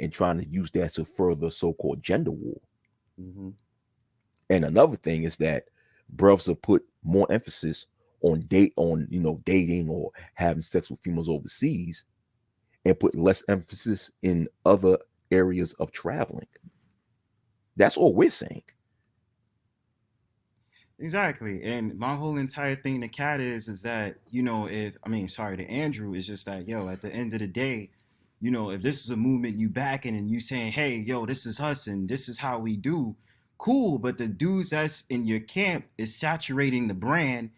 and trying to use that to further so-called gender war. Mm-hmm. And another thing is that brothers have put more emphasis on dating or having sex with females overseas, and put less emphasis in other areas of traveling. That's all we're saying. Exactly. And my whole entire thing to Cat is that, to Andrew is just that, yo, at the end of the day, if this is a movement you backing and you saying, hey, yo, this is us and this is how we do, cool. But the dudes that's in your camp is saturating the brand,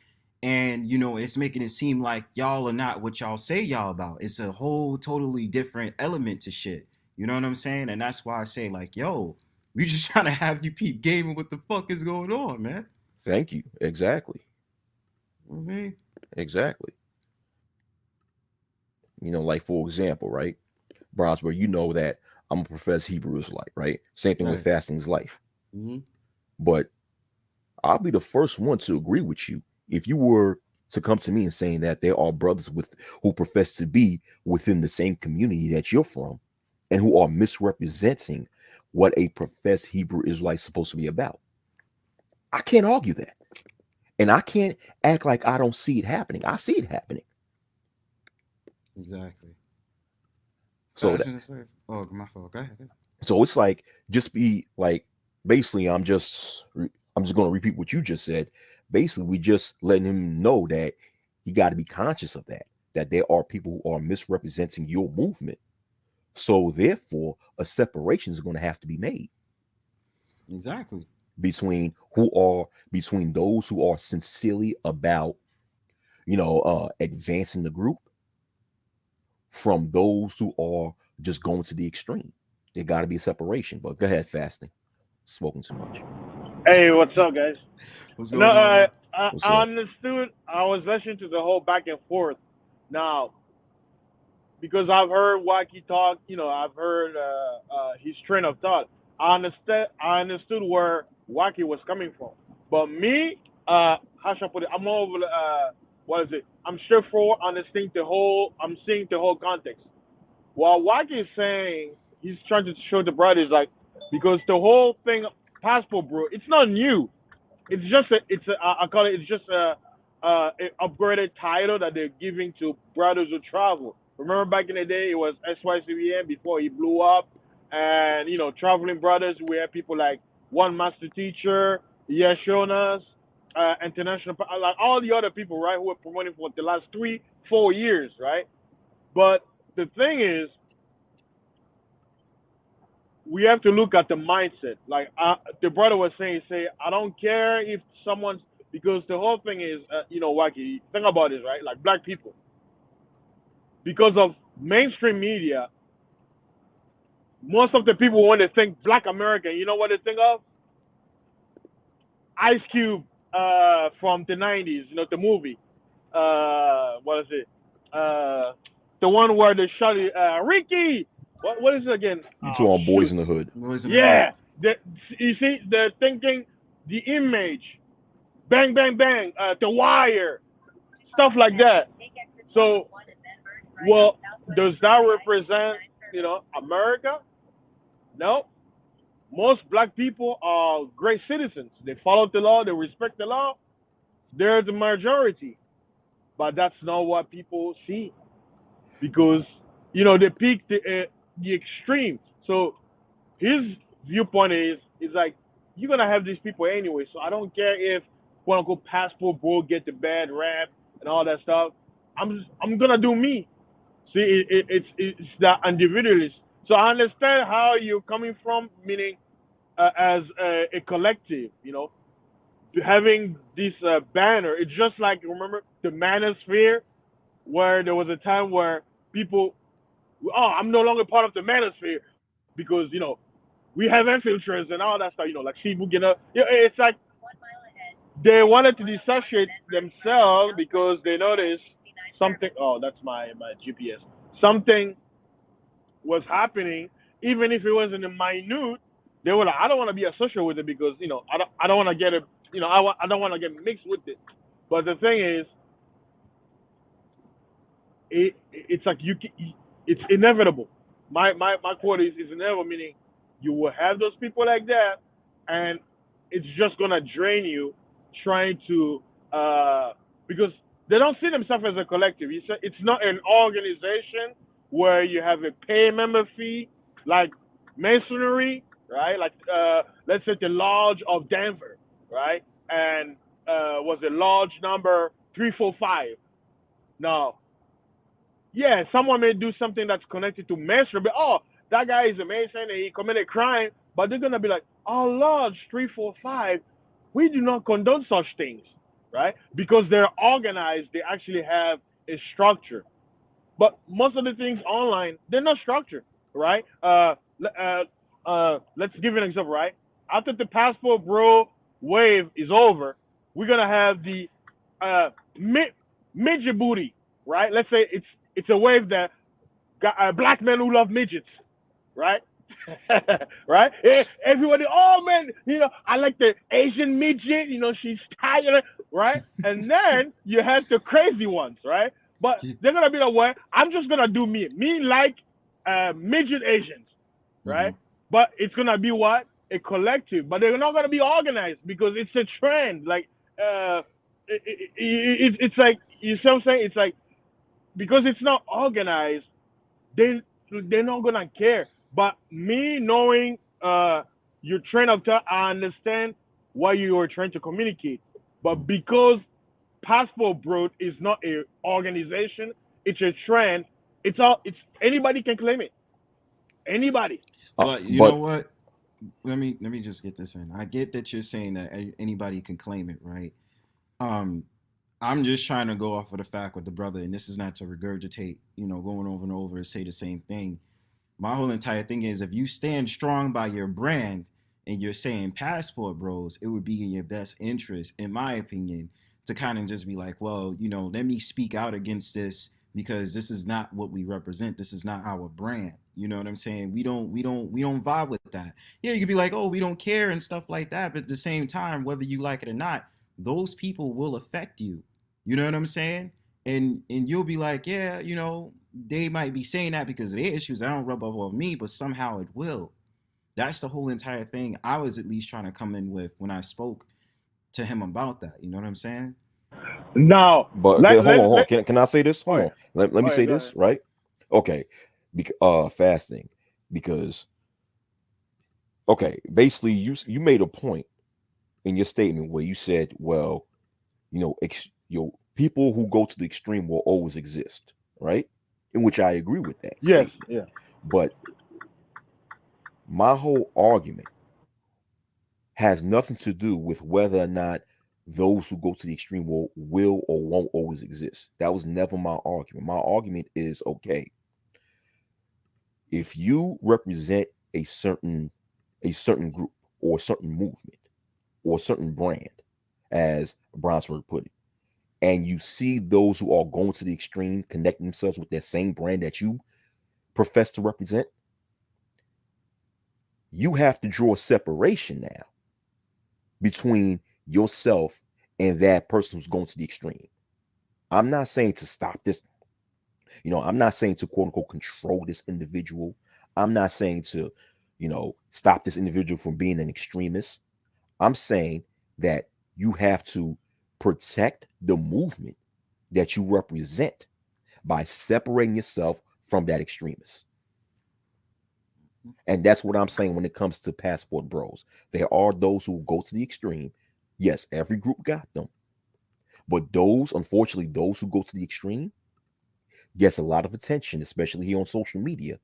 and it's making it seem like y'all are not what y'all say y'all about. It's a whole totally different element to shit. You know what I'm saying? And that's why I say, like, yo, we just trying to have you peep gaming what the fuck is going on, man. Thank you. Exactly. Okay. Exactly. Like for example, right? Bronzebird, you know that I'm a professed Hebrew Israelite, right? Same thing with Right. fasting's life. Mm-hmm. But I'll be the first one to agree with you if you were to come to me and saying that there are brothers who profess to be within the same community that you're from and who are misrepresenting what a professed Hebrew Israelite is supposed to be about. I can't argue that. And I can't act like I don't see it happening. I see it happening. Exactly. So that, Oh, my fault. Go ahead. so it's like just be like basically I'm just going to repeat what you just said. Basically, we just letting him know that he got to be conscious of that there are people who are misrepresenting your movement. So therefore, a separation is going to have to be made Exactly. between those who are sincerely about advancing the group from those who are just going to the extreme. There got to be a separation. But go ahead, fasting. Spoken too much. Hey, what's up, guys? What's No, going on, man? What's I up? understood. I was listening to the whole back and forth. Now, because I've heard Wacky talk, I've heard his train of thought. I understood where Wacky was coming from. But me, how should I put it? I'm more of what is it? I'm straightforward. I'm seeing the whole context. What Wacky is saying, he's trying to show the brothers like because the whole thing, passport, bro, it's not new. I call it. It's just a upgraded title that they're giving to brothers who travel. Remember back in the day, it was SYCBM before he blew up, and traveling brothers. We had people like One Master Teacher, Yeshonas, International, like all the other people, right, who were promoting for the last 3-4 years, right? But the thing is, we have to look at the mindset. Like the brother was saying, say I don't care if someone's because the whole thing is, Wacky. Think about this, right? Like black people, because of mainstream media, most of the people when they think Black American, you know what they think of? Ice Cube from the '90s, the movie. What is it? Uh, the one where they shot it, Ricky. What is it again? You two Oh on Boys shoot! in the Hood. Boys in the Hood. Yeah, you see, they're thinking the image, bang, bang, bang, The Wire, stuff like that. So, well, does that represent, America? No. Most black people are great citizens. They follow the law. They respect the law. They're the majority, but that's not what people see because they pick the extreme. So his viewpoint is like you're gonna have these people anyway. So I don't care if quote unquote passport bro get the bad rap and all that stuff. I'm gonna do me. See, it's that individualist. So I understand how you're coming from, meaning as a collective, having this banner. It's just like remember the manosphere, where there was a time where people, oh, I'm no longer part of the manosphere because we have infiltrats and all that stuff. Like Steve Bugina. It's like they wanted to dissociate themselves because they noticed something. Oh, that's my GPS. Something was happening, even if it wasn't a minute. They were like, I don't want to be associated with it because I don't want to get it. I don't want to get mixed with it. But the thing is, it's like it's inevitable. my quote is never, meaning you will have those people like that, and it's just gonna drain you trying to because they don't see themselves as a collective. It's not an organization where you have a pay member fee like masonry, right? Like let's say the Lodge of Denver, right? And was a lodge number 345. Now, yeah, someone may do something that's connected to masonry, but oh, that guy is a mason and he committed crime. But they're gonna be like, oh, Lodge 345, we do not condone such things, right? Because they're organized, they actually have a structure. But most of the things online, they're not structured, right? Let's give an example, right? After the passport bro wave is over, we're gonna have the midget booty, right? Let's say it's a wave that got black men who love midgets, right? Right? Everybody, oh man, I like the Asian midget, she's tired, right? And then you have the crazy ones, right? But they're gonna be like, what? I'm just gonna do me. Me like midget Asians, right? But it's gonna be what? A collective. But they're not gonna be organized because it's a trend. Like it's like, you see what I'm saying? It's like, because it's not organized, they're not gonna care. But me knowing your train of thought, I understand what you were trying to communicate. But because Passport Bro is not a organization, it's a trend. It's anybody can claim it. Anybody. But you know what? Let me just get this in. I get that you're saying that anybody can claim it, right? I'm just trying to go off of the fact with the brother, and this is not to regurgitate, going over and over and say the same thing. My whole entire thing is, if you stand strong by your brand and you're saying Passport Bros, it would be in your best interest, in my opinion, to kind of just be like, well, let me speak out against this because this is not what we represent. This is not our brand. You know what I'm saying? We don't vibe with that. Yeah, you could be like, oh, we don't care and stuff like that. But at the same time, whether you like it or not, those people will affect you. You know what I'm saying? And you'll be like, yeah, they might be saying that because of their issues. I don't rub off on me, but somehow it will. That's the whole entire thing I was at least trying to come in with when I spoke to him about that. You know what I'm saying? No. But okay, hold on. Can I say this? Hold on. Let me say this, right? Okay. Fasting. Because basically you made a point in your statement where you said, well, people who go to the extreme will always exist, right? In which I agree with that. Yes, statement. yeah. But my whole argument has nothing to do with whether or not those who go to the extreme will or won't always exist. That was never my argument. My argument is, okay, if you represent a certain group or a certain movement or a certain brand, as Bronzebird put it, and you see those who are going to the extreme connecting themselves with that same brand that you profess to represent, you have to draw a separation now between yourself and that person who's going to the extreme. I'm not saying to stop this. I'm not saying to quote unquote control this individual. I'm not saying to, stop this individual from being an extremist. I'm saying that you have to protect the movement that you represent by separating yourself from that extremist. And that's what I'm saying when it comes to Passport Bros. There are those who go to the extreme. Yes, every group got them. But unfortunately, those who go to the extreme gets a lot of attention, especially here on social media.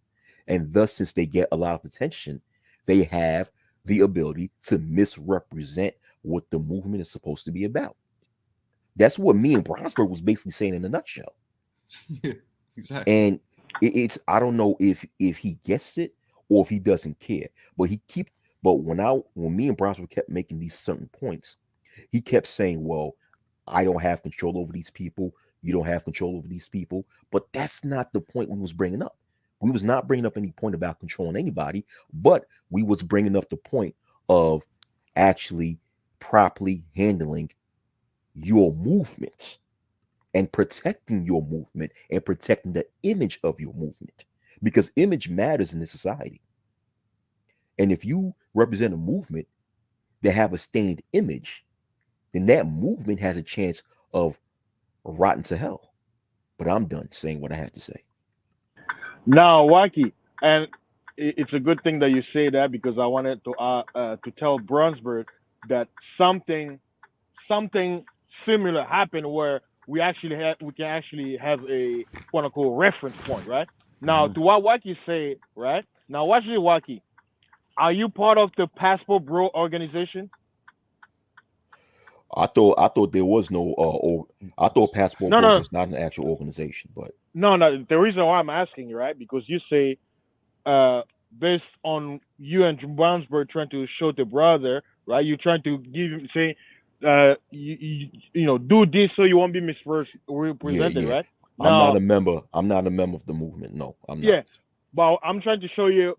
And thus, since they get a lot of attention, they have the ability to misrepresent what the movement is supposed to be about. That's what me and Bronzebird was basically saying in a nutshell. Yeah, exactly. And it's I don't know if he gets it or if he doesn't care. But when me and Bronzebird kept making these certain points, he kept saying, well, I don't have control over these people. You don't have control over these people. But that's not the point we was bringing up. We was not bringing up any point about controlling anybody, but we was bringing up the point of actually properly handling your movement and protecting your movement and protecting the image of your movement. because image matters in this society. And if you represent a movement that have a stained image, then that movement has a chance of rotting to hell. But I'm done saying what I have to say. Now, Wacky, and it's a good thing that you say that because I wanted to tell Bronzebird that something similar happened where we can actually have a quote unquote reference point, right? Now, Mhm. to what Wacky say, right? Now, watch this, Wacky. Are you part of the Passport Bro organization? I thought there was no I thought Passport No, Bros no, was not an actual organization, but no, no. The reason why I'm asking you, right? Because you say, uh, based on you and Brownsburg trying to show the brother, right? You're trying to give him say, do this so you won't be yeah, misrepresented, yeah. right? I'm not Now, a member. I'm not a member of the movement. No, I'm not. yeah, but I'm trying to show you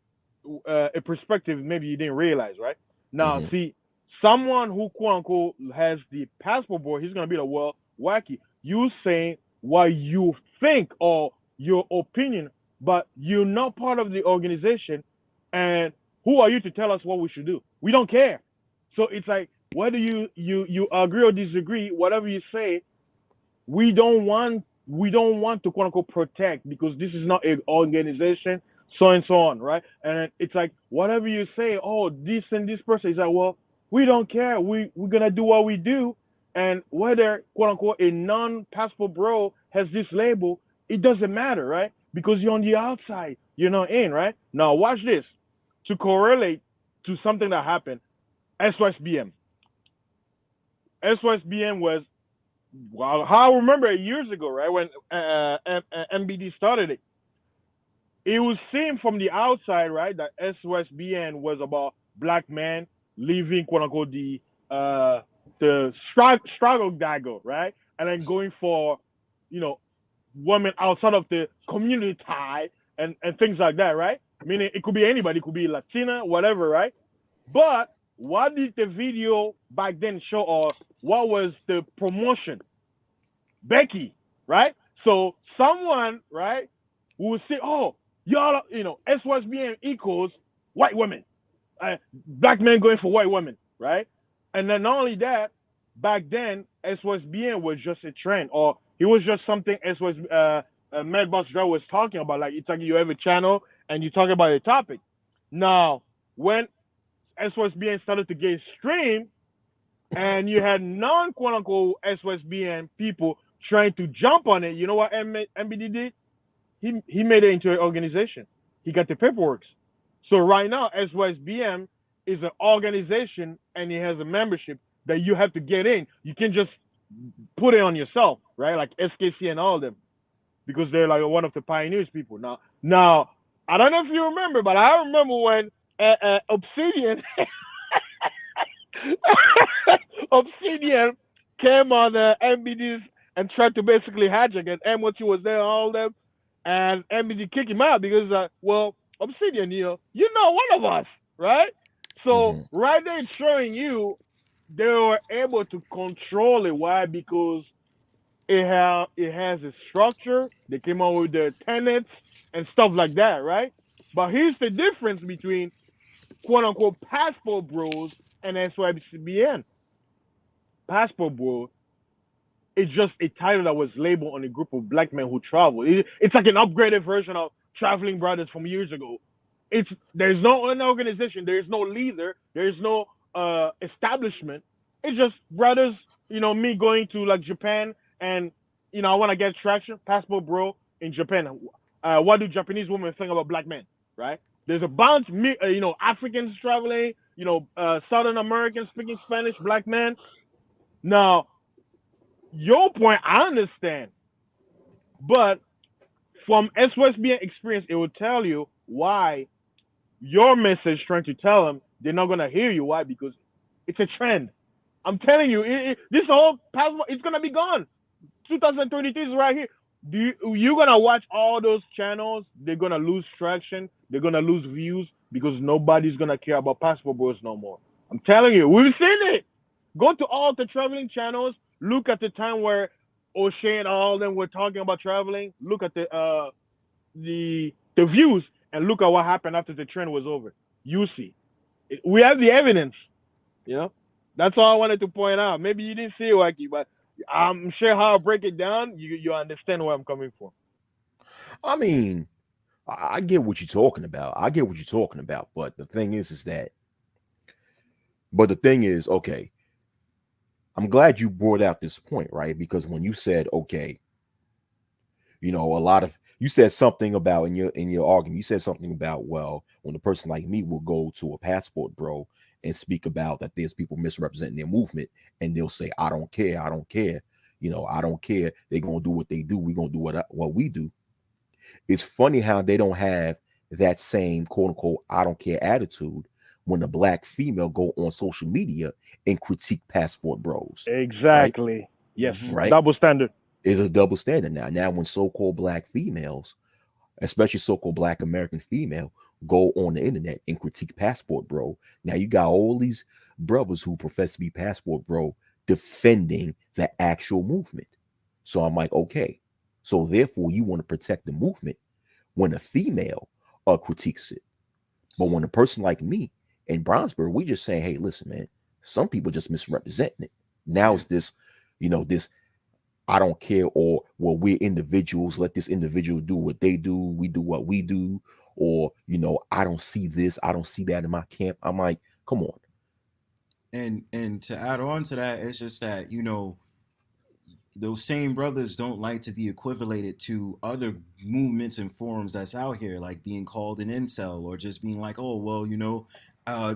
a perspective maybe you didn't realize, right? Now, Hmm. see, someone who quote unquote has the passport board, he's gonna be like, well, Wacky, you saying what you think or your opinion, but you're not part of the organization, and who are you to tell us what we should do? We don't care. So it's like whether you agree or disagree, whatever you say, we don't want to quote unquote protect because this is not an organization, so and so on, right? And it's like whatever you say, oh, this and this person is like, well, we don't care. We're gonna do what we do, and whether quote unquote a non-passport bro has this label, it doesn't matter, right? Because you're on the outside, you're not in, right? Now watch this to correlate to something that happened. SYSBM. SYSBM was well, how I remember years ago, right when MBD started it, it was seen from the outside, right, that SOSBN was about black men leaving, quote unquote, the struggle dagger, right, and then going for, you know, women outside of the community tie and things like that, right? Meaning it could be anybody, it could be Latina, whatever, right? But what did the video back then show, or what was the promotion? Becky, right? So someone, right, will say, oh, y'all, SYSBN equals white women, black men going for white women, right? And then not only that, back then SYSBN was just a trend, or it was just something SYS Mad Boss Joe was talking about. Like it's like you have a channel and you talk about a topic. Now, when SYSBN started to get streamed, and you had non quote unquote SYSBN people trying to jump on it. You know what MBD did? He made it into an organization. He got the paperwork. So right now, SYSBN is an organization and it has a membership that you have to get in. You can just put it on yourself, right? Like SKC and all of them, because they're like one of the pioneers people. Now, I don't know if you remember, but I remember when Obsidian Obsidian came on MBD's and tried to basically hijack it. MOT was there, all of them, and MBD kicked him out because, well, Obsidian, one of us, right? So Hmm. right there, it's showing you they were able to control it. Why? Because it has a structure. They came up with the tenets and stuff like that, right? But here's the difference between quote unquote passport bros and SYBN. Passport bro, it's just a title that was labeled on a group of black men who travel. It's like an upgraded version of Traveling Brothers from years ago. There's no an organization, there's no leader, there's no establishment. It's just brothers, me going to like Japan and I want to get traction. Passport bro in Japan. What do Japanese women think about black men? Right? There's a bunch, Africans traveling, Southern Americans speaking Spanish, black men. Now, your point, I understand, but from SWSBN experience, it will tell you why your message trying to tell them they're not gonna hear you. Why? Because it's a trend. I'm telling you, this whole passport it's gonna be gone. 2023 is right here. You're gonna watch all those channels? They're gonna lose traction. They're gonna lose views because nobody's gonna care about passport bros no more. I'm telling you, we've seen it. Go to all the traveling channels. Look at the time where O'Shea and all of them were talking about traveling. Look at the the views, and look at what happened after the trend was over. You see, we have the evidence. You know, that's all I wanted to point out. Maybe you didn't see it, Wacky, but I'm sure how I break it down, you understand where I'm coming from. I mean, I get what you're talking about. I get what you're talking about. But the thing is that, okay, I'm glad you brought out this point, right? Because when you said, okay, you know, you said something about in your argument, you said something about, well, when a person like me will go to a passport bro and speak about that there's people misrepresenting their movement, and they'll say, I don't care, I don't care, you know, I don't care. They're gonna do what they do. We're gonna do what we do. It's funny how they don't have that same quote unquote I don't care attitude when a black female go on social media and critique passport bros. Exactly. Right? Yes. Right. Double standard. Is a double standard now. Now, when so-called black females, especially so-called black American female, go on the internet and critique passport bro, now you got all these brothers who profess to be passport bro defending the actual movement. So I'm like, okay, so therefore you want to protect the movement when a female critiques it. But when a person like me and Bronzebird, we just saying, hey, listen, man, some people just misrepresenting it. Now it's this, you know, this I don't care, or well, we're individuals, let this individual do what they do, we do what we do, or you know, I don't see this, I don't see that in my camp. I'm like, come on. And to add on to that, it's just that, you know, those same brothers don't like to be equivalated to other movements and forums that's out here, like being called an incel or just being like, oh, well, you know,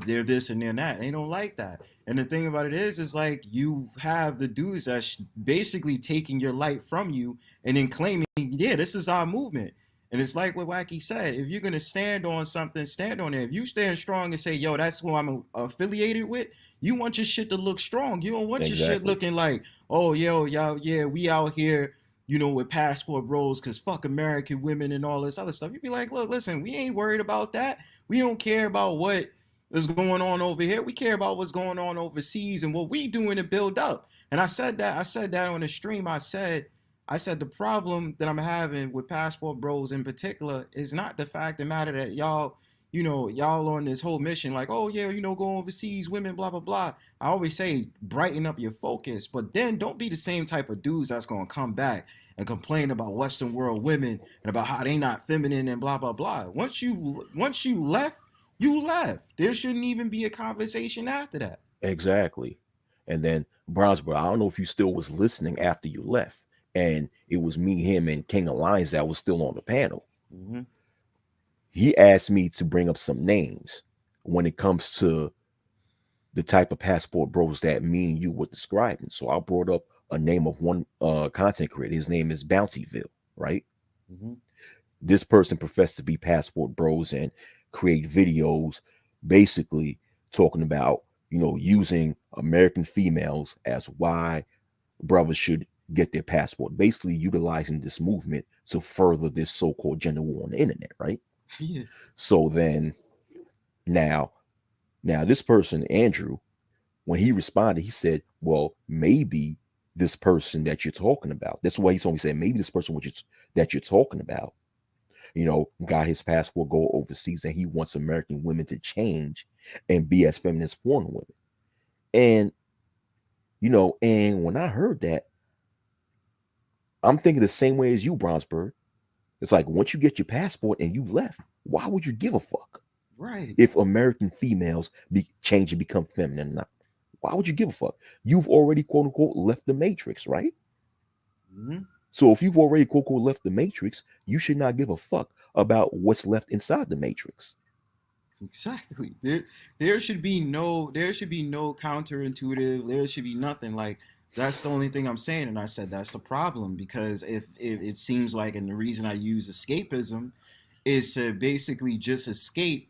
they're this and they're that. They don't like that. And the thing about it is like you have the dudes that's basically taking your light from you and then claiming, yeah, this is our movement. And it's like what Wacky said, if you're going to stand on something, stand on it. If you stand strong and say, yo, that's who I'm affiliated with, you want your shit to look strong. You don't want your shit looking like, oh, yo, y'all, yeah, we out here, you know, with passport bros because fuck American women and all this other stuff. You'd be like, look, listen, we ain't worried about that. We don't care about what is going on over here. We care about what's going on overseas and what we doing to build up. And I said that on the stream. I said the problem that I'm having with passport bros in particular is not the fact of matter that y'all, you know, y'all on this whole mission like, oh yeah, you know, go overseas, women, blah, blah, blah. I always say brighten up your focus, but then don't be the same type of dudes that's going to come back and complain about Western world women and about how they not feminine and blah, blah, blah. Once you left, you left. There shouldn't even be a conversation after that. Exactly. And then Bronzebird, I don't know if you still was listening after you left. And it was me, him, and King Alliance that was still on the panel. Mm-hmm. He asked me to bring up some names when it comes to the type of passport bros that me and you were describing. So I brought up a name of one content creator. His name is Bountyville, right? Mm-hmm. This person professed to be passport bros and create videos basically talking about, you know, using American females as why brothers should get their passport, basically utilizing this movement to further this so-called gender war on the internet, right? Yeah. So then now this person, Andrew, when he responded, he said, well, maybe this person that you're talking about, that's why he told me, said, maybe this person that you're talking about, you know, got his passport, go overseas, and he wants American women to change and be as feminine as foreign women. And, you know, and when I heard that, I'm thinking the same way as you, Bronzebird. It's like, once you get your passport and you left, why would you give a fuck? Right. If American females change and become feminine or not, why would you give a fuck? You've already, quote unquote, left the matrix, right? Mm-hmm. So if you've already, quote unquote, left the matrix, you should not give a fuck about what's left inside the matrix. Exactly. There should be no counterintuitive. There should be nothing. Like, that's the only thing I'm saying. And I said that's the problem, because if it seems like, and the reason I use escapism is to basically just escape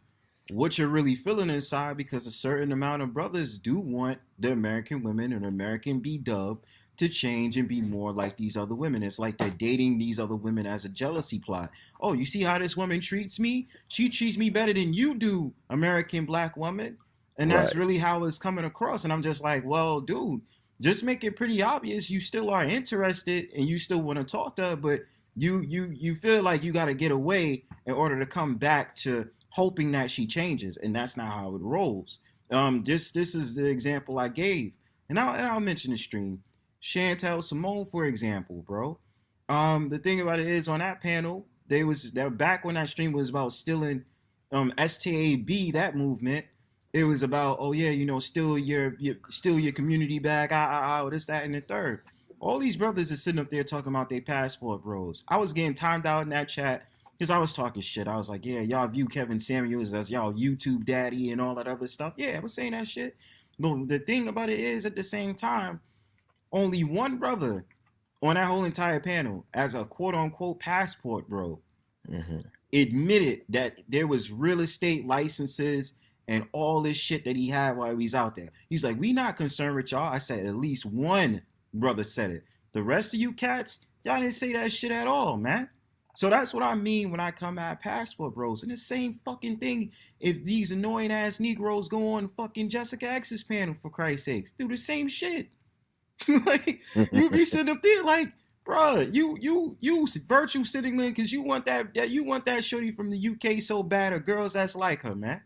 what you're really feeling inside, because a certain amount of brothers do want the American women and American B-dub to change and be more like these other women. It's like they're dating these other women as a jealousy plot. Oh, you see how this woman treats me? She treats me better than you do, American black woman. And that's really how it's coming across. And I'm just like, well, dude, just make it pretty obvious you still are interested and you still want to talk to her, but You feel like you got to get away in order to come back to hoping that she changes, and that's not how it rolls. This is the example I gave, and I'll mention the stream. Chantel Simone, for example, bro. The thing about it is, on that panel, they were back when that stream was about stealing STAB, that movement. It was about, oh yeah, steal your community back, this, that, and the third. All these brothers are sitting up there talking about their passport bros. I was getting timed out in that chat because I was talking shit. I was like, yeah, y'all view Kevin Samuels as y'all YouTube daddy and all that other stuff. Yeah, I was saying that shit. But the thing about it is, at the same time, only one brother on that whole entire panel, as a quote unquote passport bro, admitted that there was real estate licenses and all this shit that he had while he was out there. He's like, we not concerned with y'all. I said at least one brother said it. The rest of you cats, y'all didn't say that shit at all, man. So that's what I mean when I come at passport bros. And the same fucking thing if these annoying ass Negroes go on fucking Jessica X's panel, for Christ's sakes. Do the same shit. Like, you be sitting up there like, bruh, you virtue sitting there because you want that shorty from the UK so bad, or girls that's like her, man.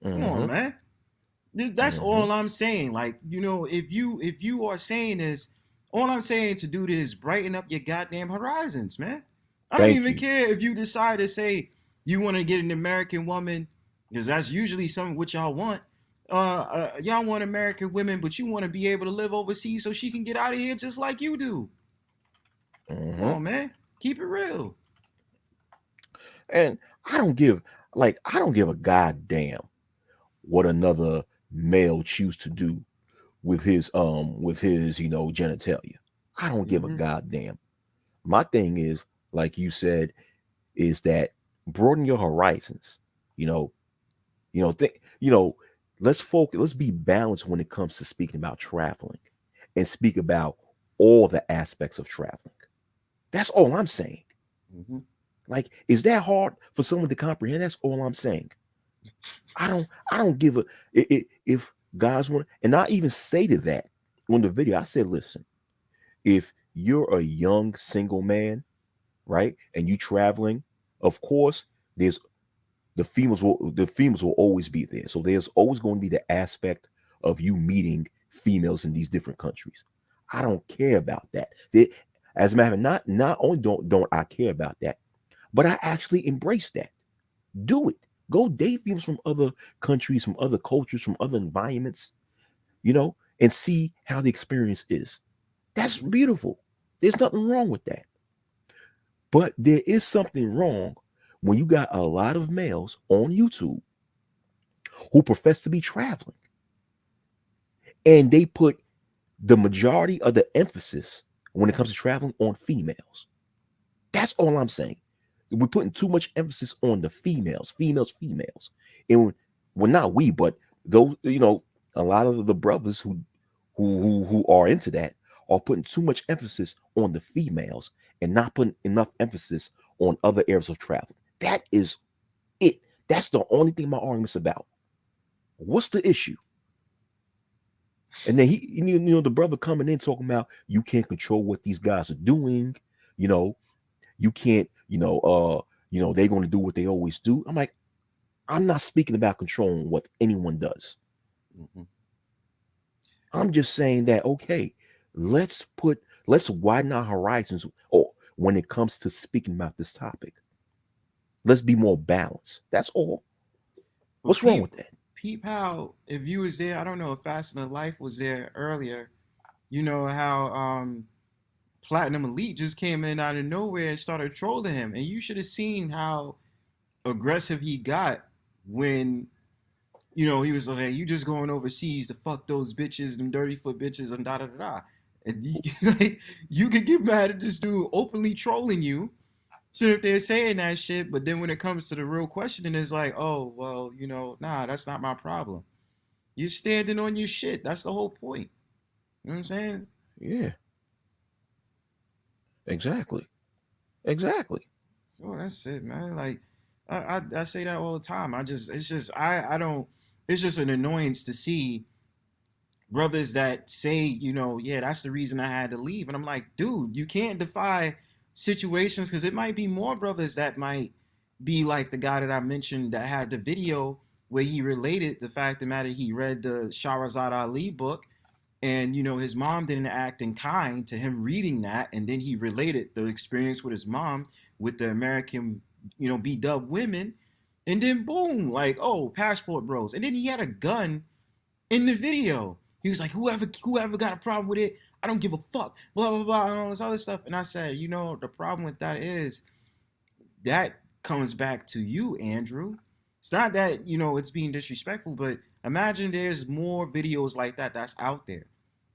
Come on, man. That's all I'm saying. Like, if you are saying this, all I'm saying to do this, brighten up your goddamn horizons, man. I don't even care if you decide to say you want to get an American woman, because that's usually something what y'all want. Y'all want American women, but you want to be able to live overseas so she can get out of here just like you do. Come on, man. Keep it real. And I don't give a goddamn what another male choose to do with his genitalia. I don't give a goddamn. My thing is, like you said, is that broaden your horizons. Let's focus, let's be balanced when it comes to speaking about traveling, and speak about all the aspects of traveling. That's all I'm saying. Like, is that hard for someone to comprehend? That's all I'm saying. I don't give a if guys want, and I even stated that on the video. I said, listen, if you're a young single man, right, and you traveling, of course, there's the females will always be there. So there's always going to be the aspect of you meeting females in these different countries. I don't care about that. As a matter of fact, not only don't I care about that, but I actually embrace that. Do it. Go date females from other countries, from other cultures, from other environments, and see how the experience is. That's beautiful. There's nothing wrong with that. But there is something wrong when you got a lot of males on YouTube who profess to be traveling, and they put the majority of the emphasis when it comes to traveling on females. That's all I'm saying. We're putting too much emphasis on the females. And well, not we, but those, a lot of the brothers who are into that are putting too much emphasis on the females and not putting enough emphasis on other areas of travel. That is it. That's the only thing my argument's about. What's the issue? And then the brother coming in talking about you can't control what these guys are doing. You can't, they're going to do what they always do. I'm like, I'm not speaking about controlling what anyone does. I'm just saying that, okay, let's widen our horizons when it comes to speaking about this topic. Let's be more balanced. That's all. What's wrong with that? Peep how, if you was there, I don't know if Fast and the Life was there earlier, how Platinum Elite just came in out of nowhere and started trolling him. And you should have seen how aggressive he got when, he was like, hey, you just going overseas to fuck those bitches, them dirty foot bitches, and da-da-da-da. And you could get mad at this dude openly trolling you, sitting up there saying that shit, but then when it comes to the real question, it's like, oh, well, nah, that's not my problem. You're standing on your shit. That's the whole point. You know what I'm saying? Yeah. Exactly. Oh, that's it, man. Like, I say that all the time. It's just an annoyance to see brothers that say, yeah, that's the reason I had to leave. And I'm like, dude, you can't defy situations, because it might be more brothers that might be like the guy that I mentioned that had the video where he related the fact of the matter he read the Shahrazad Ali book, and his mom didn't act in kind to him reading that, and then he related the experience with his mom with the American B-dub women, and then boom, like, oh, passport bros, and then he had a gun in the video. He was like, whoever got a problem with it, I don't give a fuck, blah blah blah, and all this other stuff. And I said, the problem with that is that comes back to you, Andrew. It's not that it's being disrespectful, but imagine there's more videos like that that's out there.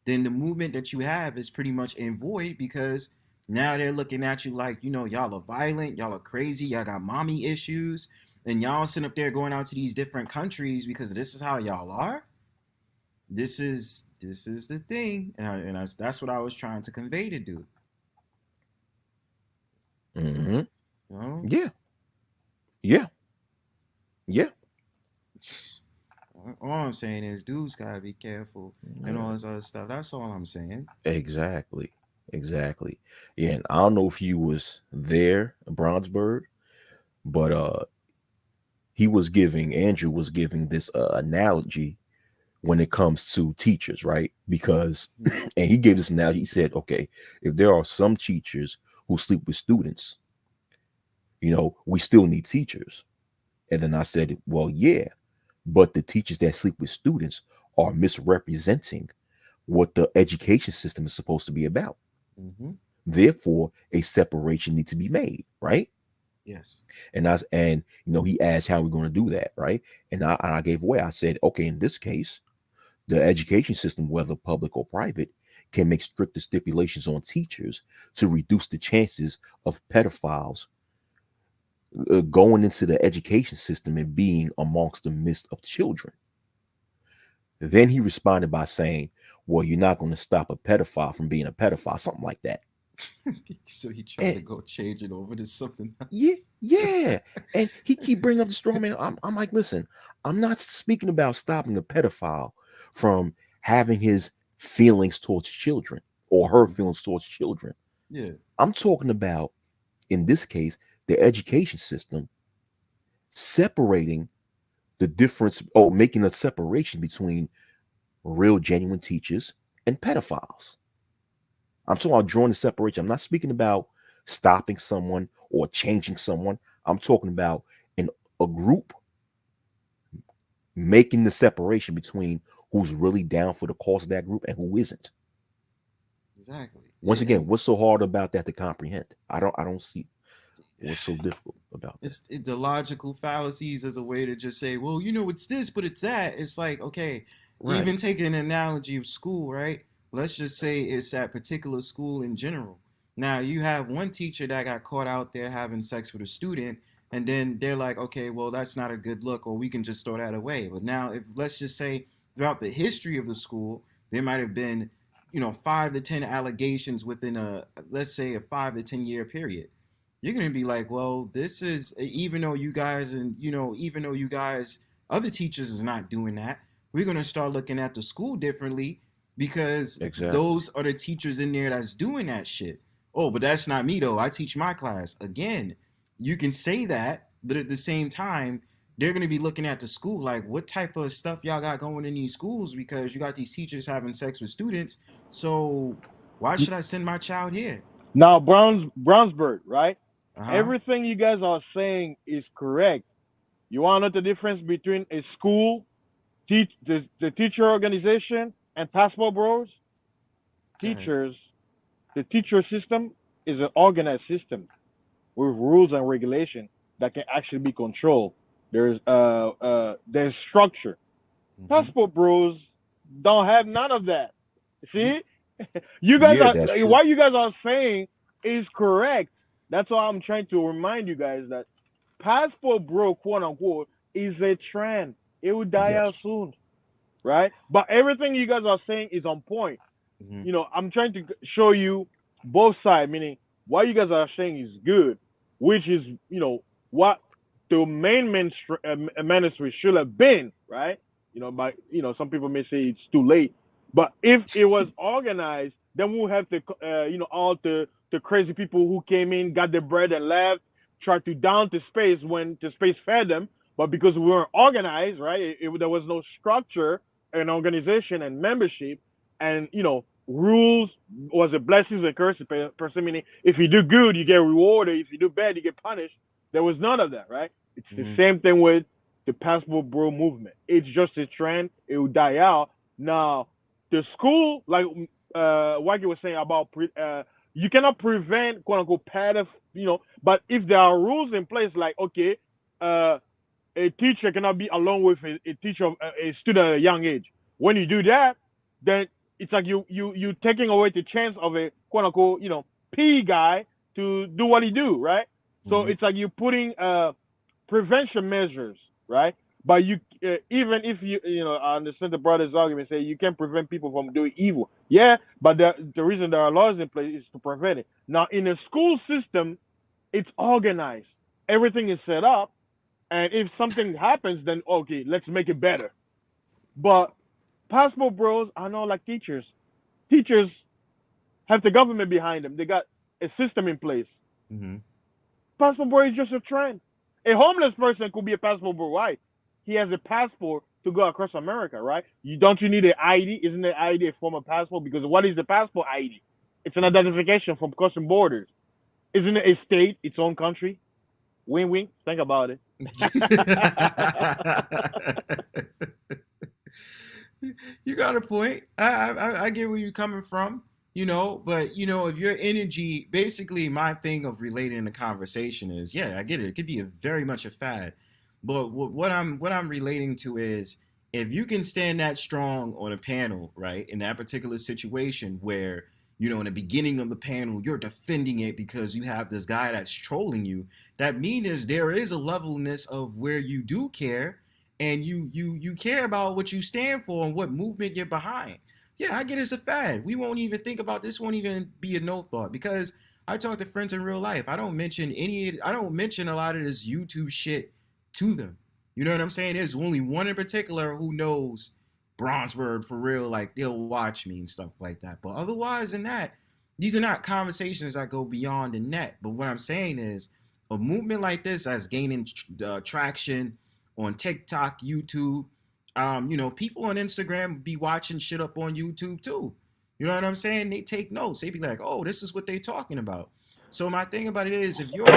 Then the movement that you have is pretty much in void, because now they're looking at you like, y'all are violent, y'all are crazy, y'all got mommy issues, and y'all sitting up there going out to these different countries because this is how y'all are. This is the thing, and that's what I was trying to convey to dude. Yeah. All I'm saying is dudes gotta be careful and all this other stuff. That's all I'm saying. Exactly. Yeah, and I don't know if you was there, Bronzebird, but Andrew was giving this analogy when it comes to teachers, right? Because, and he gave this analogy, he said, okay, if there are some teachers who sleep with students, we still need teachers. And then I said, well, yeah, but the teachers that sleep with students are misrepresenting what the education system is supposed to be about. Therefore, a separation needs to be made, right? Yes. And he asked how we're going to do that, right? And I gave away. I said, okay, in this case, the education system, whether public or private, can make stricter stipulations on teachers to reduce the chances of pedophiles going into the education system and being amongst the midst of children. Then he responded by saying, well, you're not going to stop a pedophile from being a pedophile, something like that. So he tried to go change it over to something else. Yeah. And he keep bringing up the straw man. I'm like, listen, I'm not speaking about stopping a pedophile from having his feelings towards children or her feelings towards children. Yeah. I'm talking about, in this case, the education system separating the difference, or making a separation between real, genuine teachers and pedophiles. I'm talking about drawing the separation. I'm not speaking about stopping someone or changing someone. I'm talking about a group making the separation between who's really down for the cause of that group and who isn't. Exactly. Once again, what's so hard about that to comprehend? I don't see what's so difficult about that. It's the logical fallacies as a way to just say, well, it's this, but it's that. It's like, okay, right. Even taking an analogy of school, right? Let's just say it's that particular school in general. Now, you have one teacher that got caught out there having sex with a student, and then they're like, okay, well, that's not a good look, or we can just throw that away. But now, if let's just say throughout the history of the school, there might have been, 5 to 10 allegations within let's say a 5 to 10 year period. You're going to be like, well, this is, even though you guys, other teachers is not doing that, we're going to start looking at the school differently, because those are the teachers in there that's doing that shit. Oh, but that's not me though. I teach my class. Again, you can say that, but at the same time, they're going to be looking at the school like, what type of stuff y'all got going in these schools, because you got these teachers having sex with students. So why should I send my child here? Now, Brownsbird, right? Everything you guys are saying is correct. You want to know the difference between a school, the teacher organization, and passport bros? Teachers, the teacher system is an organized system with rules and regulation that can actually be controlled. There's structure. Passport bros don't have none of that. See, you guys what you guys are saying is correct. That's why I'm trying to remind you guys that passport bro, quote unquote, is a trend. It will die out soon, right? But everything you guys are saying is on point. I'm trying to show you both sides, meaning what you guys are saying is good, which is, what the main ministry should have been, right? But some people may say it's too late. But if it was organized, then we'll have the all the crazy people who came in, got their bread and left, tried to down to space when the space fed them. But because we weren't organized, right? There was no structure and organization and membership, and rules was a blessing and curse per se. Meaning, if you do good, you get rewarded. If you do bad, you get punished. There was none of that, right? It's the same thing with the passport bro movement. It's just a trend. It will die out. Now, the school, like Wacky was saying about you cannot prevent quote unquote but if there are rules in place, like okay, a teacher cannot be alone with a teacher, a student at a young age. When you do that, then it's like you taking away the chance of a quote unquote P guy to do what he do, right? So it's like you're putting prevention measures, right? But you even if I understand the brother's argument, say you can't prevent people from doing evil. Yeah, but the reason there are laws in place is to prevent it. Now in a school system, it's organized. Everything is set up, and if something happens, then okay, let's make it better. But passport bros are not like teachers. Teachers have the government behind them. They got a system in place. Passport bro is just a trend. A homeless person could be a passport bro, right? He has a passport to go across America, right? Don't you need an ID? Isn't the ID a form of passport? Because what is the passport ID? It's an identification from custom borders. Isn't it a state, its own country? Wing wing. Think about it. You got a point. I get where you're coming from, but if your energy, basically my thing of relating the conversation is, yeah, I get it. It could be very much a fad. But what I'm relating to is, if you can stand that strong on a panel, right, in that particular situation where, in the beginning of the panel, you're defending it because you have this guy that's trolling you, that means there is a levelness of where you do care, and you care about what you stand for and what movement you're behind. Yeah, I get it's a fad. We won't even think about this. Won't even be a no thought, because I talk to friends in real life. I don't mention a lot of this YouTube shit to them. You know what I'm saying? There's only one in particular who knows Bronzebird for real. Like, they'll watch me and stuff like that. But otherwise than that, these are not conversations that go beyond the net. But what I'm saying is, a movement like this that's gaining traction on TikTok, YouTube, people on Instagram be watching shit up on YouTube too. You know what I'm saying? They take notes. They be like, oh, this is what they talking about. So my thing about it is, if you're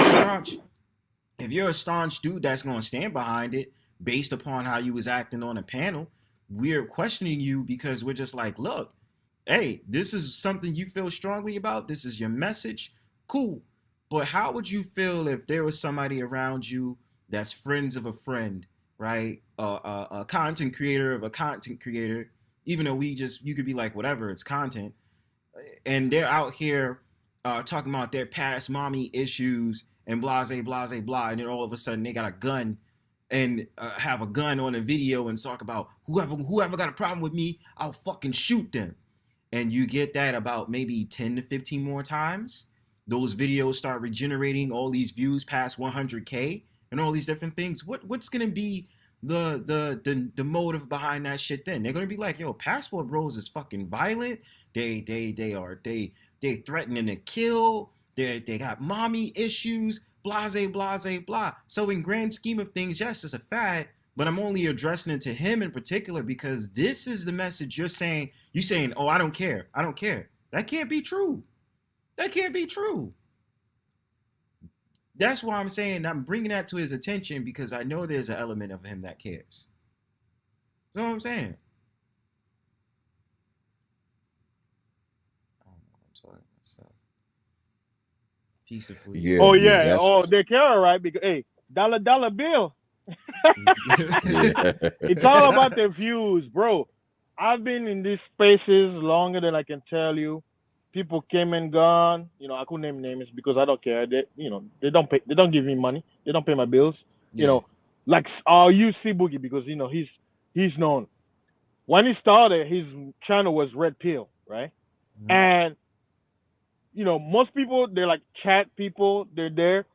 a staunch dude that's going to stand behind it based upon how you was acting on a panel, we're questioning you because we're just like, look, hey, this is something you feel strongly about. This is your message. Cool. But how would you feel if there was somebody around you that's friends of a friend, right? A content creator of a content creator, even though you could be like, whatever, it's content. And they're out here talking about their past mommy issues and blah, blah, blah. And then all of a sudden they got a gun and have a gun on a video and talk about whoever got a problem with me, I'll fucking shoot them. And you get that about maybe 10 to 15 more times. Those videos start regenerating all these views past 100K and all these different things. What's gonna be the motive behind that shit then? They're gonna be like, yo, passport bros is fucking violent. They threatening to kill. They got mommy issues. Blase, blase, blah. So in grand scheme of things, yes, it's a fad, but I'm only addressing it to him in particular because this is the message you're saying. You're saying, oh, I don't care. I don't care. That can't be true. That can't be true. That's why I'm saying I'm bringing that to his attention, because I know there's an element of him that cares. You know what I'm saying? I don't know what I'm talking about. So, peacefully. Yeah, oh yeah, yeah. Oh, they care, right? Because hey, dollar bill. It's all about the views, bro. I've been in these spaces longer than I can tell you. People came and gone. I couldn't name names because I don't care. They don't pay. They don't give me money. They don't pay my bills. Yeah. Like I'll use C Boogie because he's known. When he started, his channel was Red Pill, right? Mm-hmm. And most people, they're like chat people. They're there,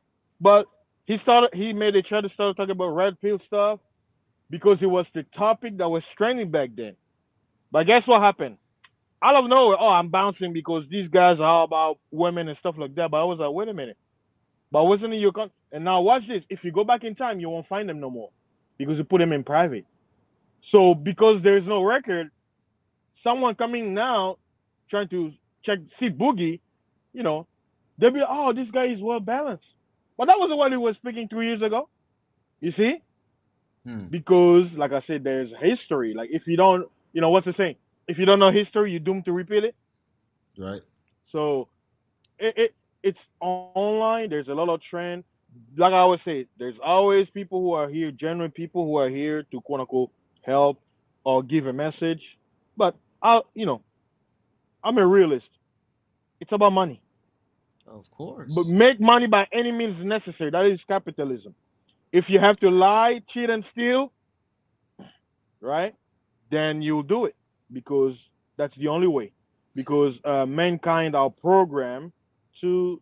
but he made a channel to start talking about Red Pill stuff because it was the topic that was trending back then. But guess what happened? out of nowhere, oh, I'm bouncing because these guys are all about women and stuff like that. But I was like, wait a minute. But wasn't it your And now watch this. If you go back in time, you won't find them no more because you put them in private. So because there's no record, someone coming now trying to check see Boogie, you know, they'll be like, oh, this guy is well balanced. But that wasn't what he was speaking 3 years ago. You see? Hmm. Because like I said, there's history. Like if you don't, what's the saying? If you don't know history, you're doomed to repeat it. Right. So it's online. There's a lot of trend. Like I always say, there's always people who are here, genuine people who are here to quote unquote help or give a message. But I'm a realist. It's about money. Of But course. make money by any means necessary. That is capitalism. If you have to lie, cheat, and steal, right, then you'll do it because that's the only way. Because mankind are programmed to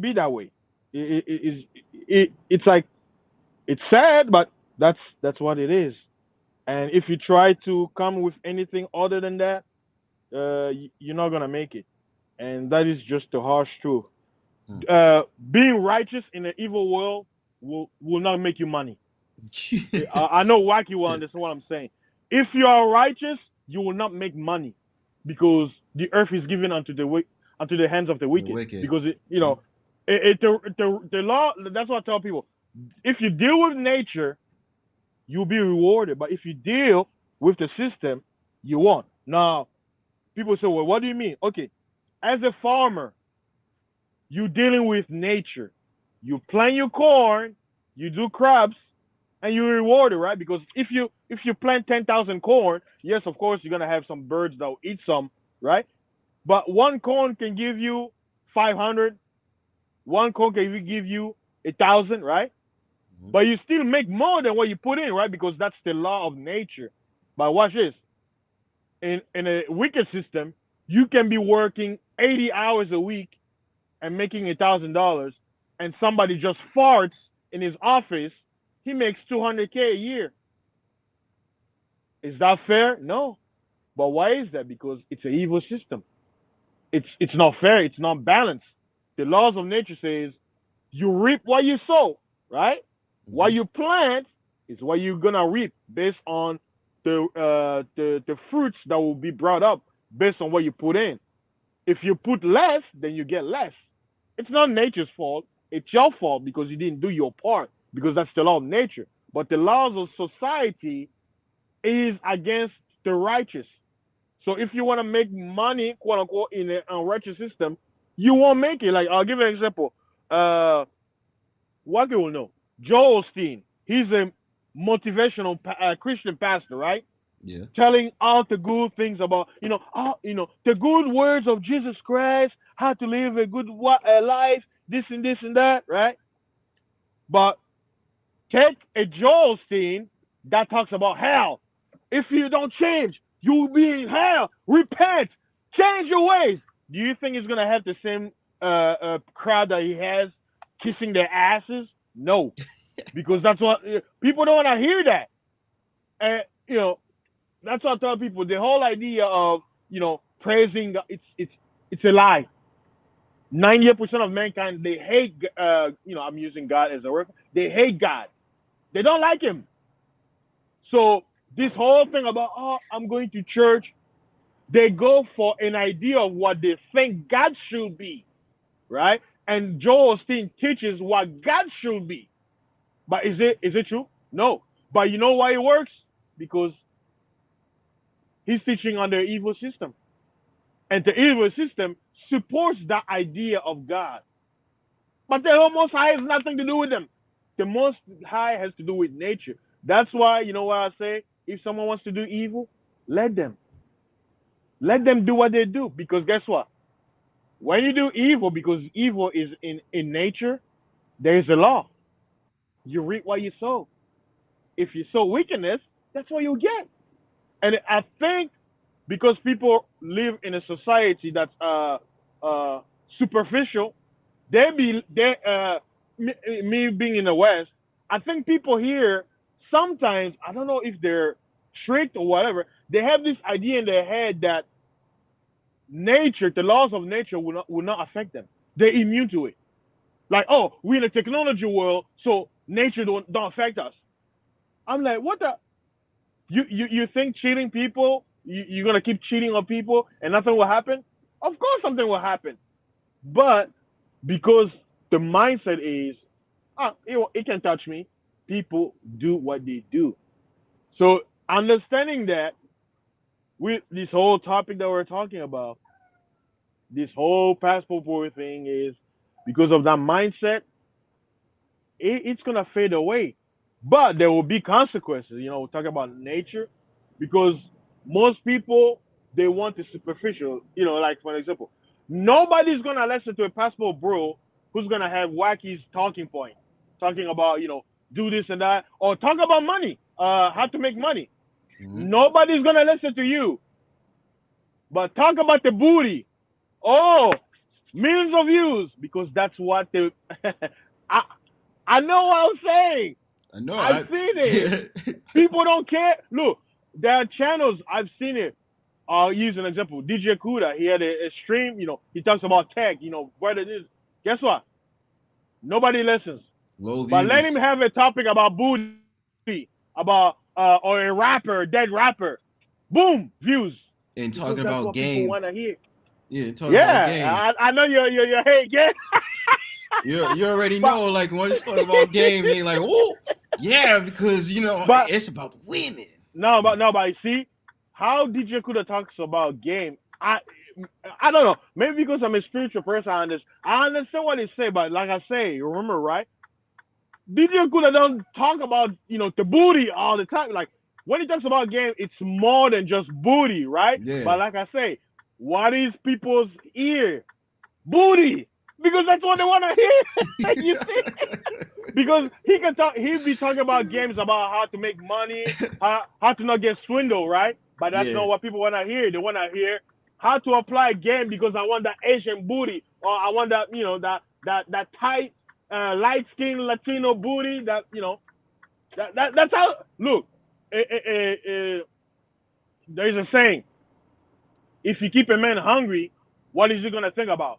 be that way. It's like it's sad, but that's what it is. And if you try to come with anything other than that, you're not gonna make it. And that is just the harsh truth. Hmm. Being righteous in an evil world will not make you money. I know Wacky will understand what I'm saying. If you are righteous, you will not make money because the earth is given unto the hands of the The wicked. wicked. Because Hmm. the law. That's what I tell people. If you deal with nature, you'll be rewarded. But if you deal with the system, you won't. Now, people say, well, what do you mean? Okay, as a farmer, you're dealing with nature. You plant your corn, you do crops, and you reward it, right? Because if you plant 10,000 corn, yes, of course you're gonna have some birds that will eat some, right? But one corn can give you 500. One corn can give you 1,000, right? Hmm. But you still make more than what you put in, right? Because that's the law of nature. But watch this. In a wicked system, you can be working 80 hours a week and making $1,000, and somebody just farts in his office, he makes 200K a year. Is that fair? No. But why is that? Because it's an evil system. It's not fair. It's not balanced. The laws of nature says you reap what you sow, right? What Hmm. you plant is what you're gonna reap based on the fruits that will be brought up based on what you put in. If you put less, then you get less. It's not nature's fault. It's your fault because you didn't do your part because that's the law of nature. But the laws of society is against the righteous. So if you want to make money, quote unquote, in an unrighteous system, you won't make it. Like I'll give you an example. What will know? Joel Osteen. He's a motivational Christian pastor, right? Yeah. Telling all the good things about the good words of Jesus Christ, how to live a good life, this and that, right? But take a Joel Osteen that talks about hell. If you don't change, you will be in hell. Repent, change your ways. Do you think he's gonna have the same crowd that he has kissing their asses? No, because that's what people don't want to hear that. And that's what I tell people. The whole idea of praising it's a lie. 98% of mankind they hate. I'm using God as a word. They hate God. They don't like Him. So this whole thing about I'm going to church, they go for an idea of what they think God should be, right? And Joel Osteen teaches what God should be. But is it true? No. But you know why it works? Because he's teaching on the evil system. And the evil system supports that idea of God. But the Most High has nothing to do with them. The Most High has to do with nature. That's why, you know what I say? If someone wants to do evil, let them. Let them do what they do. Because guess what? When you do evil, because evil is in nature, there is a law. You reap what you sow. If you sow wickedness, that's what you get. And I think because people live in a society that's uh, superficial, me being in the West, I think people here sometimes I don't know if they're tricked or whatever. They have this idea in their head that nature, the laws of nature will not affect them. They're immune to it. Like, oh, we're in a technology world, so nature don't affect us. I'm like, what the? You think cheating people, you're gonna keep cheating on people and nothing will happen? Of course something will happen. But because the mindset is, it can touch me, people do what they do. So understanding that with this whole topic that we're talking about, this whole passport boy thing is because of that mindset, it's gonna fade away. But there will be consequences. We're talking about nature, because most people they want the superficial. Like for example, nobody's gonna listen to a passport bro who's gonna have Wacky's talking point, talking about do this and that, or talk about money, how to make money. Mm-hmm. Nobody's gonna listen to you, but talk about the booty. Oh, millions of views, because that's what the I I know what I'm saying. I know. I've seen it. People don't care. Look, there are channels, I've seen it. I'll use an example. DJ Kuda, he had a stream. He talks about tech. What it is. Guess what? Nobody listens. Low But let him views have a topic about booty, about or a rapper, dead rapper. Boom, views. and Because talking that's about what people game. want to hear. Yeah, talking about game. Yeah, I know you're hey, yeah. You already know, like when you talk about game, they like, oh yeah, because But it's about the women. but see how DJ Kuda talks about game. I don't know. Maybe because I'm a spiritual person, I understand what they say. But like I say, remember, right? DJ Kuda don't talk about the booty all the time. Like when he talks about game, it's more than just booty, right? Yeah. But like I say, what is people's ear? Booty, because that's what they want to hear. You see? Because he'd be talking about games, about how to make money, how to not get swindled, right? But that's not what people want to hear. They want to hear how to apply game, because I want that Asian booty, or I want that that tight light skinned Latino booty. That's how. Look, there's a saying: if you keep a man hungry, what is he gonna think about?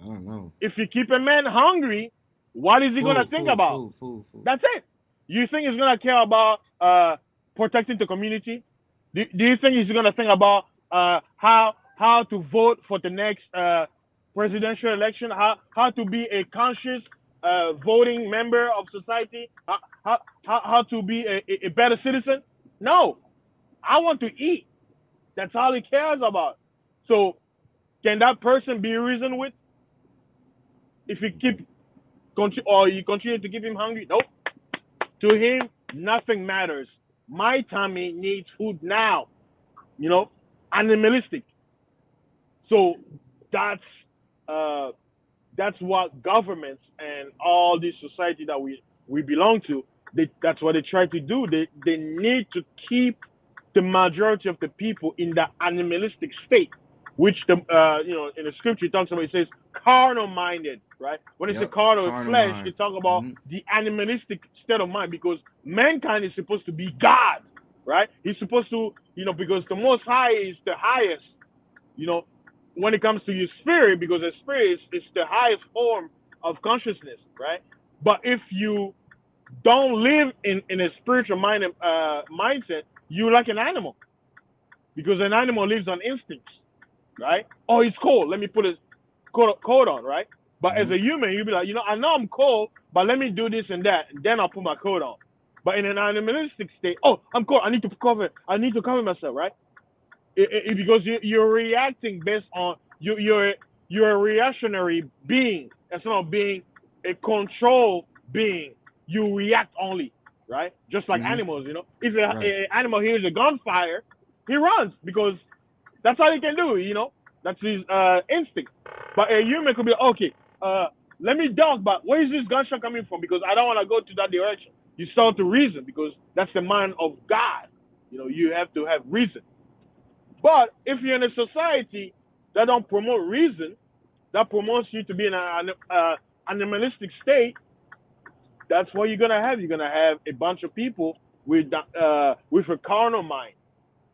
I don't know. If you keep a man hungry, what is he gonna think about? Food. That's it. You think he's gonna care about protecting the community? Do you think he's gonna think about how to vote for the next presidential election? How to be a conscious voting member of society? How to be a better citizen? No. I want to eat. That's all he cares about. So can that person be reasoned with? If you you continue to keep him hungry? Nope. To him, nothing matters. My tummy needs food now. Animalistic. So that's what governments and all this society that we belong to, that's what they try to do. They need to keep the majority of the people in the animalistic state, which in the scripture it talks about. It says carnal minded, right? When it's a carnal flesh, mind. they talk about the animalistic state of mind, because mankind is supposed to be God, right? He's supposed to, because the Most High is the highest, when it comes to your spirit, because the spirit is the highest form of consciousness, right? But if you don't live in a spiritual mindset, you're like an animal, because an animal lives on instincts, right? Oh, it's cold. Let me put a coat on, right? But as a human, you'll be like, I know I'm cold, but let me do this and that, and then I'll put my coat on. But in an animalistic state, oh, I'm cold. I need to cover myself, right? Because you're reacting based on you're a reactionary being instead of being a control being. You react only, right? Just like animals, If an animal hears a gunfire, he runs, because that's all he can do, That's his instinct. But a human could be okay. Let me duck, but where is this gunshot coming from? Because I don't want to go to that direction. You start to reason, because that's the mind of God. You have to have reason. But if you're in a society that don't promote reason, that promotes you to be in an animalistic state, that's what you're gonna have. You're gonna have a bunch of people with a carnal mind,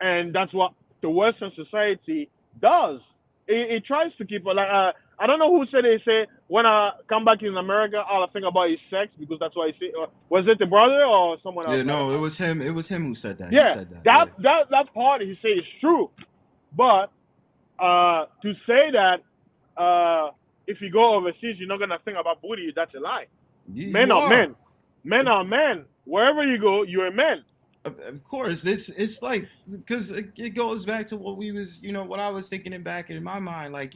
and that's what the Western society does. It tries to keep like I don't know who said it. Say when I come back in America, all I think about is sex because that's what I say. Was it the brother or someone else? Yeah, I don't no, it know. was him. It was him who said that. He Yeah, said that. that Yeah. that part he say is true, but to say that if you go overseas you're not gonna think about booty, that's a lie. Men You are are. men. Men are men. Wherever you go, you're a man. Of course, it's like because it goes back to what we was, what I was thinking it back in my mind, like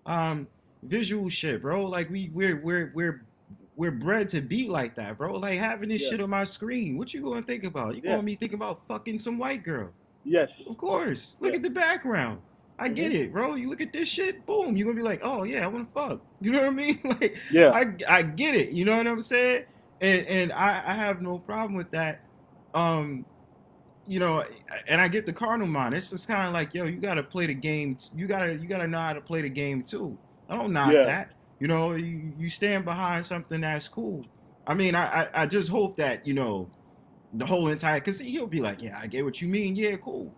um, visual shit, bro. Like we're bred to be like that, bro. Like having this Yeah. shit on my screen, what you gonna think about? You Yeah. gonna be thinking about fucking some white girl? Yes. Of course. Look Yeah. at the background. I get it, bro. You look at this shit, boom. You're gonna be like, oh yeah, I wanna fuck. You know what I mean? Like Yeah. I get it. You know what I'm saying? And I have no problem with that. Um, and I get the carnal mind. It's just kind of like, yo, you gotta play the game. You gotta know how to play the game too. I don't knock Yeah. that. You stand behind something that's cool. I mean, I just hope that the whole entire, because he'll be like, yeah, I get what you mean. Yeah, cool.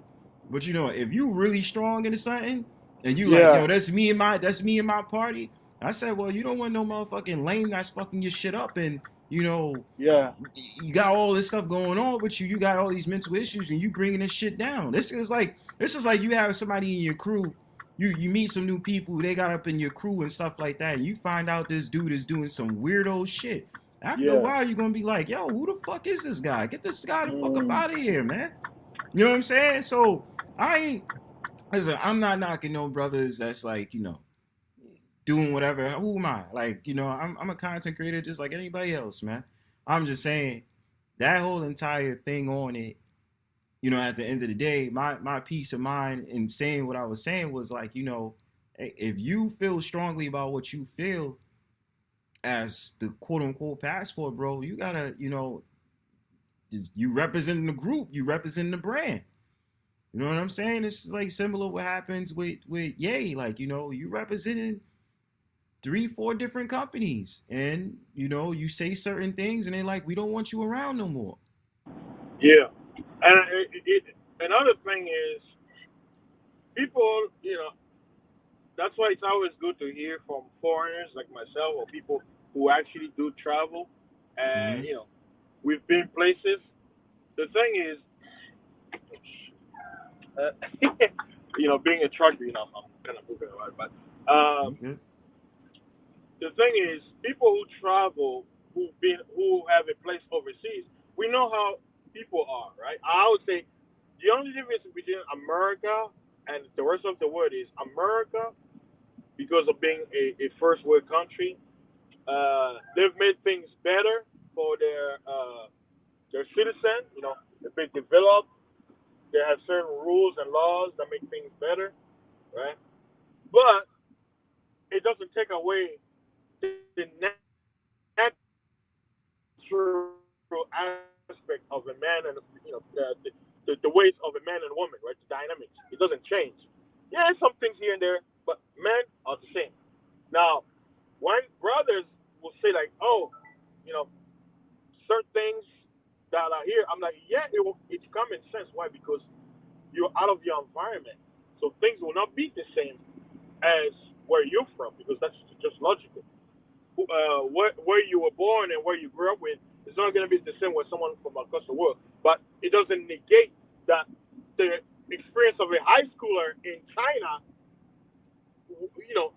But if you really strong into something and you like, Yeah. yo, that's me and my party. I said, well, you don't want no motherfucking lame that's fucking your shit up, and Yeah. you got all this stuff going on with you. You got all these mental issues, and you bringing this shit down. This is like you have somebody in your crew. You meet some new people. They got up in your crew and stuff like that, and you find out this dude is doing some weirdo shit. After a while, you're gonna be like, yo, who the fuck is this guy? Get this guy the fuck up out of here, man. You know what I'm saying? So listen, I'm not knocking no brothers that's like, doing whatever. Who am I? Like, I'm a content creator just like anybody else, man. I'm just saying that whole entire thing on it, at the end of the day, my peace of mind in saying what I was saying was like, if you feel strongly about what you feel as the quote unquote passport, bro, you gotta, you representing the group, you representing the brand. You know what I'm saying? It's like similar what happens with Ye. Like, you representing 3-4 different companies, and you say certain things, and they're like, we don't want you around no more. Yeah. And another thing is, people, that's why it's always good to hear from foreigners like myself or people who actually do travel. And, we've been places. The thing is, being a trucker, I'm kind of moving around, but the thing is, people who travel, who have a place overseas, we know how people are, right? I would say the only difference between America and the rest of the world is America, because of being a first world country, they've made things better for their citizens. They've been developed. They have certain rules and laws that make things better, right? But it doesn't take away the natural aspect of a man and the ways of a man and woman, right? The dynamics. It doesn't change. Yeah, some things here and there, but men are the same. Now, when brothers will say like, oh, certain things that are here, I'm like, yeah, it's common sense. Why? Because you're out of your environment, so things will not be the same as where you're from, because that's just logical. Where you were born and where you grew up with is not going to be the same with someone from across the world. But it doesn't negate that the experience of a high schooler in China,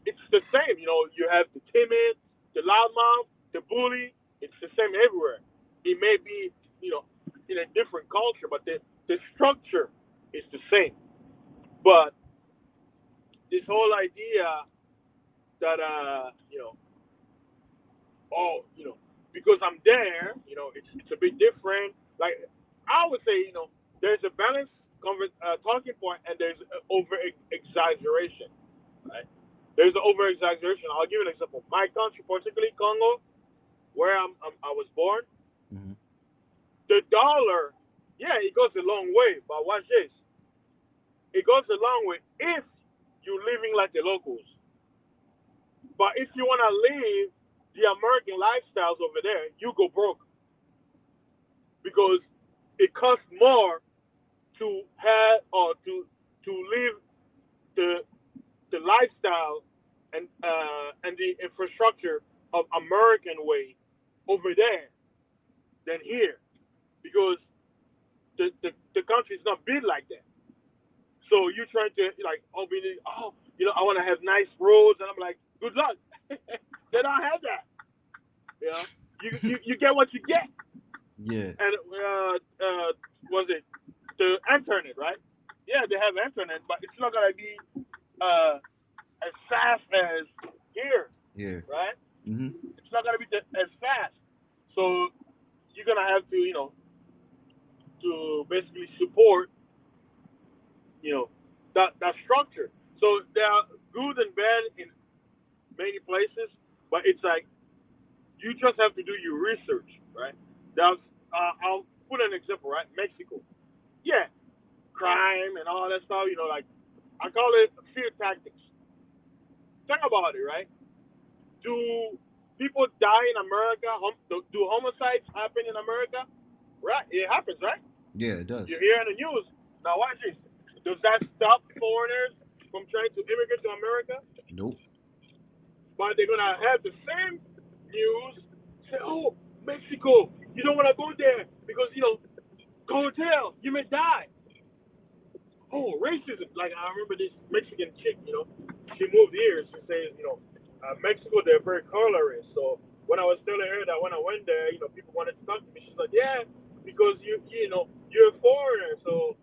it's the same. You have the timid, the loudmouth, the bully. It's the same everywhere. It may be, in a different culture, but the structure is the same. But this whole idea that, because I'm there, it's a bit different. Like, I would say, there's a balanced talking point, and there's over exaggeration, right? There's an over exaggeration. I'll give you an example. My country, particularly Congo, where I was born, the dollar, yeah, it goes a long way. But watch this. It goes a long way if you're living like the locals. But if you want to live the American lifestyles over there, you go broke, because it costs more to have or to to live the lifestyle and the infrastructure of American way over there than here, because the country is not built like that. So you're trying to like, I want to have nice roads, and I'm like, good luck. They don't have that. You know, you get what you get. Yeah. And was it the internet, right? Yeah, they have internet, but it's not gonna be as fast as here, Yeah. right? Mm-hmm. It's not gonna be as fast. So you're gonna have to, to basically support, that structure. So there are good and bad in many places, but it's like you just have to do your research, right? That's I'll put an example, right? Mexico, yeah, crime and all that stuff. Like I call it fear tactics. Think about it, right? Do people die in America? Do homicides happen in America? Right, it happens, right? Yeah, it does. You hear in the news. Now watch this. Does that stop foreigners from trying to immigrate to America? Nope. But they're gonna have the same news say, "Oh, Mexico, you don't want to go there because cartel, you may die." Oh, racism! Like I remember this Mexican chick, she moved here. She says, Mexico, they're very colorist. So when I was telling her that when I went there, people wanted to talk to me. She's like, "Yeah, because you're a foreigner, so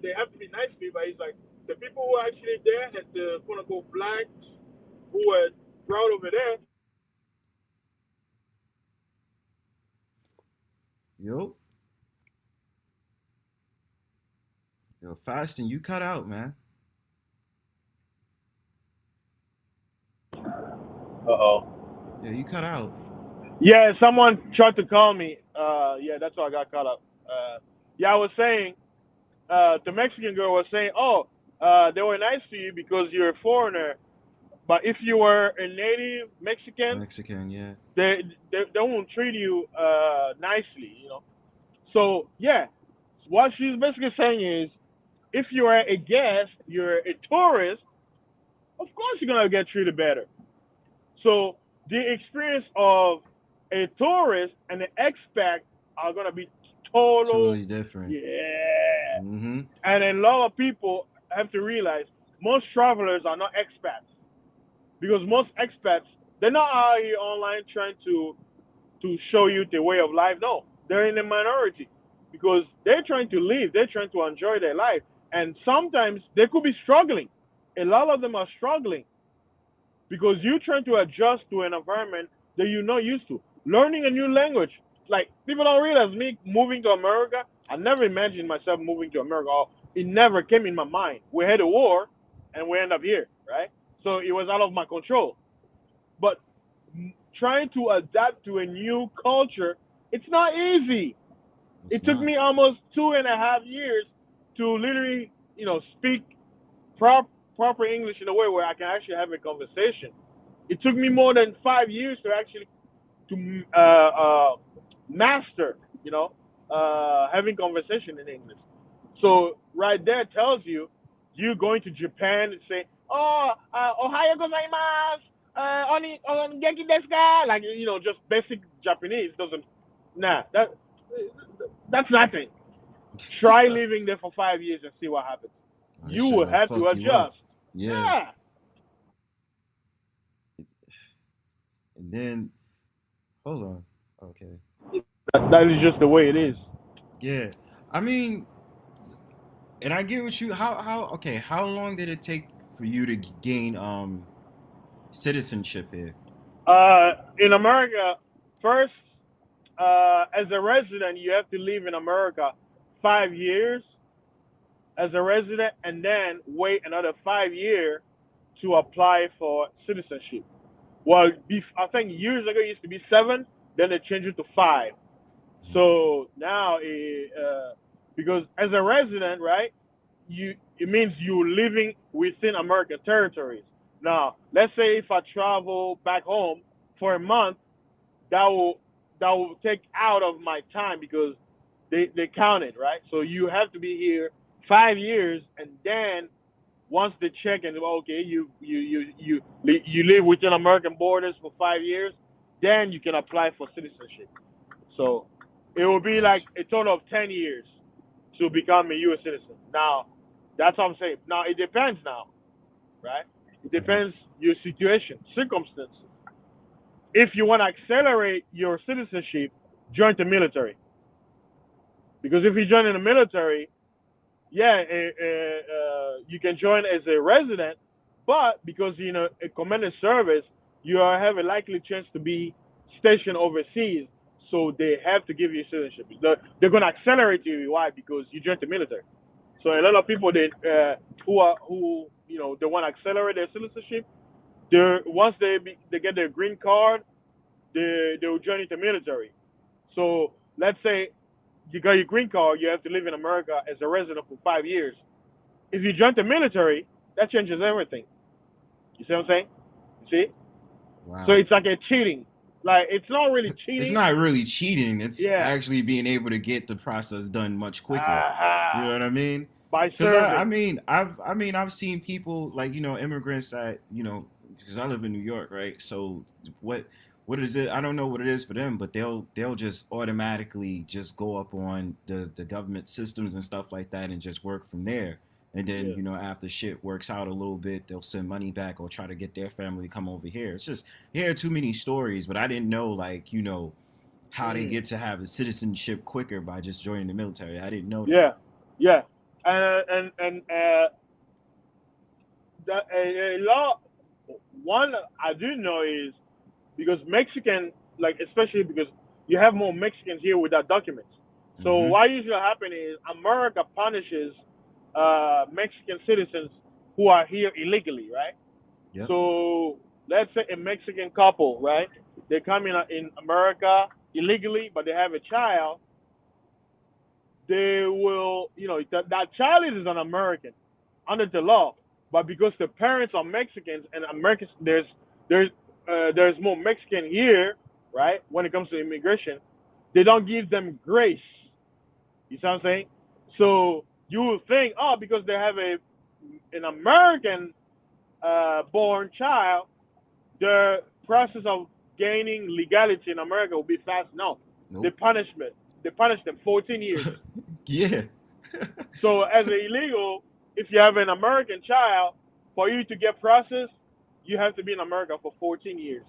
they have to be nice to me." But he's like, the people who are actually there had the quote unquote blacks who were brought over there. Yo. Yo, Fasting, you cut out, man. Uh-oh. Yeah, you cut out. Yeah, someone tried to call me. Yeah, that's why I got caught up. Yeah, I was saying, the Mexican girl was saying, "Oh, they were nice to you because you're a foreigner, but if you were a native Mexican, Mexican, yeah. they won't treat you nicely." So yeah, what she's basically saying is, if you are a guest, you're a tourist, of course you're gonna get treated better. So the experience of a tourist and an expat are gonna be total, Totally different. yeah. Mm-hmm. And a lot of people have to realize most travelers are not expats, because most expats, they're not out here online trying to show you the way of life. No, they're in the minority because they're trying to live, they're trying to enjoy their life, and sometimes they could be struggling. A lot of them are struggling because you're trying to adjust to an environment that you're not used to. Learning a new language. Like, people don't realize me moving to America, I never imagined myself moving to America. It never came in my mind. We had a war and we end up here, right? So it was out of my control. But trying to adapt to a new culture, it's not easy. It's It took not. me almost 2.5 years to literally, speak proper English in a way where I can actually have a conversation. It took me more than 5 years to actually to master, having conversation in English. So right there tells you going to Japan and say, "Oh, Ohio gozaimasu, oni genki desu ka?" Like, just basic Japanese doesn't. Nah, that's nothing. Try living there for 5 years and see what happens. Oh, this You shit will gonna have to fuck you up. adjust. Yeah. Yeah. And then, hold on. Okay. That is just the way it is. Yeah. I mean, and I get what you. Okay. How long did it take for you to gain citizenship here? In America, first, as a resident, you have to live in America 5 years as a resident, and then wait another 5 years to apply for citizenship. Well, I think years ago it used to be 7, then they changed it to 5. So now, because as a resident, right, it means you're living within American territories. Now, let's say if I travel back home for a month, that will take out of my time because they count it, right? So you have to be here 5 years, and then once they check and okay, you live within American borders for 5 years, then you can apply for citizenship. So it will be like Gotcha. a total of 10 years to become a U.S. citizen. Now, that's what I'm saying. Now it depends now, right? It depends your situation, circumstances. If you want to accelerate your citizenship, join the military. Because if you join in the military, yeah, you can join as a resident, but because you know a commanding service, you have a likely chance to be stationed overseas. So they have to give you citizenship. They're going to accelerate you. Why? Because you joined the military. So a lot of people who you know they want to accelerate their citizenship. They once they get their green card, they will join the military. So let's say you got your green card, you have to live in America as a resident for 5 years. If you join the military, that changes everything. You see what I'm saying? You see? So Wow. it's like a cheating. Like it's not really It's cheating. not really cheating. It's Yeah. actually being able to get the process done much quicker. You know Uh-huh. what I mean? By Because I serving. mean, I've seen people like immigrants that because I live in New York, right? So what what is it? I don't know what it is for them, but they'll just automatically just go up on the government systems and stuff like that and just work from there. And then Yeah. after shit works out a little bit, they'll send money back or try to get their family to come over here. It's just here are too many stories, but I didn't know like how they Mm. get to have a citizenship quicker by just joining the military. I didn't know that. Yeah. Yeah. And a law. One I do know is because Mexican, like especially because you have more Mexicans here without documents. So Mm-hmm. what usually happens is America punishes Mexican citizens who are here illegally, right? Yep. So let's say a Mexican couple, right? They come in America illegally, but they have a child. They will, that child is an American under the law, but because the parents are Mexicans and Americans, there's there's more Mexican here, right? When it comes to immigration, they don't give them grace. You see what I'm saying? So you will think, oh, because they have an American born child, the process of gaining legality in America will be fast. No, the Nope. punishment, they punish them 14 years. Yeah. So as an illegal, if you have an American child, for you to get processed, you have to be in America for 14 years.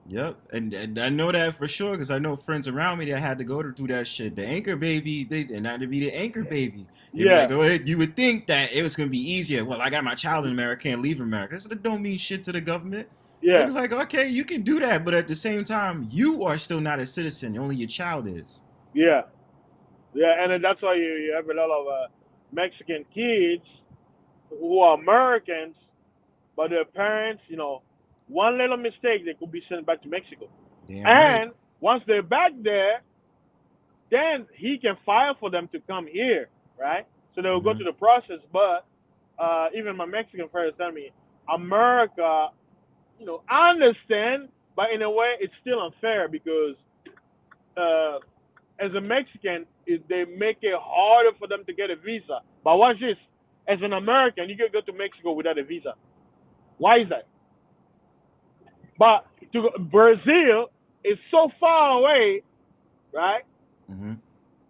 Yep. And I know that for sure because I know friends around me that had to go through that shit. The anchor baby, and not to be the anchor baby. They'd be Yeah, like, oh, you would think that it was gonna be easier. Well, I got my child in America, can't leave America. So that don't mean shit to the government. They'd yeah, be like, okay, you can do that, but at the same time, you are still not a citizen. Only your child is. yeah, yeah, and then that's why you have a lot of Mexican kids who are Americans, but their parents, one little mistake, they could be sent back to Mexico. Damn right. And once they're back there, then he can file for them to come here, right? So they will go Mm-hmm. through the process. But even my Mexican friends tell me, America, I understand, but in a way, it's still unfair because uh, as a Mexican, they make it harder for them to get a visa. But watch this: as an American, you can go to Mexico without a visa. Why is that? But Brazil is so far away, right? Mm-hmm.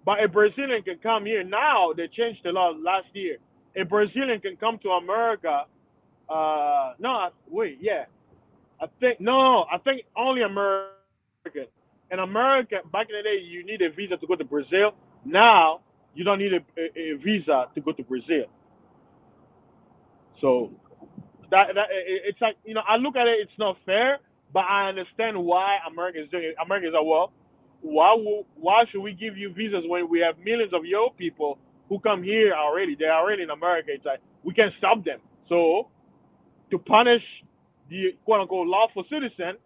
But a Brazilian can come here now. They changed the law last year. A Brazilian can come to America. No, wait, yeah. I think no. I think only American. In America, back in the day, you need a visa to go to Brazil. Now you don't need a visa to go to Brazil. So it's like I look at it. It's not fair, but I understand why America is doing it. America is like, well, why should we give you visas when we have millions of your people who come here already? They're already in America. It's like we can stop them. So to punish the quote unquote lawful citizen,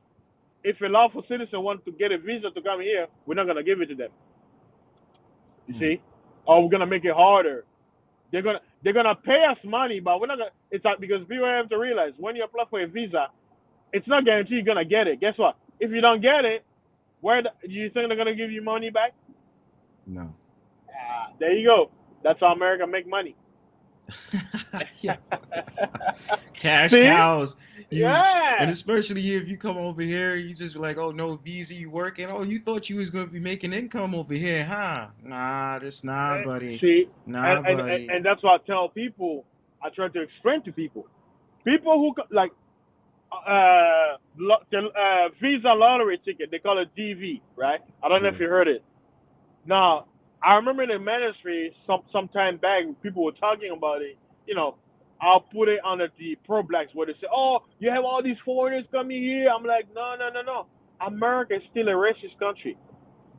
if a lawful citizen wants to get a visa to come here, we're not gonna give it to them. You Mm. see, or we're gonna make it harder. They're gonna pay us money, but we're not gonna. It's like because people have to realize when you apply for a visa, it's not guaranteed you're gonna get it. Guess what? If you don't get it, do you think they're gonna give you money back? No. There you go. That's how America make money. Yeah. Cash See? cows. Yeah. And especially if you come over here, you just be like, oh, no visa, you working. Oh, you thought you was going to be making income over here, huh? Nah, this nah, buddy. See, Nah, buddy. and that's what I tell people. I try to explain to people. People who like the Visa lottery ticket, they call it DV, right? I don't know if you heard it. Now, I remember in the ministry some time back, people were talking about it. You know, I'll put it under the pro-blacks where they say, "Oh, you have all these foreigners coming here." I'm like, no. America is still a racist country.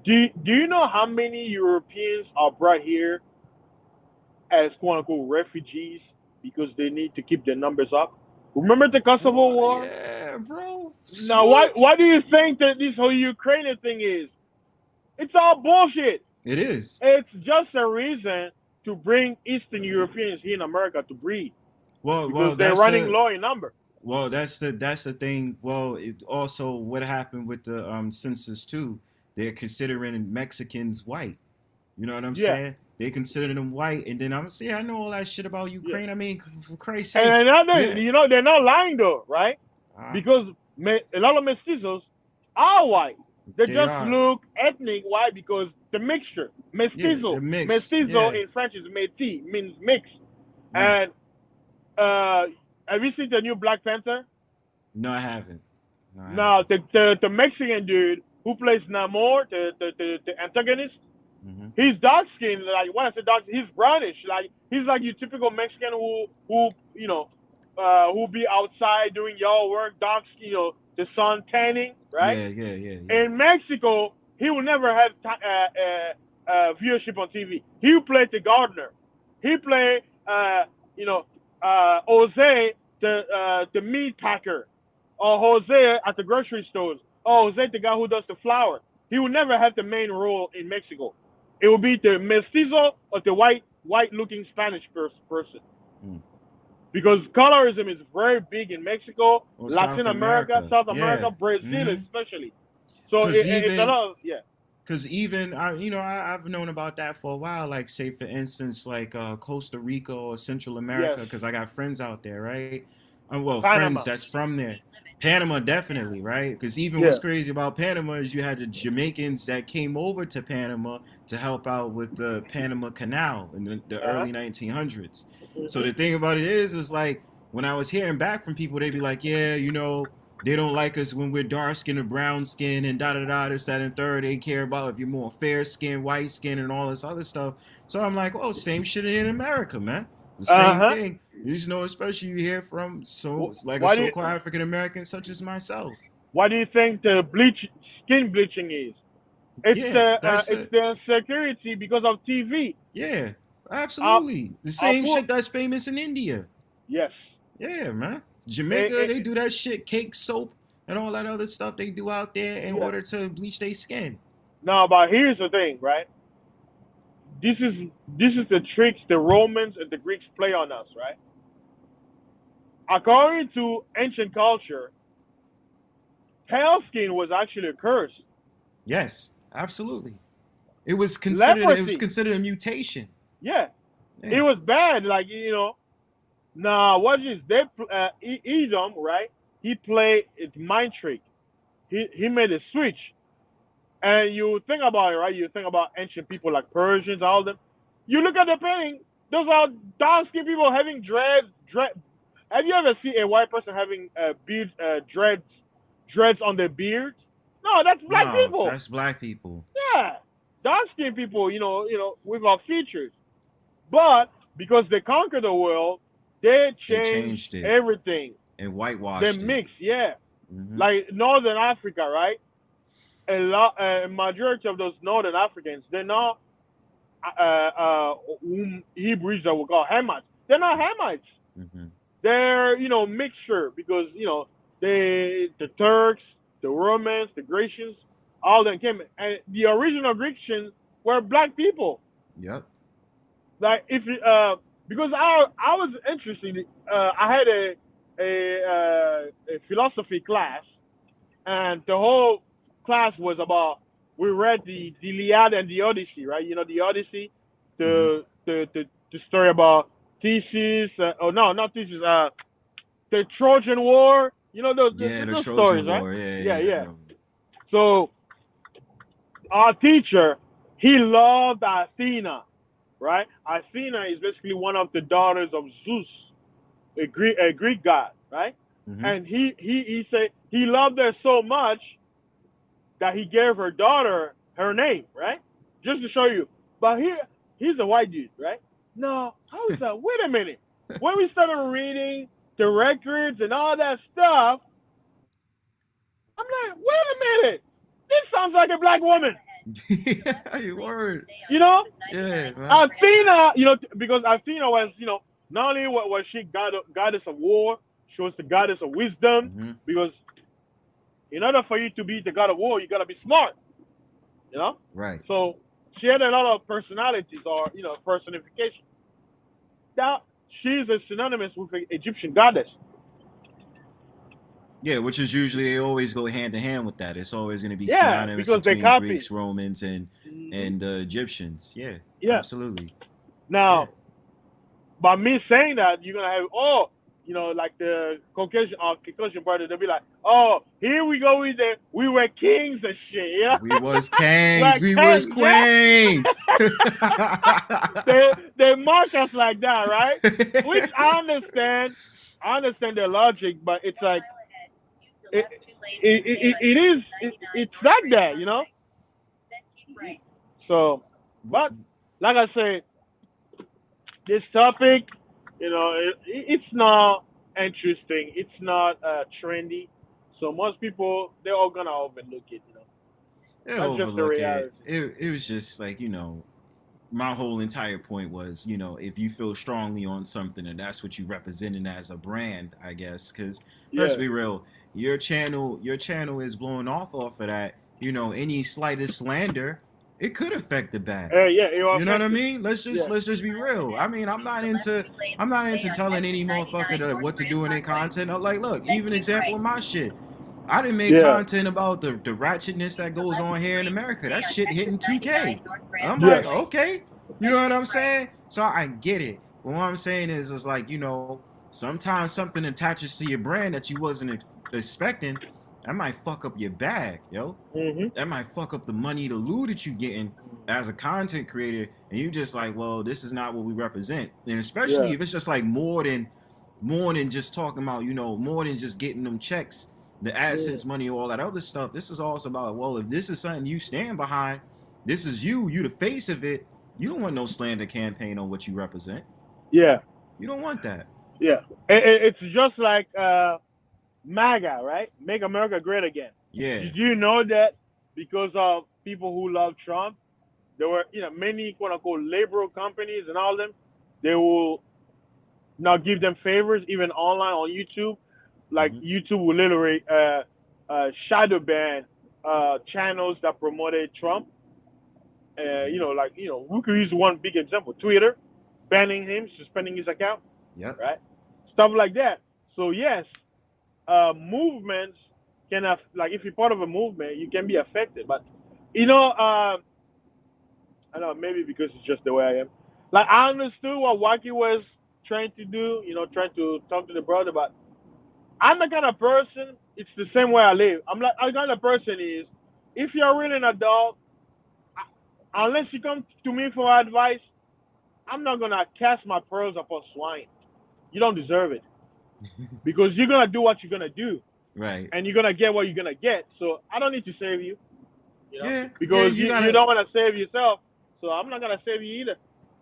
Do you know how many Europeans are brought here as quote unquote refugees because they need to keep their numbers up? Remember the Kosovo War? Yeah, bro. Now, why do you think that this whole Ukrainian thing is? It's all bullshit. It is. It's just a reason to bring Eastern Europeans here in America to breed. Because they're running low in number. Well, that's the thing. Well, it also what happened with the census too. They're considering Mexicans white. You know what I'm saying? They consider them white, and then I'm saying I know all that shit about Ukraine. Yeah. I mean, for Christ's sake. And another, you know, they're not lying though, right? Because a lot of mestizos are white. They just look ethnic white because the mixture. Mestizo. Yeah, mestizo in French is métis, means mix. And have you seen the new Black Panther? No, I haven't. Now, the Mexican dude who plays Namor, the antagonist, he's dark skinned. Like when I say dark, he's brownish. Like he's like your typical Mexican who you know who be outside doing yard work, dark skin, you know, the sun tanning, right? Yeah. In Mexico, he will never have viewership on TV. He will play the gardener. He play Jose the meat packer, or Jose at the grocery stores, or Jose the guy who does the flour. He will never have the main role in Mexico. It will be the mestizo or the white-looking Spanish person. Because colorism is very big in Mexico, Latin America, South America, Brazil especially. So it's a lot of, Because even I've known about that for a while. Like say for instance, like Costa Rica or Central America, because I got friends out there, right? Well, Panama. Friends that's from there. Panama definitely, right? Because even what's crazy about Panama is you had the Jamaicans that came over to Panama to help out with the Panama Canal in the early 1900s. So the thing about it is like when I was hearing back from people, they'd be like, yeah, you know, they don't like us when we're dark skin or brown skin and this, that, and third. They care about if you're more fair skin, white skin, and all this other stuff. So I'm like, oh, same shit in America, man. The same thing. You just know, especially you hear from a so-called African American such as myself. What do you think the skin bleaching is? It's the insecurity because of TV. Yeah, absolutely. The same shit that's famous in India. Yes. Yeah, man. Jamaica, they do that shit, cake soap and all that other stuff they do out there in order to bleach their skin. No, but here's the thing, right? This is the tricks the Romans and the Greeks play on us, right? According to ancient culture, pale skin was actually a curse. Yes, absolutely. It was considered a mutation. Yeah. It was bad, like, you know. Now, what is they Edom, right? He played a mind trick. He made a switch. And you think about it, right? You think about ancient people like Persians, all of them. You look at the painting, those are dark-skinned people having dreads. Have you ever seen a white person having beards, dreads on their beards? No, that's black people. That's black people. Yeah, dark-skinned people, you know, with our features. But because they conquered the world, they changed everything. And whitewashed it. They mixed, like Northern Africa, right? A majority of those Northern Africans, they're not Hebrews that we call Hamites. They're not Hamites. They're, you know, mixture because, you know, the Turks, the Romans, the Grecians, all them came. And the original Grecians were black people. Yep. Like if because I was interested. I had a philosophy class, and the whole class was about, we read the Iliad and the Odyssey, right? You know the Odyssey, the story about Thesis. Oh no, not Thesis. The Trojan War. You know those Yeah, the those Trojan stories, War. right? Yeah, Yeah. bro. So our teacher, he loved Athena, right? Athena is basically one of the daughters of Zeus, a Greek god, right? Mm-hmm. And he said he loved her so much that he gave her daughter her name, right? Just to show you. But he's a white dude, right? No, how is that? Wait a minute. When we started reading the records and all that stuff, I'm like, wait a minute. This sounds like a black woman. Yeah, word. You know? Yeah, man. Athena, because Athena was, not only was she goddess of war, she was the goddess of wisdom, Mm-hmm. because in order for you to be the god of war, you gotta be smart. Right. So she had a lot of personalities, or personification. That she's a synonymous with an Egyptian goddess. Yeah, which is usually they always go hand in hand with that. It's always going to be Yeah, synonymous because they between copy. Greeks, Romans, and Egyptians. Yeah, absolutely. Now, Yeah. by me saying that, you're gonna have like the Caucasian brother, they'll be like, oh, here we go with we were kings and shit. Yeah, We was kings. Like we was kings, queens. they mark us like that, right? Which I understand. I understand their logic, but it's like it's like that, So, but like I say, this topic, it's not interesting. It's not trendy. So most people, they're all gonna overlook it. That's just the reality. It was just like, my whole entire point was, if you feel strongly on something and that's what you representing as a brand, I guess, because let's be real, your channel is blowing off of that. Any slightest slander, it could affect the bag. You know what I mean? Let's just be real. I mean, I'm not into telling any motherfucker what to do in their content. I'm like, look, even example of my shit. I didn't make content about the ratchetness that goes on here in America. That shit hitting 2K. I'm like, okay. You know what I'm saying? So I get it. But what I'm saying is it's like, sometimes something attaches to your brand that you wasn't expecting. That might fuck up your bag, yo. Mm-hmm. That might fuck up the money, the loot that you getting as a content creator. And you just like, well, this is not what we represent. And especially if it's just like more than just talking about, more than just getting them checks, the AdSense money, all that other stuff. This is also about, well, if this is something you stand behind, this is you the face of it. You don't want no slander campaign on what you represent. Yeah. You don't want that. Yeah. It's just like MAGA, right? Make America Great Again. Yeah. Did you know that because of people who love Trump, there were many quote unquote liberal companies and all of them, they will now give them favors even online on YouTube. Like YouTube will literally shadow ban channels that promoted Trump. We could use one big example: Twitter banning him, suspending his account. Yep. Right. Stuff like that. So yes, movements can have, like, if you're part of a movement, you can be affected. But I don't know, maybe because it's just the way I am. Like, I understood what Wacky was trying to do, trying to talk to the brother, but I'm the kind of person, it's the same way I live. I'm the kind of person is, if you're really an adult, unless you come to me for advice, I'm not going to cast my pearls upon swine. You don't deserve it. Because you're going to do what you're going to do. Right. And you're going to get what you're going to get. So I don't need to save you. Because you don't want to save yourself. So I'm not going to save you either.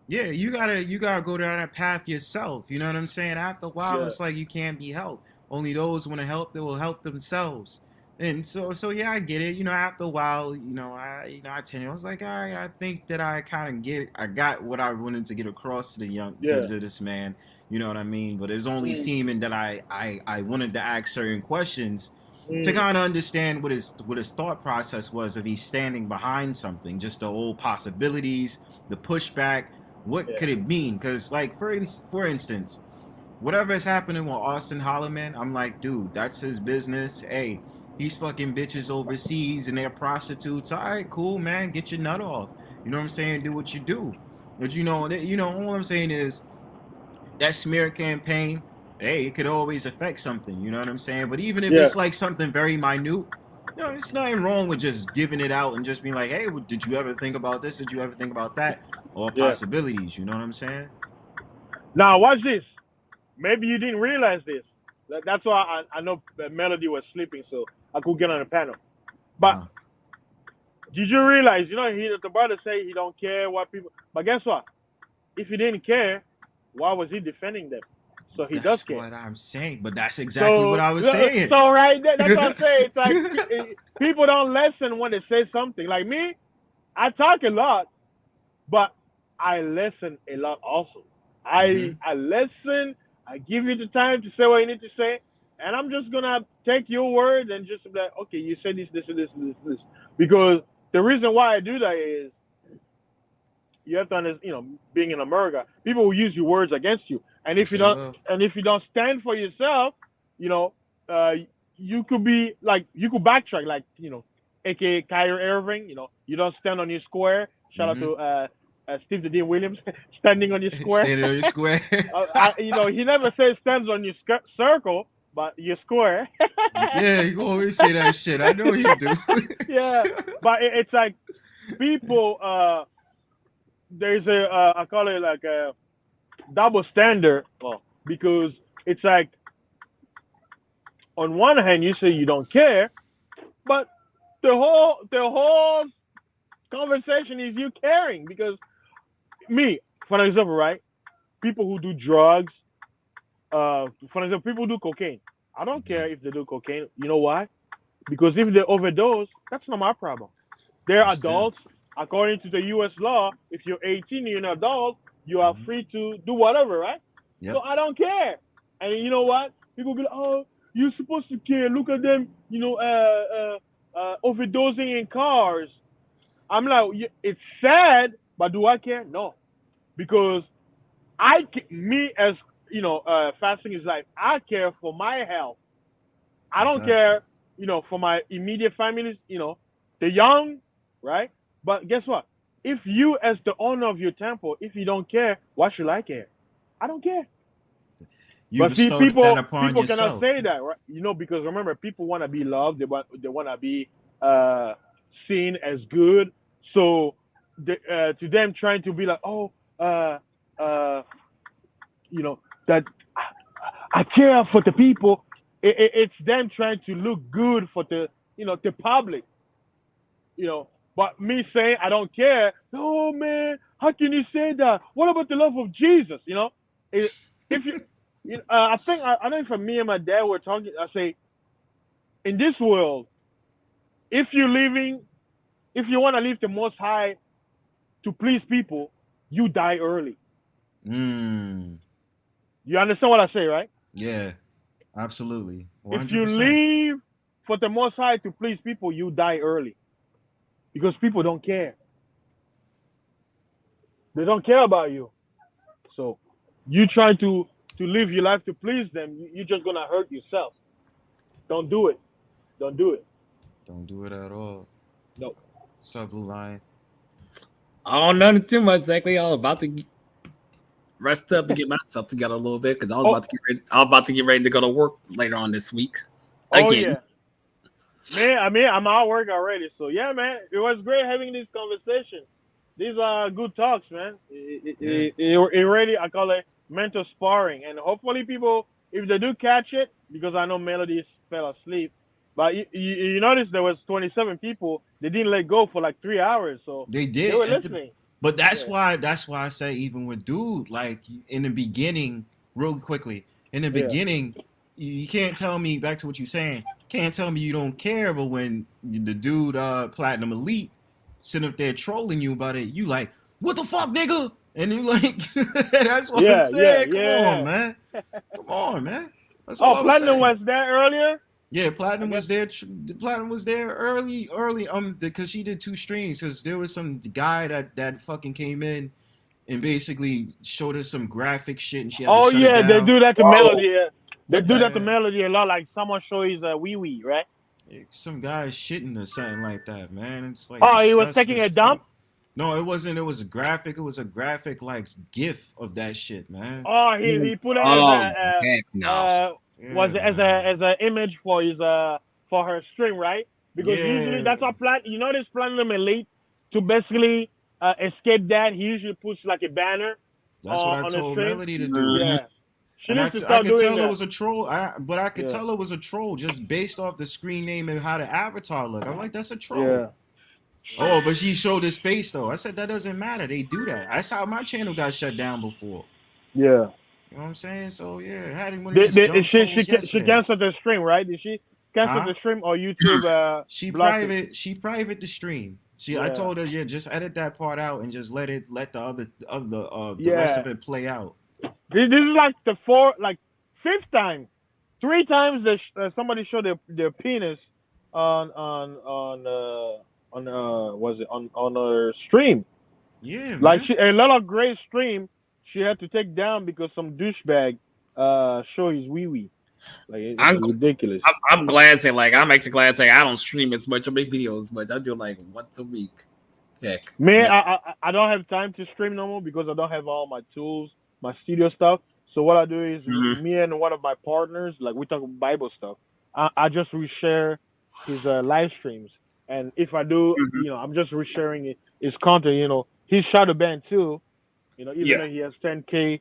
Yeah, you gotta go down that path yourself. You know what I'm saying? After a while, it's like you can't be helped. Only those who want to help, they will help themselves. And so yeah, I get it. After a while, I was like, all right, I think that I kind of I got what I wanted to get across to to this man. You know what I mean? But it's only seeming that I wanted to ask certain questions to kind of understand what his thought process was, if he's standing behind something, just the old possibilities, the pushback. What could it mean? Because, like, for instance, whatever is happening with Austin Holloman, I'm like, dude, that's his business. Hey, he's fucking bitches overseas and they're prostitutes. All right, cool, man. Get your nut off. You know what I'm saying? Do what you do. But all I'm saying is, that smear campaign, hey, it could always affect something. You know what I'm saying? But even if Yeah. it's like something very minute, it's nothing wrong with just giving it out and just being like, hey, did you ever think about this? Did you ever think about that? Or Yeah. possibilities. You know what I'm saying? Now watch this. Maybe you didn't realize this. That's why I know Melody was sleeping, so I could get on the panel. But did you realize? The brother say he don't care what people. But guess what? If he didn't care, why was he defending them? So he does care. That's what I'm saying. But that's exactly what I was saying. So right there, that's what I'm saying. It's like people don't listen when they say something. Like me, I talk a lot, but I listen a lot also. I listen. I give you the time to say what you need to say, and I'm just gonna take your word and just be like, okay, you said this, this. Because the reason why I do that is you have to understand, being in America, people will use your words against you, and if you don't stand for yourself, you could be like you could backtrack, like aka Kyrie Irving. You don't stand on your square. Shout out to Steve the Dean Williams, standing on your square. Standing on your square. He never says stands on your circle, but your square. Yeah, you always say that shit. I know you do. Yeah, but it's like people. There's I call it like a double standard, because it's like on one hand you say you don't care, but the whole conversation is you caring. Because me, for example, right? People who do drugs, for example, people who do cocaine. I don't care if they do cocaine. You know why? Because if they overdose, that's not my problem. They're adults. According to the U.S. law, if you're 18, you're an adult, you are free to do whatever, right? Yep. So I don't care. And you know what? People be like, oh, you're supposed to care. Look at them, overdosing in cars. I'm like, it's sad, but do I care? No. Because me as, fasting is like, I care for my health. I don't care, for my immediate families, the young, right? But guess what? If you, as the owner of your temple, if you don't care, why should I care? I don't care. But see, people cannot say that, right? Because remember, people want to be loved. They want to be seen as good. So, to them, trying to be like, that I care for the people. It's them trying to look good for the public. But me saying I don't care, oh man, how can you say that? What about the love of Jesus? If you, I think I know if me and my dad were talking, I say, in this world, if you want to live the Most High to please people, you die early. You understand what I say, right? Yeah, absolutely. 100%. If you live for the Most High to please people, you die early. Because people don't care. They don't care about you. So you try to live your life to please them, you're just going to hurt yourself. Don't do it. Don't do it. Don't do it at all. No. What's up, Blue Lion? Oh, nothing too much. Exactly. I'm about to rest up and get myself together a little bit because I was about to get ready to go to work later on this week. Again. Oh, yeah. Man, I'm at work already. So, yeah, man, it was great having this conversation. These are good talks, man. It really, I call it mental sparring. And hopefully people, if they do catch it, because I know Melody fell asleep, but you notice there was 27 people. They didn't let go for like 3 hours. So they did. They were listening. But that's why I say even with Dude, like in the beginning, real quickly, in the beginning, you can't tell me, back to what you're saying, can't tell me you don't care, but when the dude Platinum Elite sitting up there trolling you about it, you like, what the fuck, nigga? And you like, that's what I said. Come on, man. Come on, man. That's all Platinum was there earlier? Yeah, Platinum was there. Platinum was there early, because she did 2 streams. Because there was some guy that fucking came in and basically showed us some graphic shit, and she had to shut it down. They do that to Melody. They do that to Melody a lot. Like someone shows a wee, right? Some guy shitting or something like that, man. It's like he was taking a dump. No, it wasn't. It was graphic. It was a graphic like GIF of that shit, man. Oh, he put it as Oh, a heck no. was Yeah, it as an image for his for her stream, right? Because usually yeah. that's our plan. You know, this Platinum Elite to basically escape that. He usually puts like a banner That's what I on the told stream. Melody to do. Mhm. Yeah, she And needs to I start could doing tell it that. was a troll. But I could Yeah. tell it was a troll just based off the screen name and how the avatar looked. I'm like, that's a troll. Yeah. Oh, but she showed his face though. I said that doesn't matter. They do that. That's how my channel got shut down before. Yeah. You know what I'm saying? So yeah, I had one of these dumb trolls She yesterday. canceled the stream, right? Did she cancel Huh? the stream or YouTube? She blocked it? private. She private the stream. I Yeah. told her, yeah, just edit that part out and just let the rest Yeah. of it play out. This is like the fifth time. 3 times that somebody showed their penis on was it on her stream. Yeah, Like man. a lot of great stream she had to take down because some douchebag show his wee wee. Like it's ridiculous. I'm glad saying like I'm actually glad saying I don't stream as much or make videos as much. I do like once a week. Heck. Man, Yeah. I don't have time to stream no more because I don't have all my tools, my studio stuff. So what I do is me and one of my partners, like we talk Bible stuff. I just reshare his live streams, and if I do, you know, I'm just resharing his content. You know, he's shadow banned too. You know, even though he has 10K,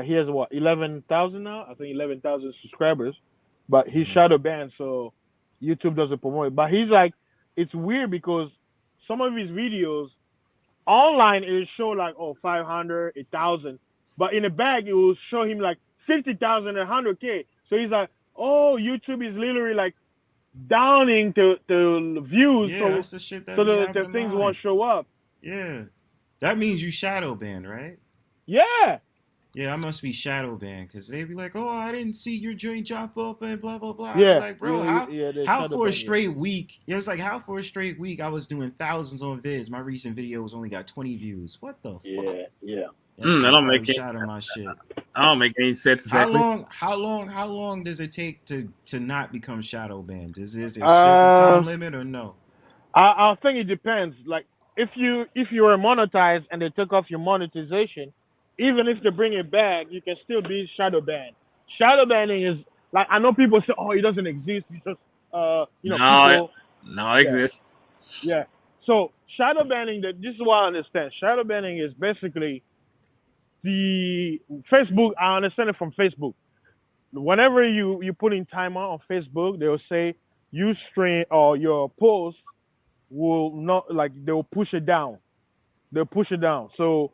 he has what 11,000 now. I think 11,000 subscribers, but he's shadow banned, so YouTube doesn't promote it. But he's like, it's weird because some of his videos online it will show like 500, 1,000, but in the back it will show him like 50,000, 100K. So he's like, oh, YouTube is literally like downing the views, Yeah, that's the shit that so be the happening things live. won't show up. Yeah, that means you shadow banned, right? Yeah. Yeah, I must be shadow banned because they be like, oh, I didn't see your joint drop up and blah blah blah. Yeah. I be like, bro, they how shadow for a ban you. straight week? It was like how for a straight week I was doing thousands on vids. My recent videos only got 20 views. What the fuck? Yeah. That shit I don't probably make it. shadow my shit. I don't make any sense exactly. How long does it take to not become shadow banned? Is there a certain time limit or no? I think it depends. Like if you are monetized and they took off your monetization, even if they bring it back, you can still be shadow banned. Shadow banning is like I know people say, oh, it doesn't exist because you know people. No, it exists. Yeah. So shadow banning, this is what I understand. Shadow banning is basically the Facebook. I understand it from Facebook. Whenever you put in timer on Facebook, they'll say you stream or your post will not like they'll push it down. They'll push it down. So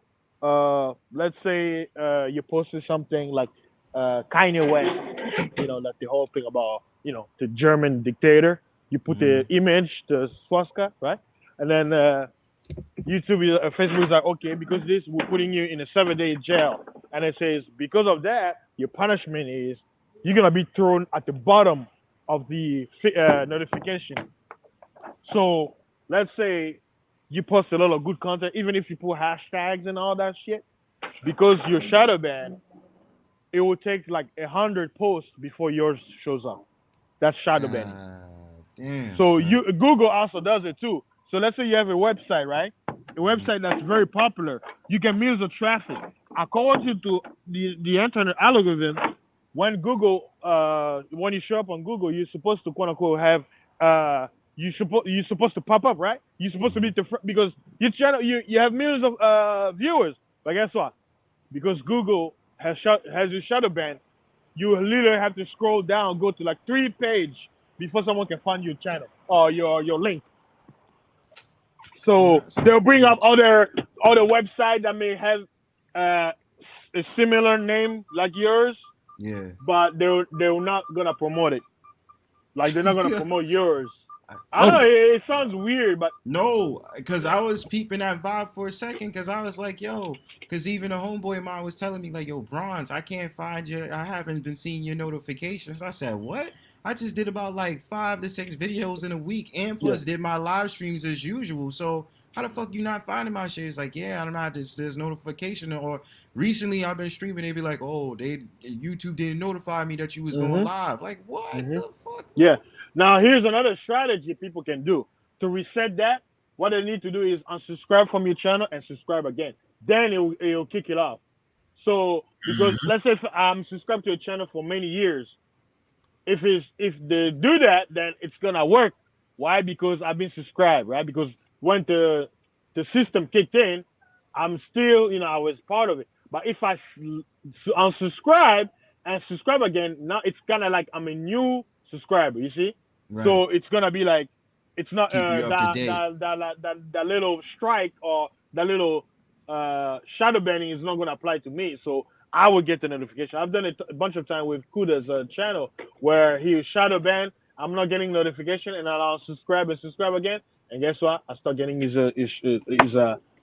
let's say you posted something like Kanye West, you know, like the whole thing about, you know, the German dictator. You put the image, the swastika, right? And then YouTube, Facebook is like, okay, because this, we're putting you in a 7-day jail. And it says, because of that, your punishment is you're going to be thrown at the bottom of the notification. So let's say you post a lot of good content, even if you put hashtags and all that shit, because you're shadow banned, it will take like 100 posts before yours shows up. That's shadow banning. Damn. So Google also does it too. So let's say you have a website, right? A website that's very popular. You can measure the traffic. According to the internet algorithm, when Google, when you show up on Google, you're supposed to quote unquote have you're supposed to pop up, right? You're supposed to be because your channel you have millions of viewers. But guess what? Because Google has your shadow ban, you literally have to scroll down, go to like 3 pages before someone can find your channel or your link. So they'll bring up other websites that may have a similar name like yours. Yeah. But they're not gonna promote it. Like they're not gonna promote yours. I don't know. It sounds weird, but no, because I was peeping that vibe for a second, because I was like, yo, because even a homeboy of mine was telling me like, yo, Bronze, I can't find you. I haven't been seeing your notifications. I said, what? I just did about like 5 to 6 videos in a week, and plus did my live streams as usual. So how the fuck you not finding my shit? It's like, yeah, I don't know. There's notification. Or recently I've been streaming. They be like, oh, YouTube didn't notify me that you was going live. Like, what the fuck? Yeah. Now here's another strategy people can do to reset that. what they need to do is unsubscribe from your channel and subscribe again. Then it'll kick it off. So because let's say if I'm subscribed to a channel for many years, if they do that, then it's gonna work. Why? Because I've been subscribed, right? Because when the system kicked in, I'm still, I was part of it. But if I unsubscribe and subscribe again, now it's kind of like I'm a new subscriber. You see? Right. So it's gonna be like it's not Keep you up to date. that little strike or that little shadow banning is not gonna apply to me. So I will get the notification. I've done it a bunch of times with Kuda's channel where he is shadow banned. I'm not getting notification, and I'll subscribe and subscribe again. And guess what? I start getting his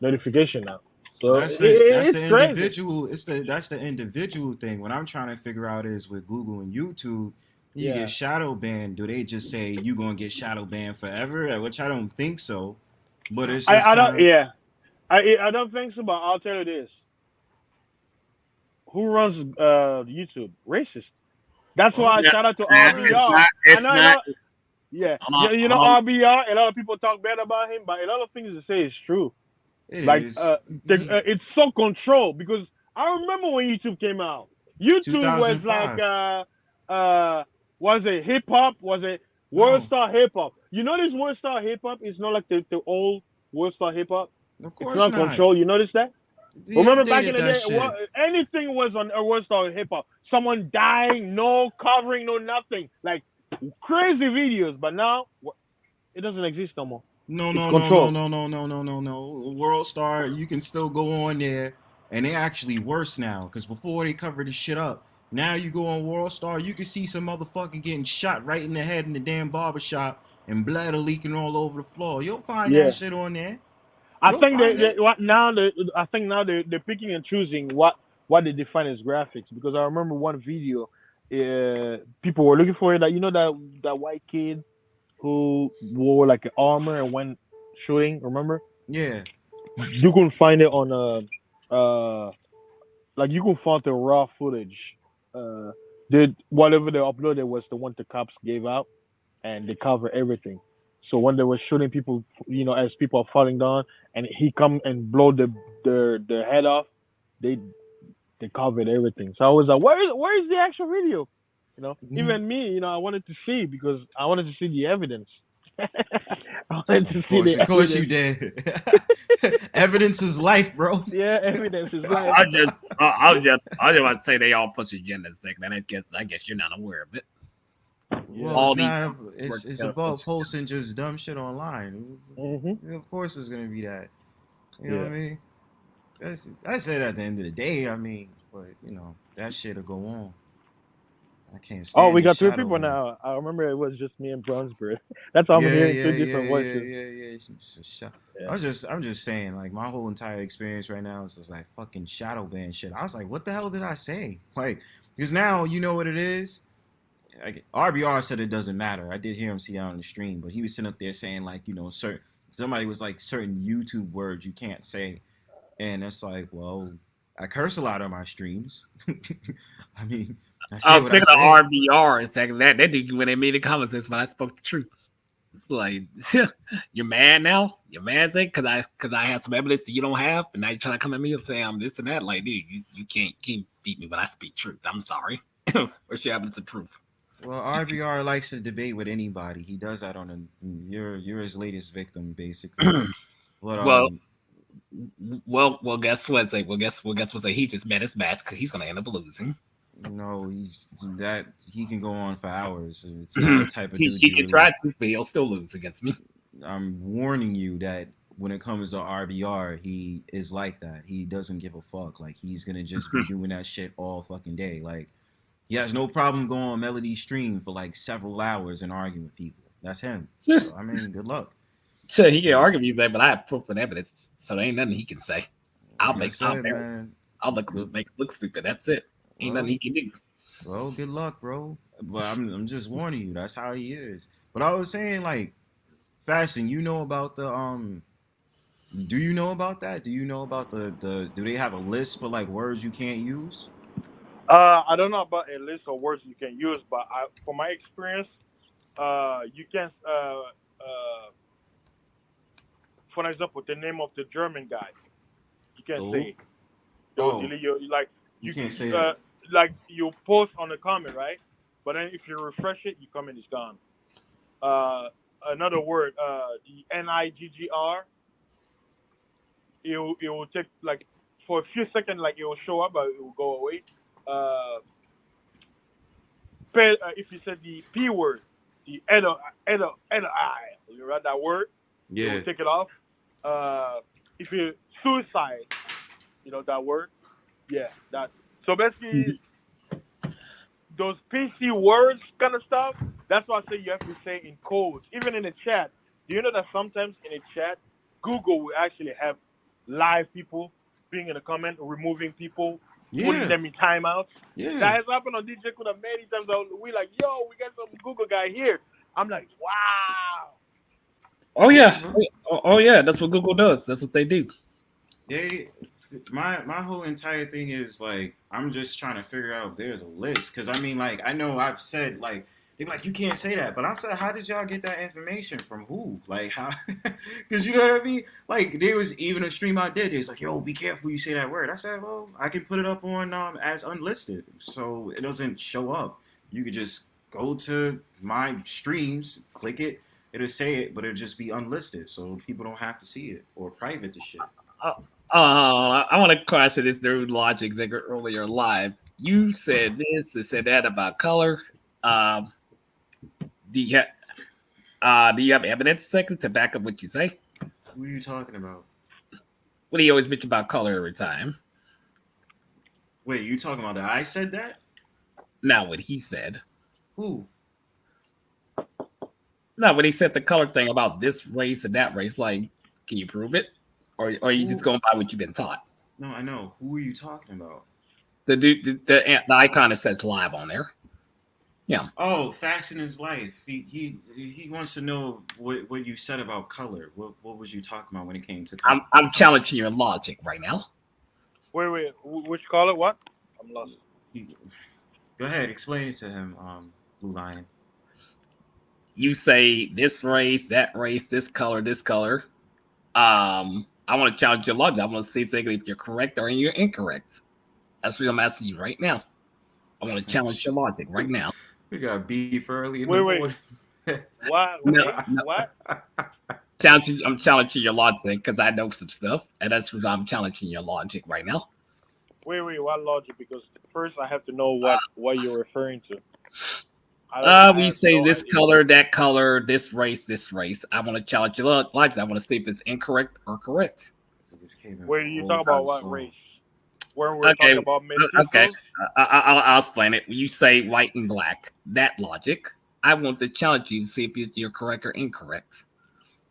notification now. So that's the crazy. individual. That's the individual thing. What I'm trying to figure out is with Google and YouTube, you get shadow banned. Do they just say you gonna get shadow banned forever? Which I don't think so. But it's just I don't. Yeah, I don't think so. But I'll tell you this: who runs YouTube? Racist. That's why I shout out to RBR. It's not. Yeah, RBR. A lot of people talk bad about him, but a lot of things to say is true. It's so controlled because I remember when YouTube came out. YouTube was like, was it hip hop? Was it World Star Hip Hop? You notice World Star Hip Hop is not like the old World Star Hip Hop. Of course it's not controlled. You notice that? Remember back in the day, anything was on a World Star Hip Hop. Someone dying, no covering, no nothing, like crazy videos. But now it doesn't exist no more. No. World Star, you can still go on there, and they're actually worse now. Because before they covered this shit up, now you go on World Star, you can see some motherfucker getting shot right in the head in the damn barbershop, and blood are leaking all over the floor. You'll find that shit on there. I think now they're picking and choosing what they define as graphics, because I remember one video, people were looking for it. That white kid who wore like an armor and went shooting. Remember? Yeah. You can find it on you can find the raw footage. Whatever they uploaded was the one the cops gave out, and they cover everything. So when they were shooting people, as people are falling down, and he come and blow their head off, they covered everything. So I was like, where is the actual video? Even me, I wanted to see, because I wanted to see the evidence. Of course you did. Evidence is life, bro. Yeah, evidence is life. I just want to say they all push agenda a second. And I guess you're not aware of it. Well, it's about posting just dumb shit online. Mm-hmm. Of course, it's gonna be that. You know what I mean? I said at the end of the day, but that shit'll go on. I can't stand. Oh, we got 3 people now. I remember it was just me and Bronzebird. That's how I'm hearing 2 different voices. Yeah. I'm just saying, like, my whole entire experience right now is just like fucking shadow ban shit. I was like, what the hell did I say? Like, because now you know what it is. Like, RBR said it doesn't matter. I did hear him see that on the stream, but he was sitting up there saying, like, somebody was like, certain YouTube words you can't say, and it's like, well, I curse a lot on my streams. I mean, I was thinking of RBR and saying that dude when they made the comments when I spoke the truth. It's like, you're mad now? You're mad, because I have some evidence that you don't have, and now you're trying to come at me and say I'm this and that. Like, dude, you can't beat me, but I speak truth. I'm sorry. Where's your evidence of proof? Well, RBR likes to debate with anybody. He does that you're his latest victim, basically. But, well, guess what? Guess what? He just met his match because he's gonna end up losing. No, he can go on for hours. It's not the type of dude he can try to, but he'll still lose against me. I'm warning you that when it comes to RBR, he is like that. He doesn't give a fuck. Like, he's gonna just be doing that shit all fucking day. Like, he has no problem going on Melody's stream for like several hours and arguing with people. That's him. So, good luck. Sure, he can argue with that, but I have proof and evidence, so there ain't nothing he can say. I'll make it look stupid. That's it. Ain't nothing he can do. Well, good luck, bro. But I'm just warning you. That's how he is. But I was saying, like, Fashion, you know about the do you know about that? Do you know about the do they have a list for like words you can't use? I don't know about a list of words you can use, but from my experience, you can for example, the name of the German guy. You can't Oh. say it. They'll Oh. delete you. Like You can't say that. Like you post on a comment, right? But then if you refresh it, your comment is gone. Another word, the NIGGR. It will take like for a few seconds, like it will show up, but it will go away. If you said the P word, the I, you write that word, it Yeah. will take it off. If you suicide, that word, yeah, that. So basically, those PC words kind of stuff. That's why I say you have to say in codes, even in the chat. Do you know that sometimes in a chat, Google will actually have live people being in a comment, removing people, putting them in timeouts. Yeah. That has happened on DJ Kuda many times. We like, yo, we got some Google guy here. I'm like, wow. Oh yeah, oh yeah. That's what Google does. That's what they do. My whole entire thing is like I'm just trying to figure out if there's a list, because I mean, like, I know I've said, like, they're like, you can't say that, but I said, how did y'all get that information from who? Like, how? Because you know what I mean. Like, there was even a stream I did. It's like, yo, be careful you say that word. I said, well, I can put it up on as unlisted, so it doesn't show up. You could just go to my streams, click it, it'll say it, but it'll just be unlisted, so people don't have to see it, or private the shit. I want to question this dude Logic earlier live. You said this and said that about color. Do you have evidence to back up what you say? What are you talking about? What do you always bitch about color every time? Wait, you talking about that I said that? Not what he said. Who? No, when he said the color thing about this race and that race, like, can you prove it? Or are you just going by what you've been taught? No, I know. Who are you talking about? The dude, the icon that says live on there. Yeah. Oh, Facts in His Life. He wants to know what you said about color. What was you talking about when it came to color? I'm challenging your logic right now. Wait. Which color? What? I'm lost. Go ahead. Explain it to him, Blue Lion. You say this race, that race, this color, this color. I want to challenge your logic. I want to see exactly if you're correct or you're incorrect. That's what I'm asking you right now. I want to challenge your logic right now. We got beef early in the morning. What? What? I'm challenging your logic because I know some stuff, and that's what I'm challenging your logic right now. Wait, what logic? Because first I have to know what you're referring to. We say no this idea. Color, that color, this race. I want to challenge your logic. I want to see if it's incorrect or correct. Where you talk about what race? Where we're talking about okay. I'll explain it. You say white and black. That logic. I want to challenge you to see if you're correct or incorrect.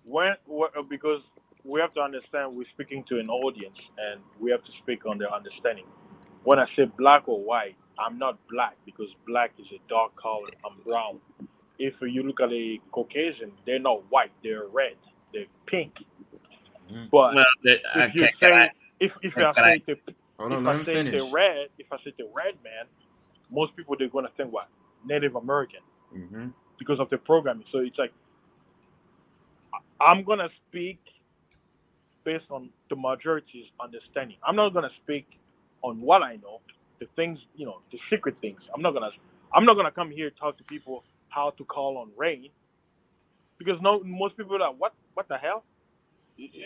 Because we have to understand we're speaking to an audience and we have to speak on their understanding. When I say black or white, I'm not black because black is a dark color. I'm brown. If you look at a Caucasian, they're not white. They're red. They're pink. But if I say the red man, most people they're gonna think what Native American because of the programming. So it's like I'm gonna speak based on the majority's understanding. I'm not gonna speak on what I know, the things, the secret things. I'm not gonna come here and talk to people how to call on rain, because most people are like, what the hell?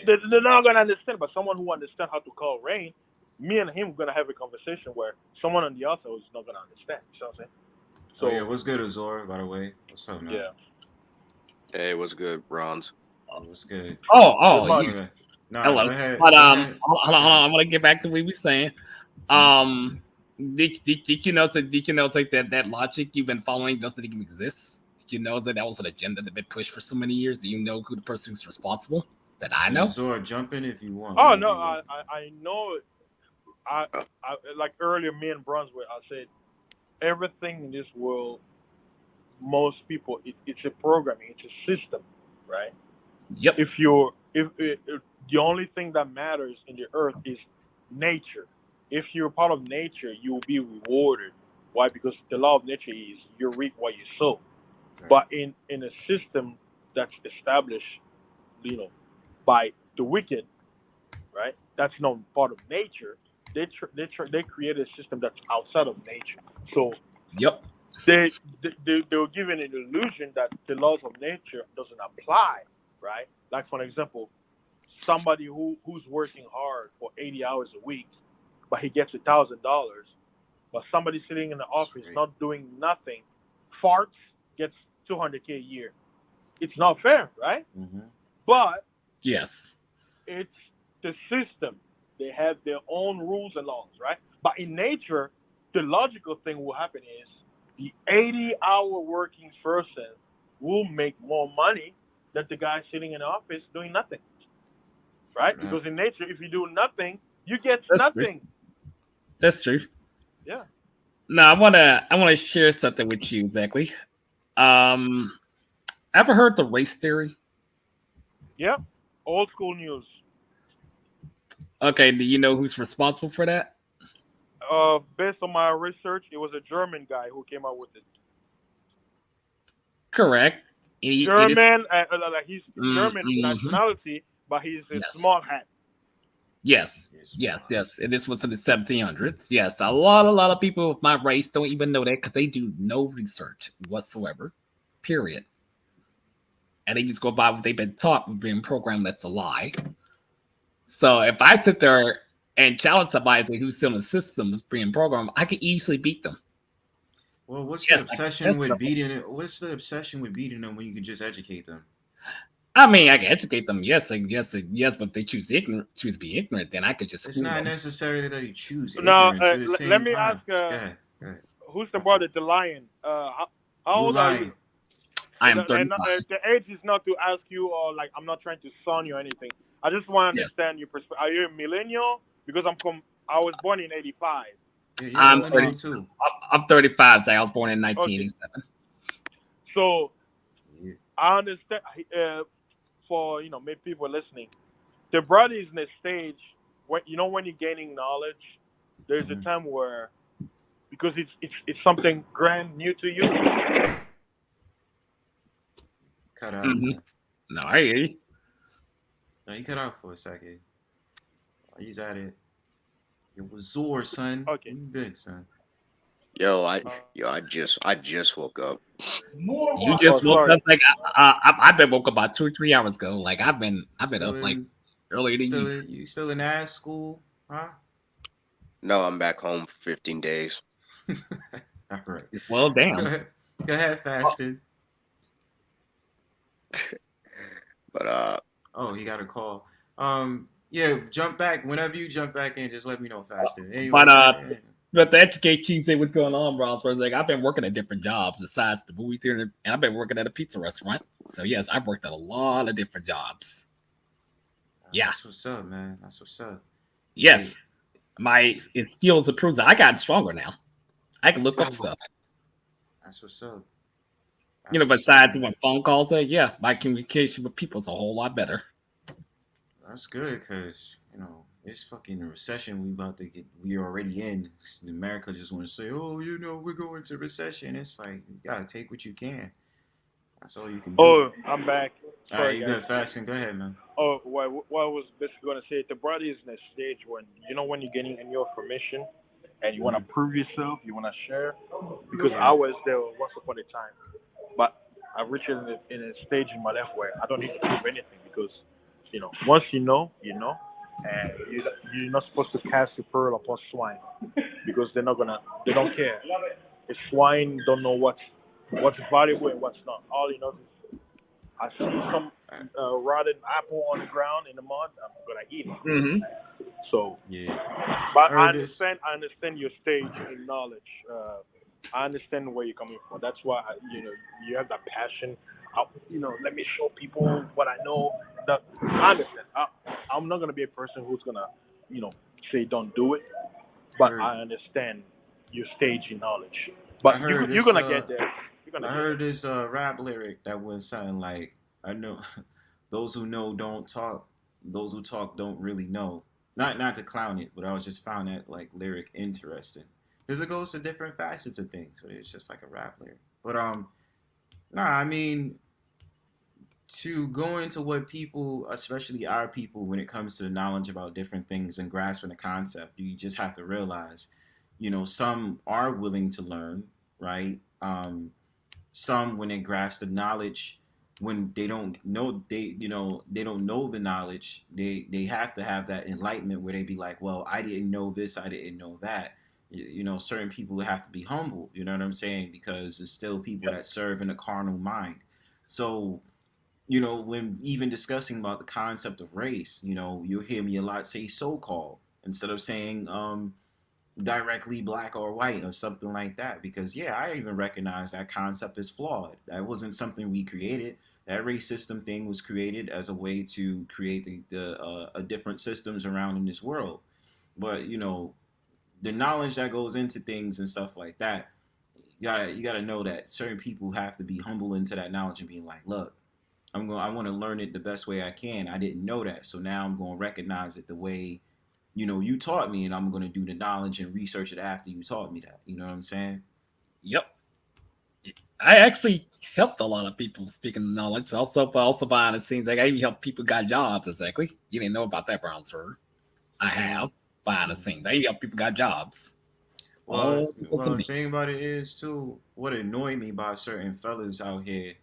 They're not gonna understand. But someone who understands how to call rain, me and him gonna have a conversation where someone on the outside is not gonna understand. You know what I'm saying? So yeah, what's good, Azure? By the way, what's up, man? Yeah. Hey, what's good, Bronze? What's good? Oh, okay. No, hello. Go ahead. But hold on. I'm gonna get back to what we were saying. Did you know like that logic you've been following doesn't even exist? Did you know that was an agenda that been pushed for so many years? Do you know who the person who's responsible? That I know. Azure, jump in if you want. Oh no, I know. I like earlier, me and Bronzebird, I said everything in this world, most people, it's a programming, it's a system, right? Yep. If the only thing that matters in the earth is nature. If you're part of nature, you will be rewarded. Why? Because the law of nature is you reap what you sow. Right. But in a system that's established, by the wicked, right? That's not part of nature. They created a system that's outside of nature. So Yep. they were given an illusion that the laws of nature doesn't apply, right? Like for example, somebody who's working hard for 80 hours a week, but he gets $1,000, but somebody sitting in the office Sweet. not doing nothing, farts, gets 200K a year. It's not fair, right? Mm-hmm. But Yes. it's the system. They have their own rules and laws, right? But in nature, the logical thing will happen is the 80-hour working person will make more money than the guy sitting in the office doing nothing, right? Because in nature, if you do nothing, you get That's true. nothing. That's true. Yeah. Now I wanna share something with you, exactly. Ever heard the race theory? Yeah. Old school news. Okay, do you know who's responsible for that? Based on my research, it was a German guy who came up with it. Correct. German, like he's Mm, German mhm. nationality, but he's a Yes. small hat. Yes. And this was in the 1700s. Yes, a lot of people of my race don't even know that because they do no research whatsoever. Period. And they just go by what they've been taught, being programmed. That's a lie. So if I sit there and challenge somebody who's still in the system is being programmed, I can easily beat them. Well, what's Yes, the obsession that's with simple. beating it? What's the obsession with beating them when you can just educate them? I mean, I can educate them, yes, but if they choose to be ignorant, then I could just It's school not them. necessarily that you choose Now, ignorance at the same let me time. ask, Go ahead. who's the brother, the lion? How Blue old are you? Lion. I am And 35. the age is not to ask you, or like I'm not trying to son you or anything. I just want to Yes. understand your perspective. Are you a millennial? Because I was born in '85. Yeah, I'm you're a millennial too. I'm 35, so I was born in 1987. So Yeah. I understand. For maybe people listening, the brother is in a stage when when you're gaining knowledge. There's a time where, because it's something grand new to you. Cut out. Mhm. No, I hear you. No, you cut out for a second. He's at it. It was Zor, son. Okay. You big, son. Yo, I just woke up. You just woke sorry. up like I've been woke up about 2 or 3 hours ago. Like I've been Still up like in- earlier than you. You still in ass school, huh? No, I'm back home for 15 days. All right. Well, Go damn. ahead. Go ahead, fasted. But Oh, he got a call. Yeah, jump back whenever you jump back in. Just let me know, fasted. Anyway, But to educate you, say what's going on, bro. So like I've been working at different jobs besides the movie theater, and I've been working at a pizza restaurant. So yes, I've worked at a lot of different jobs. Yeah. That's what's up, man. That's what's up. Yes, my skills improves. I got stronger now. I can look up stuff. That's what's up. Besides when phone calls, yeah, my communication with people is a whole lot better. That's good, cause it's fucking recession we already in. America just want to say, oh, we're going to recession. It's like you gotta take what you can. That's all you can do. Oh, I'm back. All right, Sorry, you guys. good, fasting? Go ahead, man. Oh, what I was basically going to say, the brother is in a stage when when you're getting in your information and you want to prove yourself, you want to share. Because I was there once upon a time, but I've reached in a stage in my life where I don't need to prove anything because once you know, and you're not supposed to cast your pearl upon swine because they don't care. The swine don't know what's valuable and what's not. All he knows is I see some rotten apple on the ground in the mud, I'm gonna eat it. Mm-hmm. So, Yeah. but I Heard this. understand your stage in knowledge. I understand where you're coming from. That's why you have that passion. Let me show people what I know. That I understand. I'm not gonna be a person who's gonna say don't do it, but I understand your stage in knowledge. But you're gonna get there. I heard this rap lyric that was something like, I know those who know don't talk, those who talk don't really know. Not to clown it, but I was just found that like lyric interesting. Because it goes to different facets of things, but it's just like a rap lyric. But nah, I mean, to go into what people, especially our people, when it comes to the knowledge about different things and grasping the concept, you just have to realize, some are willing to learn, right? Some, when they grasp the knowledge, when they don't know, they don't know the knowledge, they have to have that enlightenment where they be like, well, I didn't know this, I didn't know that. Certain people have to be humble, you know what I'm saying, because there's still people that serve in a carnal mind. So when even discussing about the concept of race, you'll hear me a lot say so-called instead of saying directly black or white or something like that, because yeah, I even recognize that concept is flawed. That wasn't something we created. That race system thing was created as a way to create the different systems around in this world. But the knowledge that goes into things and stuff like that, you gotta know that certain people have to be humble into that knowledge and being like, look, I want to learn it the best way I can. I didn't know that, so now I'm going to recognize it the way you taught me, and I'm going to do the knowledge and research it after you taught me that. You know what I'm saying? Yep. I actually helped a lot of people speaking of knowledge. Also behind the scenes, like I even helped people got jobs. Exactly. You didn't know about that, Brownsbird. I have behind the scenes. I even helped people got jobs. Well, the thing about it is too, what annoyed me by certain fellas out here,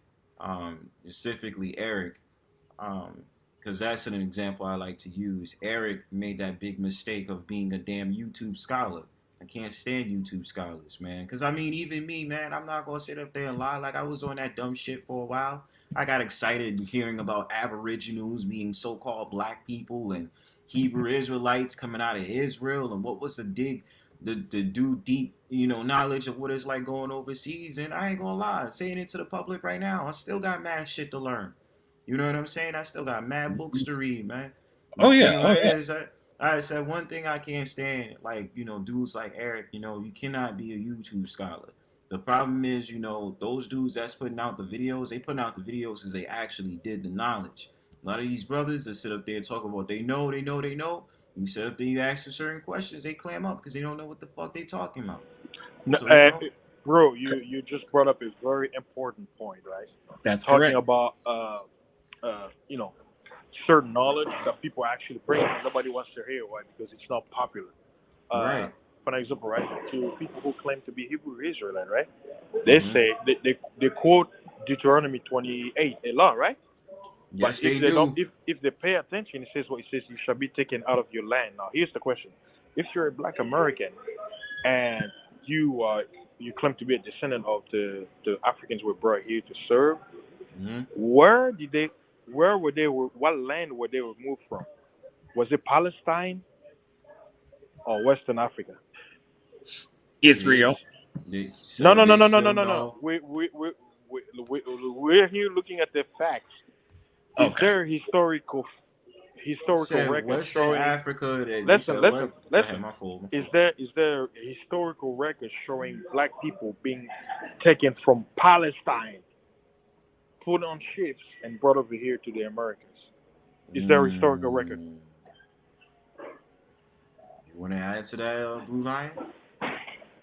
specifically Eric, because that's an example I like to use. Eric made that big mistake of being a damn YouTube scholar. I can't stand YouTube scholars, man. Because, I mean, even me, man, I'm not going to sit up there and lie. Like, I was on that dumb shit for a while. I got excited hearing about aboriginals being so-called black people and Hebrew Israelites coming out of Israel. And what was the deep, knowledge of what it's like going overseas. And I ain't going to lie, saying it to the public right now, I still got mad shit to learn. You know what I'm saying? I still got mad books to read, man. But the thing about it is, I said one thing I can't stand, like, dudes like Eric, you cannot be a YouTube scholar. The problem is, those dudes that's putting out the videos, they putting out the videos as they actually did the knowledge. A lot of these brothers that sit up there and talk about they know. You sit up there, you ask them certain questions, they clam up because they don't know what the fuck they talking about. No, So, bro, you just brought up a very important point, right? That's talking correct. about certain knowledge that people actually bring and nobody wants to hear. Why? Because it's not popular. Right. For example, right, to people who claim to be Hebrew Israelite, right? They say they quote Deuteronomy 28 a lot, right? Yes, but if they do. don't, if they pay attention, it says what it says: you shall be taken out of your land. Now, here's the question: if you're a Black American and you claim to be a descendant of the Africans who were brought here to serve, where were they? What land were they removed from? Was it Palestine or Western Africa? Israel. No. We're here looking at the facts. Is there historical record Western showing? Africa? Listen. My fault. Is there a historical record showing Black people being taken from Palestine, put on ships, and brought over here to the Americas? Is there a historical record? You want to add to that, Blue Lion?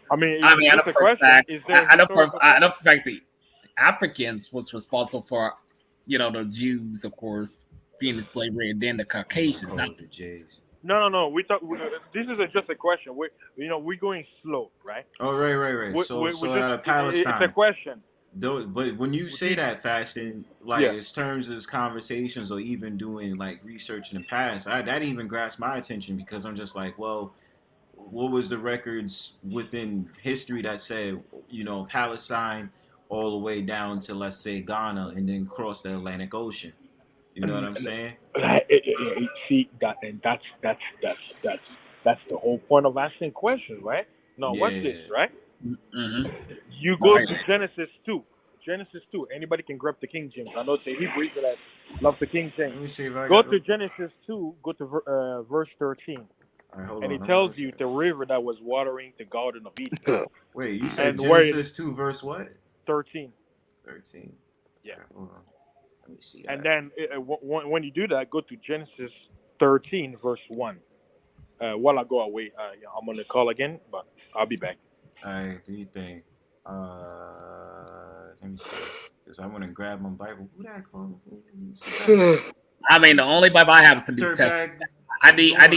I mean, I know the for question. Fact, Is there I know for fact the Africans was responsible for, the Jews, of course, being in slavery, and then the Caucasians, not the Jays. No. This is just a question. We're going slow, right? Oh, right. So out of Palestine. It's a question. But when you say that, fasting, like in terms of conversations or even doing like research in the past, that even grasped my attention because I'm just like, well, what was the records within history that said, Palestine all the way down to, let's say, Ghana and then cross the Atlantic Ocean? You know what I'm saying? See that, and that's the whole point of asking questions, right? Now, watch this, right? Mm-hmm. You go to Genesis 2. Genesis 2. Anybody can grab the King James. I know it's a Hebrew that love the King James. Let me see if I go to Genesis 2. Go to verse 13. And it tells you the river that was watering the Garden of Eden. Wait, you said Genesis 2 verse what? 13. 13. Yeah. Okay, hold on. Let me see that. And then when you do that, go to Genesis 13 verse 1. While I go away, I'm on the call again, but I'll be back. All right, do you think? Let me see. Because I want to grab my Bible. Who that called? I mean, the only Bible I have is the New Testament. Dirtbag. I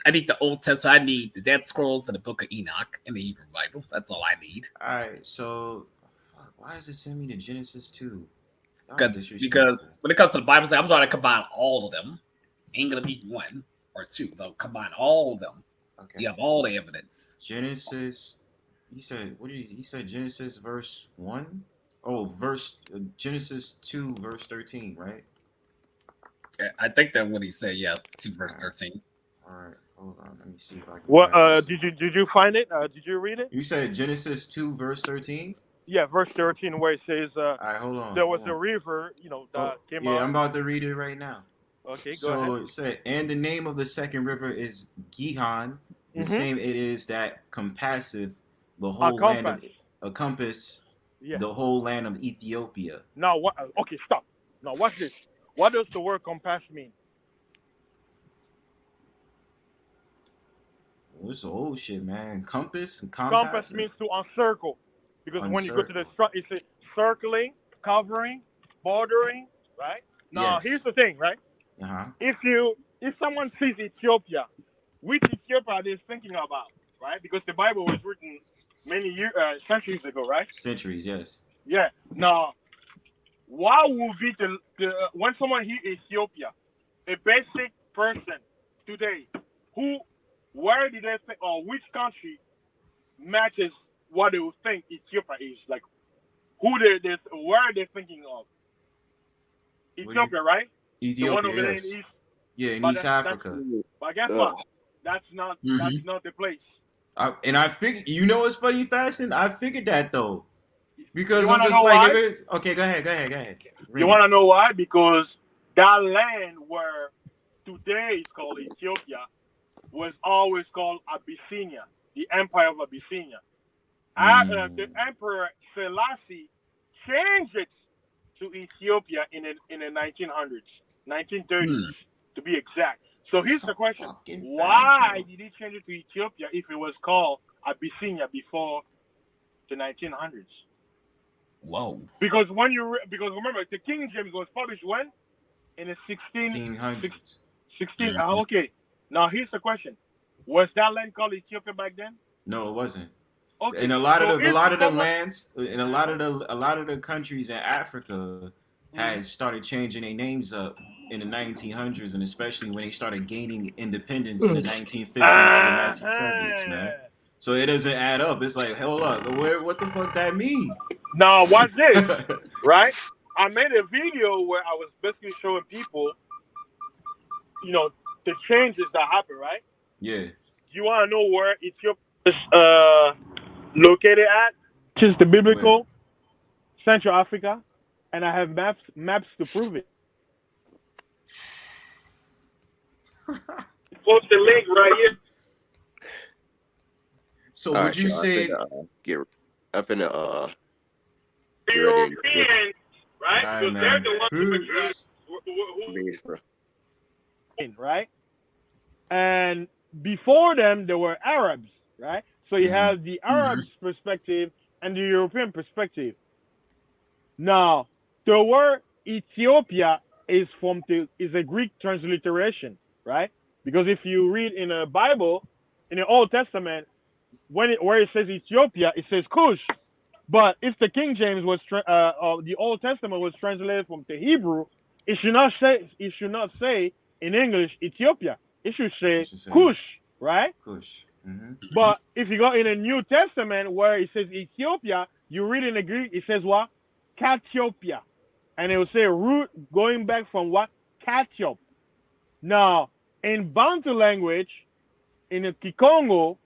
need the Old Testament. I need the Dead Scrolls and the Book of Enoch and the Hebrew Bible. That's all I need. All right, so fuck, why does it send me to Genesis 2? Because when it comes to the Bible, I'm trying to combine all of them. Ain't gonna be one or two. They'll combine all of them. Okay. You have all the evidence. Genesis. He said, what did he said? Genesis verse 1? Oh, Genesis 2 verse 13, right? Yeah, I think that's what he said. Yeah, 2 verse 13. All right, hold on. Let me see if I can. What? Did you find it? Did you read it? You said Genesis 2 verse 13. Yeah, verse 13, where it says, all right, hold on. There was a river, that came out. Yeah, I'm about to read it right now. Okay, go ahead. So it said, and the name of the second river is Gihon, the same it is that compasseth the whole land of the whole land of Ethiopia. Now what? Okay, stop. Now watch this. What does the word compass mean? Well, it's old shit, man. Compass. Compass means to encircle, because when you go to the it's a circling, covering, bordering, right? Now here's the thing, right? If someone sees Ethiopia, which Ethiopia are they thinking about, right? Because the Bible was written many centuries ago, right? Centuries, yes. Yeah. Now, what would be the when someone hears Ethiopia, a basic person today, where did they think, or which country matches what they would think Ethiopia is? Like, where are they thinking of? Ethiopia, right? Ethiopia, the one over there in East. Yeah, in East Africa. But guess what? That's not the place. And I figured, what's funny, Fashion? I figured that though, because I'm just like, okay, go ahead. You want to know why? Because that land where today is called Ethiopia was always called Abyssinia, the Empire of Abyssinia. The Emperor Selassie changed it to Ethiopia in the 1930s, to be exact. So here's the question: why did he change it to Ethiopia if it was called Abyssinia before the 1900s? Whoa! Because because remember, the King James was published when? In the 1600s. 16. Okay. Now here's the question: was that land called Ethiopia back then? No, it wasn't. Okay. And a lot of the lands, and a lot of the countries in Africa had started changing their names up in the 1900s, and especially when they started gaining independence in the 1950s to the 1970s, man. So it doesn't add up. It's like, hold up, what the fuck that mean? Now watch this, right? I made a video where I was basically showing people, the changes that happen, right? Yeah. You want to know where Ethiopia is located at? Which is the biblical Central Africa, and I have maps to prove it. Post the link right here. So would you say get up in the Europeans, right? Because they're the ones who right? And before them, there were Arabs, right? So you have the Arabs perspective and the European perspective. Now, the word Ethiopia is a Greek transliteration, right? Because if you read in the Bible, in the Old Testament, where it says Ethiopia, it says Cush. But if the King James the Old Testament was translated from the Hebrew, it should not say in English Ethiopia. It should say Cush, right? Cush. But if you go in the New Testament where it says Ethiopia, you read in the Greek, it says what? Kathiopia. And it will say root going back from what? Kathiop. Now, in Bantu language, in the Kikongo,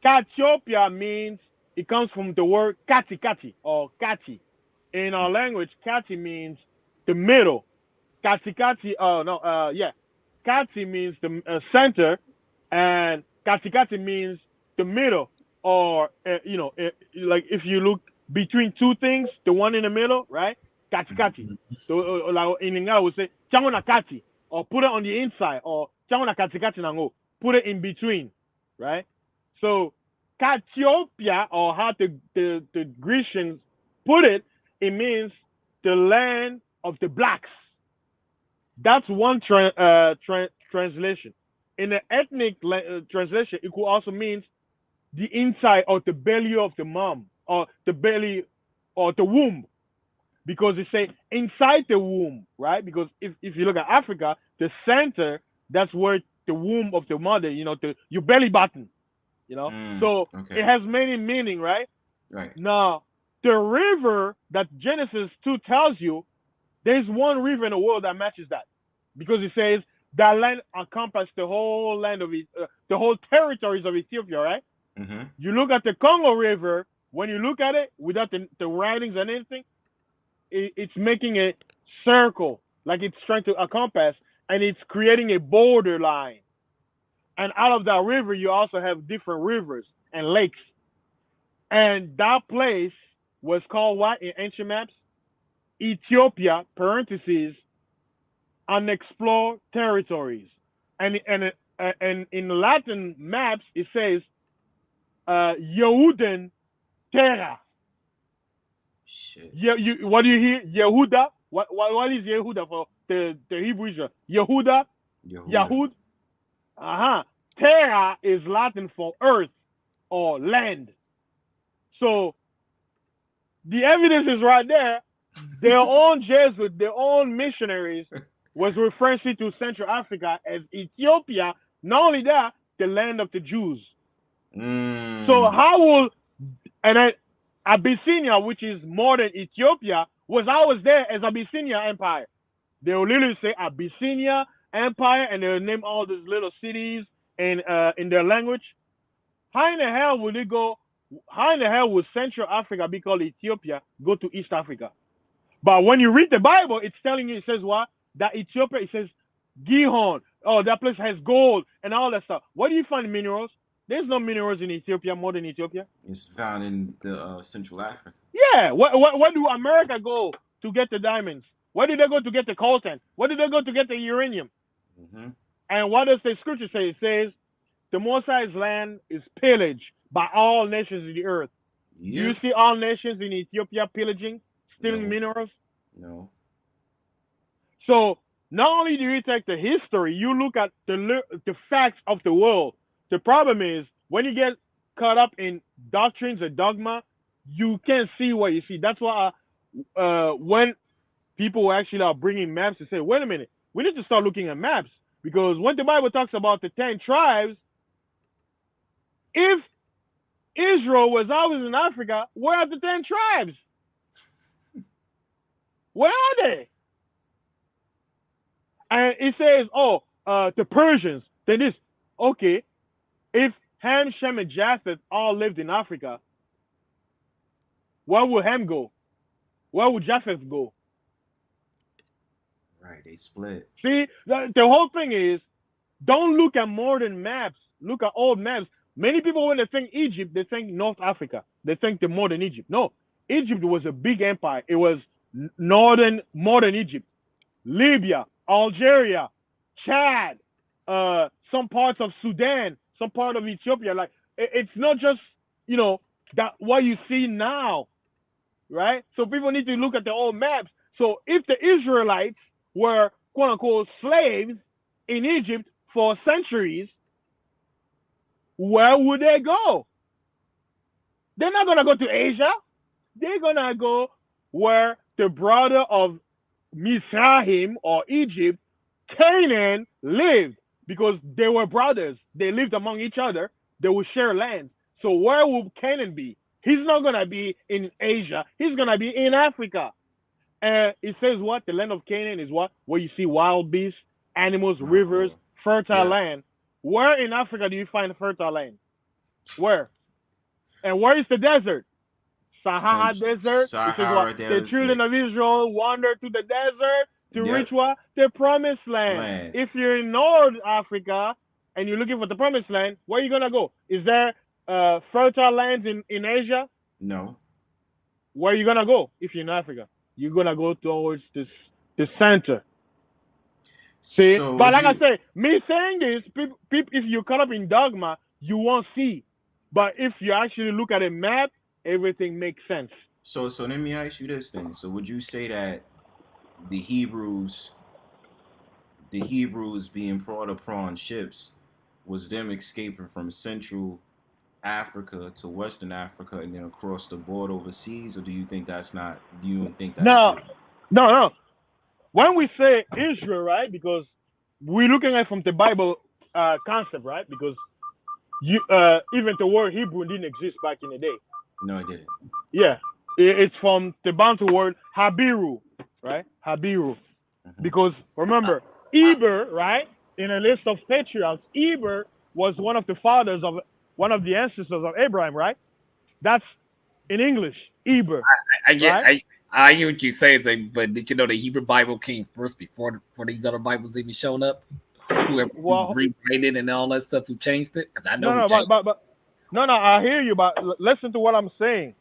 Kathiopia means, it comes from the word kati or kati. In our language, kati means the middle. Kati means the center, and kati means the middle, or like if you look between two things, the one in the middle, right? Kati. So like in English, we say chango na kati, or put it on the inside, or chango na kati nango, put it in between, right? So Kathiopia, or how the Grecians put it, it means the land of the blacks. That's one translation. In the ethnic translation, it could also mean the inside or the belly of the mom, or the belly or the womb, because they say inside the womb, right? Because if you look at Africa, the center, that's where the womb of the mother, your belly button, So okay. it has many meaning, right? Right. Now, the river that Genesis 2 tells you, there's one river in the world that matches that, because it says that land encompasses the whole land of the whole territories of Ethiopia, right? Mm-hmm. You look at the Congo River, when you look at it without the writings and anything, it's making a circle, like it's trying to encompass, and it's creating a borderline. And out of that river, you also have different rivers and lakes. And that place was called what in ancient maps? Ethiopia, parentheses, unexplored territories. And in Latin maps, it says Yehuden Terra. Shit. What do you hear? Yehuda. What is Yehuda for the Hebrew Israel? Yehuda. Yahud. Terra is Latin for earth or land. So the evidence is right there. Their own Jesuits, their own missionaries was referring to Central Africa as Ethiopia. Not only that, the land of the Jews. So how will Abyssinia, which is modern Ethiopia, was always there as Abyssinia Empire. They will literally say Abyssinia Empire, and they'll name all these little cities in their language. How in the hell would they go? How in the hell would Central Africa be called Ethiopia go to East Africa? But when you read the Bible, it's telling you, it says what? That Ethiopia, it says Gihon. Oh, that place has gold and all that stuff. Where do you find minerals? There's no minerals in Ethiopia, modern Ethiopia. It's found in the Central Africa. Yeah. Where do America go to get the diamonds? Where did they go to get the coltan? Where did they go to get the uranium? Mm-hmm. And what does the scripture say? It says, the Most High's land is pillaged by all nations of the earth. Yep. Do you see all nations in Ethiopia pillaging, stealing minerals? No. So not only do you take the history, you look at the facts of the world. The problem is when you get caught up in doctrines and dogma, you can't see what you see. That's why when people actually are bringing maps to say, wait a minute, we need to start looking at maps, because when the Bible talks about the 10 tribes, if Israel was always in Africa, where are the 10 tribes? Where are they? And it says, the Persians, then this. Okay, if Ham, Shem, and Japheth all lived in Africa, where would Ham go? Where would Japheth go? Right, they split. See, the whole thing is, don't look at modern maps. Look at old maps. Many people, when they think Egypt, they think North Africa. They think the modern Egypt. No, Egypt was a big empire. It was modern Egypt, Libya, Algeria, Chad, some parts of Sudan, some part of Ethiopia. Like, it's not just, that what you see now, right? So people need to look at the old maps. So if the Israelites were, quote unquote, slaves in Egypt for centuries, where would they go? They're not going to go to Asia. They're going to go where the brother of Mizraim or Egypt, Canaan, lived, because they were brothers. They lived among each other. They would share land. So where would Canaan be? He's not going to be in Asia. He's going to be in Africa. And it says what? The land of Canaan is what? Where you see wild beasts, animals, rivers, fertile land. Where in Africa do you find fertile land? Where? And where is the desert? Sahara Desert. Sahara Desert. The children of Israel wandered to the desert to reach what? The promised land. If you're in North Africa and you're looking for the promised land, where are you going to go? Is there fertile lands in Asia? No. Where are you going to go if you're in Africa? You're going to go towards the center. See? So but like I say, me saying this, people, if you're caught up in dogma, you won't see. But if you actually look at a map, everything makes sense. So let me ask you this then. So would you say that the Hebrews being brought upon ships was them escaping from Central Africa to Western Africa and then across the board overseas, or do you think that's not? Do you don't think that's No, true? no. When we say Israel, right? Because we're looking at it from the Bible concept, right? Because you even the word Hebrew didn't exist back in the day. No, I didn't. Yeah, it's from the Bantu word Habiru, right? Habiru. Because remember, Eber, right? In a list of patriarchs, Eber was one of the fathers of one of the ancestors of Abraham, right? That's in English, Eber. I get Right? I hear what you say, but did you know the Hebrew Bible came first before these other Bibles even showing up? Whoever Well, rewrote and all that stuff, who changed it? Because I know no, who no, changed but no, I hear you, but listen to what I'm saying.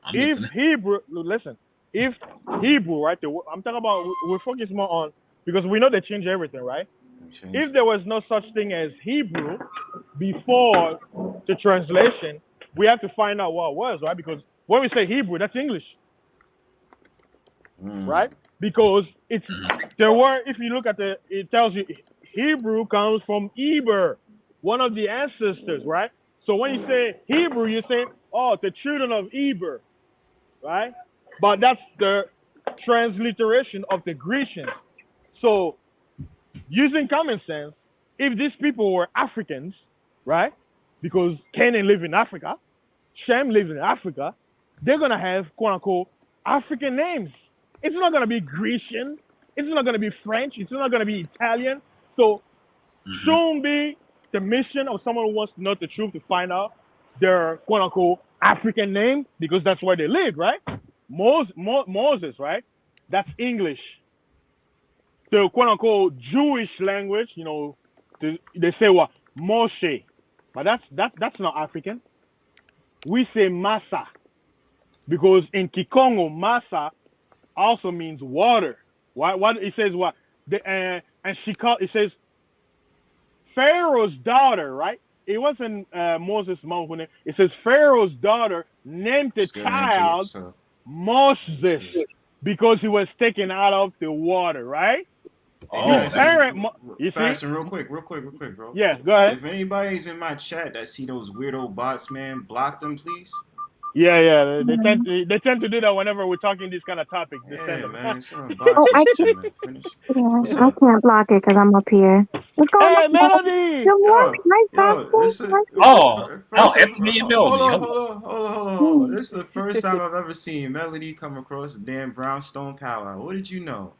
I'm If listening. Hebrew, listen, if Hebrew, right? I'm talking about. We're focused more on because we know they change everything, right? If there was no such thing as Hebrew before the translation, we have to find out what it was, right? Because when we say Hebrew, that's English, right? Because it's the word. If you look at it tells you Hebrew comes from Eber, one of the ancestors, right? So when you say Hebrew, you say, oh, the children of Eber, right? But that's the transliteration of the Grecian. So using common sense, if these people were Africans, right? Because Canaan live in Africa, Shem lives in Africa, they're gonna have quote unquote African names. It's not gonna be Grecian, it's not gonna be French, it's not gonna be Italian. So soon be the mission of someone who wants to know the truth to find out their quote unquote African name because that's where they live, right? Moses, right? That's English. The quote unquote Jewish language, they say what Moshe, but that's not African. We say Masa because in Kikongo, Masa also means water. What it says what and she called it says Pharaoh's daughter, right? It wasn't Moses' mom. It says Pharaoh's daughter named the child Moses because he was taken out of the water, right? Hey, His parent, you see? Fashion, real quick, bro. Yeah, go ahead. If anybody's in my chat that see those weirdo bots, man, block them, please. Yeah. They tend to do that whenever we're talking these kind of topics. They send them. Man, some bots Oh, I is can't. man. Finish. Yeah, What's I up? can't block it because I'm up here. What's going Hey, on, guys? Melody! Good morning. Nice This is first of Anthony and hold Melody. on. This is the first time I've ever seen Melody come across a damn Brownstone Powwow. What did you know?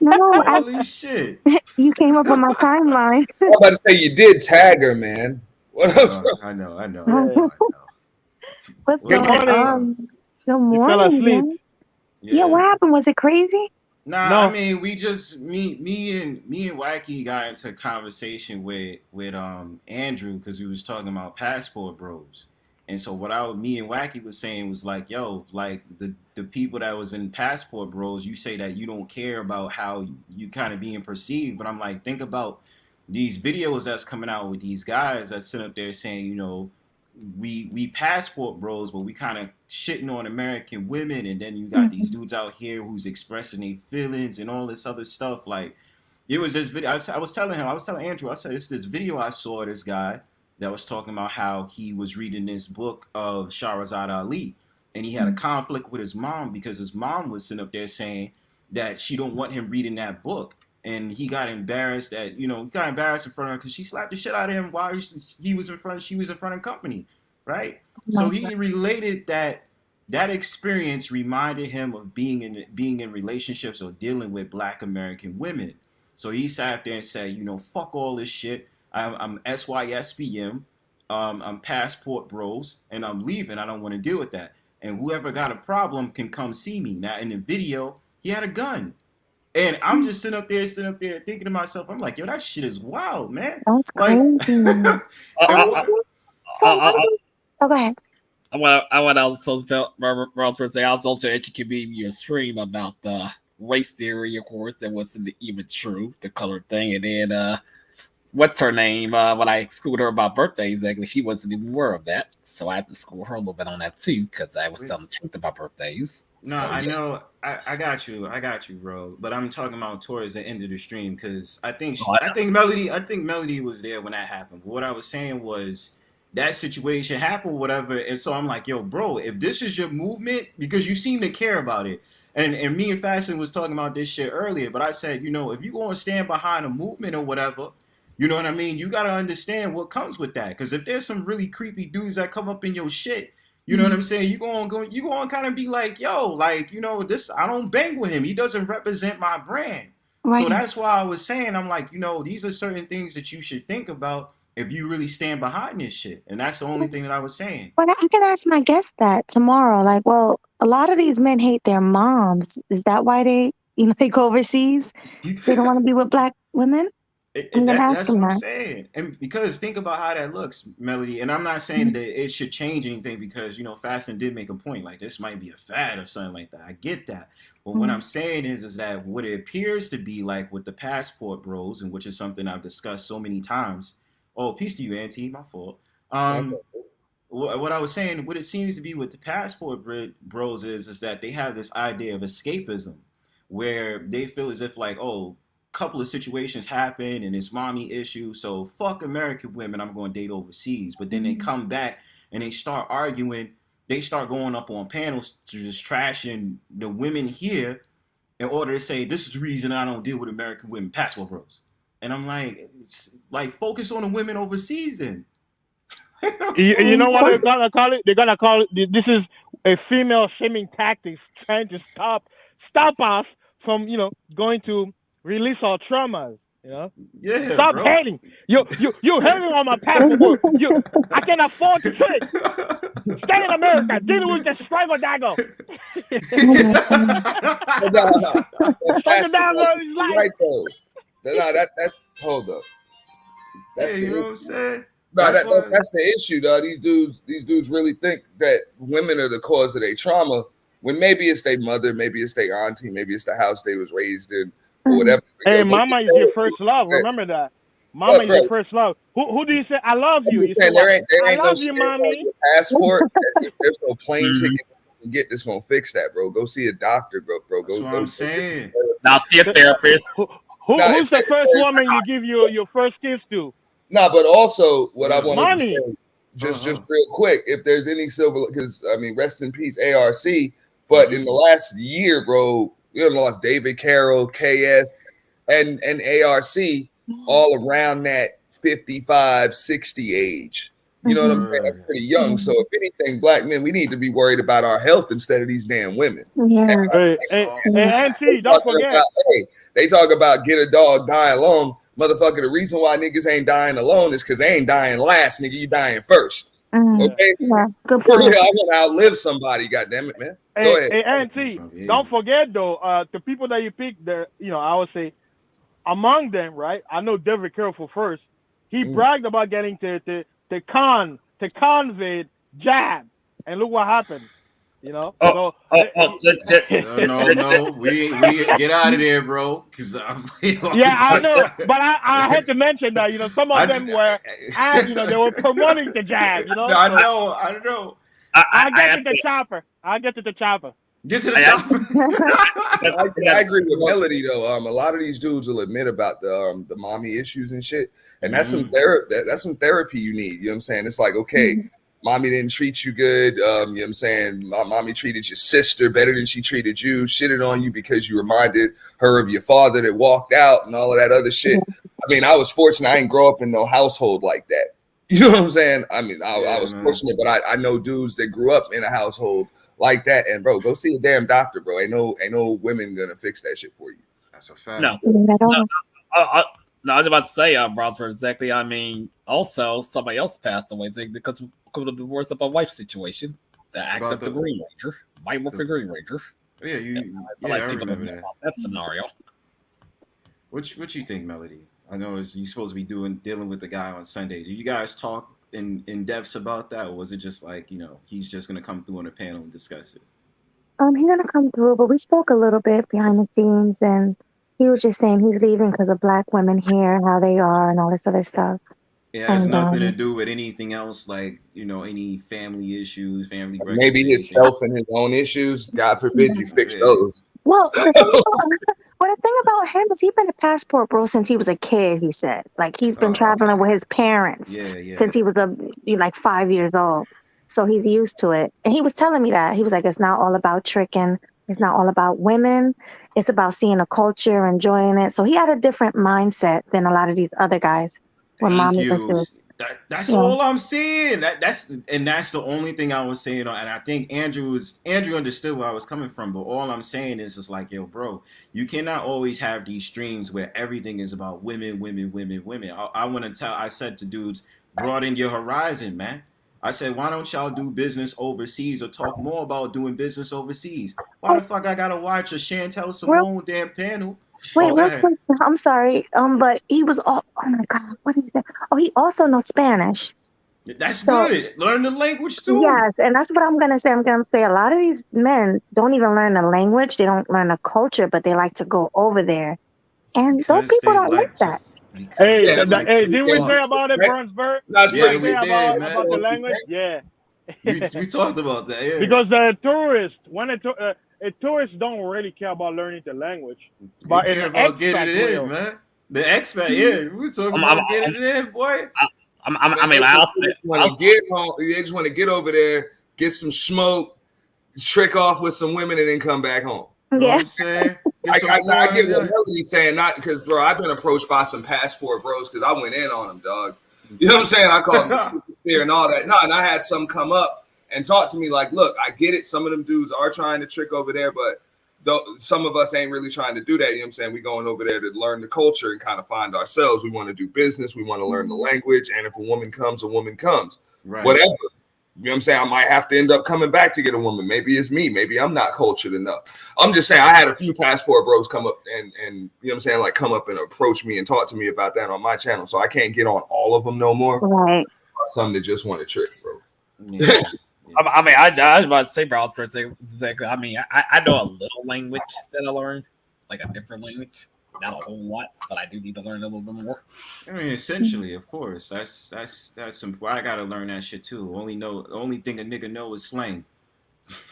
No, Holy shit! you came up on my timeline. I'm about to say you did tag her, man. What up? I know. What's Good going morning. on? Good You fell morning, asleep. guys. Yeah, what happened? Was it crazy? Nah, No. I mean we just me and Wacky got into a conversation with Andrew because we was talking about passport bros. And so me and Wacky was saying was like, yo, like the people that was in passport bros, you say that you don't care about how you kind of being perceived, but I'm like, think about these videos that's coming out with these guys that sit up there saying, we passport bros, but we kind of shitting on American women, and then you got these dudes out here who's expressing their feelings and all this other stuff. Like, it was this video. I was telling Andrew, I said, it's this video I saw of this guy that was talking about how he was reading this book of Shahrazad Ali, and he had a conflict with his mom because his mom was sitting up there saying that she don't want him reading that book. And he got embarrassed that, he got embarrassed in front of her because she slapped the shit out of him while she was in front of company, right? So he related that experience reminded him of being in relationships or dealing with Black American women. So he sat there and said, fuck all this shit. I'm SYSBM, I'm passport bros, and I'm leaving. I don't want to deal with that. And whoever got a problem can come see me. Now in the video, he had a gun. And I'm just sitting up there thinking to myself, I'm like, yo, that shit is wild, man. That's Like, crazy. Go ahead. I want to also say I was also educating your stream about the race theory, of course, that wasn't even true, the color thing, and then what's her name? When I schooled her about birthdays, actually, she wasn't even aware of that. So I had to school her a little bit on that too, because I was telling the truth about birthdays. No, So, I yes. know, I got you, bro. But I'm talking about towards the end of the stream because I think Oh, I I think Melody was there when that happened. But what I was saying was that situation happened, whatever. And so I'm like, yo, bro, if this is your movement, because you seem to care about it. And me and Fashion was talking about this shit earlier, but I said, you know, if you gonna stand behind a movement or whatever, you know what I mean? You gotta understand what comes with that. Because if there's some really creepy dudes that come up in your shit, you know what I'm saying? You gonna kind of be like, yo, like, you know, this, I don't bang with him. He doesn't represent my brand. So Right. that's why I was saying, I'm like, you know, these are certain things that you should think about if you really stand behind this shit. And that's the only thing that I was saying. But I can ask my guest that tomorrow. Like, well, a lot of these men hate their moms. Is that why they, they go overseas? They don't want to be with black women? I'm gonna ask That's them what I'm that. saying. And because think about how that looks, Melody. And I'm not saying that it should change anything because, you know, Fasten did make a point. Like, this might be a fad or something like that. I get that. But what I'm saying is that what it appears to be like with the passport bros, and which is something I've discussed so many times. Oh, peace to you, Auntie. My fault. What I was saying, what it seems to be with the passport bros is that they have this idea of escapism, where they feel as if like, oh, couple of situations happen and it's mommy issue, so fuck American women, I'm going to date overseas. But then they come back and they start arguing. They start going up on panels to just trashing the women here in order to say this is the reason I don't deal with American women, passport bros. And I'm like, it's like, focus on the women overseas then. You know what they're gonna call it? They're gonna call it. This is a female shaming tactics trying to stop us from going to release our traumas. Yeah, Stop bro. hating. You hating on my passport. I can afford to trade. Stay in America. Deal with the struggle dagger. Struggle dagger is life. Right though. No, that's hold up. That's Yeah, you know what I'm saying? No, that's the issue, though. These dudes really think that women are the cause of their trauma when maybe it's their mother, maybe it's their auntie, maybe it's the house they was raised in, or whatever. Hey, mama is your first love. Remember that. Mama is your first love. Who do you say I love you? You say there ain't I love no you, mommy. passport. There's no plane ticket you can get that's gonna fix that, bro. Go see a doctor, bro. That's what I'm saying. Now see a therapist. Who's the first woman you give your first kiss to? Nah, but also what I wanted to say, just real quick, if there's any silver, because I mean, rest in peace, ARC. But in the last year, bro, we lost David Carroll, KS, and ARC all around that 55, 60 age. You know what I'm saying? That's pretty young. So if anything, black men, we need to be worried about our health instead of these damn women. Yeah. Hey, Auntie, don't forget. They talk about get a dog, die alone. Motherfucker, the reason why niggas ain't dying alone is because they ain't dying last, nigga. You dying first. Okay? Yeah, good point. Yeah, I want to outlive somebody, goddammit, man. Go ahead. Hey, Auntie, don't forget though, the people that you pick, I would say, among them, right? I know David Carroll first. He bragged about getting the convid jab, and look what happened. No, we get out of there, bro. Yeah, I know, but I had to mention that. Some of them were, they were promoting the jab. No, I know. I'll get to the chopper. Get to the chopper. I agree with Melody though. A lot of these dudes will admit about the mommy issues and shit, and that's some that's some therapy you need. You know what I'm saying? It's like, okay, mommy didn't treat you good. You know what I'm saying? Mommy treated your sister better than she treated you. Shitted on you because you reminded her of your father that walked out and all of that other shit. I mean, I was fortunate. I didn't grow up in no household like that. You know what I'm saying? I mean, I was fortunate, but I know dudes that grew up in a household like that. And bro, go see a damn doctor, bro. Ain't no women gonna fix that shit for you. That's a fact. No, I was about to say, Bronzebird, exactly. I mean, also somebody else passed away because of the divorce of a wife situation. The act of the Green Ranger, White Wolf and Green Ranger. Yeah, I remember that. That scenario. What you think, Melody? I know you supposed to be dealing with the guy on Sunday. Do you guys talk in depths about that, or was it just like, he's just gonna come through on a panel and discuss it? He's gonna come through, but we spoke a little bit behind the scenes, and He was just saying he's leaving because of black women here, how they are, and all this other stuff. It has And nothing to do with anything else, like any family issues, family records, Maybe anything. himself and his own issues. God forbid you fix those. well, the thing about him is he's been a passport bro since he was a kid. He said, like he's been traveling with his parents since he was like 5 years old. So he's used to it. And he was telling me that he was like, it's not all about tricking. It's not all about women. It's about seeing a culture, enjoying it. So he had a different mindset than a lot of these other guys. Thank you. That's all I'm saying. That's the only thing I was saying. And I think Andrew understood where I was coming from. But all I'm saying is just like, yo, bro, you cannot always have these streams where everything is about women. I said to dudes, broaden your horizon, man. I said, why don't y'all do business overseas or talk more about doing business overseas? Why the fuck I gotta watch a Chantel Simone damn panel? Wait, I'm sorry. But he was oh my god, what is that? Oh, he also knows Spanish. That's good. Learn the language too. Yes, and that's what I'm gonna say. I'm gonna say a lot of these men don't even learn the language. They don't learn the culture, but they like to go over there. And those people don't like that. Hey, did we say about it, Bronzebird? Yeah, we did, man. About the language? Yeah. we talked about that, yeah. Because the tourists, when a tourist don't really care about learning the language, but care about getting it in, man. The expat, yeah, we talking about getting it in, boy. They just want to get over there, get some smoke, trick off with some women, and then come back home. Yeah. You know what I'm saying? I get what Melody's saying, not because, bro, I've been approached by some passport bros because I went in on them, dog. You know what I'm saying? I called them fear and all that. No, and I had some come up and talk to me like, look, I get it. Some of them dudes are trying to trick over there, but some of us ain't really trying to do that. You know what I'm saying? We going over there to learn the culture and kind of find ourselves. We want to do business. We want to learn the language. And if a woman comes, right. Whatever. You know what I'm saying? I might have to end up coming back to get a woman. Maybe it's me. Maybe I'm not cultured enough. I'm just saying I had a few passport bros come up and you know what I'm saying, like come up and approach me and talk to me about that on my channel. So I can't get on all of them no more. Right. Some that just want to trick, bro. Yeah. I mean, I was about to say, bro, for a second. I mean, I know a little language that I learned, like a different language. Not a whole lot, but I do need to learn a little bit more. I mean, essentially, of course, that's some. I gotta learn that shit too. The only thing a nigga know is slang.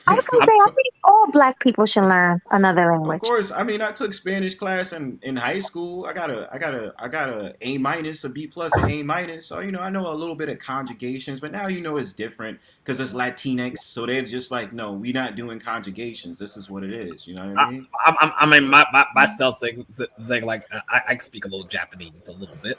I was gonna say, I think all black people should learn another language. Of course, I mean, I took Spanish class in high school. I got a A minus, a B plus, an A minus. So I know a little bit of conjugations, but now it's different because it's Latinx. So they're just like, no, we not doing conjugations. This is what it is. You know what I mean? I mean, myself saying like I speak a little Japanese, a little bit.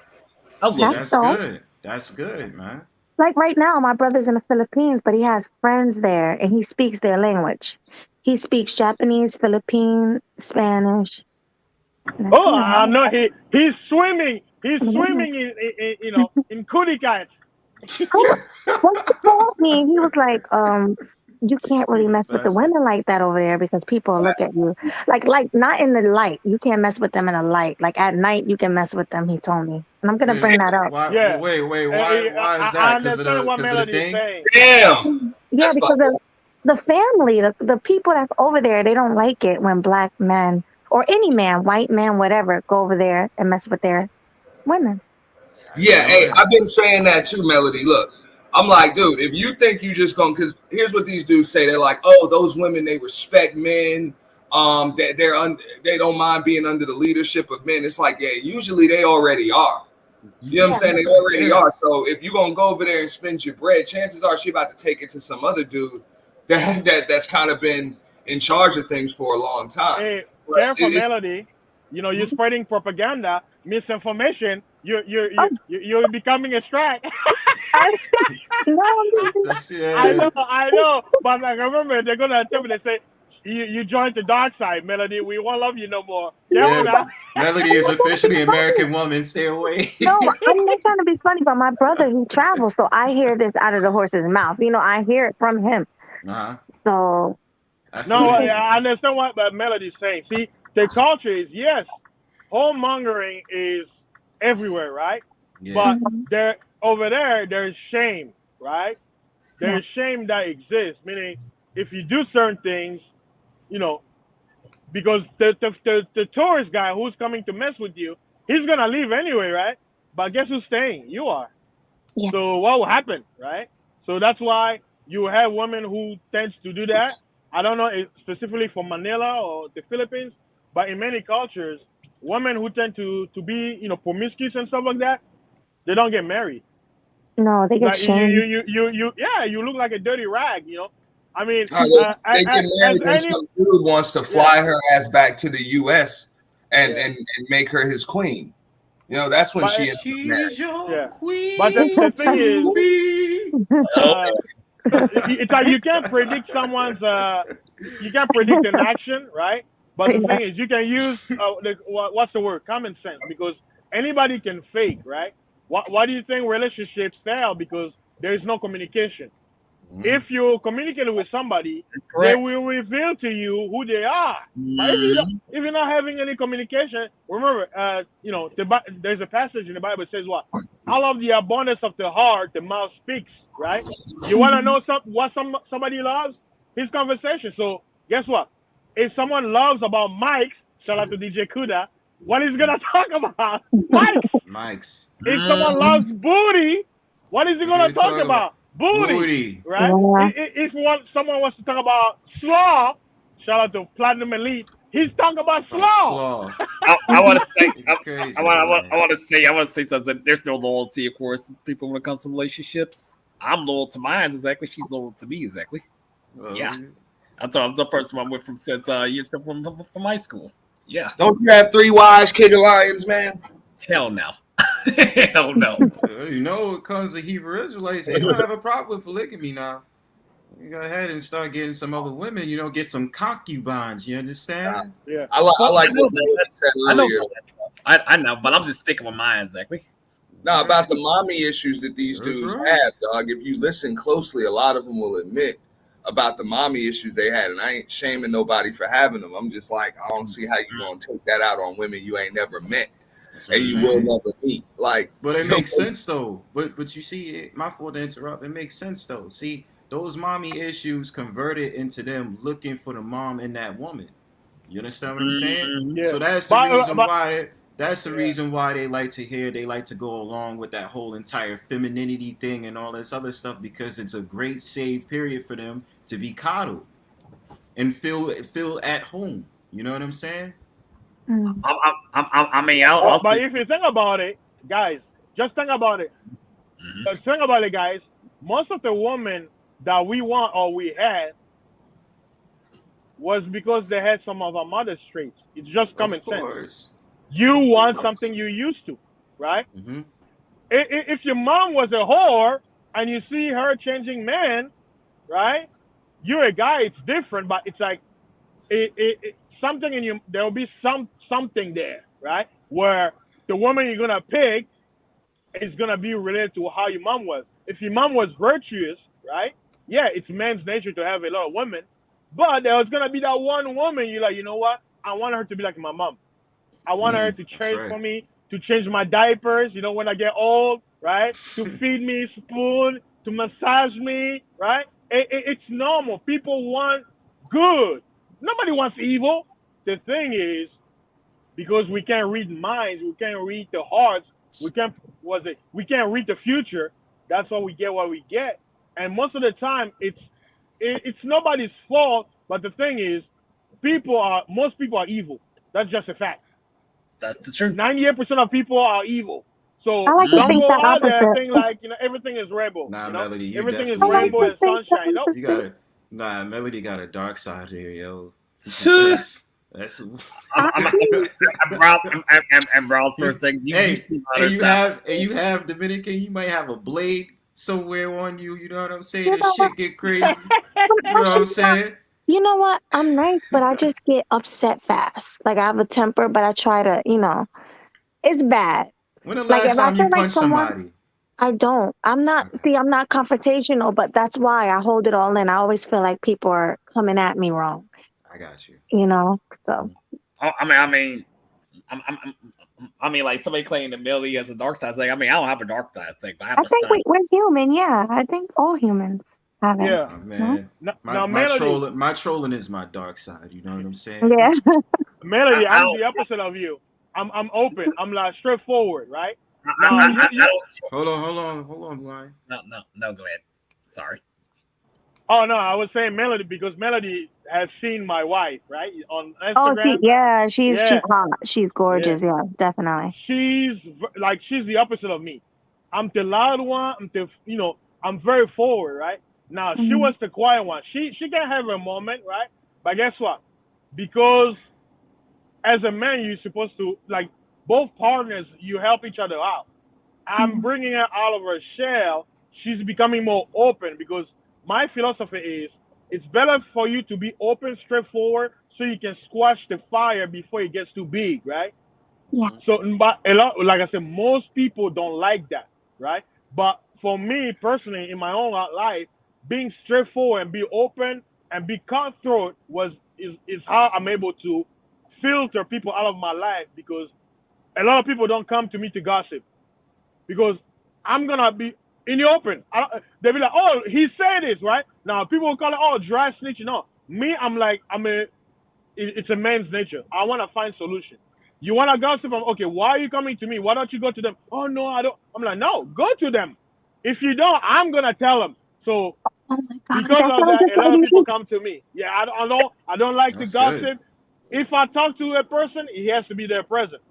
That's good. That's good, man. Like right now, my brother's in the Philippines, but he has friends there, and he speaks their language. He speaks Japanese, Philippine, Spanish. I know he's swimming. He's swimming in Cuticat. Once he told me, he was like, you can't really mess with the women like that over there because people look at you like not in the light. You can't mess with them in the light. Like at night, you can mess with them. He told me, and I'm gonna bring that up. Why is that? Because of the thing? Damn. Yeah, because of the family, the people that's over there, they don't like it when black men or any man, white man, whatever, go over there and mess with their women. Yeah, hey, I've been saying that too, Melody. Look, I'm like, dude, if you think you just gonna, because here's what these dudes say. They're like, oh, those women, they respect men. They don't mind being under the leadership of men. It's like, yeah, usually they already are. You know what I'm saying? They already are. So if you're gonna go over there and spend your bread, chances are she about to take it to some other dude that's kind of been in charge of things for a long time. Hey, careful, Melody. You're spreading propaganda, misinformation. You're becoming a strike. I know. But like, remember, they're gonna tell me, they say, you joined the dark side, Melody. We won't love you no more. Yeah, Melody is officially an American woman. Stay away. No, I'm not trying to be funny, but my brother, he travels, so I hear this out of the horse's mouth. I hear it from him. So. I understand what Melody's saying. See, the culture is, yes, homemongering is everywhere, right? Yeah. But over there, there's shame, right? There's shame that exists, meaning if you do certain things, because the tourist guy who's coming to mess with you, he's gonna leave anyway, right? But guess who's staying? You are. Yeah. So what will happen, right? So that's why you have women who tends to do that. I don't know if specifically for Manila or the Philippines, but in many cultures, women who tend to be promiscuous and stuff like that, they don't get married. No, they get Like shamed. you look like a dirty rag, I mean, they get married when some dude wants to fly her ass back to the U.S. and make her his queen. That's when she's your queen. But the thing is, it's like you can't predict someone's you can't predict an action, right? But the thing is, you can use what's the word? Common sense, because anybody can fake, right? Why do you think relationships fail? Because there is no communication. If you communicate with somebody, they will reveal to you who they are. But if you're not having any communication, remember, there's a passage in the Bible that says what? Out of the abundance of the heart, the mouth speaks, right? You want to know what somebody loves? His conversation. So guess what? If someone loves about Mike's, shout out to DJ Kuda, what is he going to talk about? Mike's. If someone loves booty, what is he going to talk about? Booty, right? If someone wants to talk about slaw, shout out to Platinum Elite, he's talking about slaw. I want to say, I want to say something. There's no loyalty, of course, people when it comes to relationships. I'm loyal to mine, exactly. She's loyal to me, exactly. Yeah, I'm the person I'm with from since years from high school. Yeah. Don't you have 3 wives, King of Lions, man? Hell no. Hell no. It comes to Hebrew Israelites, they don't have a problem with polygamy now. You go ahead and start getting some other women, get some concubines, you understand? Yeah. I like what you said earlier. I know, but I'm just sticking with mine, exactly. No, about the mommy issues that these dudes have, dog. If you listen closely, a lot of them will admit about the mommy issues they had, and I ain't shaming nobody for having them. I'm just like, I don't see how you gonna take that out on women you ain't never met. And you will never meet. But it makes sense though. But you see, my fault to interrupt. It makes sense though. See, those mommy issues converted into them looking for the mom in that woman. You understand what I'm saying? Yeah. So that's the reason why. That's the reason why they like to go along with that whole entire femininity thing and all this other stuff, because it's a great save period for them to be coddled and feel at home. You know what I'm saying? I mean, but if you think about it, guys, just think about it. Think about it, guys. Most of the women that we want or we had was because they had some of our mother's traits. It's just common sense. You want something you used to, right? Mm-hmm. If your mom was a whore and you see her changing men, right? You're a guy, it's different, but it's like something in you. There will be something there, right? Where the woman you're gonna pick is gonna be related to how your mom was. If your mom was virtuous, right? Yeah, it's man's nature to have a lot of women, but there was gonna be that one woman you're like, you know what? I want her to be like my mom. I want her to change for me, to change my diapers, when I get old, right? To feed me spoon, to massage me, right? It's normal. People want good. Nobody wants evil. The thing is, because we can't read minds, we can't read the hearts, we can't read the future. That's why we get what we get. And most of the time, it's nobody's fault. But the thing is, most people are evil. That's just a fact. That's the truth. 98% of people are evil. So like don't go out there and think like everything is rainbow. Melody, everything is rainbow and sunshine. You Melody got a dark side here, yo. That's I'm Brown for a second. You have Dominican. You might have a blade somewhere on you. You know what I'm saying? This shit get crazy. You know what I'm saying? You know what? I'm nice, but I just get upset fast. Like I have a temper, but I try to, it's bad. When the last time you punched somebody? I don't. I'm not confrontational, but that's why I hold it all in. I always feel like people are coming at me wrong. I got you. So. I mean, like somebody claiming that Millie has a dark side. Like, I don't have a dark side. Like, I think we're human. Yeah, I think all humans haven't. Yeah. Oh, man. Now, Melody. My trolling is my dark side. You know what I'm saying? Yeah. Melody, I'm the opposite of you. I'm open. I'm like straightforward, right? Now, hold on, Brian. No, go ahead. Sorry. Oh no, I was saying Melody because Melody has seen my wife, right, on Oh, Instagram. she's hot. She's gorgeous. Yeah, definitely. She's the opposite of me. I'm the loud one. I'm very forward, right? Now she was the quiet one. She can have a moment, right? But guess what? Because as a man, you're supposed to like both partners. You help each other out. I'm bringing her out of her shell. She's becoming more open because my philosophy is it's better for you to be open, straightforward, so you can squash the fire before it gets too big, right? Yeah. So, but a lot, like I said, most people don't like that, right? But for me personally, in my own life, being straightforward and be open and be cutthroat is how I'm able to filter people out of my life because a lot of people don't come to me to gossip because I'm gonna be in the open. They'll be like, "Oh, he said this, right?" Now people will call it, "Oh, dry snitching." No, me, it's a man's nature. I want to find solution. You want to gossip? Okay, why are you coming to me? Why don't you go to them? Oh no, I don't. I'm like, no, go to them. If you don't, I'm gonna tell them. So oh my God, because of that, a lot of people come to me. Yeah, I don't like to gossip. Good. If I talk to a person, he has to be there present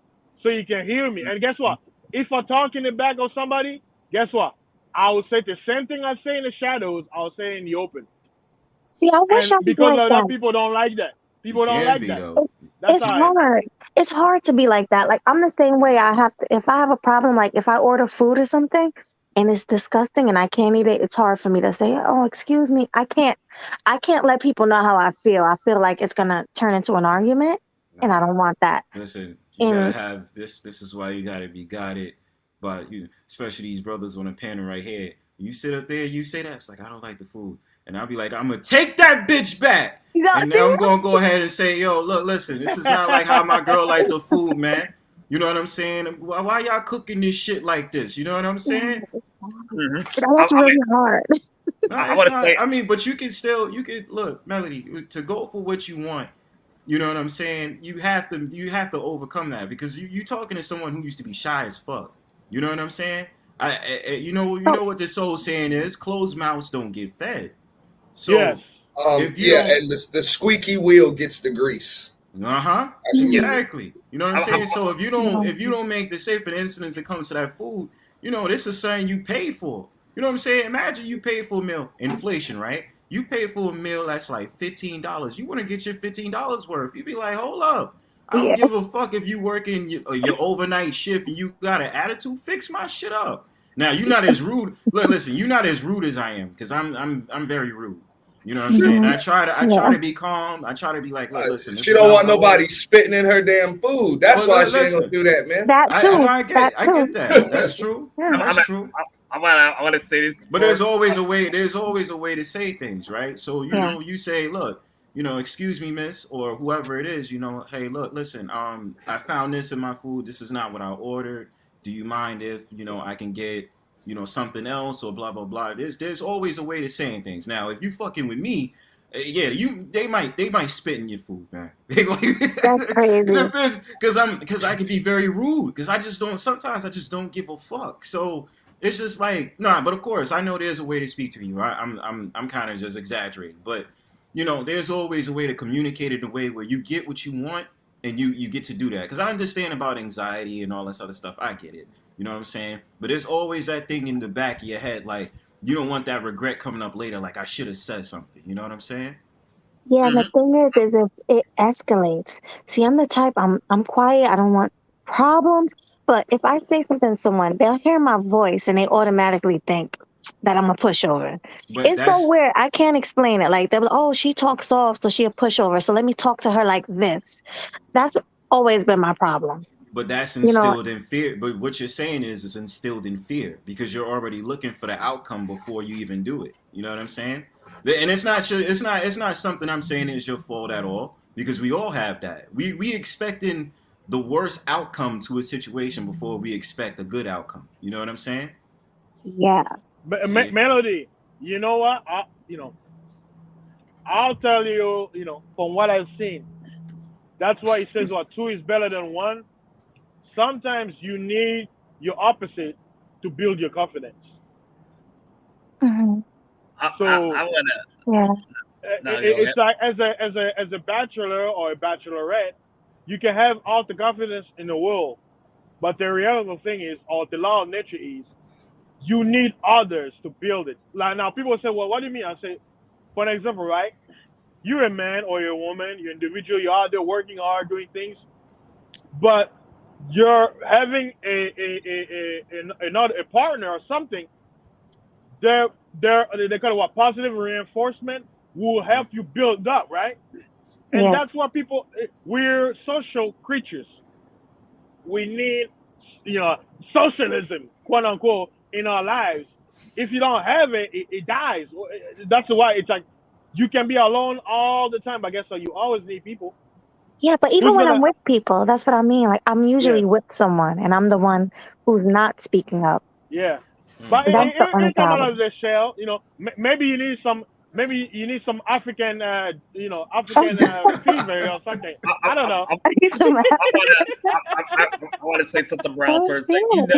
so he can hear me. And guess what? If I talk in the back of somebody, guess what? I will say the same thing I say in the shadows, I'll say in the open. See, I wish I was because like of that, people don't like that. People don't like that. It's hard. It's hard to be like that. Like I'm the same way. If I have a problem, like if I order food or something and it's disgusting and I can't eat it, it's hard for me to say, "Oh, excuse me." I can't let people know how I feel. I feel like it's gonna turn into an argument, and I don't want that. Listen, you gotta have this. This is why you gotta be guided by especially these brothers on the panel right here. You sit up there, you say that, it's like, I don't like the food. And I'll be like, I'm gonna take that bitch back. And now I'm gonna go ahead and say, yo, look, listen, this is not like how my girl like the food, man. You know what I'm saying? Why y'all cooking this shit like this? You know what I'm saying? That's really hard. No, I want to say. I mean, but you can look, Melody, to go for what you want. You know what I'm saying? You have to overcome that because you talking to someone who used to be shy as fuck. You know what I'm saying? You know what this old saying is: closed mouths don't get fed. So yes. And the squeaky wheel gets the grease. Exactly. You know what I'm saying? So if you don't make the say for the incidents that comes to that food, this is something you pay for. You know what I'm saying? Imagine you pay for a meal, inflation, right? You pay for a meal that's like $15. You want to get your $15 worth. You be like, hold up. I don't give a fuck if you working your overnight shift and you got an attitude. Fix my shit up. Now you're not as rude. Listen, you're not as rude as I am because I'm very rude. You know what I'm saying? I try to be calm. I try to be like, look, listen. She don't want nobody spitting in her damn food. That's why she ain't gonna do that, man. That too. I get that. That's true. That's true. I want to say this, but there's always a way. There's always a way to say things, right? So you say, look, excuse me, miss, or whoever it is, hey, look, listen, I found this in my food. This is not what I ordered. Do you mind if I can get something else or blah blah blah? There's always a way to saying things. Now, if you fucking with me, they might spit in your food, man. That's crazy. Because I can be very rude. Because sometimes I just don't give a fuck. So. It's just like, nah, but of course, I know there's a way to speak to you, right? I'm kind of just exaggerating. But, there's always a way to communicate in a way where you get what you want and you get to do that. Because I understand about anxiety and all this other stuff. I get it. You know what I'm saying? But there's always that thing in the back of your head, like, you don't want that regret coming up later, like, I should have said something. You know what I'm saying? Yeah, the thing is if it escalates. See, I'm the type, I'm quiet. I don't want problems. But if I say something to someone, they'll hear my voice and they automatically think that I'm a pushover. But it's so weird. I can't explain it. Like, they're like, oh, she talks soft, so she a pushover. So let me talk to her like this. That's always been my problem. But that's instilled in fear. But what you're saying is it's instilled in fear because you're already looking for the outcome before you even do it. You know what I'm saying? And it's not something I'm saying is your fault at all because we all have that. We expecting the worst outcome to a situation before we expect a good outcome. You know what I'm saying? Yeah. But Melody, you know what? you know, I'll tell you, from what I've seen, that's why he says, "What two is better than one." Sometimes you need your opposite to build your confidence. Mm-hmm. So I wanna. Yeah. No, it's like as a bachelor or a bachelorette, you can have all the confidence in the world, but the reality thing is, or the law of nature is, you need others to build it. Like now, people say, "Well, what do you mean?" I say, for an example, right? You're a man or you're a woman, you're an individual, you're out there working hard, doing things, but you're having another a partner or something. They call it what, positive reinforcement will help you build up, right? And Yeah. that's what we're social creatures. We need, socialism, quote unquote, in our lives. If you don't have it, it dies. That's why it's like you can be alone all the time, I guess. So you always need people. Yeah, but even Who's when gonna? I'm with people, that's what I mean. Like I'm Yeah, usually with someone, and I'm the one who's not speaking up. yeah. But That's the only it come out problem. of the shell. Maybe you need some. Maybe you need some African, African fever or something. I don't know. I want to say something, Browns, for a second.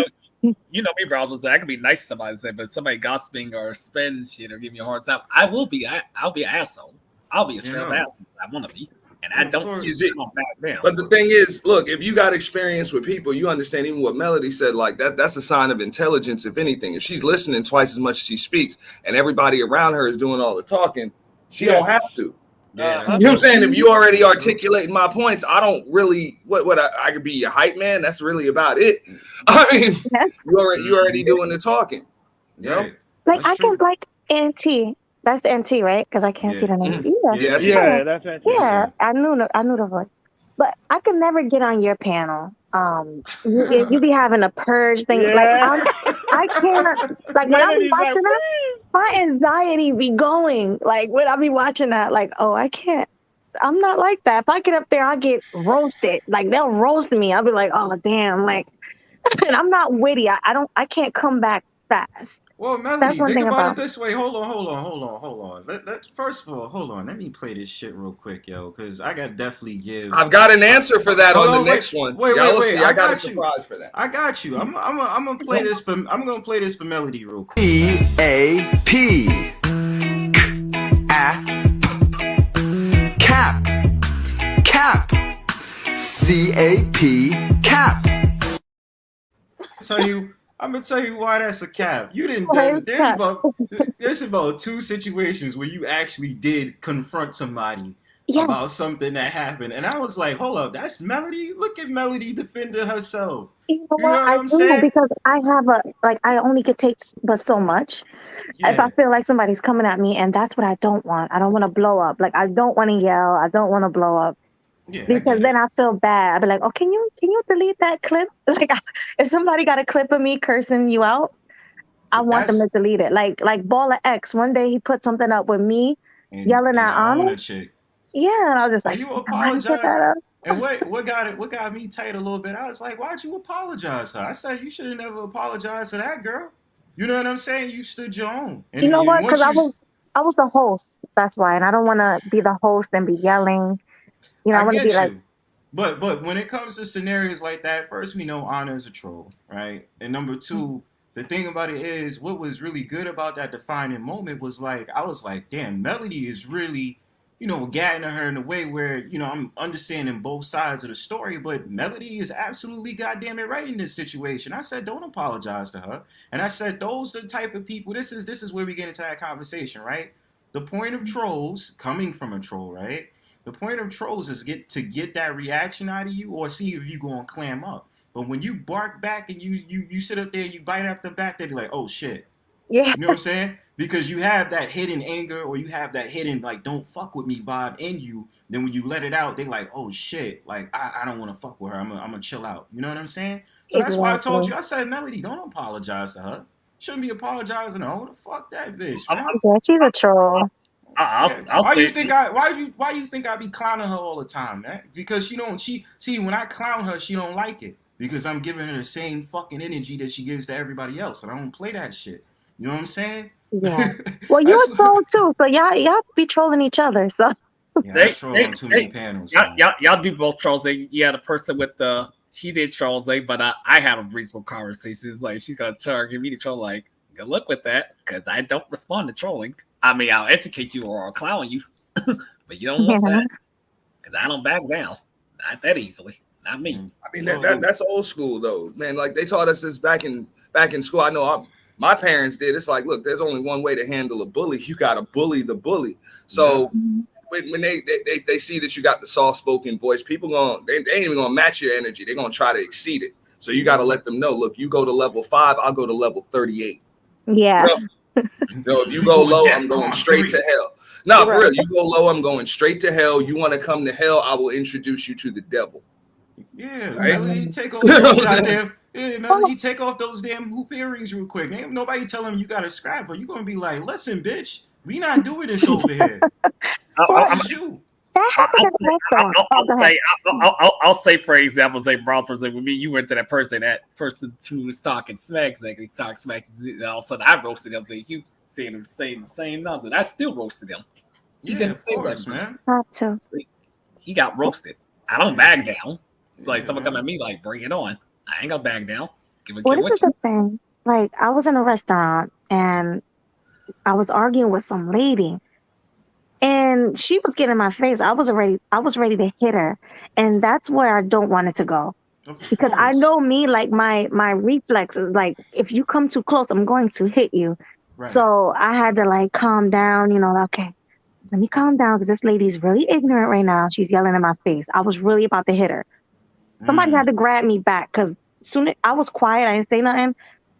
You know me, Browns. I can be nice to somebody, say, but somebody gossiping or spending shit or giving me a hard time, I'll be an asshole. I'll be a straight up asshole. I want to be, and I don't. But the thing is, look, if you got experience with people, you understand even what Melody said. Like that's a sign of intelligence, if anything. If she's listening twice as much as she speaks, and everybody around her is doing all the talking, she don't have to. Yeah, you know what I'm saying? If you already articulating my points, I don't really I could be your hype man. That's really about it. I mean, you already doing the talking. You know? Like I can like NT. That's the NT, right? Because I can't see the name. Yeah, that's NT. Yeah, I knew the voice, but I could never get on your panel. You be having a purge thing. Yeah. Like I can't. Like when I be watching that, my anxiety be going. Like when I be watching that, like I can't. I'm not like that. If I get up there, I get roasted. Like they'll roast me. I'll be like, oh damn, like, and I'm not witty. I can't come back fast. Well, Melody, think about it this way. Hold on. First of all, hold on. Let me play this shit real quick, yo, because I got definitely give. I've got an answer for that on the next one. Wait. I got a surprise for that. I got you. I'm gonna play this for. I'm gonna play this for Melody real quick. CAP. Cap. CAP. Cap. I'm gonna tell you why that's a cap. You didn't. There's about 2 situations where you actually did confront somebody about something that happened, and I was like, "Hold up, that's Melody. Look at Melody defending herself." You know what I'm saying? Because I have I only could take but so much. Yeah. If I feel like somebody's coming at me, and that's what I don't want. I don't want to blow up. Like I don't want to yell. I don't want to blow up. Yeah, because then I feel bad. I'll be like, "Oh, can you delete that clip?" Like, if somebody got a clip of me cursing you out, I want them to delete it. Like Baller X. One day he put something up with me yelling at Anna. Yeah, and I was just like, "You apologize." And what got me tight a little bit? I was like, "Why'd you apologize to her?" I said, "You should have never apologized to that girl." You know what I'm saying? You stood your own. And, you know what? Because I was the host. That's why, and I don't want to be the host and be yelling. You know, I want to be like. But when it comes to scenarios like that, first we know Anna is a troll, right? And number 2, the thing about it is, what was really good about that defining moment was like, I was like, damn, Melody is really, guiding her in a way where, I'm understanding both sides of the story, but Melody is absolutely goddamn it right in this situation. I said, don't apologize to her. And I said, those are the type of people, this is where we get into that conversation, right? The point of trolls, coming from a troll, right? The point of trolls is to get that reaction out of you, or see if you gonna clam up. But when you bark back and you sit up there and you bite up the back, they be like, oh shit. Yeah. You know what I'm saying? Because you have that hidden anger, or you have that hidden like don't fuck with me vibe in you. Then when you let it out, they like, oh shit, like I don't want to fuck with her. I'm gonna chill out. You know what I'm saying? So that's why I told you. I said, Melody, don't apologize to her. Shouldn't be apologizing to her. Oh, fuck that bitch, man. Yeah, she's a troll. Why you think I be clowning her all the time, man? Because see when I clown her, she don't like it. Because I'm giving her the same fucking energy that she gives to everybody else. And I don't play that shit. You know what I'm saying? Yeah. Well, you're a troll too, so y'all be trolling each other. So yeah, I troll on too many panels. Y'all do both trolling. You had a person with the she did trolling, but I had a reasonable conversation. It's like she's gonna target me to troll. Like, good luck with that, because I don't respond to trolling. I mean, I'll educate you or I'll clown you, but you don't want that, because I don't back down. Not that easily. Not me. I mean, that's old school though, man. Like they taught us this back in school. I know my parents did. It's like, look, there's only one way to handle a bully. You got to bully the bully. So when they see that you got the soft spoken voice, people they ain't even gonna match your energy. They're gonna try to exceed it. So you got to let them know, look, you go to level 5, I'll go to level 38. Yeah. No, if you go low, I'm going straight to hell. No, for real, you go low, I'm going straight to hell. You want to come to hell, I will introduce you to the devil. Yeah, right? Melody, take off those goddamn. Yeah, Melody, take off those damn hoop earrings real quick. Ain't nobody telling him you got to scrap, but you gonna be like, listen, bitch, we not doing this over here. You. I'll say, for example, say Bronzebird, with me, you went to that person who was talking smack, like he talked smack, and all of a sudden I roasted them, saying he was saying the same nonsense. I still roasted them. He didn't say that, man. He got roasted. I don't back down. It's like someone come at me like, bring it on. I ain't gonna back down. Well, this is the thing. Like, I was in a restaurant and I was arguing with some lady. And she was getting in my face. I was ready to hit her. And that's where I don't want it to go. Because I know me, like my reflex is like, if you come too close, I'm going to hit you. Right. So I had to like calm down, okay, let me calm down because this lady's really ignorant right now. She's yelling in my face. I was really about to hit her. Somebody had to grab me back because soon I was quiet. I didn't say nothing.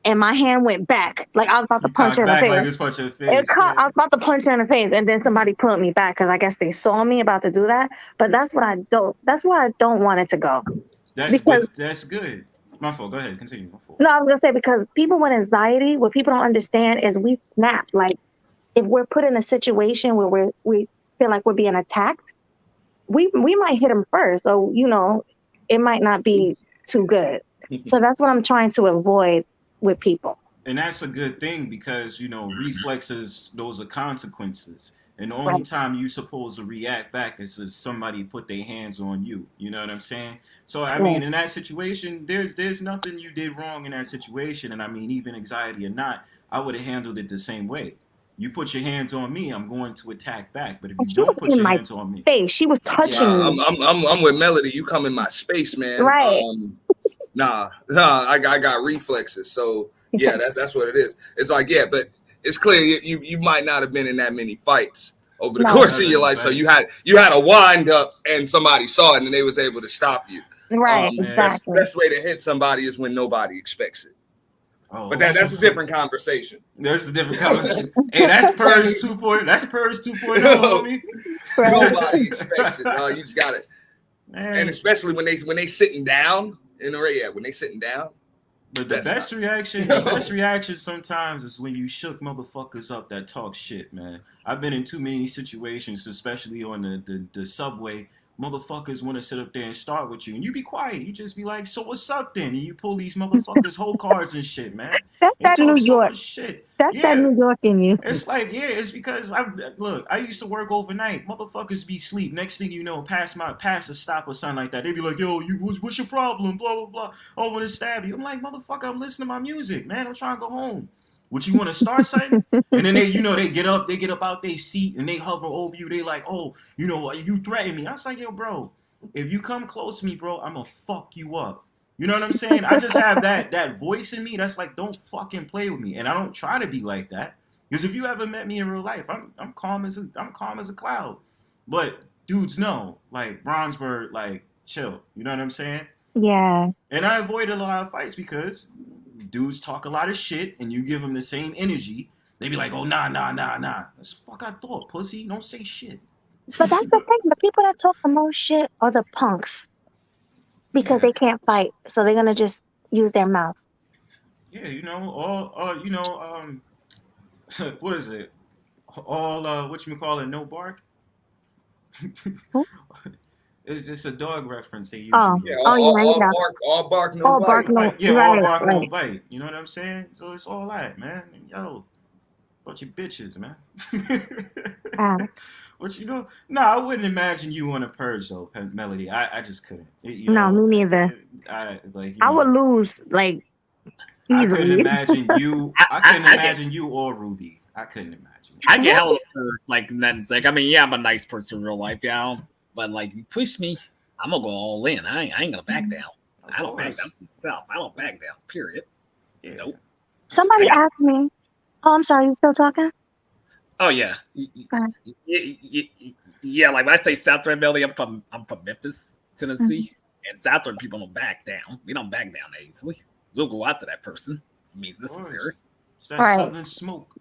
And my hand went back. Like I was about to punch her in the face. I was about to punch her in the face. And then somebody pulled me back because I guess they saw me about to do that. But that's where I don't want it to go. That's good. My fault. Go ahead. Continue. My fault. No, I was going to say, because people with anxiety, what people don't understand is we snap. Like if we're put in a situation where we feel like we're being attacked, we might hit them first. So, it might not be too good. So that's what I'm trying to avoid with people. And that's a good thing because, reflexes, those are consequences. And the only time you're supposed to react back is if somebody put their hands on you. You know what I'm saying? So, I mean, in that situation, there's nothing you did wrong in that situation. And I mean, even anxiety or not, I would have handled it the same way. You put your hands on me, I'm going to attack back. But if you don't put your hands on me, face, she was touching me. I'm with Melody. You come in my space, man. Right. I got reflexes. So yeah, that's what it is. It's like, yeah, but it's clear you might not have been in that many fights over the course of your life. So you had a wind up and somebody saw it and they was able to stop you. Right. Exactly. The best way to hit somebody is when nobody expects it. Oh, but that's a different conversation. There's a different conversation. Hey, that's Purge 2.0. That's Purge 2.0, homie. Nobody expects it. You just got it. And especially when they sitting down when they sitting down. But the best reaction sometimes is when you shook motherfuckers up that talk shit, man. I've been in too many situations, especially on the subway. Motherfuckers want to sit up there and start with you, and you be quiet. You just be like, "So what's up then?" And you pull these motherfuckers whole cards and shit, man. That's that New York shit. That's that New York in you. It's like, it's because I used to work overnight. Motherfuckers be asleep. Next thing you know, pass a stop or something like that. They be like, "Yo, what's your problem?" Blah blah blah. Oh, I want to stab you. I'm like, motherfucker, I'm listening to my music, man. I'm trying to go home. What, you want to start something? And then they get up out their seat and they hover over you. They like, oh, you threaten me. I was like, yo, bro, if you come close to me, bro, I'm gonna fuck you up. You know what I'm saying? I just have that voice in me that's like, don't fucking play with me. And I don't try to be like that. Because if you ever met me in real life, I'm calm as a cloud. But dudes know, like Bronzebird, like chill. You know what I'm saying? Yeah. And I avoid a lot of fights because dudes talk a lot of shit and you give them the same energy. They be like, oh, nah. That's the fuck I thought, pussy. Don't say shit. But that's the thing. The people that talk the most shit are the punks. Because they can't fight. So they're going to just use their mouth. Yeah, what is it? All, whatchamacallit, no bark? It's a dog reference they use. All bark, no bite. All bark, no bite. You know what I'm saying? So it's all that, man. Yo, Bunch of bitches, man. Alex. But you know, no, I wouldn't imagine you on a purge though, Melody. I just couldn't. No, me neither. I like. I would lose like I couldn't easily. imagine you. I couldn't imagine you or Ruby. I couldn't imagine. I get hella purge. Like, and then it's like, I mean, yeah, I'm a nice person in real life, yeah. But like, you push me, I'm gonna go all in. I ain't gonna back down. I don't back down for myself. I don't back down. Period. Yeah. Nope. Somebody asked me. Oh, I'm sorry. You still talking? Oh yeah. Yeah. Like when I say Southern Melody, I'm from Memphis, Tennessee, and Southern people don't back down. We don't back down easily. We'll go after that person. It means necessary. It's that Southern smoke.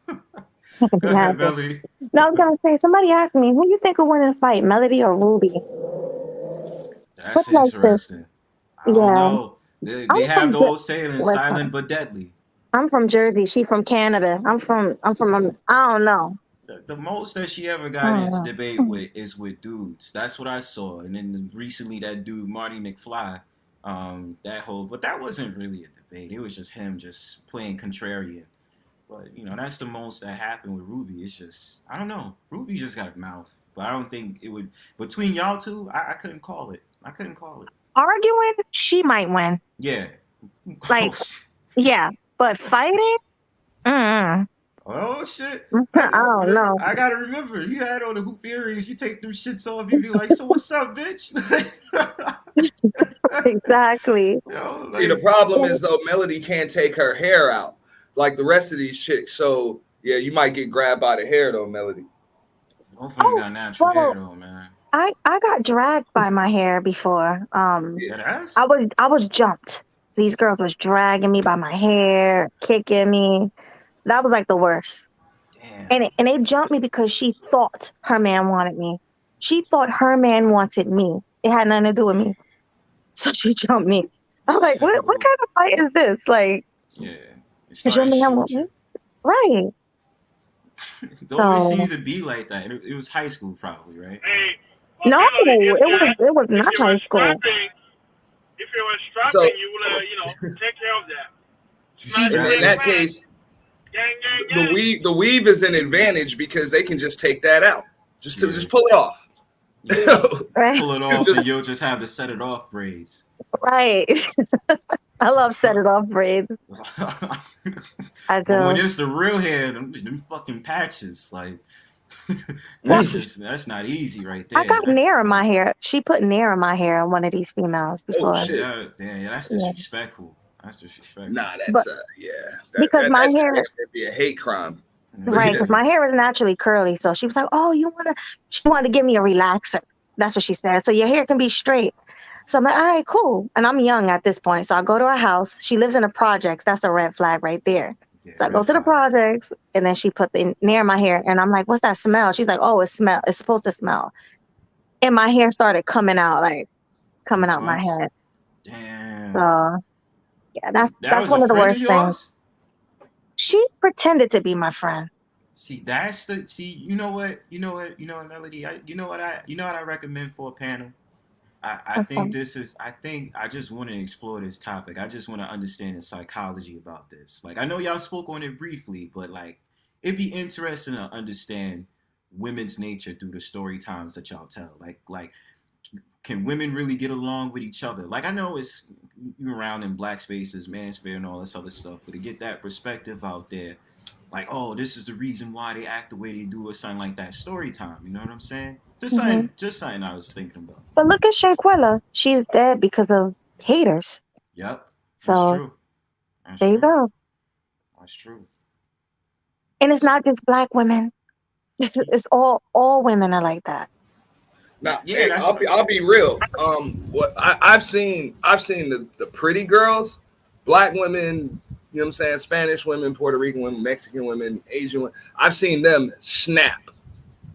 Go ahead, Melody. No, I was gonna say. Somebody asked me, who you think will win in a fight, Melody or Ruby? That's interesting. I don't know. They have the old saying, silent but deadly. I'm from Jersey. She from Canada. I'm from. I don't know. The most that she ever got into debate with is with dudes. That's what I saw. And then recently, that dude Marty McFly, but that wasn't really a debate. It was just him just playing contrarian. But you know, that's the most that happened with Ruby. It's just I don't know. Ruby just got a mouth, but I don't think it would between y'all two. I couldn't call it. Arguing, she might win. Yeah. Like, yeah. But fighting? Oh shit! I don't know. I gotta remember, you had on the hoop earrings. You take them shits off. You be like, "So what's up, bitch?" Exactly. See, the problem is though, Melody can't take her hair out like the rest of these chicks. So yeah, you might get grabbed by the hair though, Melody. Hopefully, you got natural hair though, man. I got dragged by my hair before. I was jumped. These girls was dragging me by my hair, kicking me. That was like the worst. Damn. And they jumped me because she thought her man wanted me. She thought her man wanted me. It had nothing to do with me. So she jumped me. I was like, what kind of fight is this? Like, yeah. Does your man want me? Right. It always seems to be like that. It was high school probably, right? No, it was not high school. If it was strapping, you would take care of that. In that case, the weave is an advantage because they can just take that out, just pull it off. Yeah. Pull it off, and you'll just have the set it off braids. Right. I love set it off braids. I do. When it's the real hair, them fucking patches, like that's not easy right there. I got Nair in my hair. She put Nair in my hair on one of these females before. Oh shit! Yeah, that's disrespectful. That's disrespectful. Nah, that's because my hair would be a hate crime. Right, because my hair was naturally curly, so she was like, "Oh, she wanted to give me a relaxer." That's what she said. So your hair can be straight. So I'm like, all right, cool. And I'm young at this point, so I go to her house. She lives in the projects. That's a red flag right there. Yeah, so I go to the projects, and then she put the Nair in my hair, and I'm like, "What's that smell?" She's like, "Oh, it's supposed to smell." And my hair started coming out my head. Damn. So yeah, that's one of the worst things. She pretended to be my friend. See, you know what, Melody. You know what I recommend for a panel. I just want to explore this topic. I just want to understand the psychology about this. Like, I know y'all spoke on it briefly, but like, it'd be interesting to understand women's nature through the story times that y'all tell. Like, can women really get along with each other? Like, I know it's around in black spaces, manosphere, and all this other stuff, but to get that perspective out there, like, oh, this is the reason why they act the way they do, or something like that. Story time, you know what I'm saying? Just something I was thinking about. But look at Shanquella. She's dead because of haters. Yep. So that's true. There you go. That's true. And it's not just black women. It's all women are like that. Now, yeah, I'll be real. What I've seen the pretty girls, black women, you know what I'm saying, Spanish women, Puerto Rican women, Mexican women, Asian women. I've seen them snap. You know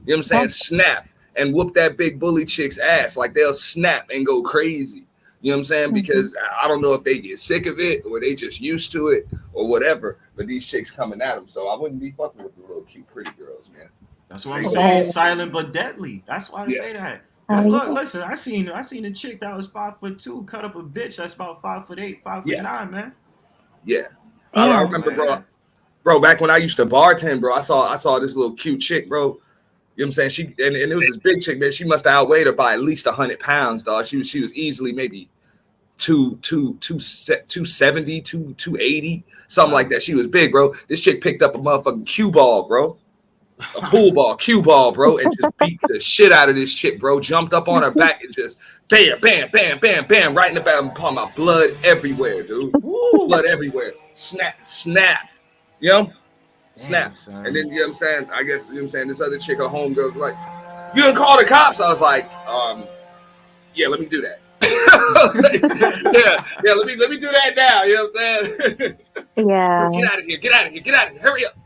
what I'm saying? Snap and whoop that big bully chick's ass. Like, they'll snap and go crazy. You know what I'm saying? Because I don't know if they get sick of it or they just used to it or whatever. But these chicks coming at them, so I wouldn't be fucking with the little cute pretty girls, man. That's what I'm saying. Silent but deadly. That's why I say that. Look, listen. I seen a chick that was 5'2" cut up a bitch that's about 5'8", 5'9", man. Yeah, I remember, bro. bro, back when I used to bartend, bro, I saw this little cute chick, bro. You know what I'm saying? She and it was this big chick, man. She must have outweighed her by at least 100 pounds, dog. She was easily maybe 270, 280, something like that. She was big, bro. This chick picked up a motherfucking cue ball, bro. A pool ball, cue ball, bro, and just beat the shit out of this chick, bro. Jumped up on her back and just bam, bam, bam, bam, bam, right in the back. Upon my blood everywhere, dude. Blood everywhere. Snap. You know? Snap. Damn, and then, you know what I'm saying? I guess, you know what I'm saying? This other chick, her homegirl, was like, you didn't call the cops? I was like, yeah, let me do that. yeah, let me do that now. You know what I'm saying? Yeah. Get out of here. Hurry up.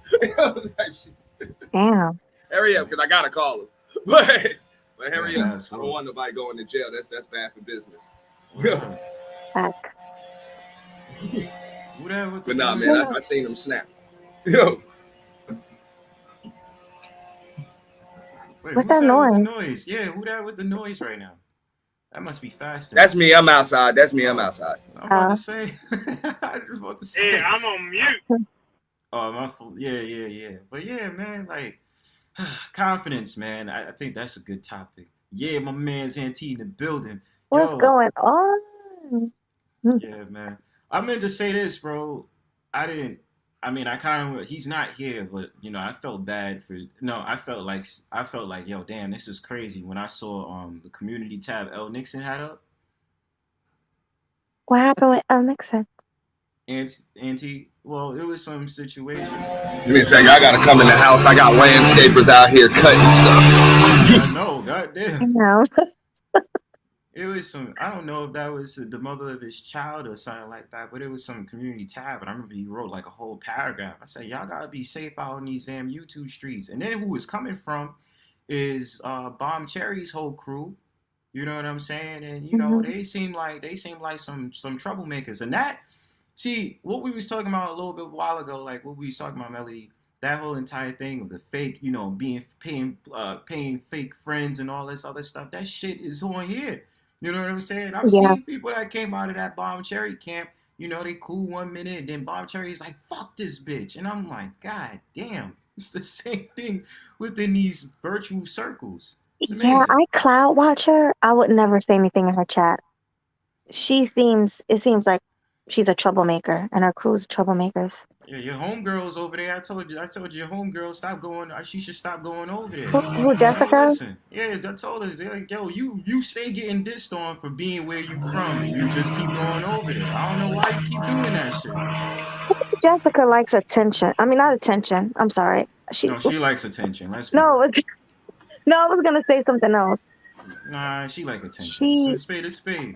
Damn. Hurry up, because I gotta call him. But hurry up. I don't want nobody going to jail. That's bad for business. Back. But nah, man, I seen him snap. Yo. Wait, what's that noise? With the noise? Yeah, who that with the noise right now? That must be faster. That's me. I'm outside. I'm outside. I'm about to say. I was about to say. Yeah, I'm on mute. Oh, yeah. But yeah, man, like confidence, man. I think that's a good topic. Yeah, my man's Auntie in the building. What's going on? Yeah, man. I meant to say this, bro. He's not here, but you know, I felt bad for. No, I felt like, yo, damn, this is crazy. When I saw the community tab L Nixon had up. What happened with L Nixon? Auntie, well, it was some situation. You mean say y'all gotta come in the house? I got landscapers out here cutting stuff. I know, goddamn. No. It was some, I don't know if that was the mother of his child or something like that, but it was some community tab, and I remember he wrote like a whole paragraph. I said, y'all gotta be safe out in these damn YouTube streets. And then who it's coming from is Bomb Cherry's whole crew. You know what I'm saying? And you know, they seem like some troublemakers. And that, see, what we was talking about a little bit while ago, like what we was talking about, Melody, that whole entire thing of the fake, you know, paying fake friends and all this other stuff, that shit is on here. You know what I'm saying? I've seen people that came out of that Bomb Cherry camp, you know, they cool 1 minute, and then Bomb Cherry's like, fuck this bitch. And I'm like, God damn, it's the same thing within these virtual circles. Yeah, I cloud watch her. I would never say anything in her chat. It seems like she's a troublemaker, and her crew's troublemakers. Yeah, your homegirl's over there. I told you your homegirl stop going. She should stop going over there. Who Jessica? Listen, yeah, I told her, like, yo, you stay getting dissed on for being where you from, and you just keep going over there. I don't know why you keep doing that shit. Jessica likes attention. I mean, not attention. I'm sorry. She likes attention. No, I was gonna say something else. Nah, she like attention. Spade is spade.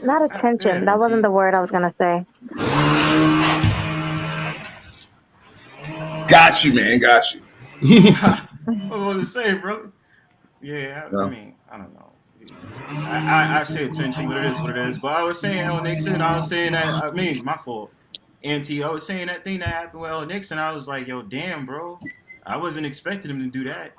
Not attention. That wasn't the word I was gonna say. Got you, man. Got you. What was to say, brother? Yeah, I mean, I don't know. I say attention, but it is what it is. But I was saying L Nixon. I was saying that. I mean, my fault. Auntie, I was saying that thing that happened with L Nixon. I was like, yo, damn, bro. I wasn't expecting him to do that.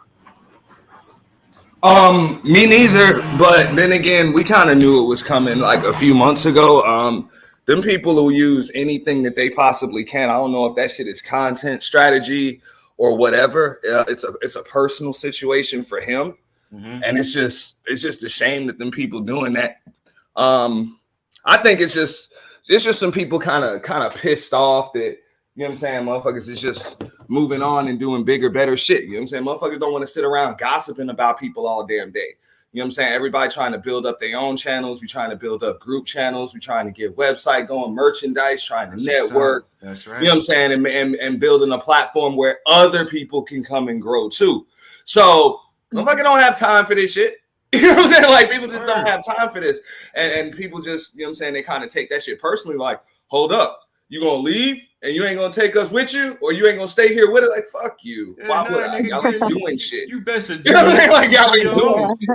Me neither, but then again, we kind of knew it was coming like a few months ago. Them people who use anything that they possibly can, I don't know if that shit is content strategy or whatever. It's a personal situation for him, and it's just a shame that them people doing that. I think it's just some people kind of pissed off that, you know what I'm saying, motherfuckers is just moving on and doing bigger, better shit. You know what I'm saying? Motherfuckers don't want to sit around gossiping about people all damn day. You know what I'm saying? Everybody trying to build up their own channels. We trying to build up group channels. We trying to get website going, merchandise, trying to network. That's right. You know what I'm saying? And building a platform where other people can come and grow too. So motherfuckers don't have time for this shit. You know what I'm saying? Like, people just don't have time for this. And people just, you know what I'm saying, they kind of take that shit personally, like, hold up. You gonna leave and you ain't gonna take us with you, or you ain't gonna stay here with it? Like, fuck you. Why would I? Y'all ain't doing shit. You best do. You know what I mean? Like, y'all ain't doing shit.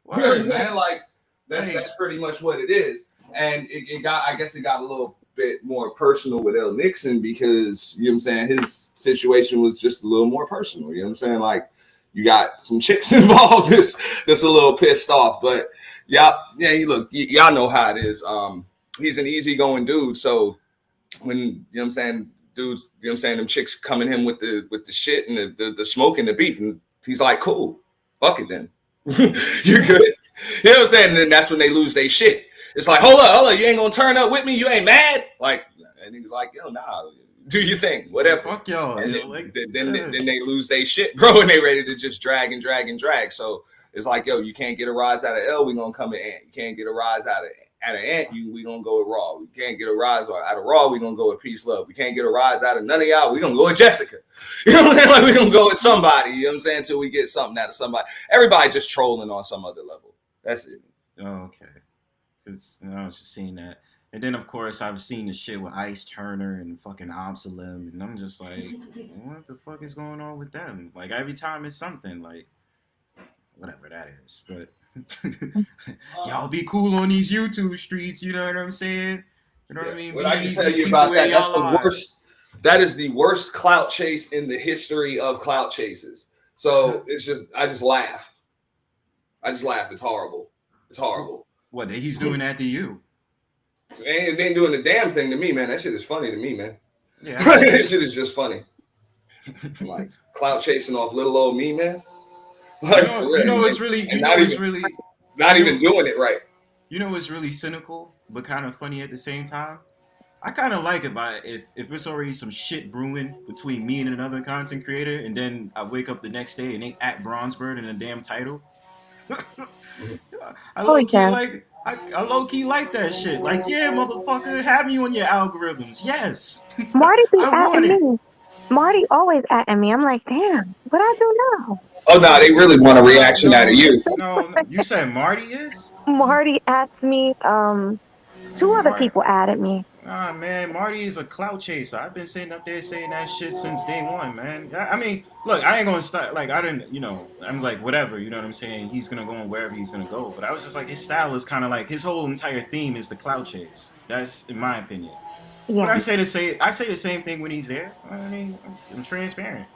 Word, you know what I'm saying? Like, that's pretty much what it is. And I guess it got a little bit more personal with L Nixon because, you know what I'm saying, his situation was just a little more personal. You know what I'm saying? Like, you got some chicks involved that's a little pissed off. But y'all know how it is. He's an easygoing dude, so when, you know what I'm saying, dudes, you know what I'm saying, them chicks coming him with the shit and the smoke and the beef, and he's like, cool, fuck it then. You're good. You know what I'm saying? And then that's when they lose their shit. It's like, hold up, you ain't gonna turn up with me? You ain't mad? Like, and he's like, yo, nah, do your thing, whatever. Fuck y'all. And then they lose their shit, bro, and they ready to just drag. So it's like, yo, you can't get a rise out of L, we gonna come to Ant. You can't get a rise out of Ant, we gonna go with Raw. We can't get a rise out of Raw, we gonna go with Peace Love. We can't get a rise out of none of y'all, we gonna go with Jessica. You know what I'm saying? Like, we gonna go with somebody, you know what I'm saying, until we get something out of somebody. Everybody just trolling on some other level. That's it. Oh, okay. I was just seeing that. And then, of course, I've seen the shit with Ice Turner and fucking Absalom, and I'm just like, what the fuck is going on with them? Like, every time it's something, like, whatever that is. But y'all be cool on these YouTube streets, you know what I'm saying? You know what I mean? What I can tell you about that, that's the worst. That is the worst clout chase in the history of clout chases. So it's just, I just laugh. It's horrible. It's horrible. What, he's doing that to you? And they ain't doing the damn thing to me, man. That shit is funny to me, man. Yeah. That shit is just funny. Like, clout chasing off little old me, man. Like, it's really, not even doing it right. You know what's really cynical, but kind of funny at the same time? I kind of like it if it's already some shit brewing between me and another content creator, and then I wake up the next day and they at Bronzebird in a damn title. I low-key like that shit. Like, yeah, motherfucker, have me on your algorithms. Yes. Marty be atting me. Marty always atting me. I'm like, damn, what I do now? Oh, no, they really want a reaction out of you. No, you said Marty is? Marty ats me. Two other people added me. Nah, man, Marty is a clout chaser. I've been sitting up there saying that shit since day one, man. I mean, look, I ain't gonna start, like, I didn't, I'm like, whatever, you know what I'm saying? He's gonna go on wherever he's gonna go. But I was just like, his style is kind of like, his whole entire theme is the clout chase. That's, in my opinion. Yeah. But I say the same thing when he's there. I mean, I'm transparent.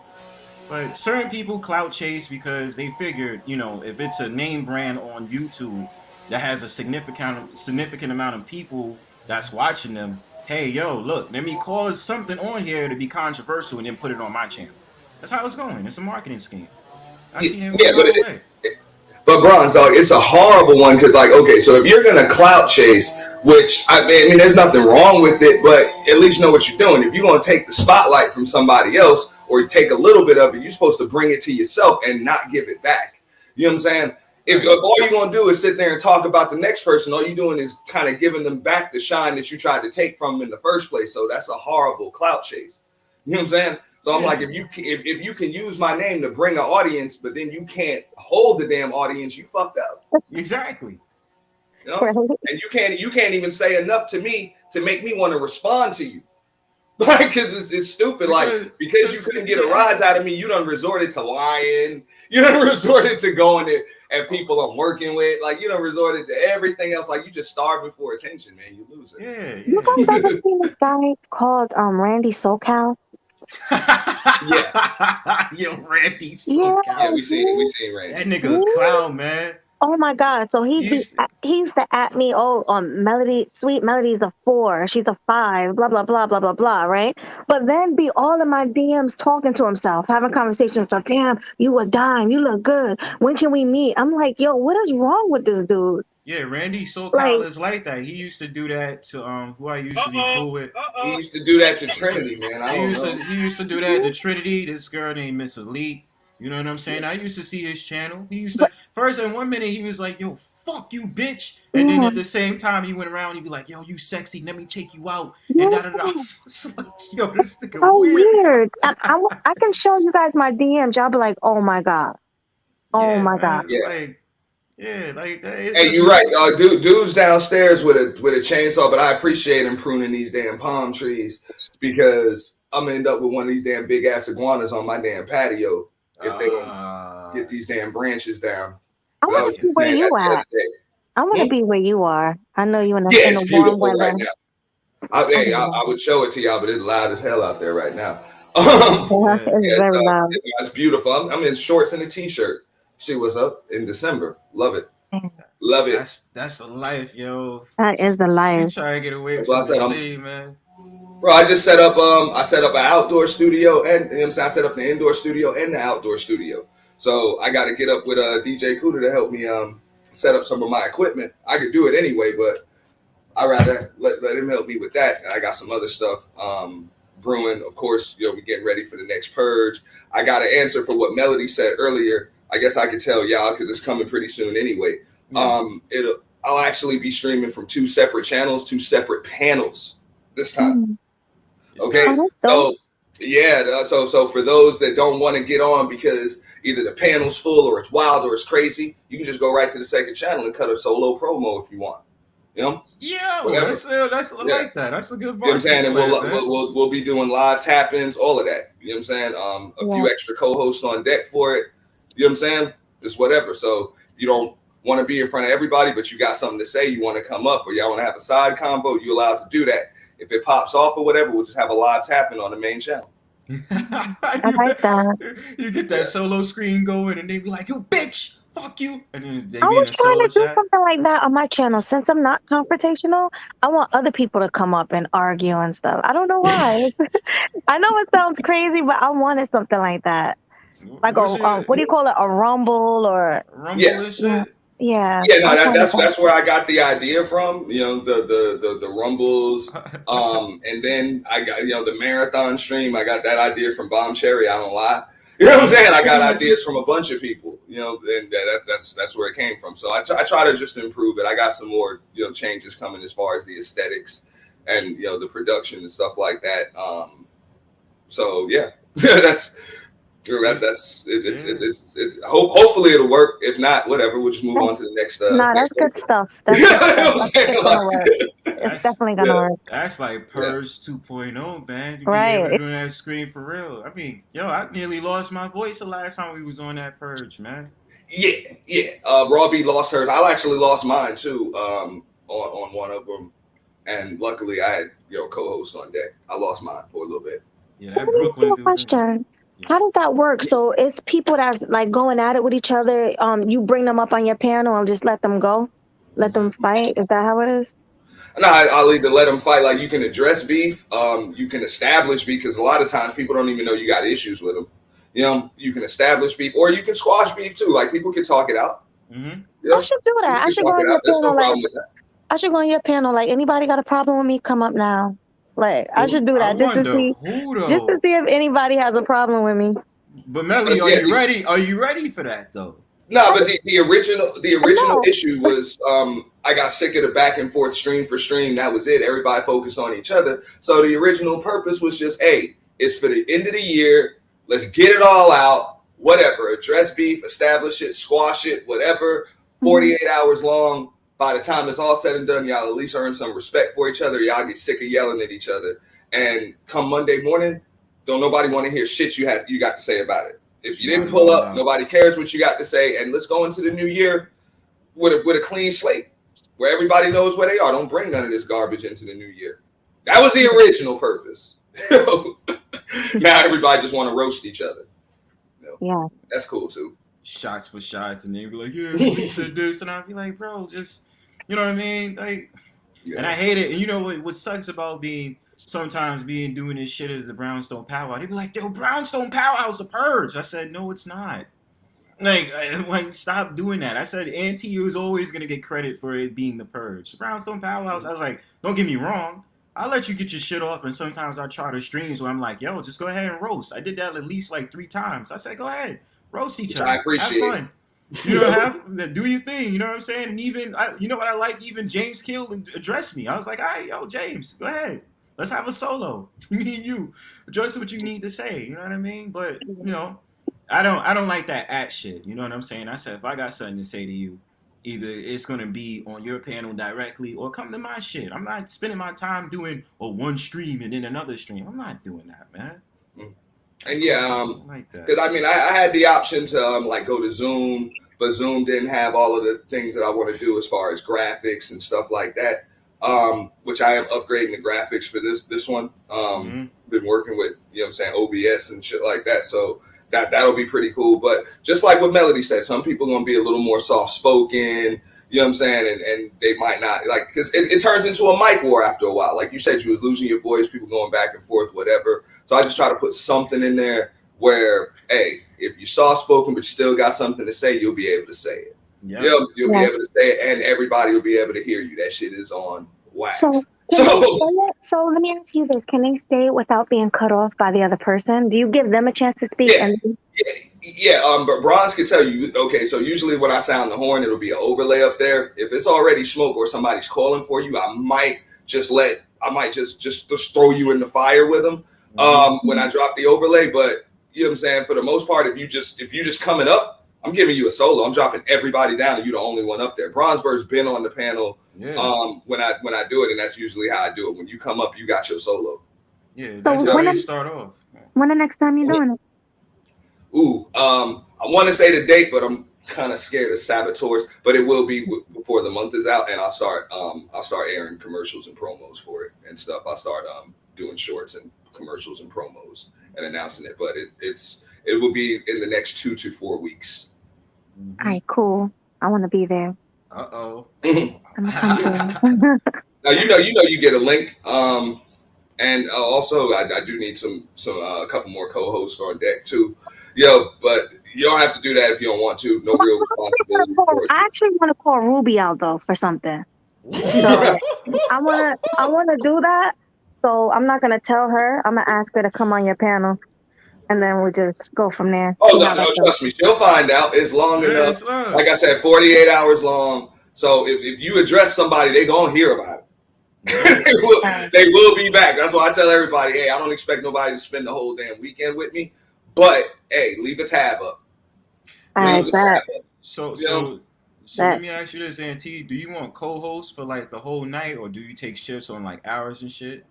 But certain people clout chase because they figured, if it's a name brand on YouTube that has a significant amount of people that's watching them, hey, yo, look, let me cause something on here to be controversial and then put it on my channel. That's how it's going. It's a marketing scheme. I see him but Bronze, it's a horrible one because, like, okay, so if you're gonna clout chase, which I mean, there's nothing wrong with it, but at least know what you're doing. If you're gonna take the spotlight from somebody else or take a little bit of it, you're supposed to bring it to yourself and not give it back. You know what I'm saying? If all you're going to do is sit there and talk about the next person, all you're doing is kind of giving them back the shine that you tried to take from them in the first place. So that's a horrible clout chase. You know what I'm saying? So I'm like, if you can use my name to bring an audience, but then you can't hold the damn audience, you fucked up. Exactly. You know? And you can't even say enough to me to make me want to respond to you. Like, because it's stupid. Like, because you couldn't get a rise out of me, you done resorted to lying. You done resorted to going at people I'm working with. Like, you done resorted to everything else. Like, you just starving for attention, man. You lose it. Yeah. You guys ever seen this guy called Randy SoCal? Yeah. Yo, Randy SoCal. Yeah, we seen Randy. That nigga a clown, man. Oh my God! So he used to at me. Oh, Melody, Sweetmelody's a 4. She's a 5. Blah blah blah blah blah blah. Right? But then be all in my DMs talking to himself, having conversations. So damn, you a dime. You look good. When can we meet? I'm like, yo, what is wrong with this dude? Yeah, Randy SoCal is like that. He used to do that to who I used to be cool with. He used to do that to Trinity, man. He used to do that to Trinity. This girl named Miss Elite. You know what I'm saying? I used to see his channel. He used to first in 1 minute he was like, "Yo, fuck you, bitch," and then at the same time he went around. He'd be like, "Yo, you sexy. Let me take you out." And da da da. Like, yo, this nigga weird. I can show you guys my DMs. Y'all be like, "Oh my God, oh my God." Yeah. Like that. Hey, you're right. Dude's downstairs with a chainsaw, but I appreciate him pruning these damn palm trees because I'm gonna end up with one of these damn big ass iguanas on my damn patio if they don't get these damn branches down. I want to be where you at. I want to be where you are. I know you in the it's beautiful warm weather. right now. I would show it to y'all, but it's loud as hell out there right now. It's very loud. It's beautiful. I'm in shorts and a t-shirt. See what's up in December. Love it. Love it. That's a life, yo. That is the life. You try to get away from the city, man. Bro, I just set up an outdoor studio, and you know what I'm saying, I set up the indoor studio and the outdoor studio. So I got to get up with DJ Cooter to help me set up some of my equipment. I could do it anyway, but I'd rather let him help me with that. I got some other stuff brewing. Of course, you know, we're getting ready for the next purge. I got to answer for what Melody said earlier. I guess I could tell y'all because it's coming pretty soon anyway. I'll actually be streaming from 2 separate channels, 2 separate panels this time. Okay, so yeah, so for those that don't want to get on because either the panel's full or it's wild or it's crazy, you can just go right to the second channel and cut a solo promo if you want. You know? Yeah, that's I like that. That's a good. You know what I'm saying? And we'll be doing live tap-ins, all of that. You know what I'm saying? A few extra co-hosts on deck for it. You know what I'm saying? Just whatever. So you don't want to be in front of everybody, but you got something to say, you want to come up, or y'all want to have a side convo, you allowed to do that. If it pops off or whatever, we'll just have a live tapping on the main channel. I like that. You get that solo screen going, and they be like, "You bitch, fuck you," and then they I be was in a trying solo to do chat. something like that on my channel. Since I'm not confrontational, I want other people to come up and argue and stuff. I don't know why. I know it sounds crazy, but I wanted something like that. Like what do you call it? A rumble or and shit. Yeah. Yeah, no, that's where I got the idea from. You know, the rumbles, and then I got, you know, the marathon stream. I got that idea from Bomb Cherry. I don't lie. You know what I'm saying? I got ideas from a bunch of people. You know, and that's where it came from. So I try to just improve it. I got some more, you know, changes coming as far as the aesthetics and, you know, the production and stuff like that. So yeah, that's. It's hopefully it'll work. If not, whatever. We'll just move on to the next. That's good stuff. That's gonna work. It's definitely gonna work. That's like Purge 2.0, man. You right. Doing that screen for real. I mean, yo, I nearly lost my voice the last time we was on that Purge, man. Yeah. Raw B lost hers. I actually lost mine too. On one of them, and luckily I had, you know, co-hosts on deck. I lost mine for a little bit. Yeah, that Brooklyn question. How does that work? So it's people that's like going at it with each other. You bring them up on your panel and just let them go, let them fight. Is that how it is? No, I'll either let them fight. Like, you can address beef, you can establish beef, because a lot of times people don't even know you got issues with them. You know, you can establish beef, or you can squash beef too. Like, people can talk it out. You know? I should do that. I should go on your panel. I should go on your panel. Like, anybody got a problem with me? Come up now. Like, I should do that just to see if anybody has a problem with me. But Melly, are you ready? Are you ready for that though? No, but the original issue was I got sick of the back and forth stream for stream. That was it. Everybody focused on each other. So the original purpose was just, hey, it's for the end of the year. Let's get it all out. Whatever. Address beef, establish it, squash it, whatever. 48 hours long. By the time it's all said and done, y'all at least earn some respect for each other. Y'all get sick of yelling at each other. And come Monday morning, don't nobody want to hear shit you got to say about it. If you didn't pull up, nobody cares what you got to say. And let's go into the new year with a clean slate where everybody knows where they are. Don't bring none of this garbage into the new year. That was the original purpose. Now everybody just want to roast each other. You know, that's cool too. Shots for shots, and they'd be like, "Yeah, he said this," and I'd be like, "Bro, just, you know what I mean?" Like, and I hate it. And you know what sucks about doing this shit is the Brownstone Powwow. They'd be like, "Yo, Brownstone Powwow's the purge." I said, "No, it's not." Like, stop doing that. I said, NTU is always gonna get credit for it being the purge. The Brownstone Powwows. I was like, don't get me wrong. I'll let you get your shit off, and sometimes I try to streams where I'm like, "Yo, just go ahead and roast." I did that at least like 3 times. I said, "Go ahead. Roast each other. I appreciate have fun. You know, do your thing. You know what I'm saying?" And even, you know what I like? Even James Kill addressed me. I was like, "All right, yo, James, go ahead. Let's have a solo. Me and you. Address what you need to say." You know what I mean? But, you know, I don't like that shit. You know what I'm saying? I said, if I got something to say to you, either it's going to be on your panel directly or come to my shit. I'm not spending my time doing one stream and then another stream. I'm not doing that, man. And because I mean, I had the option to like go to Zoom, but Zoom didn't have all of the things that I want to do as far as graphics and stuff like that. Which I am upgrading the graphics for this one. Been working with, you know what I'm saying, OBS and shit like that. So that'll be pretty cool. But just like what Melody said, some people are gonna be a little more soft spoken. You know what I'm saying? And they might not like, because it turns into a mic war after a while. Like you said, you was losing your voice, people going back and forth, whatever. So I just try to put something in there where, hey, if you're soft spoken but you still got something to say, you'll be able to say it. Yeah. You'll be able to say it, and everybody will be able to hear you. That shit is on wax. So let me ask you this: can they say it without being cut off by the other person? Do you give them a chance to speak? But Bronze can tell you. Okay, so usually when I sound the horn, it'll be an overlay up there. If it's already smoke or somebody's calling for you, I might just throw you in the fire with them when I drop the overlay. But you know what I'm saying? For the most part, if you just coming up, I'm giving you a solo. I'm dropping everybody down, and you're the only one up there. Bronzebird's been on the panel when I do it, and that's usually how I do it. When you come up, you got your solo. Yeah, that's how you start off. When the next time you're doing it? Ooh, I want to say the date, but I'm kind of scared of saboteurs. But it will be before the month is out, and I'll start airing commercials and promos for it and stuff. I'll start doing shorts and commercials and promos and announcing it. But it will be in the next 2 to 4 weeks. All right, cool. I want to be there. Uh-oh. Now you get a link. And also I do need a couple more co-hosts on deck too. But you don't have to do that if you don't want to. No real responsibility. I actually want to call Ruby out though for something. So I want to do that. So I'm not gonna tell her. I'm gonna ask her to come on your panel, and then we'll just go from there. Oh no, trust me, she'll find out. It's long enough. Like I said, 48 hours long. So if you address somebody, they gonna hear about it. They will be back. That's why I tell everybody, hey, I don't expect nobody to spend the whole damn weekend with me, but hey, leave a tab up. So let me ask you this, Auntie. Do you want co-hosts for like the whole night, or do you take shifts on like hours and shit?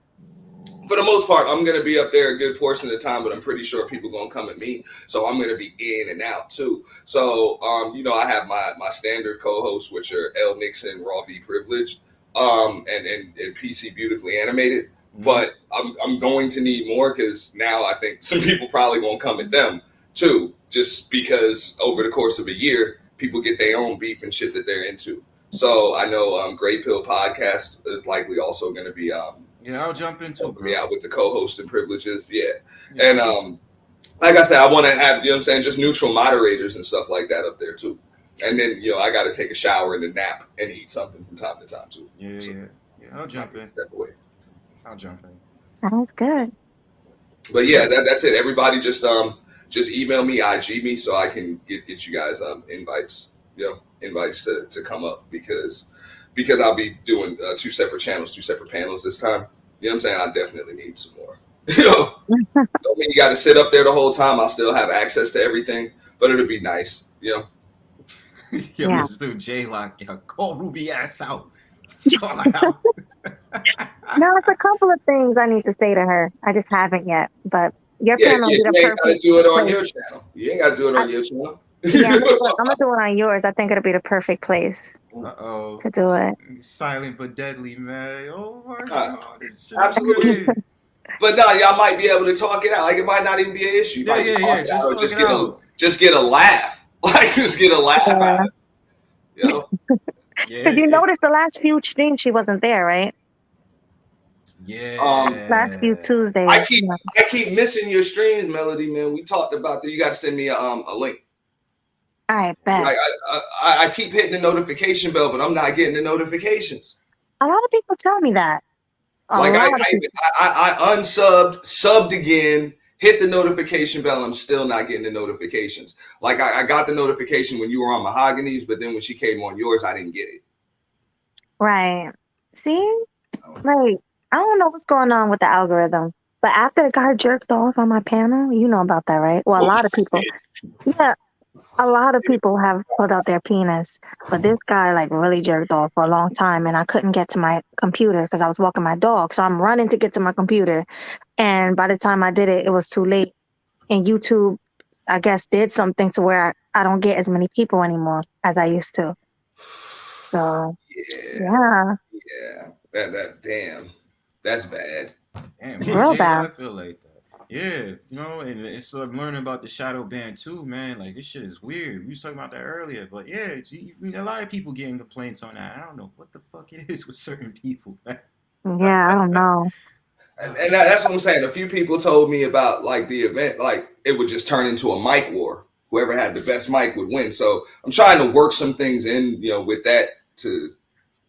For the most part, I'm going to be up there a good portion of the time, but I'm pretty sure people going to come at me. So I'm going to be in and out too. So, I have my standard co-hosts, which are L Nixon, Raw B Privileged, and PC Beautifully Animated. Mm-hmm. But I'm going to need more because now I think some people probably won't come at them too, just because over the course of a year, people get their own beef and shit that they're into. So I know Grey Pill Podcast is likely also going to be I'll jump into it. Yeah, with the co-host and privileges. Yeah. And like I said, I want to have, just neutral moderators and stuff like that up there too. And then, I got to take a shower and a nap and eat something from time to time too. Yeah. I'll jump in. Step away. I'll jump in. Sounds good. But yeah, that's it. Everybody just email me, IG me, so I can get you guys invites to come up because I'll be doing 2 separate channels, 2 separate panels this time. You know what I'm saying? I definitely need some more. Don't mean you got to sit up there the whole time. I'll still have access to everything, but it'll be nice. Let's do JLock. Call Ruby ass out. Call her out. No, it's a couple of things I need to say to her. I just haven't yet. But your panel is the perfect. You ain't got to do it on your channel. You ain't got to do it on your channel. Yeah, I'm gonna do it on yours. I think it'll be the perfect place. To do it. Silent but deadly, man. Oh my God. Absolutely. But no, y'all might be able to talk it out. Like it might not even be an issue. Just get a laugh. Like just get a laugh out of it. Did you notice the last few streams she wasn't there, right? Yeah. Last few Tuesdays. I keep missing your streams, Melody, man. We talked about that. You got to send me a link. All right, bet. Like I keep hitting the notification bell, but I'm not getting the notifications. A lot of people tell me that. I subbed again, hit the notification bell, and I'm still not getting the notifications. Like I got the notification when you were on Mahoghany's, but then when she came on yours, I didn't get it. Right. See? Like, I don't know what's going on with the algorithm. But after the guy jerked off on my panel, you know about that, right? Well, a lot of people. Yeah. A lot of people have pulled out their penis, but this guy like really jerked off for a long time, and I couldn't get to my computer because I was walking my dog. So I'm running to get to my computer, and by the time I did it, it was too late. And YouTube, I guess, did something to where I don't get as many people anymore as I used to. So yeah. That damn, that's bad. Damn, real bad. I feel like that. Yeah, and it's like learning about the shadow ban too, man. Like this shit is weird. We was talking about that earlier, but yeah, a lot of people getting complaints on that. I don't know what the fuck it is with certain people, man. Yeah, I don't know. And that's what I'm saying. A few people told me about like the event, like it would just turn into a mic war. Whoever had the best mic would win. So I'm trying to work some things in, with that to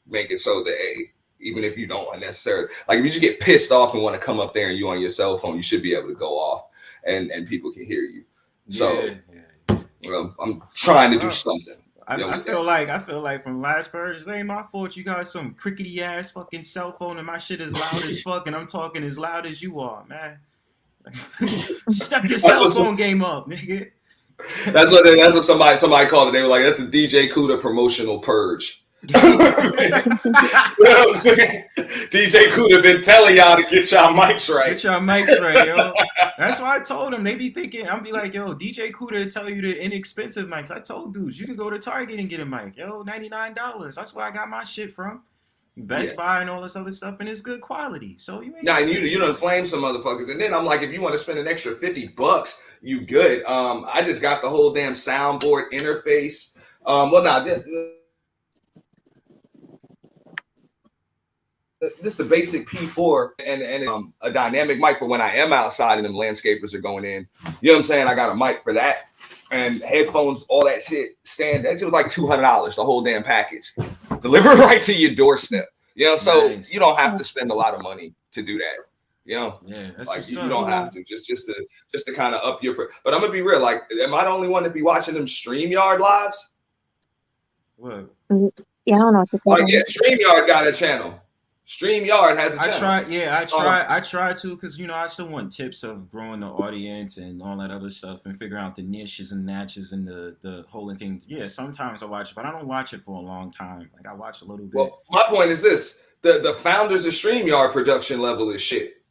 make it so that even if you don't unnecessarily, like if you just get pissed off and want to come up there and you on your cell phone, you should be able to go off and people can hear you. So I'm trying to do something. I feel like from last purge, it ain't my fault. You got some crickety ass fucking cell phone and my shit is loud as fuck and I'm talking as loud as you are, man. Step your cell phone game up, nigga. That's what somebody called it. They were like, "That's a DJ Kuda promotional purge." DJ Kuda been telling y'all to get y'all mics right. Get y'all mics right, yo. That's why I told them. They be thinking, I'll be like, yo, DJ Kuda tell you the inexpensive mics. I told dudes, you can go to Target and get a mic. Yo, $99. That's where I got my shit from. Best Buy and all this other stuff, and it's good quality. So you ain't you done flame some motherfuckers. And then I'm like, if you want to spend an extra $50, you good. I just got the whole damn soundboard interface. This is the basic P4 and a dynamic mic for when I am outside and them landscapers are going in. You know what I'm saying? I got a mic for that. And headphones, all that shit. That shit was like $200, the whole damn package. Delivered right to your doorstep. So you don't have to spend a lot of money to do that. Yeah, that's like you don't have to just to kind of up your. But I'm gonna be real. Like, am I the only one to be watching them StreamYard lives? What? Yeah, I don't know what you're saying. StreamYard got a channel. StreamYard has a channel. I try to, because I still want tips of growing the audience and all that other stuff and figuring out the niches and natches and the whole thing. Yeah, sometimes I watch it, but I don't watch it for a long time. Like I watch a little bit. Well, my point is this: the founders of StreamYard production level is shit.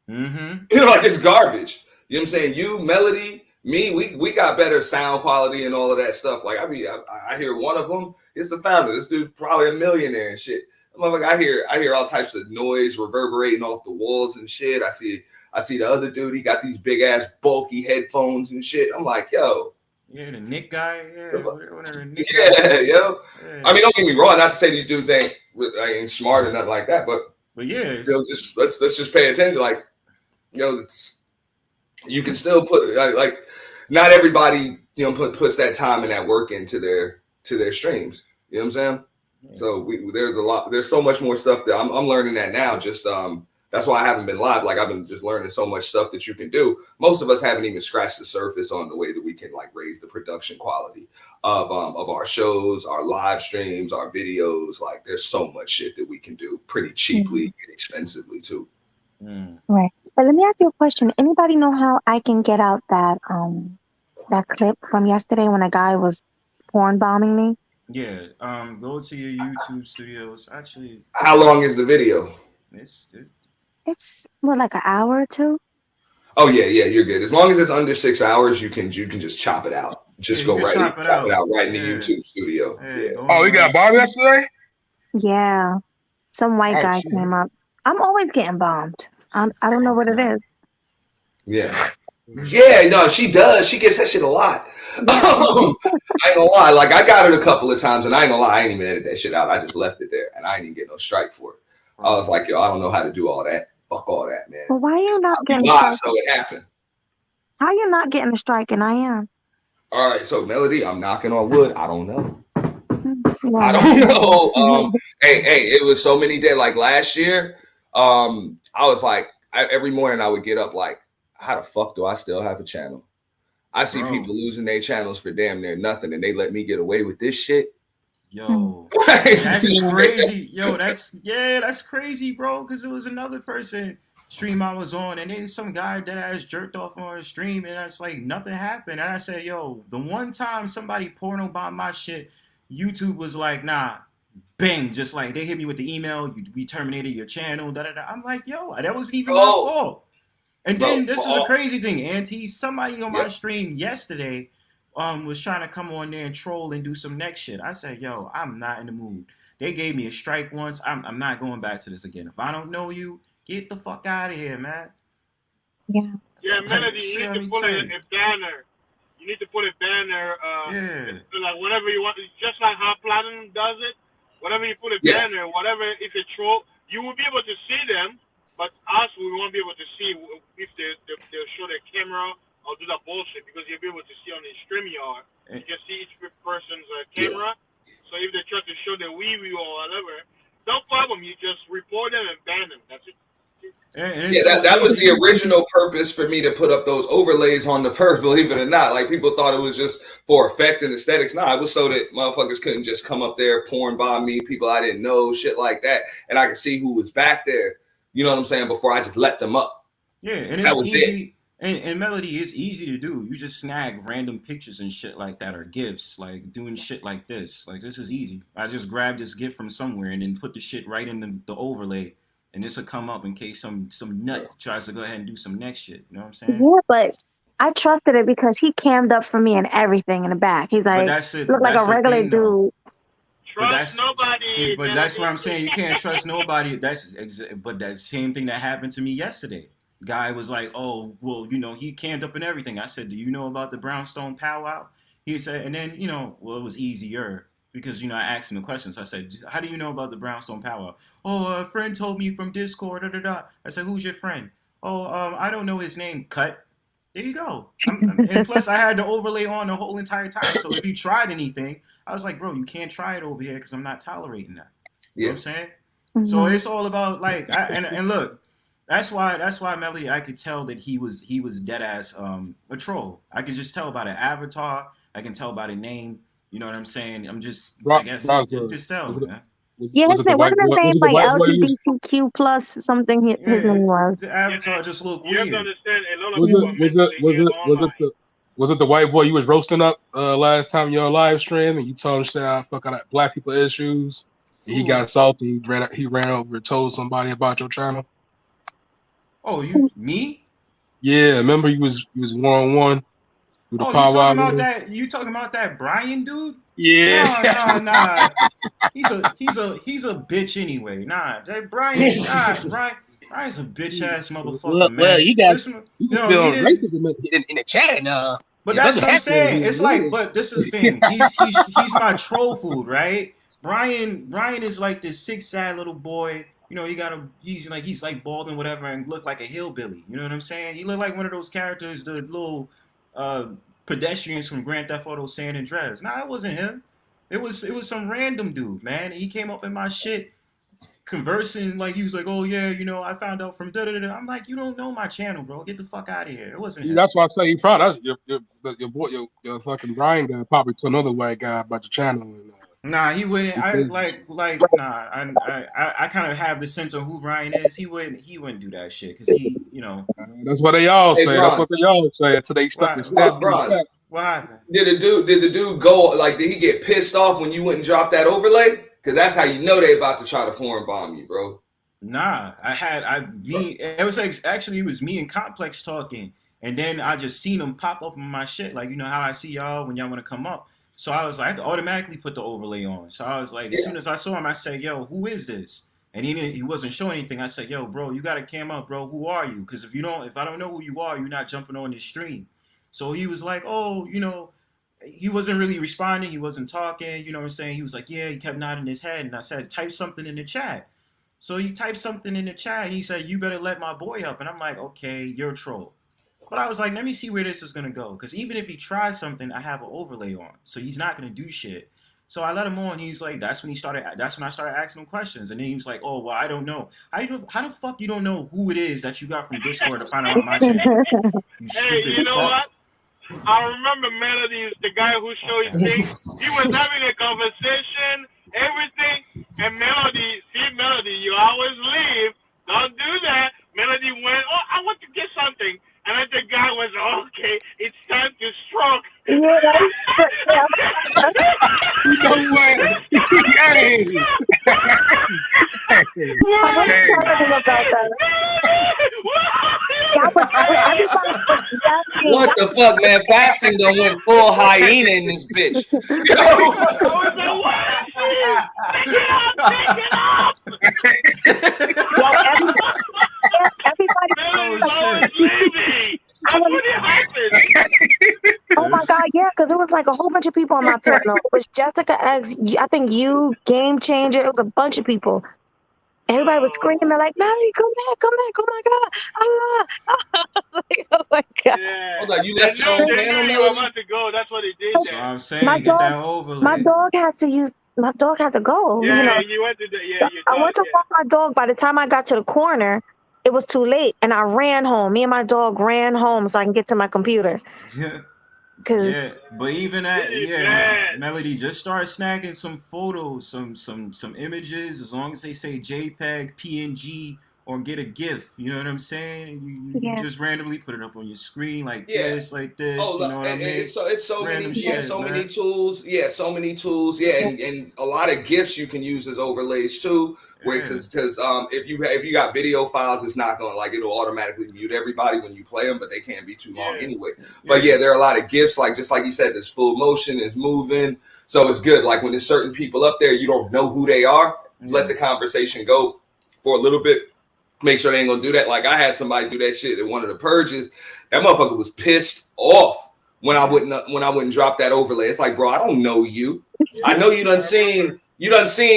Mm-hmm. Like it's garbage. You know what I'm saying? You, Melody, me, we got better sound quality and all of that stuff. Like I hear one of them. It's the founder. This dude's probably a millionaire and shit. Like I hear all types of noise reverberating off the walls and shit. I see the other dude. He got these big ass bulky headphones and shit. I'm like, yo. Yeah, the Nick guy. Yeah, whatever. Nick guy. Yo. Yeah. I mean, don't get me wrong. Not to say these dudes ain't smart or nothing like that, but yeah, just let's just pay attention. Like, you can still put like not everybody puts that time and that work into their streams. You know what I'm saying? So there's so much more stuff that I'm learning that now. Just that's why I haven't been live. Like I've been just learning so much stuff that you can do. Most of us haven't even scratched the surface on the way that we can like raise the production quality of our shows, our live streams, our videos. Like there's so much shit that we can do pretty cheaply and inexpensively too. Right. But let me ask you a question. Anybody know how I can get out that clip from yesterday when a guy was porn bombing me? Yeah, go to your YouTube studios. Actually, how long is the video? It's like an hour or two. Oh yeah, you're good. As long as it's under 6 hours, you can just chop it out. Just go right, chop it out right in the YouTube studio. Oh, you got bombed yesterday? Yeah, some white guy came up. I'm always getting bombed. I don't know what it is. Yeah, no, she does. She gets that shit a lot. I ain't gonna lie. Like I got it a couple of times, and I ain't gonna lie. I ain't even edit that shit out. I just left it there, and I ain't even get no strike for it. I was like, yo, I don't know how to do all that. Fuck all that, man. Well, why are you not getting a strike? So it happened. How you not getting a strike and I am? All right, so Melody, I'm knocking on wood. I don't know. I don't know. Hey, it was so many days. Like last year, I was like, every morning I would get up like, how the fuck do I still have a channel? I see people losing their channels for damn near nothing, and they let me get away with this shit. Yo, that's crazy. Yo, that's crazy, bro. Because it was another person stream I was on, and then some guy that ass jerked off on a stream, and that's like nothing happened. And I said, yo, the one time somebody porno bombed my shit, YouTube was like, nah, bang, just like they hit me with the email, we terminated your channel. Da da da. I'm like, yo, that wasn't even my fault. And then this is a crazy thing, Auntie. Somebody on my stream yesterday was trying to come on there and troll and do some next shit. I said, yo, I'm not in the mood. They gave me a strike once. I'm not going back to this again. If I don't know you, get the fuck out of here, man. Yeah. Yeah, Melody, you need to put a banner. You need to put a banner. Like whatever you want, just like how Platinum does it. Whatever you put a banner, whatever it's a troll, you will be able to see them, but us we won't be able to see if they'll show their camera or do that bullshit because you'll be able to see on the StreamYard. You can see each person's camera. So if they try to show their wee or whatever, no problem. You just report them and ban them. That's it. That was the original purpose for me to put up those overlays on the perp, believe it or not. Like, people thought it was just for effect and aesthetics. Nah, it was so that motherfuckers couldn't just come up there, porn bomb me, people I didn't know, shit like that. And I could see who was back there, you know what I'm saying, before I just let them up. Yeah, and it's easy. And Melody is easy to do. You just snag random pictures and shit like that, or GIFs, like doing shit like this. Like, this is easy. I just grab this GIF from somewhere and then put the shit right in the overlay. And this will come up in case some nut tries to go ahead and do some next shit. You know what I'm saying? Yeah, but I trusted it because he cammed up for me and everything in the back. He's like, look like a regular dude. Trust nobody. But that's what I'm saying. You can't trust nobody. But that same thing that happened to me yesterday. Guy was like, oh, well, you know, he cammed up and everything. I said, do you know about the Brownstone Powwow? He said, and then, you know, well, it was easier. Because, you know, I asked him the questions. I said, how do you know about the Brownstone Powwow? Oh, a friend told me from Discord, I said, who's your friend? Oh, I don't know his name. Cut. There you go. And plus, I had the overlay on the whole entire time. So if you tried anything, I was like, bro, you can't try it over here because I'm not tolerating that. You know what I'm saying? Mm-hmm. So it's all about, like, and look, that's why, Melody, I could tell that he was dead ass a troll. I could just tell by the avatar. I can tell by the name. You know what I'm saying? I'm just, I guess, just tell, man. Yeah, wasn't his name like LGBTQ plus something? His name was. The avatar just looked weird. You have to understand, a lot of people was it the white boy you was roasting up last time you on live stream and you told him say I fuck on black people issues? And he got salty. He ran over and told somebody about your channel. Oh, me? Yeah, remember you was 1-on-1. Oh, you talking about that Brian dude? Yeah. Nah. He's a bitch anyway. Nah, that Brian's a bitch ass motherfucker, man. Well, you guys feeling racism in the chat, but that's what I'm saying. It's like, but this is the thing. He's my troll food, right? Brian is like this sick, sad little boy. You know, he's like bald and whatever, and look like a hillbilly. You know what I'm saying? He look like one of those characters, the little pedestrians from Grand Theft Auto San Andreas. Nah, it wasn't him. It was some random dude, man. He came up in my shit, conversing like he was like, oh yeah, you know, I found out from da-da-da-da. I'm like, you don't know my channel, bro. Get the fuck out of here. It wasn't him. That's why I say you probably your boy, your fucking Brian guy probably to another white guy about your channel. And, nah, he wouldn't. I kind of have the sense of who Brian is. He wouldn't do that shit because he, you know. That's what they all say. That's what they all say until they stuck and step. What happened? Did the dude go like? Did he get pissed off when you wouldn't drop that overlay? Because that's how you know they about to try to porn bomb you, bro. Nah, it was like, actually it was me and Complex talking, and then I just seen him pop up on my shit, like, you know how I see y'all when y'all want to come up. So I was like, I automatically put the overlay on. So I was like, as soon as I saw him, I said, yo, who is this? And he wasn't showing anything. I said, yo, bro, you got to cam up, bro. Who are you? Because if I don't know who you are, you're not jumping on this stream. So he was like, oh, you know, he wasn't really responding. He wasn't talking. You know what I'm saying? He was like, yeah, he kept nodding his head. And I said, type something in the chat. So he typed something in the chat. And he said, you better let my boy up. And I'm like, okay, you're a troll. But I was like, let me see where this is going to go. Because even if he tries something, I have an overlay on. So he's not going to do shit. So I let him on. He's like, that's when I started asking him questions. And then he was like, oh, well, I don't know. How the fuck you don't know who it is that you got from Discord to find out on my channel? You know what? I remember Melody is the guy who showed his thing. He was having a conversation, everything. And Melody, you always leave. Don't do that. Melody went, oh, I want to get something. And then the guy was, okay, it's time to stroke. Yeah, you know what? What the fuck, man? Fasting done went full hyena in this bitch. Everybody. like a whole bunch of people on my panel. It was Jessica X, I think you, Game Changer. It was a bunch of people. Everybody was screaming. They're like, Melly, come back, come back. Oh my God. Like, oh my God. Yeah. Hold on, you left your own They panel, knew you were Melody? about to go. That's what they did So there. I'm saying, get that overlay. My dog had to go. Yeah, you know. you went to the, So I went to walk my dog. By the time I got to the corner, it was too late, and I ran home. Me and my dog ran home so I can get to my computer. Yeah, but even that, Melody, just start snagging some photos, some images, as long as they say JPEG, PNG, or get a GIF. You know what I'm saying? You just randomly put it up on your screen like this, like this. Oh, you know what I mean? It's so Random many, shit, so man. many tools. Yeah, so many tools. Yeah, and a lot of GIFs you can use as overlays too. Because if you got video files, it's not gonna it'll automatically mute everybody when you play them, but they can't be too long anyway. But there are a lot of GIFs, just like you said, there's full motion, it's moving, so it's good. Like when there's certain people up there, you don't know who they are. Let the conversation go for a little bit. Make sure they ain't gonna do that. Like I had somebody do that shit at one of the purges. That motherfucker was pissed off when I wouldn't drop that overlay. It's like, bro, I don't know you. I know you done seen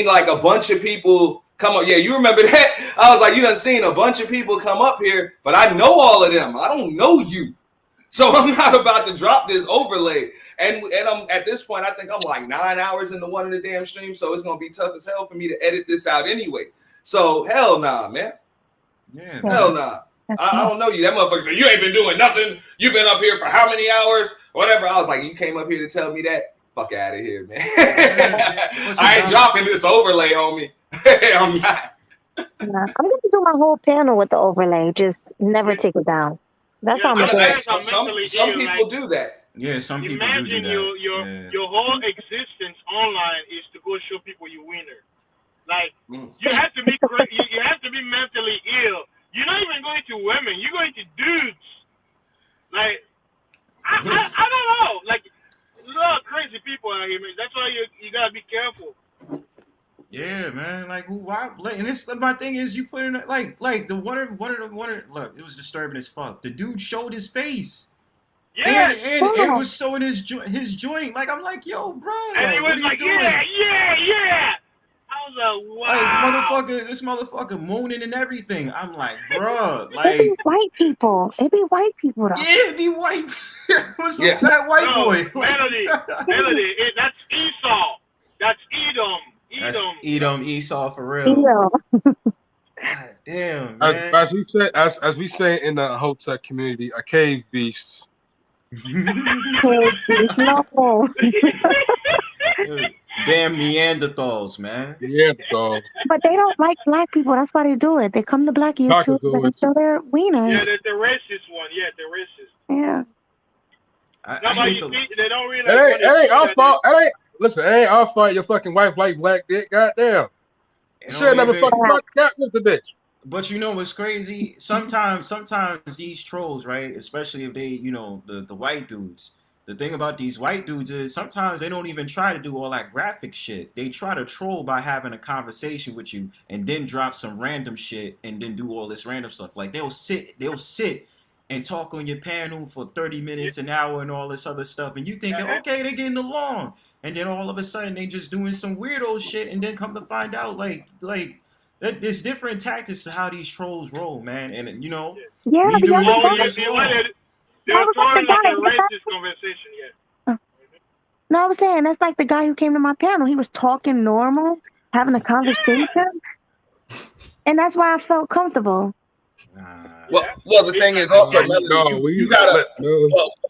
like a bunch of people come up. Yeah, you remember that? I was like, you done seen a bunch of people come up here, but I know all of them. I don't know you. So I'm not about to drop this overlay. And I'm at this point, I think I'm like 9 hours into one of the damn streams. So it's gonna be tough as hell for me to edit this out anyway. So hell nah, man. Yeah. Hell nah. I don't know you. That motherfucker said, you ain't been doing nothing. You've been up here for how many hours? Whatever. I was like, you came up here to tell me that? Fuck out of here, man. I ain't dropping this overlay, homie. I'm not. I'm going to do my whole panel with the overlay. Just never take it down. That's how I'm doing. Some people do that. Yeah, some people imagine do that. your whole existence online is to go show people you winner. Like you have to be you have to be mentally ill. You're not even going to women. You're going to dudes. Like I don't know. Like a lot of crazy people out here, man. That's why you gotta be careful. Yeah, man. Like why? And it's my thing is you put in like the one of the look. It was disturbing as fuck. The dude showed his face. Yeah, and was showing his joint. Like I'm like, yo, bro. And he was like, yeah. I was like, wow. Like this motherfucker moaning and everything. I'm like, bro, like it be white people. It be white people though. Yeah, it be white. What's up, that white boy? Melody, that's Isso. That's Edom. Edom, Esau for real. God damn, man. As we say in the Hotep community, a cave beast. No. Damn Neanderthals, man. Neanderthals. But they don't like black people. That's why they do it. They come to black YouTube and show their wieners. Yeah, the racist one. Yeah, the racist. Yeah. They don't really. It ain't our fault. Listen, it ain't our fault. Your fucking wife like black dick. Goddamn. You should never fucking got with the bitch. But you know what's crazy? Sometimes these trolls, right? Especially if they, the white dudes. The thing about these white dudes is sometimes they don't even try to do all that graphic shit. They try to troll by having a conversation with you and then drop some random shit and then do all this random stuff. Like they'll sit and talk on your panel for 30 minutes, an hour, and all this other stuff. And you thinking, okay, they're getting along. And then all of a sudden they just doing some weirdo shit and then come to find out like there's different tactics to how these trolls roll, man. And we do all this wrong. They're throwing like a racist conversation, No, I was saying that's like the guy who came to my panel. He was talking normal, having a conversation, and that's why I felt comfortable. Well, the thing is also, Melody, you gotta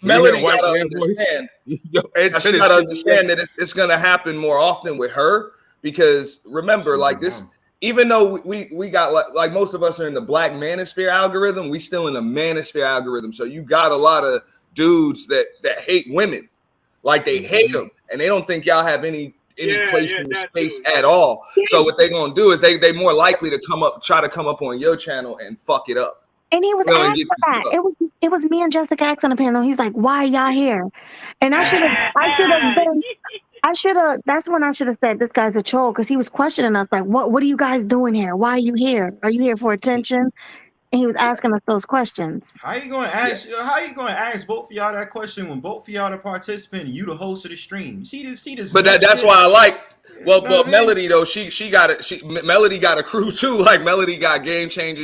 understand. You gotta understand that it's gonna happen more often with her because remember, like this. Even though we got like most of us are in the black manosphere algorithm, we still in the manosphere algorithm. So you got a lot of dudes that hate women, like they hate them, and they don't think y'all have any place in the space at all. So what they gonna do is they more likely to try to come up on your channel and fuck it up. And he was asking for that. It was me and Jessica X on the panel. He's like, "Why are y'all here?" And that's when I should have said this guy's a troll because he was questioning us like, what are you guys doing here? Why are you here? Are you here for attention? and he was asking us those questions. How you gonna ask? How you gonna ask both of y'all that question when both of y'all the participant and you the host of the stream? See this. But that's why I like. Well, Melody though, she got it. Melody got a crew too. Like Melody got Game Changer.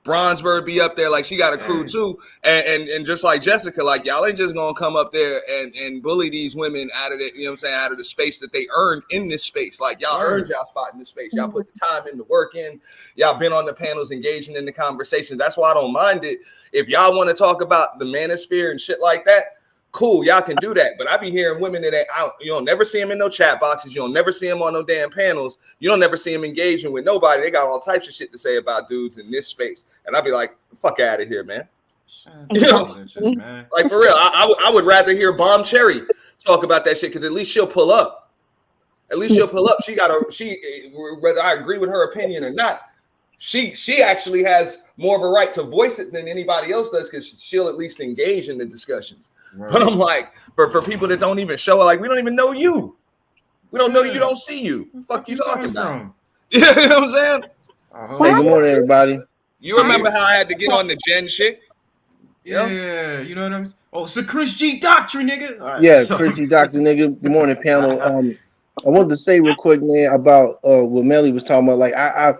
Bronzebird be up there. Like she got a crew too. And just like Jessica, like y'all ain't just gonna come up there and bully these women out of it. You know what I'm saying? Out of the space that they earned in this space. Like y'all earned y'all spot in this space. Y'all put the time in, the work in. Y'all been on the panels, engaging in the conversation. That's why I don't mind it. If y'all want to talk about the manosphere and shit like that, cool, y'all can do that. But I be hearing women that you don't never see them in no chat boxes. You don't never see them on no damn panels. You don't never see them engaging with nobody. They got all types of shit to say about dudes in this space. And I'd be like, fuck out of here, man. You know, like for real, I would rather hear Bomb Cherry talk about that shit because at least she'll pull up. At least she'll pull up. Whether I agree with her opinion or not, she actually has more of a right to voice it than anybody else does because she'll at least engage in the discussions. Right. But I'm like, for people that don't even show, like, we don't even know you. We don't know you, don't see you. Fuck you talking about? You know what I'm saying? Hey, good morning, everybody. You remember how I had to get on the Gen shit? Yeah, you know what I'm saying? Oh, it's a Chris G doctrine, nigga. Right, yeah, Chris G doctrine, nigga. Good morning, panel. I wanted to say real quick, man, about what Melly was talking about. Like, I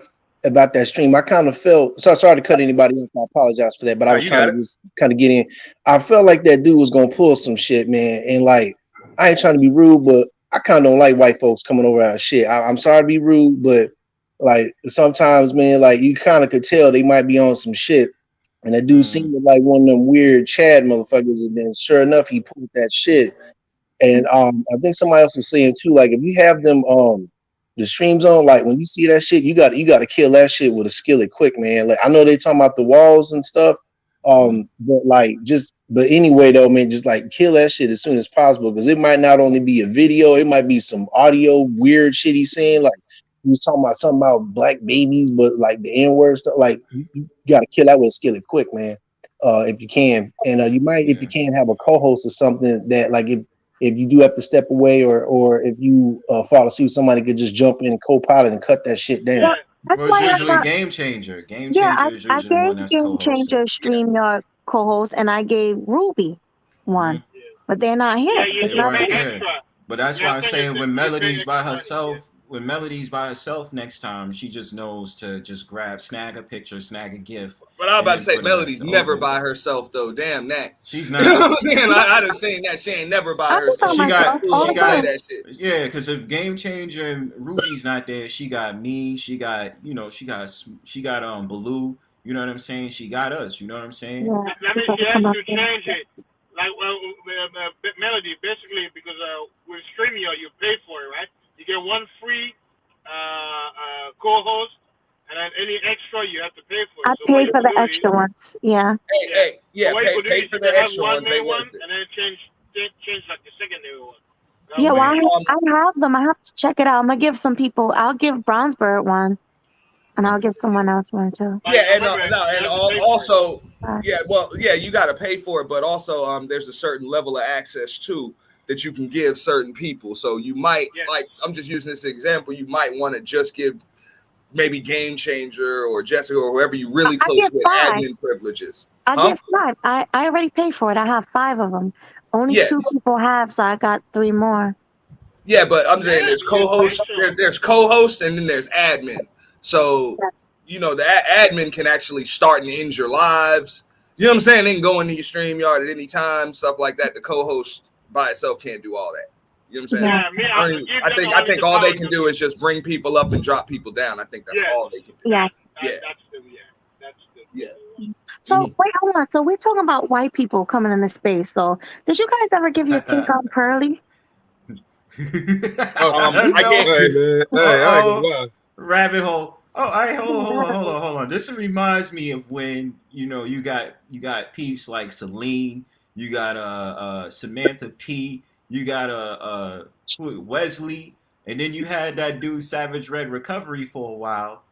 about that stream, I kind of felt sorry to cut anybody off. I apologize for that, but I was trying to just kind of get in. I felt like that dude was gonna pull some shit, man. And like, I ain't trying to be rude, but I kind of don't like white folks coming over our shit. I'm sorry to be rude, but like sometimes, man, like you kind of could tell they might be on some shit. And that dude seemed like one of them weird Chad motherfuckers, and then sure enough, he pulled that shit. And I think somebody else was saying too, like if you have them the streams on, like when you see that shit, you got to kill that shit with a skillet quick, man. Like I know they talking about the walls and stuff, but anyway though, man, just like kill that shit as soon as possible because it might not only be a video, it might be some audio weird shit he's saying. Like he was talking about something about black babies, but like the N-word stuff. Like you got to kill that with a skillet quick, man, if you can. And you might, if you can, have a co-host or something that like if you do have to step away or if you fall asleep, somebody could just jump in and co-pilot and cut that shit down. Yeah, that's well, it's usually Game Changer. Game Changer is usually the one that's Game Changer StreamYard co-host, and I gave Ruby one, but they're not here. But that's why I'm saying when Melody's by herself next time, she just knows to just snag a picture, snag a GIF. But I was about to say Melody's never by herself though. Damn that. She's not. You know what I'm saying? I done seen that. She ain't never by herself. She got that shit. Yeah, because if Game Changer and Ruby's not there, she got me. She got Balootv. You know what I'm saying? She got us. You know what I'm saying? Let me suggest you change it. Like Melody, basically, because with StreamYard you pay for it, right? You get one free co-host, and then any extra you have to pay for it. I pay for the extra ones. Yeah. Pay for the extra ones. And then change like the secondary one. Yeah, well, I have them. I have to check it out. I'm gonna give some people. I'll give Bronzebird one, and I'll give someone else one too. Yeah, and also, you got to pay for it, but also, there's a certain level of access too that you can give certain people. So you might, like, I'm just using this example, you might want to just give maybe Game Changer or Jessica or whoever you really close with admin privileges. I give 5. I already paid for it. I have 5 of them. Only 2 people have, so I got 3 more. Yeah, but I'm saying there's co-host, there's co-host, and then there's admin. So, you know, the admin can actually start and end your lives. You know what I'm saying? They can go into your StreamYard at any time, stuff like that. The co-host by itself can't do all that. You know what I'm saying? I think all they can do is just bring people up and drop people down. I think that's all they can do. Yeah. So wait, hold on. So we're talking about white people coming in the space. So did you guys ever give your take on Pearly? Rabbit hole. Hold on. This reminds me of when you got peeps like Celine, you got Samantha P, you got Wesley, and then you had that dude Savage Red Recovery for a while.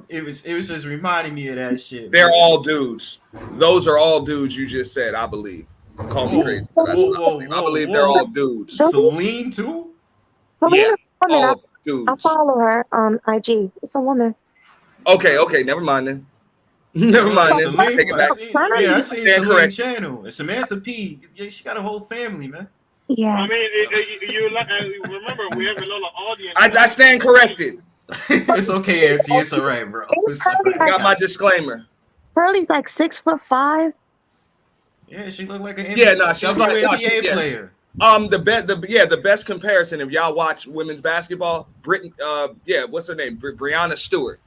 It was just reminding me of that shit. They're all dudes. Those are all dudes you just said, I believe. Call me crazy. I believe they're all dudes. Celine too? Celine all dudes. I follow her on IG. It's a woman. Okay, never mind then. Never mind. Celine, Take it back. I seen Stand Celine correct. channel. And Samantha P. Yeah, she got a whole family, man. Yeah. I mean, remember we have a lot of audience. I stand corrected. It's okay, Auntie. It's all right, bro. It's all right. I got my disclaimer. Pearlie's like 6'5". Yeah, she looked like an NBA, Yeah, no, she's like NBA player. The best comparison if y'all watch women's basketball, what's her name? Brianna Stewart.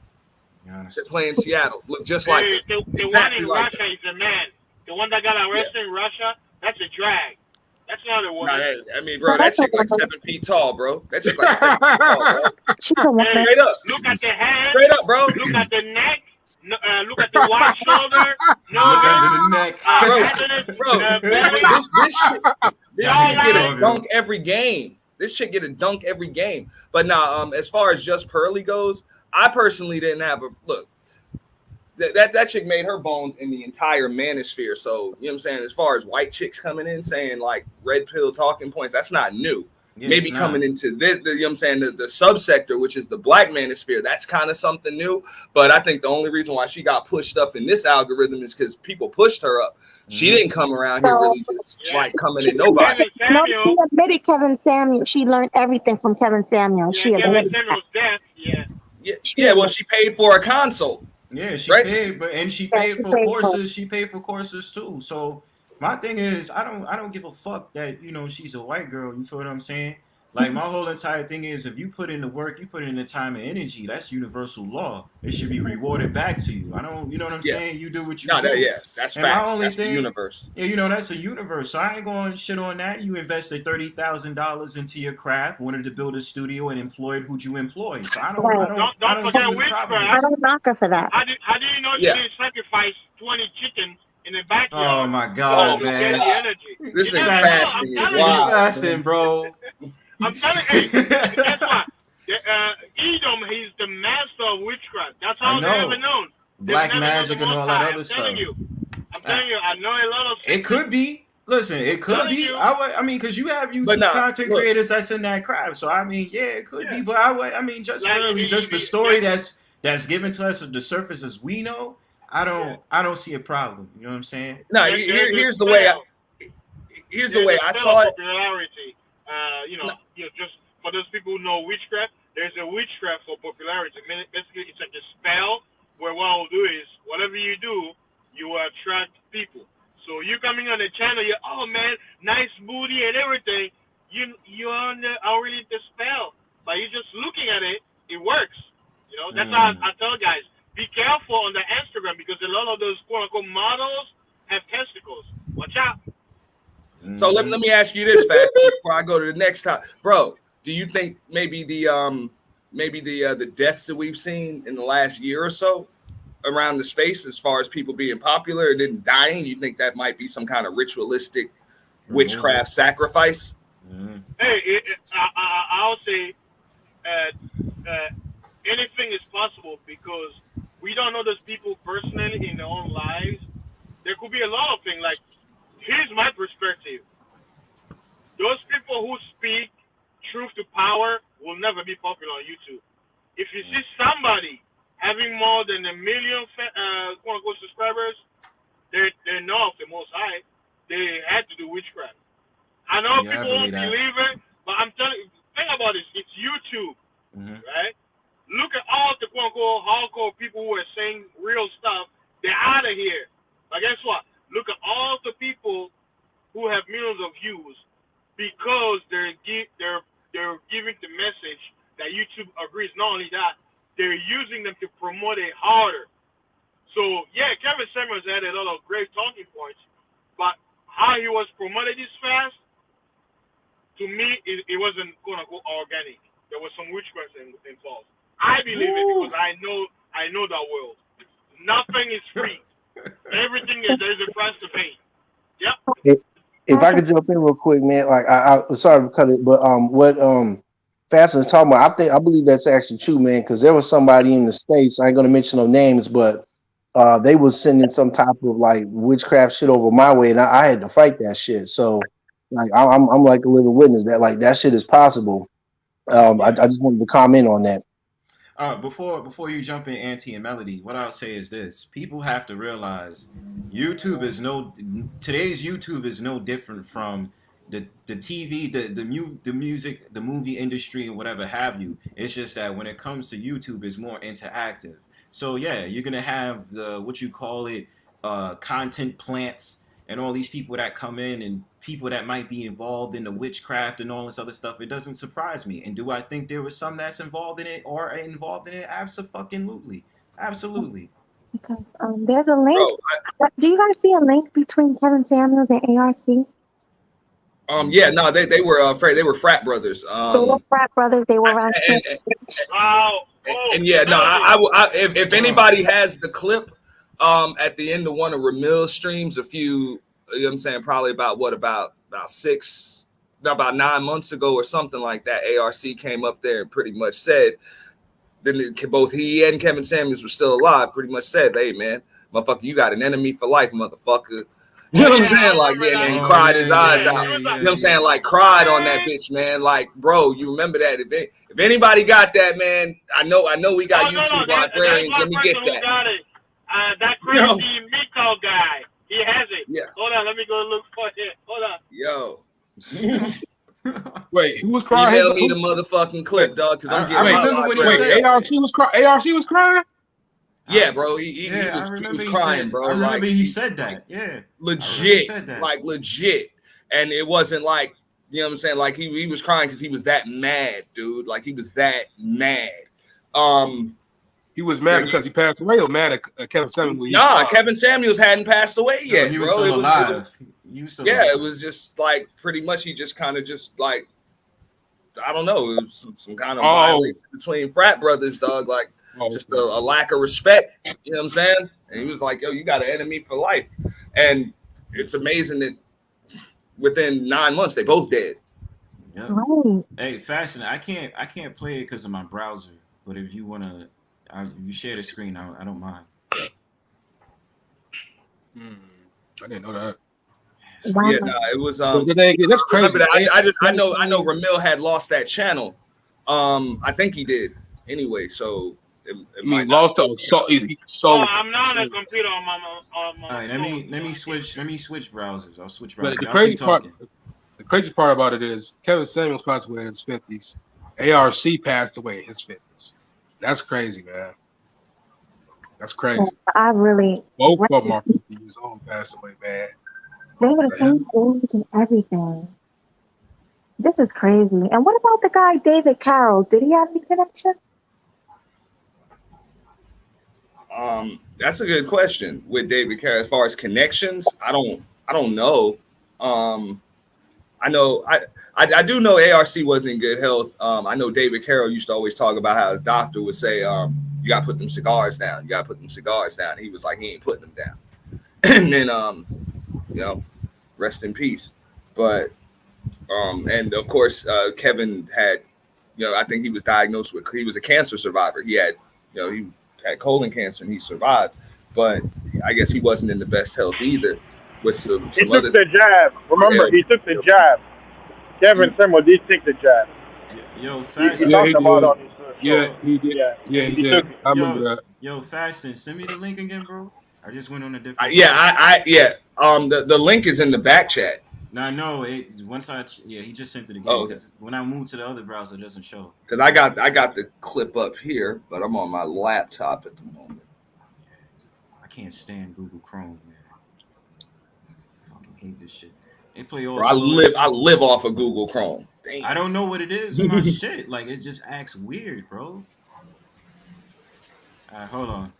They're playing Seattle. Look just like her. The Exactly one in like Russia is a man. The one that got arrested in Russia, that's a drag. That's not a woman. I mean, bro, that chick like 7 feet tall, bro. That chick like 7 feet tall, bro. Straight up. Look at the hands. Straight up, bro. Look at the neck. Look at the wide shoulder. Look under the neck. This shit get a dunk every game. This shit get a dunk every game. But now, as far as just Pearly goes, I personally didn't have a look. That chick made her bones in the entire manosphere. So, you know what I'm saying? As far as white chicks coming in saying like red pill talking points, that's not new. Yeah, maybe coming into this, you know what I'm saying, the subsector, which is the black manosphere, that's kind of something new. But I think the only reason why she got pushed up in this algorithm is because people pushed her up. She didn't come around here really just like coming in nobody. She admitted Kevin Samuel. She learned everything from Kevin Samuel. She admitted. Yeah, well, she paid for a consult. Yeah, she paid, she paid for courses. She paid for courses too. So my thing is, I don't give a fuck that she's a white girl. You feel what I'm saying? Like my whole entire thing is, if you put in the work, you put in the time and energy. That's universal law. It should be rewarded back to you. You know what I'm saying? You do what you do. That's and facts. my only That's thing, the universe. Yeah, that's a universe. So I ain't going to shit on that. You invested $30,000 into your craft, wanted to build a studio, and employed who you employed. So I don't see the problem. I don't knock her for that. How do you know you didn't sacrifice 20 chickens in the backyard? Oh my God, man! This thing fasting is wild. Fasting, bro. I'm telling you, guess what? Edom, he's the master of witchcraft. That's all they ever known. Black magic and all that other stuff. I'm telling you, I know a lot of. It could be. Listen, it could be. I mean, because you have YouTube content creators that's in that craft. So I mean, it could be. But just the story that's given to us at the surface as we know. I don't see a problem. You know what I'm saying? No, here's the way I saw it. Just for those people who know witchcraft, there's a witchcraft for popularity. Basically, it's like a spell where what I'll do is whatever you do, you attract people. So you coming on the channel, you're nice booty and everything. You're already the spell, but you're just looking at it. It works. That's how I tell guys. Be careful on the Instagram because a lot of those quote unquote models have testicles. Watch out. So let me ask you this, Fat, before I go to the next topic, bro. Do you think maybe the deaths that we've seen in the last year or so around the space, as far as people being popular and then dying, you think that might be some kind of ritualistic witchcraft sacrifice? Hey, I'll say anything is possible because we don't know those people personally in their own lives. There could be a lot of things. Like, here's my perspective. Those people who speak truth to power will never be popular on YouTube. If you see somebody having more than 1 million quote-unquote subscribers, they're not of the Most High. They had to do witchcraft. I know people won't believe it, but I'm telling you, think about this. It's YouTube, right? Look at all the quote-unquote hardcore people who are saying real stuff. They're out of here. But guess what? Look at all the people who have millions of views because they're giving the message that YouTube agrees. Not only that, they're using them to promote it harder. So, yeah, Kevin Samuels had a lot of great talking points, but how he was promoted this fast, to me, it wasn't quote-unquote organic. There was some witchcraft involved. I believe it because I know that world. Nothing is free. Everything there's a price to pay. Yep. If I could jump in real quick, man, like I sorry to cut it, but what Fasten is talking about, I believe that's actually true, man, because there was somebody in the States, I ain't gonna mention no names, but they was sending some type of like witchcraft shit over my way, and I had to fight that shit. So like I'm like a living witness that like that shit is possible. I just wanted to comment on that. Before you jump in, Auntie and Melody, what I'll say is this: people have to realize today's YouTube is no different from the TV, the music, the movie industry, and whatever have you. It's just that when it comes to YouTube, it's more interactive. So yeah, you're gonna have the what you call it, content plants and all these people that come in and people that might be involved in the witchcraft and all this other stuff. It doesn't surprise me. And do I think there was some that's involved in it or are involved in it? Absolutely. Absolutely. Okay. There's a link. Do you guys see a link between Kevin Samuels and ARC? Yeah, no, they were frat brothers. They were frat brothers. They were around. And yeah, no, if anybody has the clip, at the end of one of Ramil's streams, you know what I'm saying, probably about 9 months ago or something like that, ARC came up there and pretty much said, then both he and Kevin Samuels were still alive, pretty much said, hey man, motherfucker, you got an enemy for life, motherfucker. You know what I'm saying? Like, yeah, and he cried his eyes out. You know what I'm saying? Like, cried on that bitch, man. Like, bro, you remember that? If anybody got that, man, I know we got YouTube librarians. Let me get that. That crazy Miko guy, he has it. Yeah. Hold on, let me go look for it. Hold on. Yo. Wait, who was crying? Email me the motherfucking clip, dog, because I'm getting my Wait, ARC was crying? ARC was crying? Yeah, bro. He was crying, bro. I remember like, he said that. Yeah. Legit. Like, legit. And it wasn't like, you know what I'm saying? Like, he was crying because he was that mad, dude. Like, he was that mad. He was mad because he passed away or mad at Kevin Samuels? Nah, Kevin Samuels hadn't passed away yet, he bro. was still alive. It was just like pretty much he just kind of just like, I don't know, it was some kind of violence between frat brothers, dog. Like, just a lack of respect. You know what I'm saying? And he was like, yo, you got an enemy for life. And it's amazing that within 9 months, they both dead. Yep. Hey, fascinating. I can't play it because of my browser. But if you want to, you share the screen, I don't mind. I didn't know that. Wow. Yeah, no, it was. That's crazy. Remember that? I know Ramil had lost that channel. I think he did. Anyway, so it might lost. So I'm not on a computer on my. All right, let me switch browsers. I'll switch browsers. But the crazy part about it is Kevin Samuels passed away in his 50s. ARC passed away in his 50s. That's crazy, man. That's crazy. I really. Both of them are 50 years old, passed away, man. They were the same age and everything. This is crazy. And what about the guy David Carroll? Did he have any connection? That's a good question with David Carroll. As far as connections, I don't know. I know I do know ARC wasn't in good health. I know David Carroll used to always talk about how his doctor would say, you gotta put them cigars down. You gotta put them cigars down. He was like, he ain't putting them down. And then you know, rest in peace. But and of course Kevin had, you know, I think he was diagnosed with, he was a cancer survivor. He had, you know, he had colon cancer and he survived, but I guess he wasn't in the best health either. With some he took other, the jab. Remember, he took the jab. Kevin Samuels did take the jab. Yo, Fast. He talked about on his Yeah, he did. Yeah, he did. I remember that. Yo, Fasting, send me the link again, bro. I just went on a different. The link is in the back chat. No, I know it. He just sent it again. Oh, okay. When I moved to the other browser, it doesn't show. Because I got the clip up here, but I'm on my laptop at the moment. I can't stand Google Chrome, man. I fucking hate this shit. They play all. Bro, I live off of Google Chrome. Damn. I don't know what it is with my shit. Like, it just acts weird, bro. All right, hold on.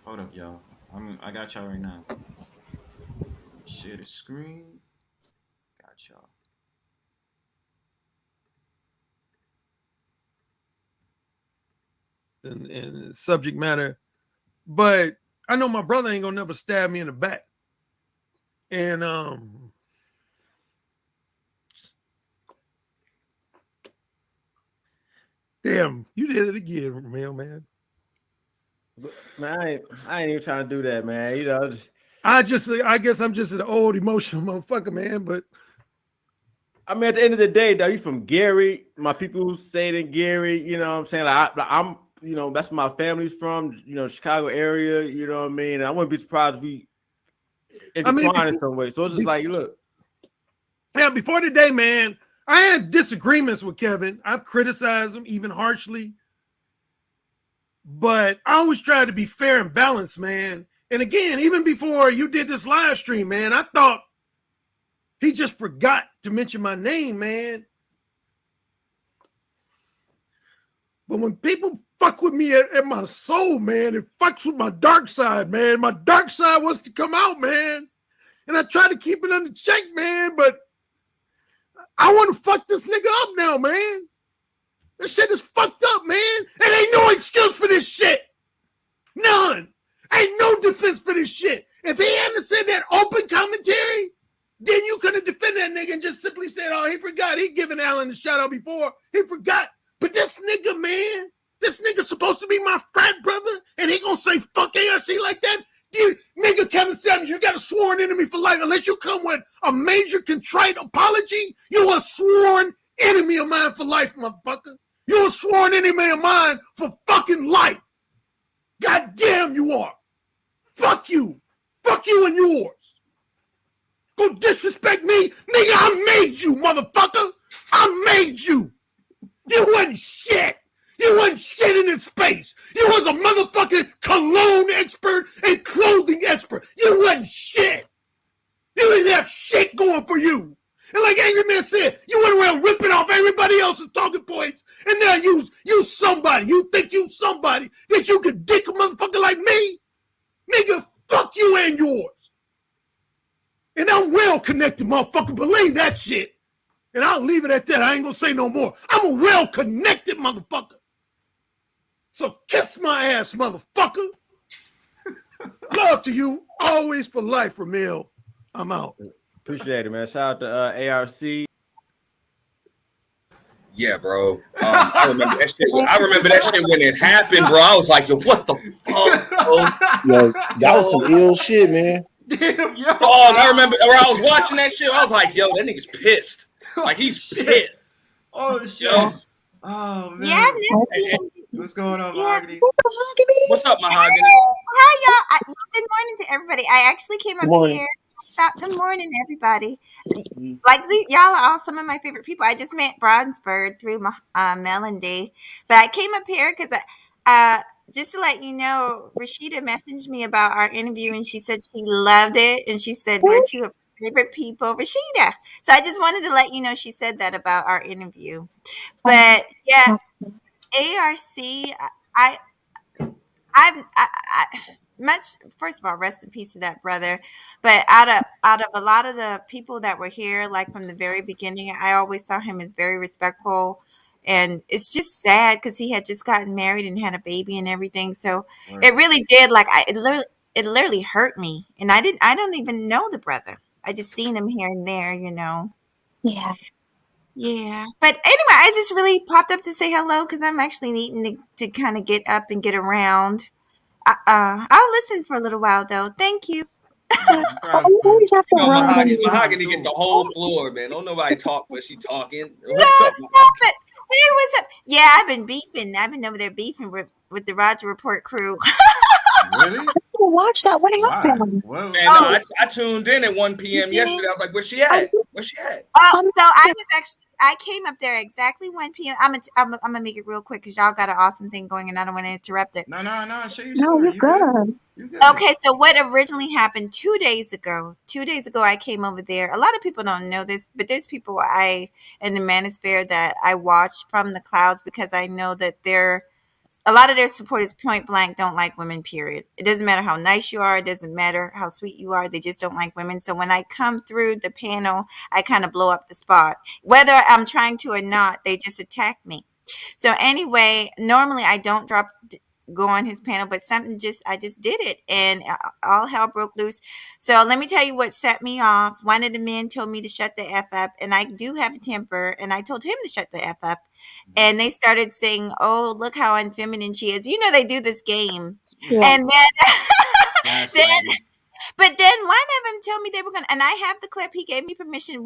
Hold up, y'all. I got y'all right now. Share the screen. Got y'all. And subject matter, but I know my brother ain't gonna never stab me in the back. And damn, you did it again, man. Man, I ain't even trying to do that, man. You know, I guess I'm just an old emotional motherfucker, man. But I mean, at the end of the day, though, you from Gary. My people who stayed in Gary, you know what I'm saying? I'm, you know, that's where my family's from, you know, Chicago area, you know what I mean? And I wouldn't be surprised if we intertwine in some way. So it's just like, look. Yeah, before today, man, I had disagreements with Kevin. I've criticized him even harshly. But I always try to be fair and balanced, man. And again, even before you did this live stream, man, I thought he just forgot to mention my name, man. But when people fuck with me at my soul, man, it fucks with my dark side, man. My dark side wants to come out, man. And I try to keep it under check, man, but I want to fuck this nigga up now, man. This shit is fucked up, man. And ain't no excuse for this shit. None. Ain't no defense for this shit. If he hadn't said that open commentary, then you could have defended that nigga and just simply said, oh, he forgot. He given Alan a shout out before. He forgot. But this nigga, man, this nigga supposed to be my frat brother, and he gonna say fuck ARC like that? Dude, nigga Kevin Samuels, you got a sworn enemy for life. Unless you come with a major contrite apology, you a sworn enemy of mine for life, motherfucker. You a sworn enemy of mine for fucking life. God damn you are. Fuck you. Fuck you and yours. Go disrespect me? Nigga, I made you, motherfucker. I made you. You wasn't shit. You wasn't shit in this space. You was a motherfucking cologne expert and clothing expert. You wasn't shit. You didn't have shit going for you. And like Angry Man said, you went around ripping off everybody else's talking points, and now you somebody. You think you somebody that you could dick a motherfucker like me? Nigga, fuck you and yours. And I'm well connected, motherfucker. Believe that shit. And I'll leave it at that. I ain't gonna say no more. I'm a well connected motherfucker. So kiss my ass, motherfucker. Love to you. Always for life, Ramil. I'm out. Appreciate it, man. Shout out to ARC. Yeah, bro. I remember that shit. I remember that shit when it happened, bro. I was like, yo, what the fuck, bro? Yo, that was some ill shit, man. Damn, yo. Oh, I remember when I was watching that shit. I was like, yo, that nigga's pissed. Like, he's pissed. Oh, shit. Yo. Oh, man. Yeah, I've never seen What's going on, Mahoghany? What's up, Mahoghany? Hi, y'all. Good morning to everybody. I actually came up morning. here. Good morning, everybody. Like y'all are all some of my favorite people. I just met Bronzebird through Melody, but I came up here because just to let you know, Rashida messaged me about our interview, and she said she loved it, and she said we're two of her favorite people, Rashida. So I just wanted to let you know she said that about our interview. But yeah, ARC, I much first of all, rest in peace to that brother. But out of a lot of the people that were here, like from the very beginning, I always saw him as very respectful. And it's just sad because he had just gotten married and had a baby and everything. So it really did, like, it literally hurt me. And I don't even know the brother. I just seen him here and there, you know. Yeah. Yeah. But anyway, I just really popped up to say hello because I'm actually needing to kind of get up and get around. I'll listen for a little while though. Thank you. Always have to Mahoghany get the whole floor, man. Don't nobody talk but she talking. What's up, Stop it. Hey, what's up? Yeah, I've been beefing. I've been over there beefing with the Roger Report crew. Really? Watch that. What happened? Man, no, I tuned in at 1 p.m. yesterday. I was like, where's she at? Where's she at? Oh, so I came up there exactly 1 p.m. I'm gonna make it real quick because y'all got an awesome thing going and I don't want to interrupt it. No. Show your No, story. you're good. Okay, so what originally happened 2 days ago? 2 days ago, I came over there. A lot of people don't know this, but there's people in the manosphere that I watch from the clouds because I know that a lot of their supporters point blank don't like women, period. It doesn't matter how nice you are. It doesn't matter how sweet you are. They just don't like women. So when I come through the panel, I kind of blow up the spot. Whether I'm trying to or not, they just attack me. So anyway, normally I don't go on his panel, but I just did it and all hell broke loose. So let me tell you what set me off. One of the men told me to shut the F up, and I do have a temper, and I told him to shut the F up. And they started saying, oh, look how unfeminine she is. You know, they do this game. Yeah. And then, but then one of them told me they were going to, and I have the clip. He gave me permission.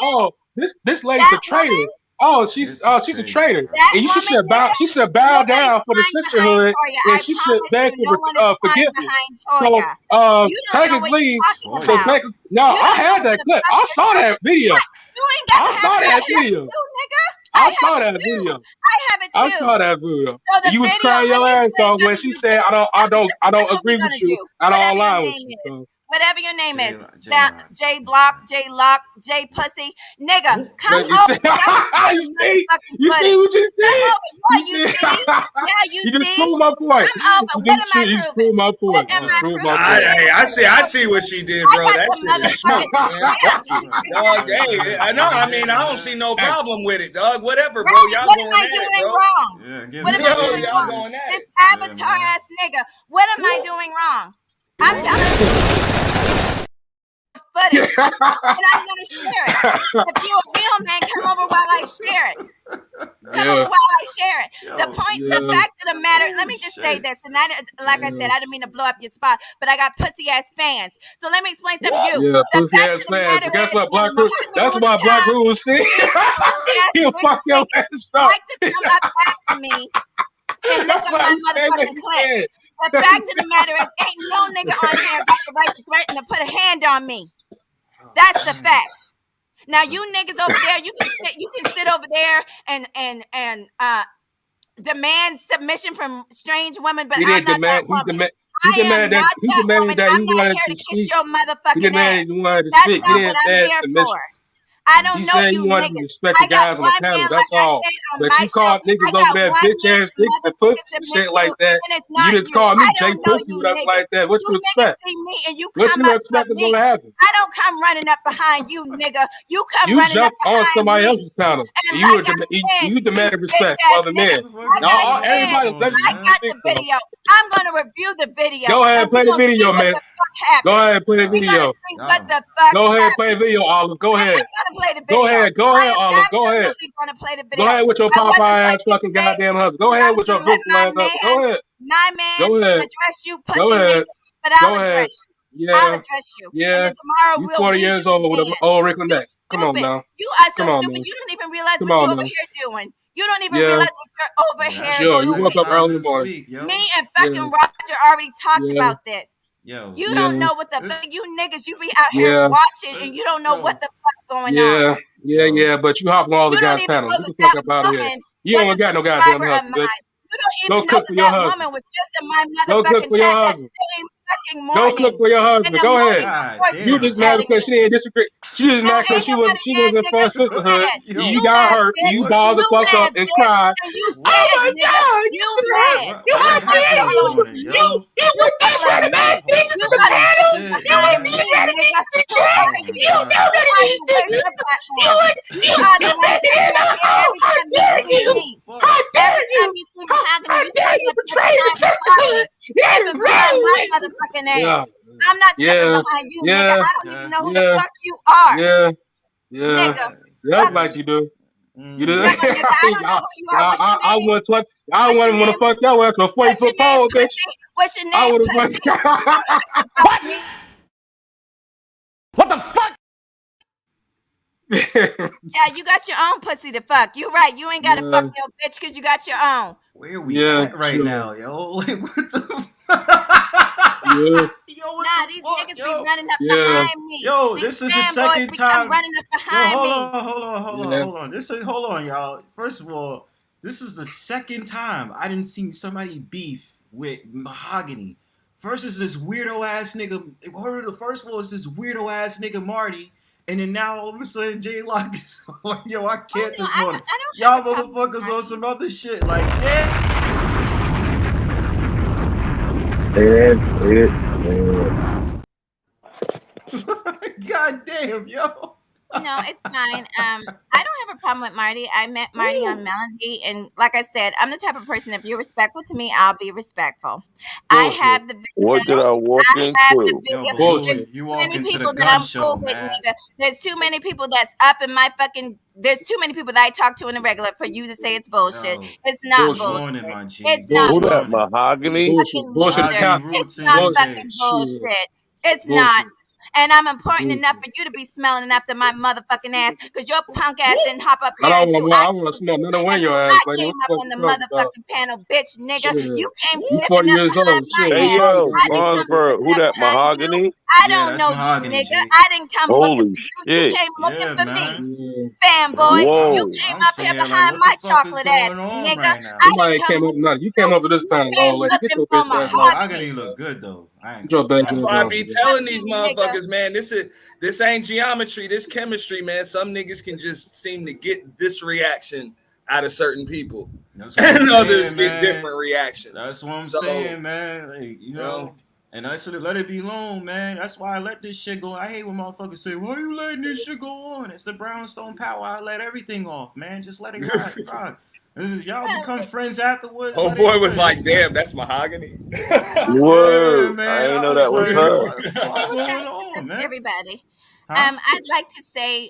oh, this lady's a traitor. Oh, she's a traitor, and you should bow down for the sisterhood, and she should beg for forgiveness. So, technically, no, I had that clip. I saw that video. You ain't got to have that video. Nigga. I saw that video. I have it too. I saw that video. So the You was video crying your ass really off when she said, "I don't agree with you. I don't lie with you." So. Whatever your name is, JLock, J Pussy, nigga, come over. You see what you see? You see? Yeah, you just proved my point. Come over. What am I proving? You proved my point. I see what she did, bro. That shit is smoke, man. Dog, hey, I know. I mean, I don't see no problem with it, dog. Whatever, bro. Y'all what going am I at it, doing bro. wrong? What am I doing wrong? This avatar ass nigga. What am I doing wrong? I'm telling you footage, and I'm gonna share it. If you're a real man, come over while I share it. Come over while I share it. The fact of the matter. Let me just say this, and like I said, I didn't mean to blow up your spot, but I got pussy ass fans. So let me explain something to you. Yeah, pussy ass fans. Guess what, Black Root? That's why Black Root was saying. He'll fuck your ass up. Like to come up after me and look up my motherfucking clip. The fact of the matter is, ain't no nigga on here got the right to threaten to put a hand on me. That's the fact. Now you niggas over there, you can sit over there and demand submission from strange women, but I'm not that woman. I am not that woman. I'm not here to kiss your motherfucking ass. That's not what I'm here for. I don't know you niggas. Respect the guys on the panel. That's all. But you called niggas over there bitch ass niggas and pussy shit like that. You just called me Jay Pussy with us like that. What you expect? What you expect is gonna happen? I don't come running up behind you, nigga. You come running up behind on somebody else's panel. You demanded respect for other men. Everybody, I got the video. I'm gonna review the video. Go ahead and play the video, man. Go ahead and play the video. Go ahead and play the video, Olive. Go ahead. Go ahead, Olive. Go ahead. Go ahead with your Popeye ass fucking goddamn husband. Go ahead with your Brooklyn ass husband. Go ahead. My man address you, pussy nigga, but I'll address you. I'll address you. Yeah. And then tomorrow you 40 years old with an old wrinkle neck. Come on now. You are so stupid. Man. You don't even realize what you're over here doing. You don't even realize what you're over here doing. You woke up early in the morning. Me and fucking Roger already talked about this. You don't know what the fuck, you niggas, you be out here watching and you don't know what the fuck going on. Yeah, but you hop on all the guys' panels. Get the fuck up out of here. You don't got no goddamn husband, bitch. You don't even know that that woman was just in my motherfucking chat that same fucking morning. Go cook for your husband. Go ahead. You just mad because she didn't disagree. She just mad because she wasn't for sisterhood. You got hurt. You balled the fuck up and cried. Oh my God! You mad? You got every time you see motherfucking ass. I'm not stepping behind you, nigga. I don't even know who the fuck you are. Nigga. That's like you do. You do. I don't know who you are. I wouldn't want to fuck your ass with a 40-foot pole, bitch. What's your name? I would have. What the fuck? Yeah, you got your own pussy to fuck. You right. You ain't got to fuck no bitch because you got your own. Where we at right now, yo? Like, what the Nah, these niggas be running up behind me. Yo, this is the second time. Running up behind me. Hold on. Hold on, y'all. First of all, this is the second time I didn't see somebody beef with Mahoghany. First is this weirdo ass nigga. First of all, it's this weirdo ass nigga Marty. And then now all of a sudden JLock is like, yo, I can't this morning. Y'all motherfuckers on some other shit. Like, God damn, yo. No, it's fine. I don't have a problem with Marty. I met Marty on Melody, and like I said, I'm the type of person, if you're respectful to me, I'll be respectful. I have the video. What did I walk into? There's too many people that I'm cool with, nigga. There's too many people that's up in my fucking. There's too many people that I talk to in the regular for you to say it's bullshit. It's not bullshit. It's not Who bullshit. that, Mahoghany? It's not fucking bullshit. It's not. And I'm important enough for you to be smelling after my motherfucking ass, because your punk ass didn't hop up I here don't until want. I want to smell none of when your ass, I lady. came What up the on the fuck you talking about? motherfucking panel, bitch, nigga. Shit. You came You sniffing 40 up years behind old. my Shit. Hey ass. yo, I didn't come Bronzebird, who sniffing up that? behind you. Mahogany? I Yeah, don't that's know you, Mahoghany, nigga. G. I didn't come looking Holy for you. You shit. came looking Yeah, for me. man. Fanboy, you Bro, came I'm up sitting here here like, behind what the my fuck is chocolate ass, going on nigga. right now? I didn't Somebody come came up. looking No, for you you. came up with this You panel, came old lady. Get looking your for bitch ass on. Mahogany Mahoghany. look good though. I ain't Get your gonna bitch That's ass front. why I on. be Man. telling these Nigga. motherfuckers, man, this ain't geometry, this chemistry, man. Some niggas can just seem to get this reaction out of certain people, That's what I'm and others saying, get man. different reactions. That's what I'm So, saying, man. Like, you know, and I should have let it be alone, man. That's why I let this shit go. I hate when motherfuckers say, "Why you letting this shit go on?" It's the Brownstone Powwow. I let everything off, man. Just let it rock. Y'all become friends afterwards. oh Let it boy was good. like, "Damn, that's Mahogany." Yeah, Word. I man. ain't I know was that was like, her. what the fuck going on, man? Everybody. Huh? I'd like to say,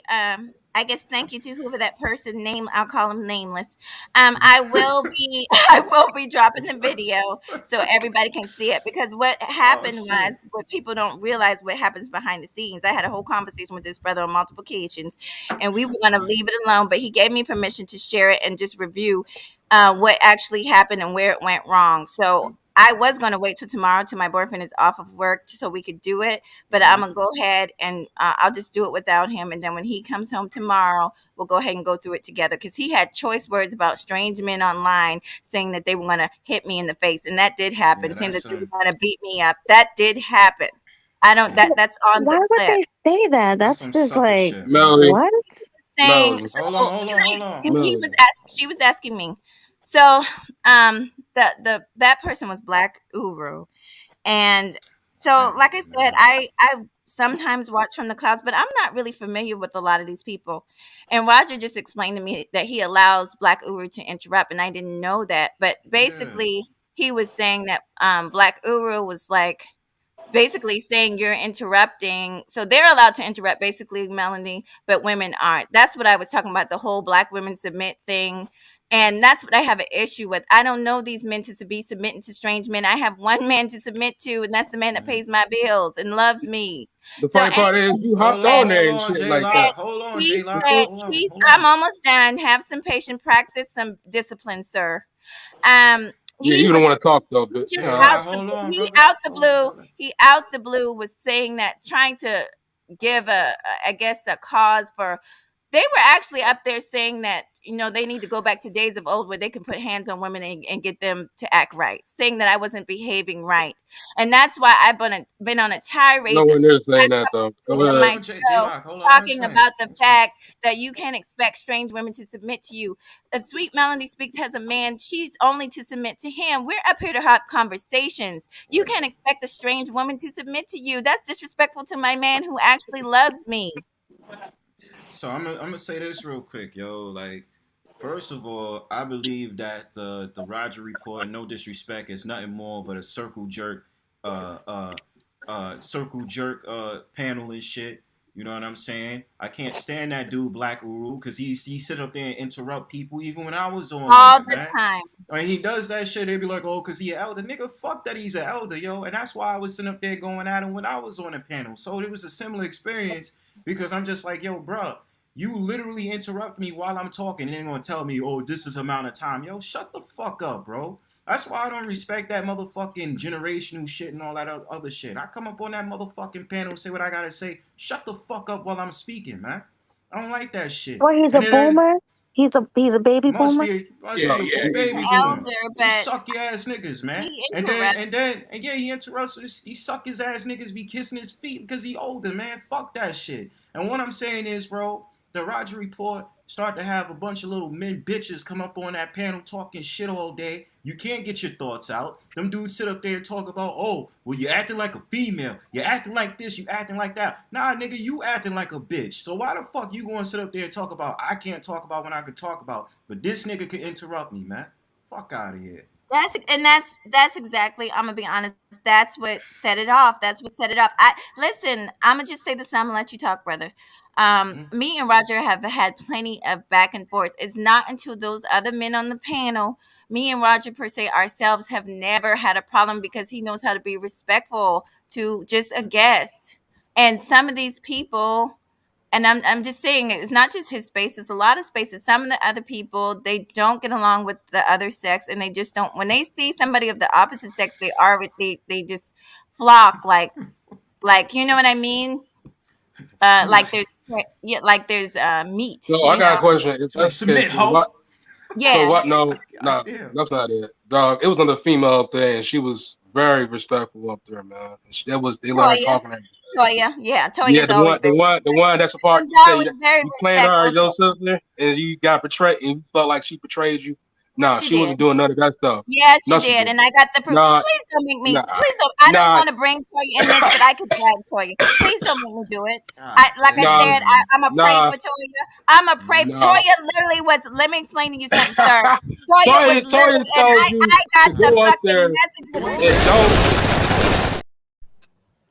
I guess thank you to whoever that person name. I'll call him nameless. I will be, I will be dropping the video so everybody can see it, because what Oh happened was, shit. what people don't realize, what happens behind the scenes. I had a whole conversation with this brother on multiple occasions, and we were going to leave it alone, but he gave me permission to share it and just review what actually happened and where it went wrong. So I was going to wait till tomorrow till my boyfriend is off of work so we could do it, but I'm gonna go ahead and I'll just do it without him. And then when he comes home tomorrow, we'll go ahead and go through it together, because he had choice words about strange men online saying that they were gonna hit me in the face, and that did happen. Yeah, Saying that's that they were gonna beat me up, that did happen. I don't. That's on Why the would clip. they say that? that's That's some just sucker like shit, man. Melody. what? Saying Melody. so. Hold on. He was Melody. she was asking me. So that person was Black Uru. And so, like I said, I sometimes watch from the clouds, but I'm not really familiar with a lot of these people. And Roger just explained to me that he allows Black Uru to interrupt, and I didn't know that. But Yeah. basically, he was saying that Black Uru was like basically saying you're interrupting. So they're allowed to interrupt, basically, Melanie, but women aren't. That's what I was talking about, the whole Black women submit thing. And that's what I have an issue with. I don't know these men to be submitting to strange men. I have one man to submit to, and that's the man that pays my bills and loves me. The So, funny part is you hopped Hold on on, there hold and on, shit like JLock. that. Hold on, he JLock. said, Hold on. I'm almost done. Have some patience, practice some discipline, sir. Um, Yeah, he you don't was want to talk though, but just JLock, hold on, brother. he out the blue was saying that, trying to give I guess a cause for, they were actually up there saying that, they need to go back to days of old where they can put hands on women and get them to act right, saying that I wasn't behaving right. And that's why I've been on a tirade no one is saying that though. Go Hold on ahead. my on, show, JLock. Hold on. I'm talking explaining. about the fact that you can't expect strange women to submit to you. If Sweet Melody speaks as a man, she's only to submit to him. We're up here to have conversations. You can't expect a strange woman to submit to you. That's disrespectful to my man who actually loves me. So I'm gonna say this real quick, yo. Like, first of all, I believe that the Roger report, no disrespect, is nothing more but a uh, uh, circle jerk panel and shit. You know what I'm saying? I can't stand that dude Black Uru, because he sit up there and interrupt people even when I was on All with it, the man. time. When he does that shit, they be like, oh, because he an elder. Nigga, fuck that he's an elder, yo. And that's why I was sitting up there going at him when I was on the panel. So it was a similar experience, because I'm just like, yo, bro, you literally interrupt me while I'm talking and then gonna tell me, oh, this is amount of time. Yo, shut the fuck up, bro. That's why I don't respect that motherfucking generational shit and all that other shit. I come up on that motherfucking panel and say what I gotta say. Shut the fuck up while I'm speaking, man. I don't like that shit. Well, he's a And then boomer. He's a baby must boomer. be a He's baby an boomer. elder, You but sucky ass niggas, man. he And interrupts. yeah, he interrupts us. He suck his ass niggas be kissing his feet because he older, man. Fuck that shit. And what I'm saying is, bro, the Roger Report start to have a bunch of little men bitches come up on that panel talking shit all day. You can't get your thoughts out. Them dudes sit up there and talk about, oh, well, you acting like a female. You acting like this. You acting like that. Nah, nigga, you acting like a bitch. So why the fuck you gonna sit up there and talk about I can't talk about when I could talk about, but this nigga could interrupt me, man. Fuck out of here. That's exactly, I'm gonna be honest, that's what set it off. That's what set it off. I'm gonna just say this and I'm gonna let you talk, brother. Me and Roger have had plenty of back and forth. It's not until those other men on the panel, me and Roger per se ourselves have never had a problem, because he knows how to be respectful to just a guest. And some of these people, and I'm just saying, it's not just his space, it's a lot of spaces. Some of the other people, they don't get along with the other sex, and they just don't, when they see somebody of the opposite sex, they just flock like you know what I mean? Like there's meat, So I you got know. a question. If So like that's the case, submit, ho. Yeah. so what? No, God damn. that's not it. Dog, it was another female up there, and she was very respectful up there, man. They let her Toya. talk and everything. Toya. Yeah, Yeah, Toya's always very the one that's the part she's you say always that very you claimed her as respectful. your sister, and you got betrayed, and you felt like she betrayed you. Nah, She she did. wasn't doing none of that stuff. Yeah, she No, she did, did. and I got the proof. Nah, Please don't make me. nah, Please don't. I don't nah. want to bring Toya in this, but I could drag Toya. Please don't make me do it. Like I Nah, said, I'm a pray nah, for Toya. I'm a pray. nah. Toya literally was. Let me explain to you something, sir. Toya was Toya literally, and told you I got to the go up fucking there message with and me. don't.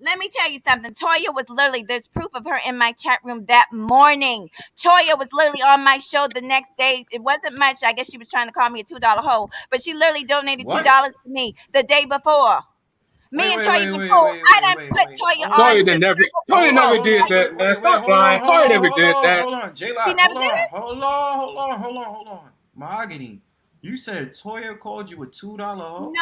Let me tell you something. Toya was literally, there's proof of her in my chat room that morning. Toya was literally on my show the next day. It wasn't much. I guess she was trying to call me a $2 hoe, but she literally donated $2 to me the day before. Me and Toya been cool. I done put Toya on Toya to never, several Toya never did people. that, man. Stop lying. Toya never did that. Hold on. JLock, She never did it? hold on. Mahogany, you said Toya called you a $2 hoe?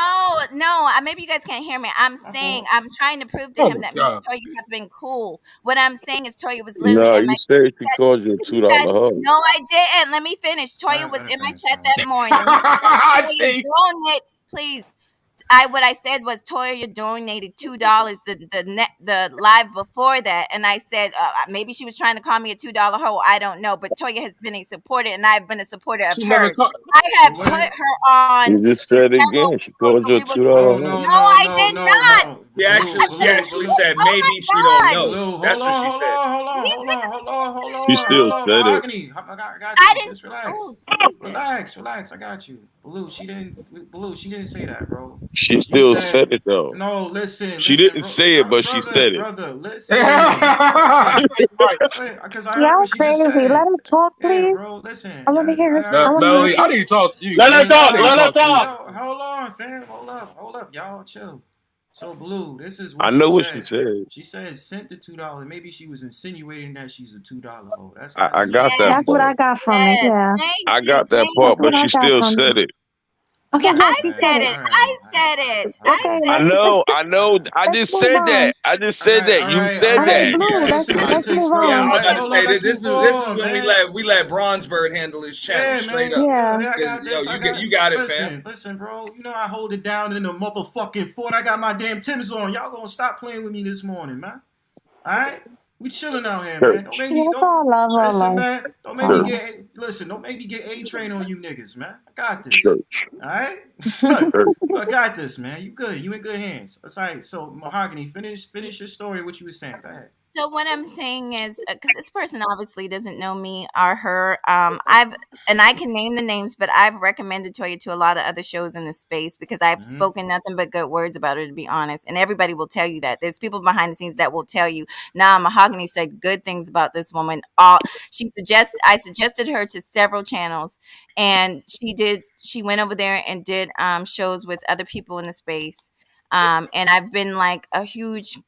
No. Maybe you guys can't hear me. I'm saying, I'm trying to prove to him that me and Toya have been cool. What I'm saying is Toya was literally No, in you my said she called you a you guys, $2 hoe. no, I didn't. Let me finish. Toya was in my chat that morning. I Toya see. donated, please. What I said was Toya donated $2 the live before that, and I said maybe she was trying to call me a $2 hoe. I don't know, but Toya has been a supporter, and I've been a supporter of She never hers. called. I have put her on. You just said it again. She called you a $2 hoe. No, I did not. She actually said Oh my maybe she don't God. know. That's what she said. She still Hold on. said it. Mahogany, I got I you. didn't. Just relax. Oh, Relax. I got you. Balootv, she didn't say that, bro. She You still said said it though. no. Listen, She didn't say it, but she said it. brother. Listen. Because I heard Y'all what she just crazy. said. Let her talk, Yeah, please. bro. Listen, I want to hear her. I want to hear Melody, I her. need to talk to you. Let her talk. I need to Let her talk to you. talk. Hold on, fam. Hold up, y'all. Chill. So, Balootv, this is I what know she what she said. said. She said sent the $2. Maybe she was insinuating that she's a $2 hoe. That's I, not I got that That's what part. I got from it. Yeah. I got that That's part, what but I she got still from it. said it. Okay, Yeah, yeah, I she said said it. it. I said it. Okay, I know. I let's just move said on. that. I just said that. You All said right, that. Blue. Listen, I like Let's to move explain. Yeah, I on. was about to say Let's this move is on, when man. we let Bronzebird handle his channel Yeah, straight man. up. Yeah. I got this. Yo, you got it, fam. Listen, bro. You know I hold it down in the motherfucking fort. I got my damn Timbs on. Y'all gonna stop playing with me this morning, man? All right, we chilling out here, man. Don't Church. make Yeah, me it's all love, all listen, love. man. Don't make me Church. get A train on you niggas, man. I got this. Church. All right, Church. I got this, man. You good? You in good hands. That's all right. So Mahogany, finish your story. What you were saying? Go ahead. So what I'm saying is, because this person obviously doesn't know me or her, I can name the names, but I've recommended Toya to a lot of other shows in this space because I've spoken nothing but good words about her, to be honest. And everybody will tell you that. There's people behind the scenes that will tell you, nah, Mahoghany said good things about this woman. I suggested her to several channels, and she went over there and did shows with other people in the space. And I've been like a huge,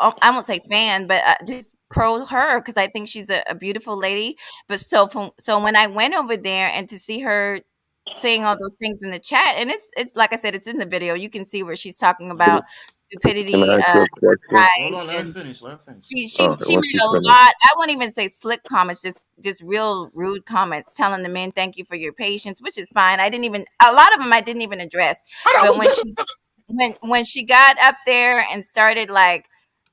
I won't say fan, but just pro her because I think she's a beautiful lady. But so when I went over there and to see her saying all those things in the chat, and it's like I said, it's in the video. You can see where she's talking about Can stupidity, I ask you a question? Hold guys, on, let her and finish. she Once made you a finish. lot. I won't even say slick comments, just real rude comments, telling the men thank you for your patience, which is fine. A lot of them I didn't even address, but when she got up there and started like,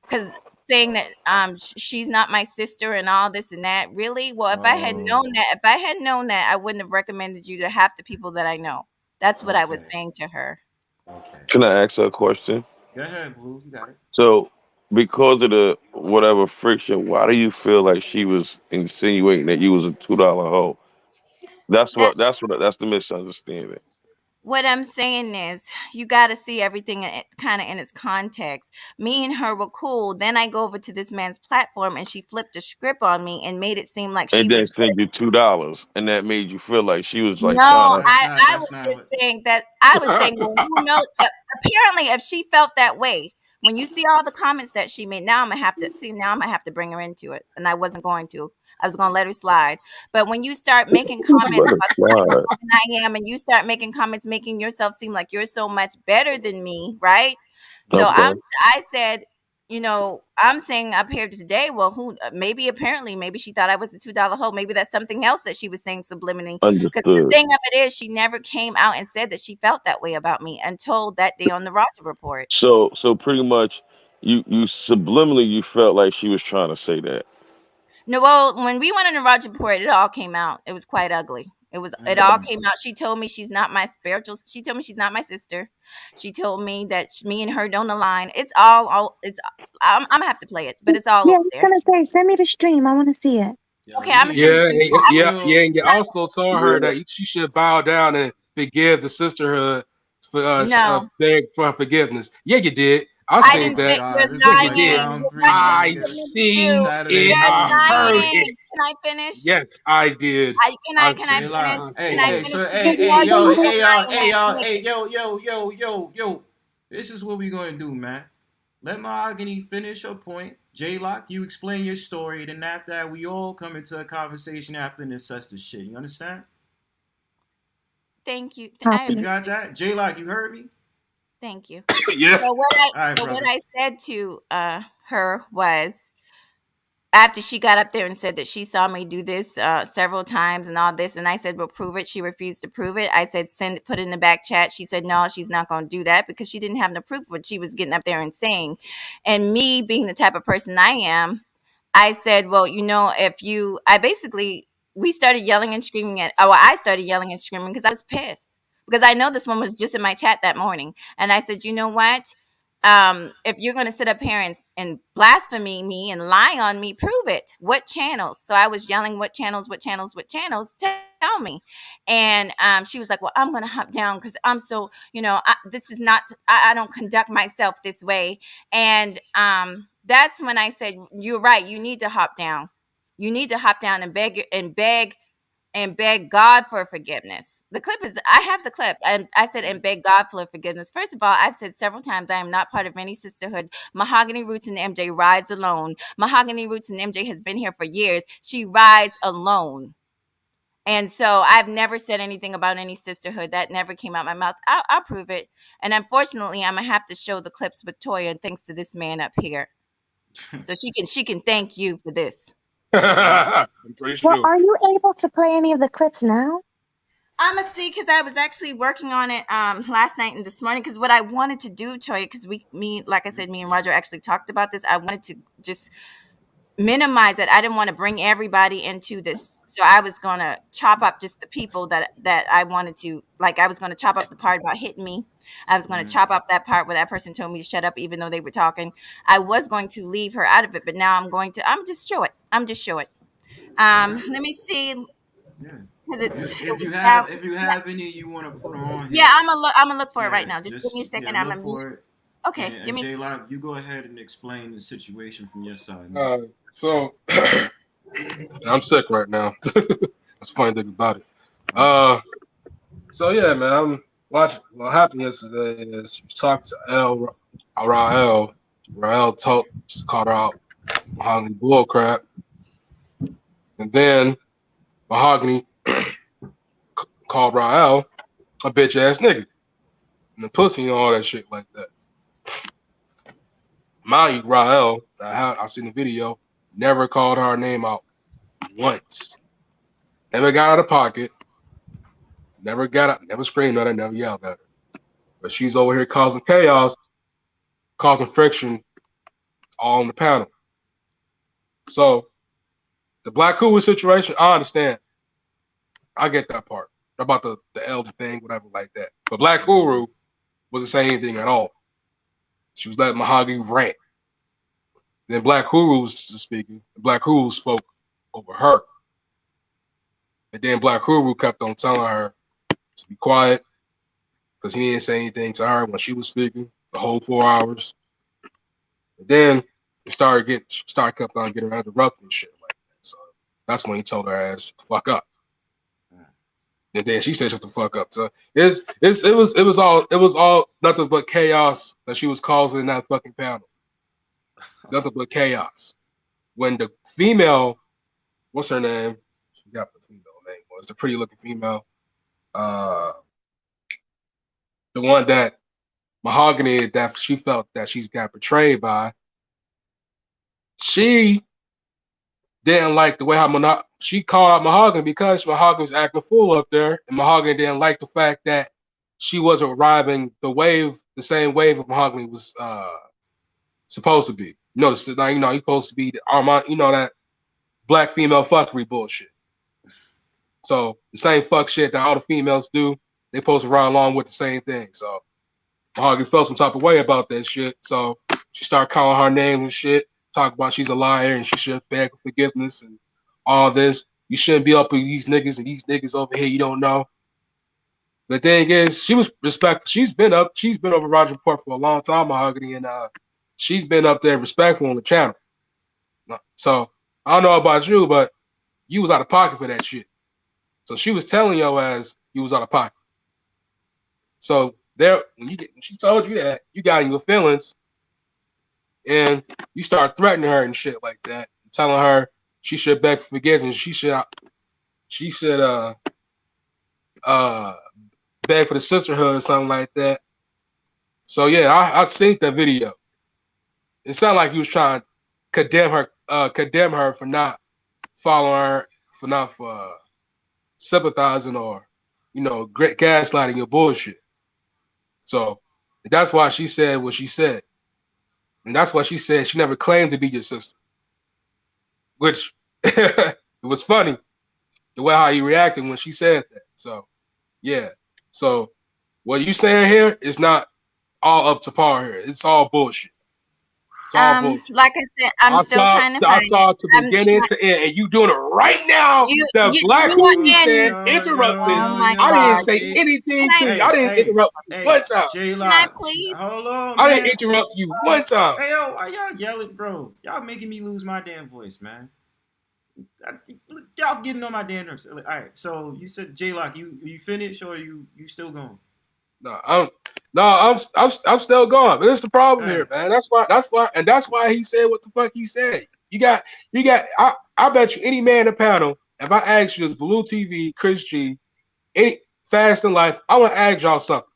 because saying that she's not my sister and all this and that, really, well, if I had known that, I wouldn't have recommended you to half the people that I know. That's what I was saying to her. Okay. Can I ask her a question? Go ahead, Blue. You got it. So, because of the whatever friction, why do you feel like she was insinuating that you was a $2 hoe? That's the misunderstanding. What I'm saying is, you got to see everything kind of in its context. Me and her were cool. Then I go over to this man's platform, and she flipped a script on me and made it seem like she And then was. send you $2, and that made you feel like she was like No, trying to. I was just saying that. I was saying, well, who knows? Apparently, if she felt that way When you see all the comments that she made, now I'm gonna have to bring her into it, and I wasn't going to. I was gonna let her slide. But when you start making comments Let it about the type of slide. woman I am, and you start making comments, making yourself seem like you're so much better than me, right? So Okay. I said, I'm saying up here today, well, maybe she thought I was a $2 hoe. Maybe that's something else that she was saying subliminally. Because the Understood. thing of it is, she never came out and said that she felt that way about me until that day on the Roger Report. So pretty much, you subliminally you felt like she was trying to say that. No, well, when we went on the Roger Report, it all came out. It was quite ugly. It all came out. She told me she's not my spiritual. She told me she's not my sister. She told me that me and her don't align. It's all. I'm gonna have to play it, but it's all Yeah, I over was there. gonna say, send me the stream. I want to see it. Okay, I'm gonna send it to you. And you also told her that she should bow down and forgive the sisterhood for No. beg for forgiveness. Yeah, you did. I I seen didn't that. say you're This is Yeah, you like did. round 3, my nigga. I seen Saturday it. I morning, heard man. it. Can I finish? Yes, I did. Can I finish? JLock. Can I finish? So Because hey, you're yo, denying yo. This is what we gonna do, man. Let Mahoghany finish her point. JLock, you explain your story, then after that, we all come into a conversation after and assess the shit. You understand? Thank you. You got that? JLock, you heard me? Thank you. Yeah. So what I said to her was, after she got up there and said that she saw me do this several times and all this, and I said, well, prove it. She refused to prove it. I said, put it in the back chat. She said, no, she's not going to do that because she didn't have no proof of what she was getting up there and saying. And me being the type of person I am, I said, well, we started yelling and screaming I started yelling and screaming because I was pissed. Because I know this one was just in my chat that morning. And I said, you know what? If you're going to sit up here and blaspheme me and lie on me, prove it. What channels? So I was yelling, what channels? Tell me. And she was like, well, I'm going to hop down because I'm so, this is not, I don't conduct myself this way. And that's when I said, you're right. You need to hop down. You need to hop down and beg God for forgiveness. The clip is, I have the clip. And I said, and beg God for forgiveness. First of all, I've said several times, I am not part of any sisterhood. Mahoghany Rootz and MJ rides alone. Mahoghany Rootz and MJ has been here for years. She rides alone. And so I've never said anything about any sisterhood. That never came out my mouth. I'll prove it. And unfortunately, I'm going to have to show the clips with Toya, thanks to this man up here. So she can thank you for this. I'm pretty sure. Well, are you able to play any of the clips now? I'm gonna see, because I was actually working on it last night and this morning. Because what I wanted to do, Toya, because like I said, me and Roger actually talked about this. I wanted to just minimize it. I didn't want to bring everybody into this, so I was gonna chop up just the people that I wanted to. Like, I was gonna chop up the part about hitting me. I was going to chop up that part where that person told me to shut up even though they were talking. I was going to leave her out of it, but now I'm just show it. Let me see. If you have any you want to put on here. Yeah, I'm gonna look for it right now. Just give me a second. I'm look for it. Okay, give me. JLock, you go ahead and explain the situation from your side. So I'm sick right now. That's the funny thing about it. So yeah, man, I'm watching. What happened yesterday is we talked to Rael. Rael called her out Mahoghany bull crap, and then Mahoghany called Rael a bitch ass nigga and the pussy and all that shit like that. Mind you, Rael, I seen the video, never called her name out once. Never got out of pocket. Never screamed at her, never yelled at her. But she's over here causing chaos, causing friction all on the panel. So the Black Hulu situation, I understand. I get that part about the elder thing, whatever like that. But Black Guru wasn't saying anything at all. She was letting Mahoghany rant. Then Black Guru was speaking. Black Guru spoke over her. And then Black Guru kept on telling her to be quiet because he didn't say anything to her when she was speaking the whole 4 hours. And then it kept on getting her interrupted and shit like that. So that's when he told her ass to fuck up. And then she said, "Shut the fuck up." So it was all nothing but chaos that she was causing in that fucking panel. Nothing but chaos. When the female, what's her name? She forgot the female name was, the pretty looking female. The one that Mahoghany, that she felt that she's got betrayed by. She didn't like the way how she called out Mahoghany because Mahoghany was acting fool up there, and Mahoghany didn't like the fact that she wasn't riding the same wave of Mahoghany was supposed to be. He's supposed to be that black female fuckery bullshit. So the same fuck shit that all the females do, they supposed to ride along with the same thing. So Mahoghany felt some type of way about that shit. So she started calling her name and shit, talk about she's a liar and she should beg for forgiveness and all this. You shouldn't be up with these niggas over here you don't know. The thing is, she was respectful. She's been over Roger Report for a long time, Mahoghany, and she's been up there respectful on the channel. So I don't know about you, but you was out of pocket for that shit. So she was telling your ass you was out of pocket. So when she told you that, you got in your feelings, and you start threatening her and shit like that, and telling her she should beg for forgiveness. She should beg for the sisterhood or something like that. So yeah, I seen that video. It sounded like he was trying to condemn her for not following her, for sympathizing or gaslighting your bullshit. So that's why she said what she said. And that's why she said she never claimed to be your sister. Which it was funny the way how he reacted when she said that. So yeah. So what you saying here is not all up to par here. It's all bullshit. It's all bullshit. Like I said, I'm still trying to find it. I saw to beginning to end, and you doing it right now. The black woman said interrupted. I didn't say anything to you. I didn't interrupt you one time. JLock, hold on, I man. didn't interrupt you one time. Hey, yo, why y'all yelling, bro? Y'all making me lose my damn voice, man. Y'all getting on my damn nerves. All right, so you said JLock, you finished or you still going? I'm still going, but it's the problem here, man. That's why he said what the fuck he said. You got. I bet you any man in the panel, if I ask you, is Balootv TV, Chris G, any Fast in Life, I want to ask y'all something.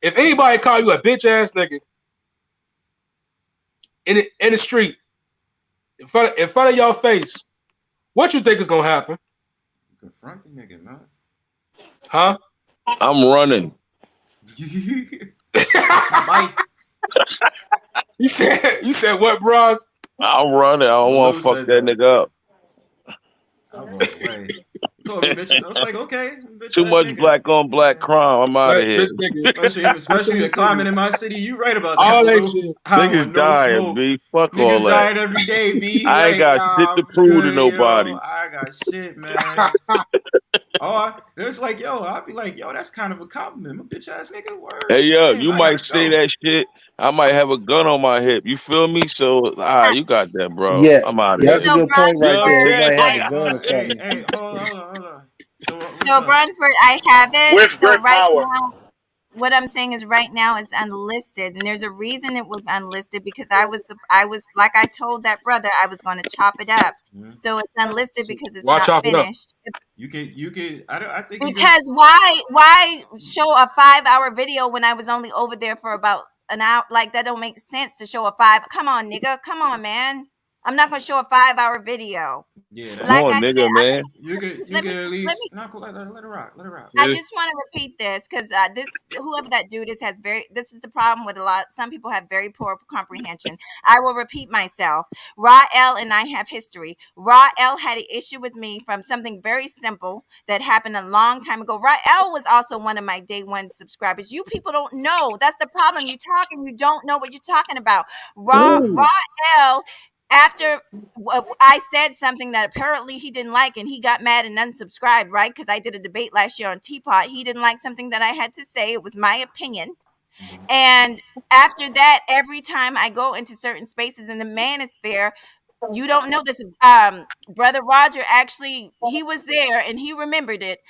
If anybody call you a bitch ass nigga in the street, in front of your face, what you think is gonna happen? Confront the nigga, man. Huh? I'm running. You said what, bros? I'm running. I don't want to fuck that nigga up. It's like, okay. Too much nigga. Black on black crime. I'm out of here. Especially the climate in my city. You right about that. All that shit. Niggas dying, B. Fuck niggas all that. dying every day, B. I ain't got shit to prove to nobody. Yo, I got shit, man. It's like, yo, I'll be like, yo, that's kind of a compliment. My bitch ass nigga. Word. Hey, yo, you might say that shit. I might have a gun on my hip. You feel me? So, you got that, bro. Yeah, I'm out of here. That's a good point right there. You might have a gun or something. Hey, hold on. So Bronzebird, I have it. So right now, what I'm saying is right now it's unlisted, and there's a reason it was unlisted because I was like I told that brother I was going to chop it up. So it's unlisted because it's not finished. You can. I think because why show a 5-hour video when I was only over there for about an hour? Like that don't make sense to show a 5. Come on, nigga. Come on, man. I'm not gonna show a 5-hour video. Yeah, come on, nigga, man. You can at least let it rock. I just want to repeat this because whoever that dude is this is the problem with some people have very poor comprehension. I will repeat myself. Rael and I have history. Rael had an issue with me from something very simple that happened a long time ago. Rael was also one of my day one subscribers. You people don't know. That's the problem. You talk and you don't know what you're talking about. Rael. After I said something that apparently he didn't like and he got mad and unsubscribed, right? Because I did a debate last year on Teapot. He didn't like something that I had to say. It was my opinion. And after that, every time I go into certain spaces in the manosphere, You don't know this. Brother Roger actually, he was there and he remembered it.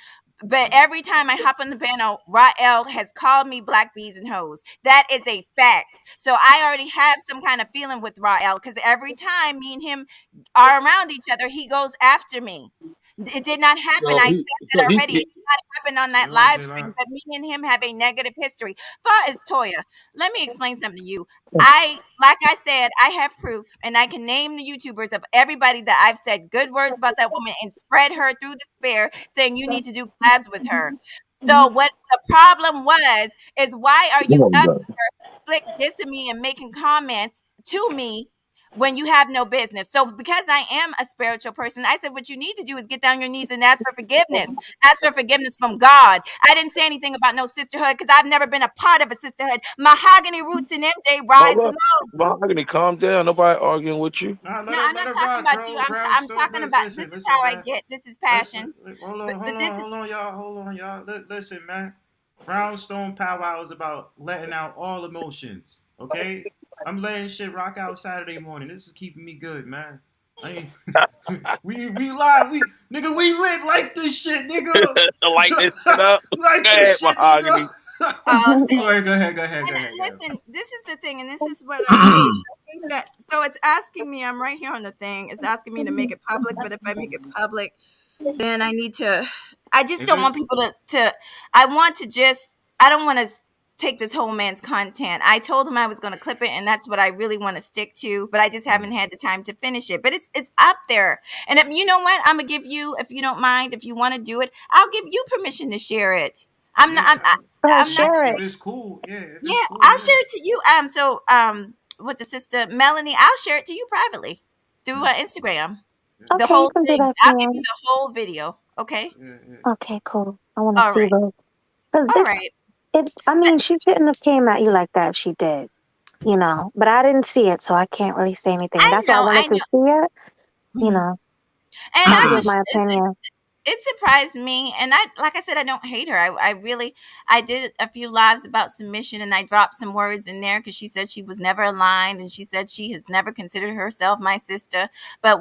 But every time I hop on the panel, Rael has called me black bees and hoes. That is a fact. So I already have some kind of feeling with Rael because every time me and him are around each other, he goes after me. It did not happen. I said that already. It did not happen on that live stream, but me and him have a negative history. Far as Toya, let me explain something to you. Like I said, I have proof, and I can name the YouTubers of everybody that I've said good words about that woman and spread her through the spare, saying you need to do collabs with her. So what the problem was is why are you up there slick dissing me and making comments to me when you have no business? So because I am a spiritual person, I said what you need to do is get down your knees and ask for forgiveness. Ask for forgiveness from God. I didn't say anything about no sisterhood because I've never been a part of a sisterhood. Mahoghany Rootz and MJ rides alone. Mahogany, calm down. Nobody arguing with you. No, I'm not talking about you. I'm talking about this is how I get. This is passion. Hold on, y'all. Listen, man. Brownstone Powwow is about letting out all emotions. Okay, I'm letting shit rock out Saturday morning. This is keeping me good, man. I mean, we live, we lit like this shit, nigga. Light this shit up. Like this shit, Mahogany. Go ahead. Listen, this is the thing, and this is what I hate. I hate that. So it's asking me. I'm right here on the thing. It's asking me to make it public, but if I make it public, then I need to. I just don't want people to. I don't want to take this whole man's content. I told him I was going to clip it, and that's what I really want to stick to. But I just haven't had the time to finish it. But it's up there, and if, you know what, I'm gonna give you, if you don't mind, if you want to do it, I'll give you permission to share it. I'm not. I'm share not. it. If it's cool, yeah. I'll share it to you. With the sister Melanie, I'll share it to you privately through Instagram. The whole thing. I'll give you the whole video. Okay. Okay, cool. I want to All see right. those. All right. I mean, she shouldn't have came at you like that if she did, you know. But I didn't see it, so I can't really say anything. That's why I wanted to see it, you know. And I give my opinion. It surprised me, and like I said, I don't hate her. I did a few lives about submission, and I dropped some words in there because she said she was never aligned, and she said she has never considered herself my sister. But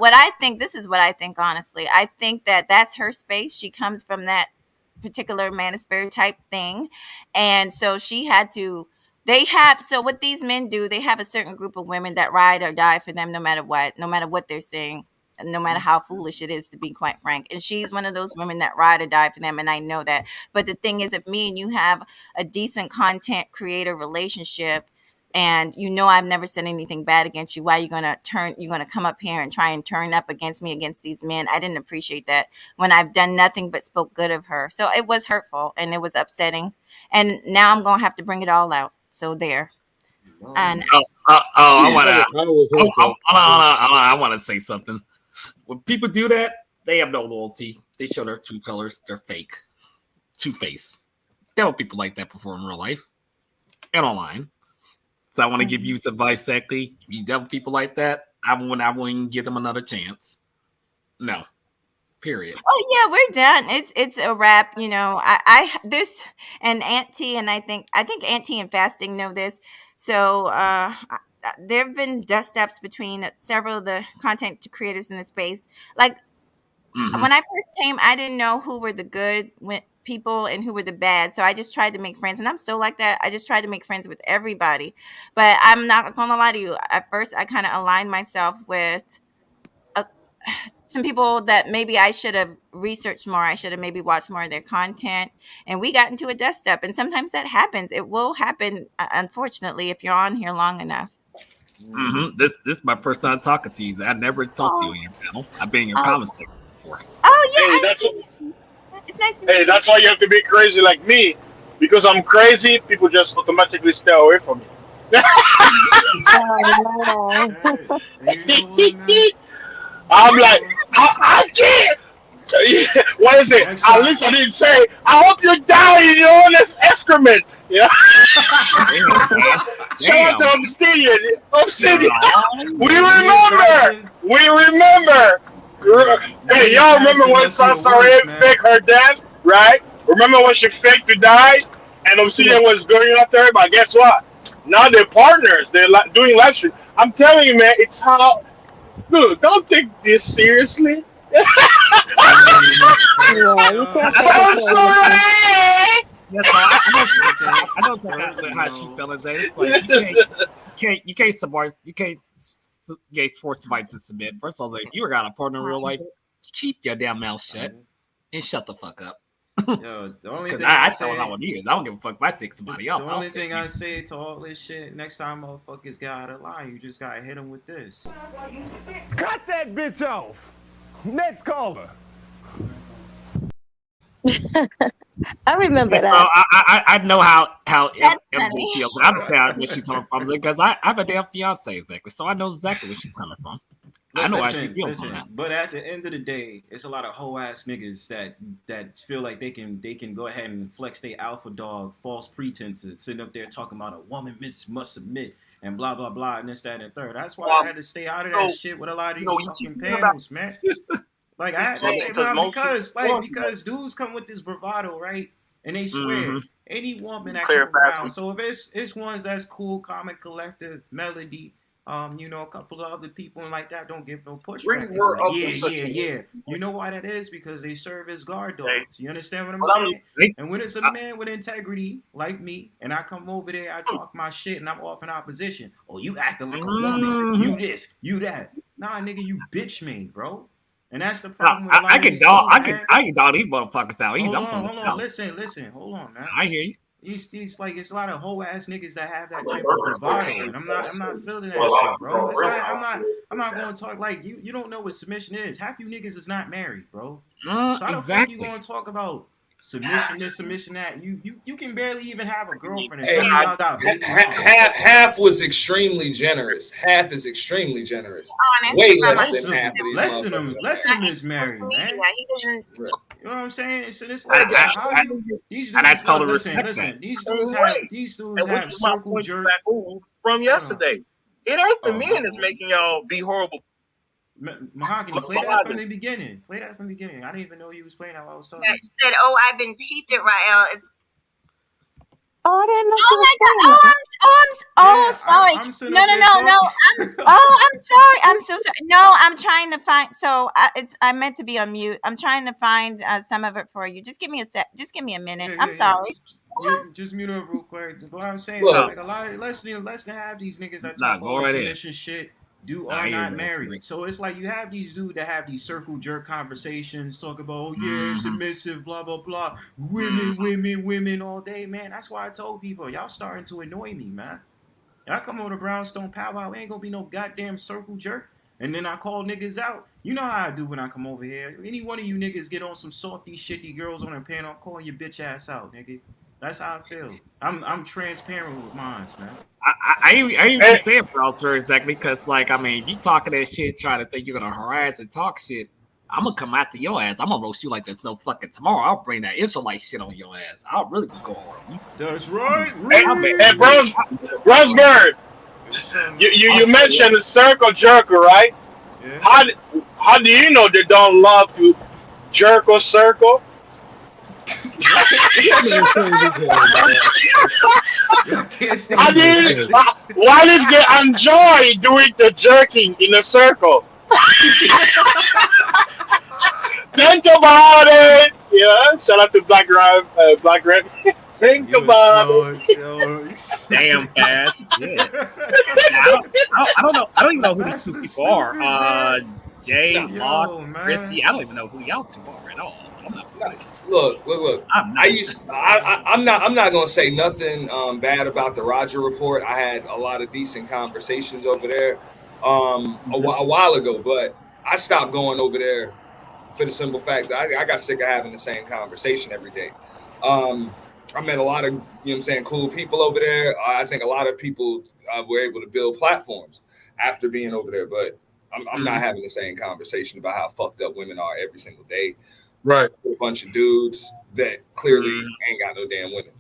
this is what I think, honestly. I think that that's her space. She comes from that particular manosphere type thing, and so she had to. So what these men do, they have a certain group of women that ride or die for them, no matter what they're saying. No matter how foolish it is, to be quite frank. And she's one of those women that ride or die for them, and I know that. But the thing is, if me and you have a decent content creator relationship, and you know I've never said anything bad against you, why you're gonna come up here and try and turn up against me, against these men? I didn't appreciate that when I've done nothing but spoke good of her. So it was hurtful and it was upsetting. And now I'm gonna have to bring it all out. So there. And I want to say something. When people do that, they have no loyalty. They show their true colors. They're fake. Two-face. There are people like that before in real life and online. So I want to give you some advice, exactly. You deal with people like that, I wouldn't give them another chance. No. Period. Oh yeah, we're done. It's a wrap. You know, there's an Auntie, and I think Auntie and Fasting know this. So there have been dust ups between several of the content creators in the space. Like when I first came, I didn't know who were the good people and who were the bad. So I just tried to make friends, and I'm still like that. I just tried to make friends with everybody. But I'm not gonna lie to you. At first, I kind of aligned myself with some people that maybe I should have researched more. I should have maybe watched more of their content, and we got into a dust up. And sometimes that happens. It will happen, unfortunately, if you're on here long enough. This is my first time talking to you. I never talked to you in your panel. I've been in your comments section before. Oh yeah, it's nice to meet you. That's why you have to be crazy like me, because I'm crazy. People just automatically stay away from me. I'm like, I can't. What is it? At least I didn't say, I hope you die in your own excrement. Yeah. Shout out to Obsidian. We remember. Hey, y'all remember when Sansare faked her death, right? Remember when she faked to die, and Obsidian was going up there? But guess what? Now they're partners. They're doing live stream. I'm telling you, man, it's how Dude, don't take this seriously. Yeah, you can't take it seriously. Yes, I don't think how she feels. It's like you can't force somebody to submit. First of all, like you got a partner in real life, keep your damn mouth shut and shut the fuck up. Yo, the only thing I tell how it is. I don't give a fuck if I take somebody else. The only thing I say to all this shit, next time motherfuckers got out of line, you just gotta hit them with this. Cut that bitch off. Next caller. I remember that. So I know how That's MJ funny. feels. I understand where she's coming from because I have a damn fiance exactly, so I know exactly where she's coming from. I know how she feels on that. But at the end of the day, it's a lot of hoe ass niggas that feel like they can go ahead and flex their alpha dog false pretenses, sitting up there talking about a woman must submit and blah blah blah and this that and the third. That's why I had to stay out of that shit with a lot of these fucking panels, man. Like I had to say because dudes come with this bravado, right? And they swear any woman that comes around. So if it's ones that's cool, common, collective, melody, a couple of other people and like that don't give no pushback. Like, yeah. You know why that is? Because they serve as guard dogs. You understand what I'm saying? And when it's a man with integrity like me, and I come over there, I talk my shit, and I'm off in opposition. Oh, you acting like a woman. You this, you that. Nah, nigga, you bitch me, bro. And that's the problem. I can dog these motherfuckers out. Hold on. Listen. Hold on, man. I hear you. It's like it's a lot of hoe ass niggas that have that type of bravado, and I'm not feeling that shit, bro. It's not, I'm not going to talk like you don't know what submission is. Half you niggas is not married, bro. So how the fuck you going to talk about submission this, submission that? You can barely even have a girlfriend. And some of y'all got baby half was extremely generous. Half is extremely generous. Way less than half of these less than them is married, man. You know what I'm saying? So it's like these dudes. Listen. These dudes have circle jerk from yesterday. It ain't the men that's making y'all be horrible. Mahoghany, play that from the beginning. I didn't even know you was playing that while I was talking. Yeah, you said, "Oh, I've been peaked at Rael." Oh, I didn't know. Sorry. No. I'm sorry. I'm so sorry. No, I'm trying to find. So I meant to be on mute. I'm trying to find some of it for you. Just give me a sec. Just give me a minute. I'm sorry. Just mute up real quick. What I'm saying is like a lot of let's have these niggas that talk about submission shit. Are not married. So it's like you have these dudes that have these circle jerk conversations, talk about, submissive, blah, blah, blah. Women all day, man. That's why I told people, y'all starting to annoy me, man. Y'all come over to Brownstone Powwow, ain't gonna be no goddamn circle jerk. And then I call niggas out. You know how I do when I come over here. Any one of you niggas get on some softy, shitty girls on a panel, I'm calling your bitch ass out, nigga. That's how I feel. I'm transparent with mine, man. I even say it for exactly because, like, I mean, you talking that shit, trying to think you're gonna harass and talk shit. I'm gonna come after your ass. I'm gonna roast you like there's no fucking tomorrow. I'll bring that Israelite shit on your ass. I'll really just go on you. That's right. Hey, Bronzebird, you mentioned the circle jerker, right? Yeah. How do you know they don't love to jerk or circle? Why did they enjoy doing the jerking in a circle? Think about it. Yeah, shout out to Black Red. Think about it. Damn fast. Yeah. I don't know. I don't even know who these two people are. JLock, Chrissy. I don't even know who y'all two are at all. So I'm not. Look. I'm not gonna say nothing bad about the Roger report. I had a lot of decent conversations over there a while ago, but I stopped going over there for the simple fact that I got sick of having the same conversation every day. I met a lot of cool people over there. I think a lot of people were able to build platforms after being over there, but I'm not having the same conversation about how fucked up women are every single day. Right. A bunch of dudes that clearly ain't got no damn women.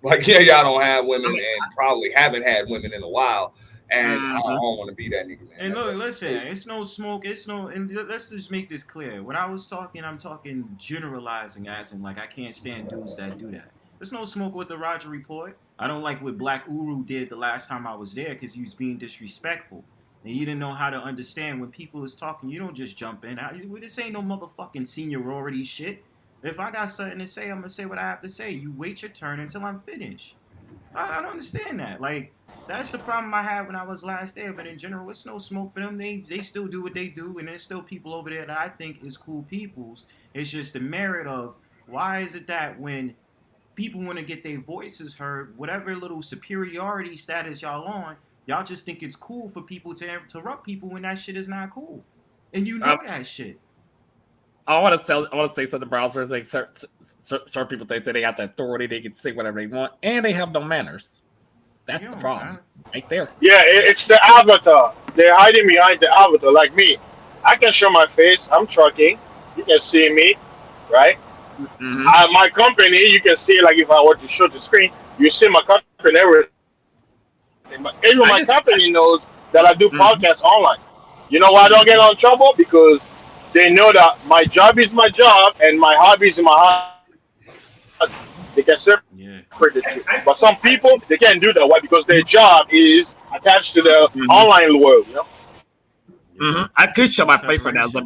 Like, y'all don't have women and probably haven't had women in a while. And I don't want to be that nigga, man. And look, listen, it's no smoke. And let's just make this clear. When I was talking, I'm talking generalizing, as in, like, I can't stand dudes that do that. There's no smoke with the Roger report. I don't like what Black Uru did the last time I was there because he was being disrespectful. and you didn't know how to understand when people is talking. You don't just jump in. This ain't no motherfucking seniority shit. If I got something to say, I'm gonna say what I have to say. You wait your turn until I'm finished. I don't understand that. Like, that's the problem I had when I was last there. But in general, it's no smoke for them. They still do what they do, and there's still people over there that I think is cool peoples. It's just the merit of why is it that when people want to get their voices heard, whatever little superiority status y'all on, y'all just think it's cool for people to interrupt people when that shit is not cool, and you know that shit. I want to say something, browsers. Like certain people think that they got the authority, they can say whatever they want, and they have no manners. That's the problem, right there. Yeah, it's the avatar. They're hiding behind the avatar. Like me, I can show my face. I'm trucking. You can see me, right? Mm-hmm. My company, you can see, like, if I were to show the screen, you see my company, everything. But even my company knows that I do podcasts online. You know why I don't get in trouble? Because they know that my job is my job and my hobby is my hobby. They can separate the two. But some people, they can't do that. Why? Because their job is attached to the online world, you know? Mm-hmm. I could show my face right now, but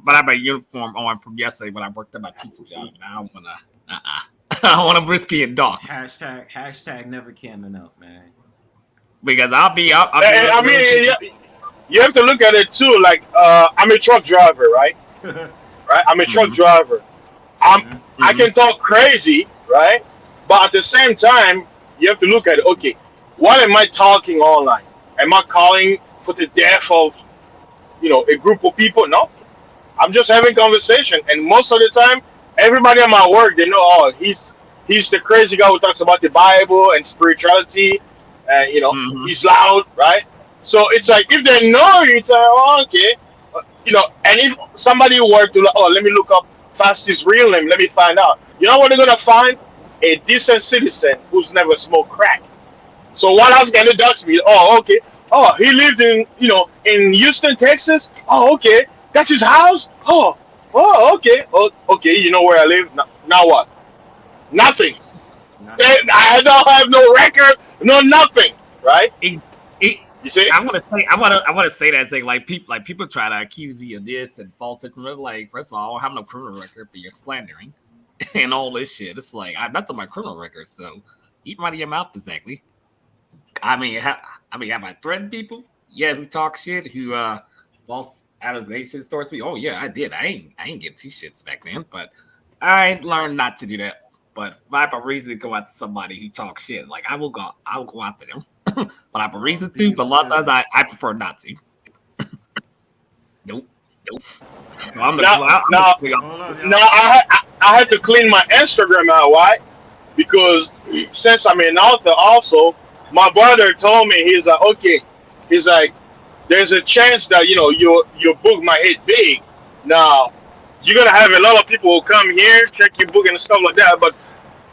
I have a uniform on from yesterday when I worked at my pizza job, and I don't wanna. I don't wanna risk being doxxed. Hashtag never camming up, man. Because I'll be. I mean, you have to look at it too. Like, I'm a truck driver, right? Right. I'm a truck driver. I can talk crazy, right? But at the same time, you have to look at it. Okay, what am I talking online? Am I calling for the death of, a group of people? No, I'm just having conversation, and most of the time, everybody at my work, they know, oh, he's the crazy guy who talks about the Bible and spirituality, and he's loud, right? So it's like, if they know you, it's like, oh, okay, and if somebody were to, let me look up Fasty's real name, let me find out. You know what they're gonna find? A decent citizen who's never smoked crack. So what else can they judge me? Oh, okay. Oh, he lived in Houston, Texas. Oh, okay. That's his house. Oh, okay. Oh, okay. You know where I live. Now what? Nothing. I don't have no record. No nothing. Right? You see? I want to say that thing. Like people try to accuse me of this and false information. Like, first of all, I don't have no criminal record, but you're slandering and all this shit. It's like, I've not done my criminal record, so eat right out of your mouth, exactly. I mean, have I threatened people? Yeah, who talk shit, who false accusations towards me? Oh yeah, I did. I ain't get t-shirts back then, but I learned not to do that. But if I have a reason to go after somebody who talks shit, like I will go after them. But I have a reason to, but a lot of times I prefer not to. Nope. So I had to clean my Instagram out. Why? Because since I'm an author also, my brother told me, he's like, okay, he's like, there's a chance that your book might hit big. Now you're gonna have a lot of people who come here, check your book and stuff like that, but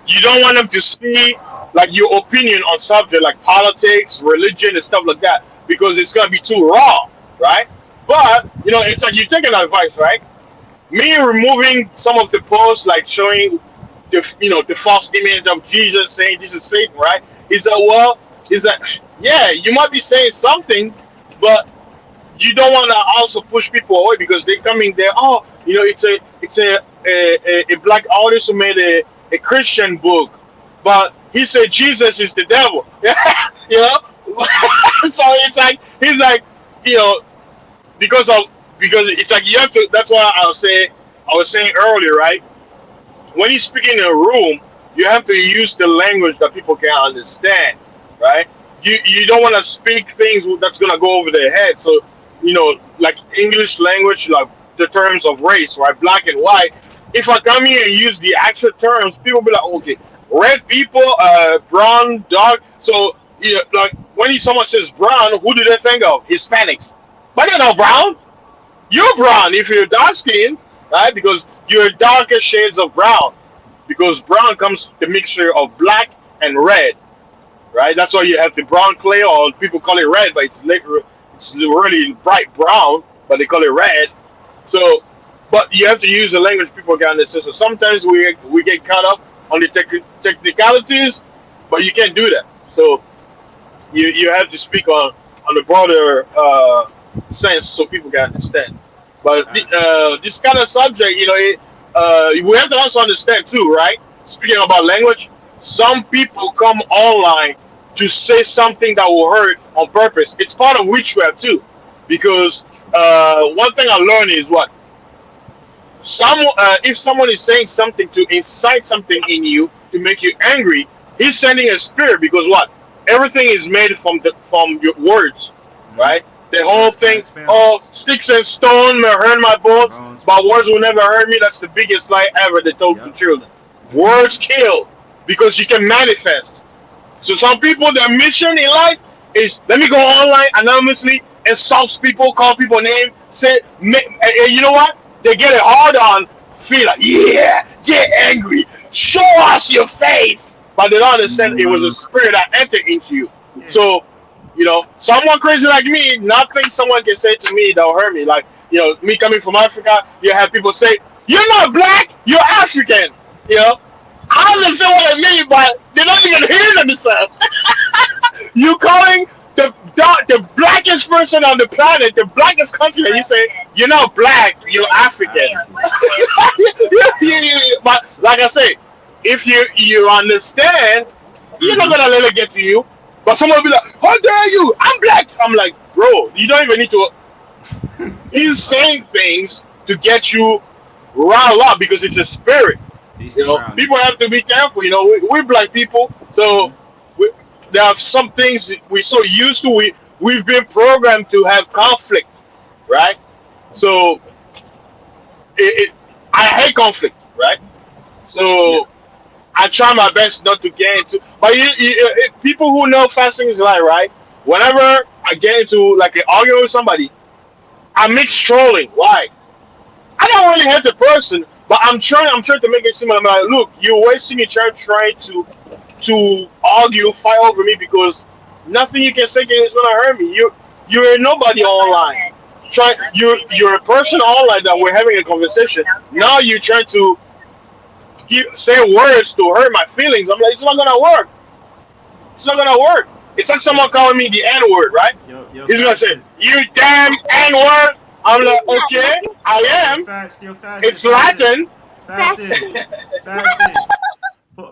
you don't want them to see like your opinion on subject like politics, religion, and stuff like that, because it's gonna be too raw, right? But it's like you take an advice, right? Me removing some of the posts, like showing the false image of Jesus, saying this is Satan, right? He's like, yeah, you might be saying something, but you don't want to also push people away because they're coming there. Oh, it's a black artist who made a Christian book, but he said Jesus is the devil. So it's like he's like, because it's like you have to. That's why I was saying earlier, right? When you speak in a room, you have to use the language that people can understand, right? You don't want to speak things that's gonna go over their head. So like English language, like the terms of race, right? Black and white. If I come here and use the actual terms, people be like, okay, red people, brown, dark. So like when someone says brown, who do they think of? Hispanics. But they're not brown. You're brown if you're dark skinned, right? Because you're darker shades of brown. Because brown comes the mixture of black and red, right? That's why you have the brown clay, or people call it red, but it's really bright brown, but they call it red. So, but you have to use the language people can understand. So sometimes we get caught up on the technicalities, but you can't do that. So you have to speak on on the broader sense, so people can understand. But this kind of subject, we have to also understand too, right? Speaking about language, some people come online to say something that will hurt on purpose. It's part of witchcraft too, because one thing I learned is what if someone is saying something to incite something in you to make you angry, he's sending a spirit, because what everything is made from your words, right? The whole thing, sticks and stone may hurt my bones, but words will never hurt me. That's the biggest lie ever they told to children. Words kill, because you can manifest. So some people, their mission in life is, let me go online anonymously, insult people, call people names, say, and you know what? They get it hard on, feel like, yeah, get angry, show us your face. But they don't understand it was a spirit that entered into you. So, someone crazy like me, nothing someone can say to me that'll hurt me. Like, me coming from Africa, you have people say, you're not black, you're African. I understand what I mean, but they don't even hear themselves. You calling the blackest person on the planet, the blackest country, and you say, you're not black, you're African. But like I say, if you understand, you're not gonna let it get to you. But someone will be like, how dare you? I'm black. I'm like, bro, you don't even need to. He's saying things to get you riled up, because it's a spirit. People have to be careful. We're black people, so there are some things we're so used to. We've been programmed to have conflict, right? So I hate conflict, right? So I try my best not to get into. But people who know fasting is like, right? Whenever I get into like an argument with somebody, I mix trolling. Why? I don't really hate the person, but I'm trying to make it seem like, look, you're wasting your time trying to argue, fight over me, because nothing you can say is gonna hurt me. You're nobody online. You're a person online that we're having a conversation. Now you're trying to say words to hurt my feelings. I'm like, it's not gonna work. It's not gonna work. It's like someone calling me the N-word, right? He's gonna say, you damn N-word. I'm like, okay, I am. It's Latin. Fasting.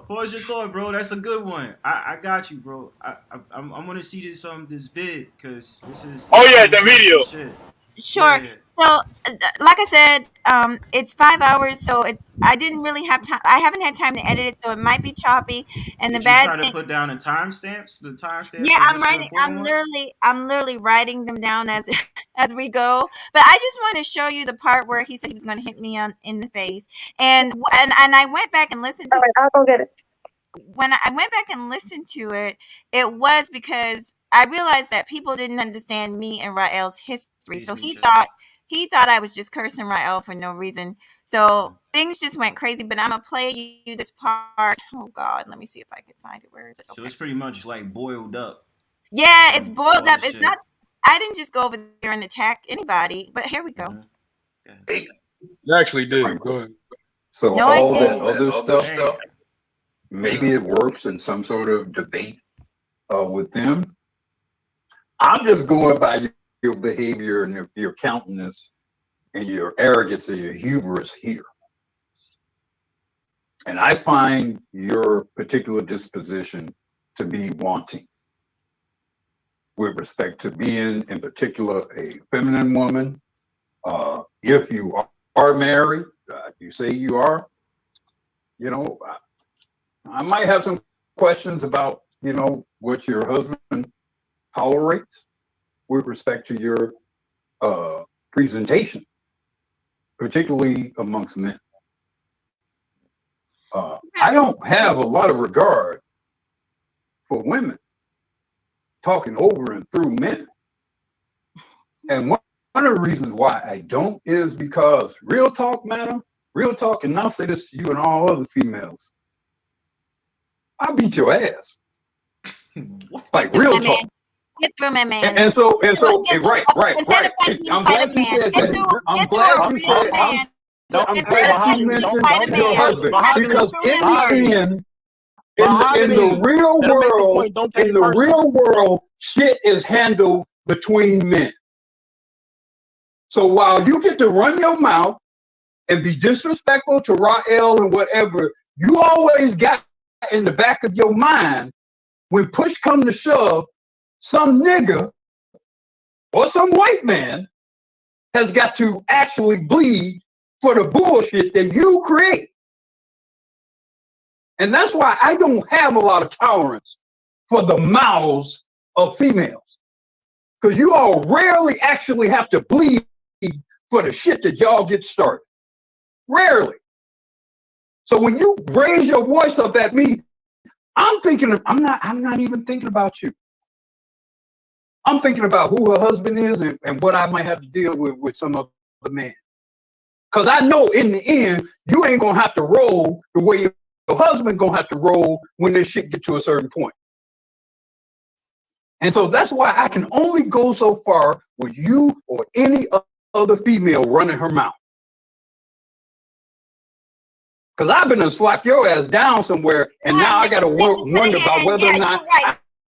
Pause your thought, bro. That's a good one. I got you, bro. I'm gonna see this vid, because this is. Oh yeah, the video. Shit. Sure. Yeah. So, like I said, it's 5 hours, so I didn't really have time. I haven't had time to edit it, so it might be choppy. And Did the bad you try thing, to put down the timestamps? yeah, I'm writing. I'm literally writing them down as we go. But I just want to show you the part where he said he was going to hit me in the face, and I went back and listened to. All right, I'll go get it. When I went back and listened to it, it was because I realized that people didn't understand me and Rael's history. So he thought I was just cursing Rael for no reason. So things just went crazy. But I'm gonna play you this part. Oh God, let me see if I can find it. Where is it? Okay. So it's pretty much like boiled up. Yeah, it's boiled up. It's not. I didn't just go over there and attack anybody. But here we go. You actually did. Go ahead. So No, all I that didn't. other stuff, maybe it works in some sort of debate with them. I'm just going by your behavior and your countenance and your arrogance and your hubris here. And I find your particular disposition to be wanting with respect to being, in particular, a feminine woman. If you are married, you say you are, I might have some questions about, what your husband tolerates with respect to your presentation, particularly amongst men. I don't have a lot of regard for women talking over and through men. And one of the reasons why I don't is because real talk, madam, real talk, and I'll say this to you and all other females, I beat your ass. Like real talk. Get through my man. And so, right. I'm glad you said that. I'm glad you said that. I'm glad you mentioned your husband. Because in the real world, shit is handled between men. So while you get to run your mouth and be disrespectful to Rael and whatever, you always got in the back of your mind, when push come to shove, some nigga or some white man has got to actually bleed for the bullshit that you create. And that's why I don't have a lot of tolerance for the mouths of females. Because you all rarely actually have to bleed for the shit that y'all get started. Rarely. So when you raise your voice up at me, I'm not even thinking about you. I'm thinking about who her husband is and what I might have to deal with some other man. Because I know in the end, you ain't going to have to roll the way your husband going to have to roll when this shit get to a certain point. And so that's why I can only go so far with you or any other female running her mouth. Because I've been to slap your ass down somewhere, and now I got to wonder about whether or not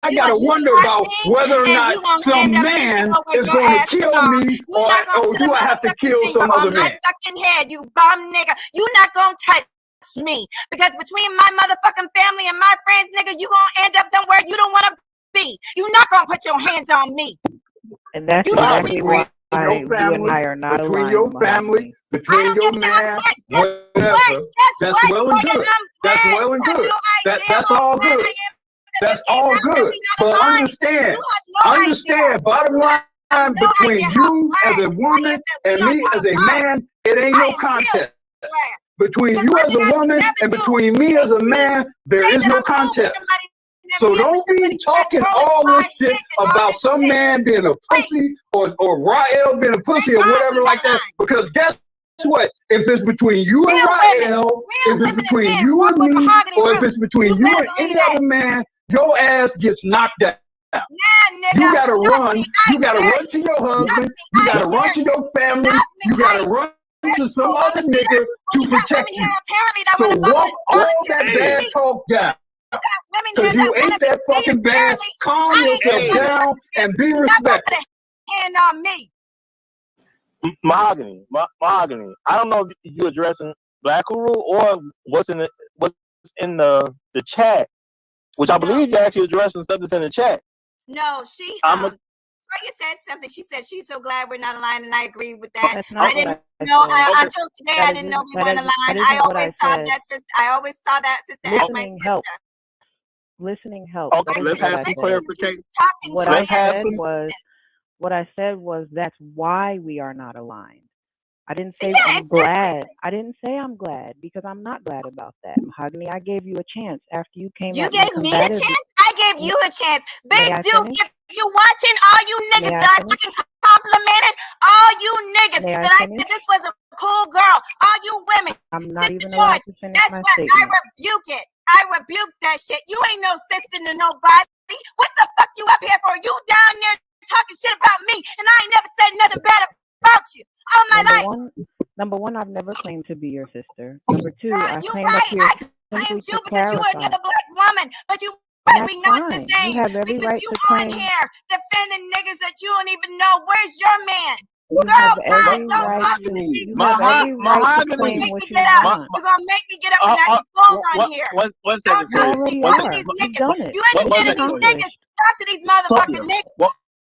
I got to wonder about whether or not some man is going to kill me, or do I have to kill some other man? Fucking head, you bum nigga. You not gonna touch me, because between my motherfucking family and my friends, nigga, you gonna end up somewhere you don't want to be. You not gonna put your hands on me. And that's exactly why you and I are not aligned. Between your family, between your man, whatever. That's well and good. That's well and good. That's all good. That's all good. But understand, bottom line, between you as a woman and me as a man, it ain't no contest. Between you as a woman and between me as a man, there is no contest. So don't be talking all this shit about some man being a pussy or Rael being a pussy or whatever like that. Because guess what? If it's between you and Rael, if it's between you and me, or if it's between you and any other man, your ass gets knocked out. You gotta run. You gotta run to your husband. You gotta run to your family. You gotta run to some other nigga to protect you. So walk all that bad talk down. Because you ain't that fucking bad. Calm yourself down and be respectful. Hand on me. Mahoghany. I don't know if you addressing Black Guru or what's in the chat, which I believe you actually addressing stuff that's in the chat. No, Toya said something. She said she's so glad we're not aligned, and I agree with that. I didn't know until today. I didn't know we weren't aligned. I always saw that sister as my sister. Listening helps. Okay, let's have some clarification. What I said was that's why we are not aligned. I didn't say I'm glad. I didn't say I'm glad, because I'm not glad about that. Mahoghany, I gave you a chance after you came. You gave me a chance. I gave you a chance. Big dude, if you watching, all you niggas that I fucking complimented, all you niggas that I said this was a cool girl, all you women. I'm not even allowed to finish my statement. I rebuke it. I rebuke that shit. You ain't no sister to nobody. What the fuck you up here for? You down there talking shit about me, and I ain't never said nothing bad about you all my life. Number one, I've never claimed to be your sister. Number two, I came up here simply to clarify. You are another black woman, but you we not the same. You have every right you to claim. On here defending niggas that you don't even know. Where's your man? You have every right to claim what you want. You're gonna make me get up and act phone on here. One second, you already are. You've done it. You ain't defending these niggas. Talk to these motherfucking niggas.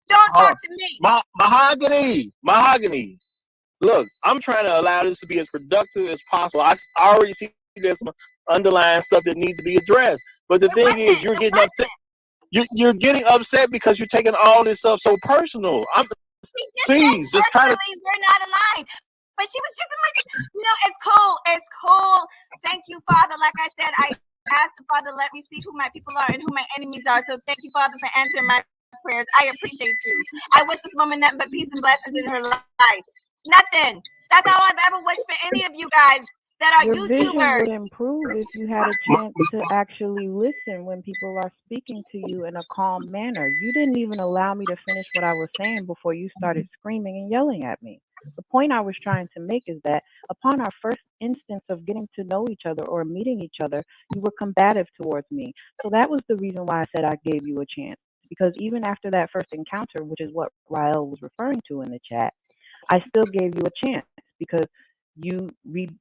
Don't talk to me. Mahoghany. Look, I'm trying to allow this to be as productive as possible. I already see there's some underlying stuff that needs to be addressed. But the thing is, you're getting upset. You're getting upset because you're taking all this stuff so personal. Please, just try to. We're not aligned. But she was just like, it's cool. It's cool. Thank you, Father. Like I said, I asked the Father, let me see who my people are and who my enemies are. So thank you, Father, for answering my prayers. I appreciate you. I wish this woman nothing but peace and blessings in her life. Nothing. That's all I've ever wished for any of you guys that are Your vision YouTubers. would improve if you had a chance to actually listen when people are speaking to you in a calm manner. You didn't even allow me to finish what I was saying before you started screaming and yelling at me. The point I was trying to make is that upon our first instance of getting to know each other or meeting each other, you were combative towards me. So that was the reason why I said I gave you a chance because even after that first encounter, which is what Rael was referring to in the chat, I still gave you a chance because you